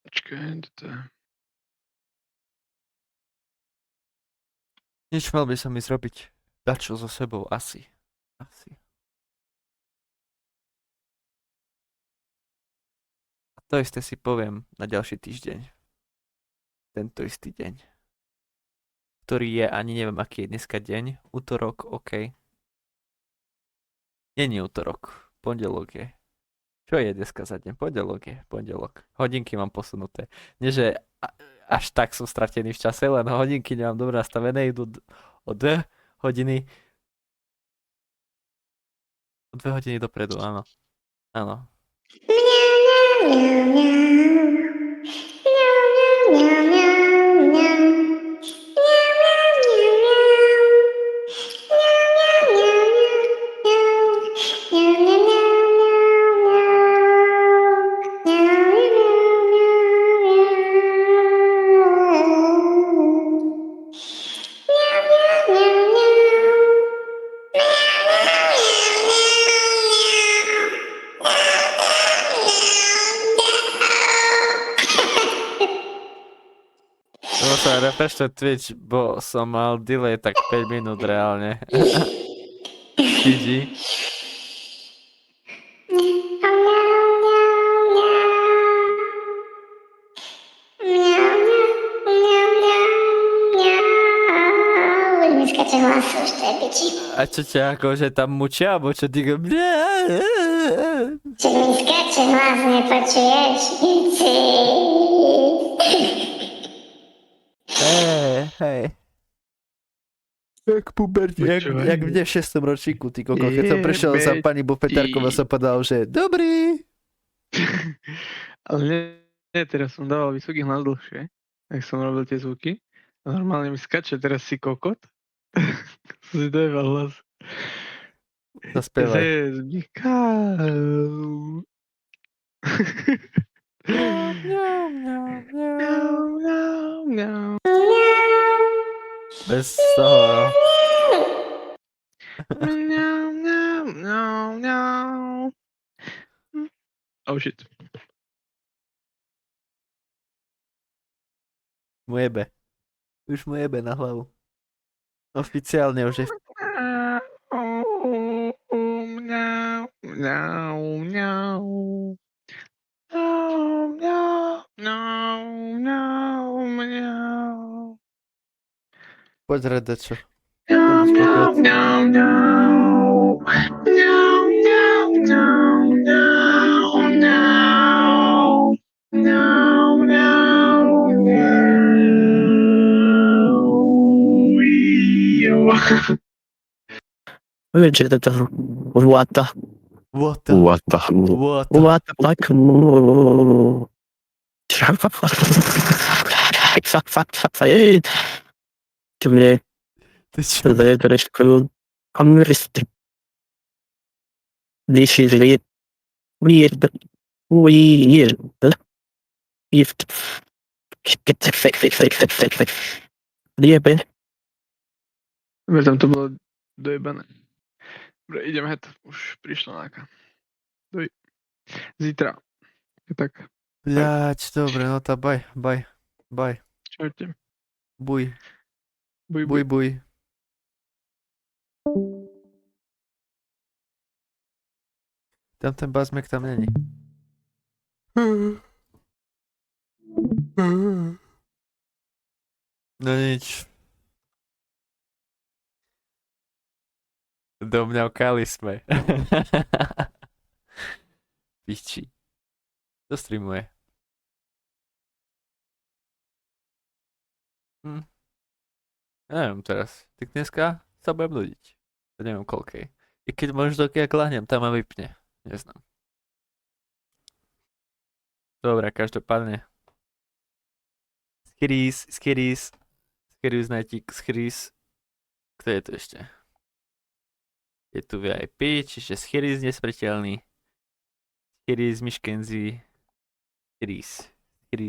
Počkaj, toto je... Nič mal by som ísť robiť. Dačo so sebou, asi. A to isté si poviem na ďalší týždeň. Tento istý deň. Ktorý je, ani neviem, aký je dneska deň. Útorok, OK. Nie útorok. Pondelok je. Čo je dneska za deň? Pondelok. Hodinky mám posunuté. Nie, že až tak som stratený v čase, len hodinky nemám dobre nastavené, idú o 2 hodiny. O 2 hodiny dopredu, áno. Áno. Sa refreshne Twitch, bo som mal delay tak 5 minút reálne. GG. A čo ťa akože tam mučia, alebo čo ty go... Čo mi skáče hlas, nepočuješ? Hej. Jak puberti, jak v 6. ročníku, ty koko. Keď som prešiel za pani Bufetárková, som povedal, že dobrý. Ale nie, teraz som dával vysoký hlas dlhšie, tak som robil tie zvuky. A normálne mi skače, teraz si kokot. Si dojebal hlas. Zaspievaj. Bez toho. Oh shit. Mu jebe. Už mu jebe na hlavu. Oficiálne už je... Poď hrať dačo. What the? What the fuck? Ty čo? This is weird. Weird. Tam to bolo dojebané. Dobre, ideme het. Už prišla náka. Zítra. Tak. Bľač, dobre, no tá bye. Čaute. Buj. Buj. Tam ten bazmek tam není. No nič. Domňavkali sme. Piči. To streamuje. Neviem teraz. Tak dneska sa budem nudiť. Neviem koľkej. I keď možno keď lahnem, tam ma vypne. Neznám. Dobre, každopádne. Scherus, Nightik, Scherus. Kto je tu ešte? Je tu VIP, čiže Scherus nesmrteľný. Scherus, Myškenzi.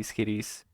Scherus.